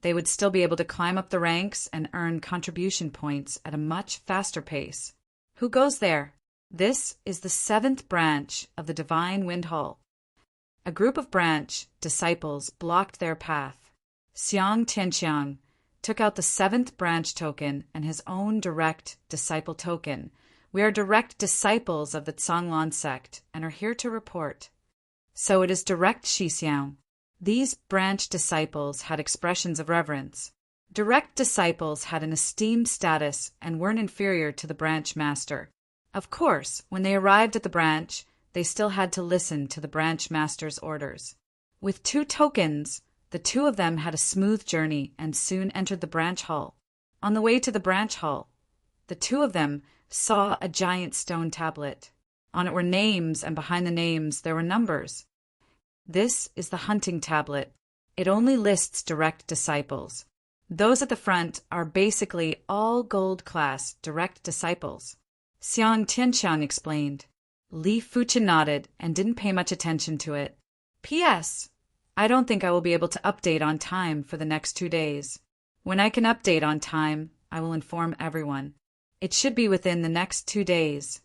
Speaker 1: they would still be able to climb up the ranks and earn contribution points at a much faster pace. Who goes there? This is the 7th branch of the Divine Wind Hall. A group of branch disciples blocked their path. Xiang Tianqiang took out the 7th branch token and his own direct disciple token. We are direct disciples of the Tsanglan sect and are here to report. So it is direct Shixiang. These branch disciples had expressions of reverence. Direct disciples had an esteemed status and weren't inferior to the branch master. Of course, when they arrived at the branch, they still had to listen to the branch master's orders. With 2 tokens, the two of them had a smooth journey and soon entered the branch hall. On the way to the branch hall, the two of them saw a giant stone tablet. On it were names, and behind the names there were numbers. This is the hunting tablet. It only lists direct disciples. Those at the front are basically all gold class direct disciples. Xiang Tianqiang explained. Li Fuchen nodded and didn't pay much attention to it. P.S. I don't think I will be able to update on time for the next 2 days. When I can update on time, I will inform everyone. It should be within the next 2 days.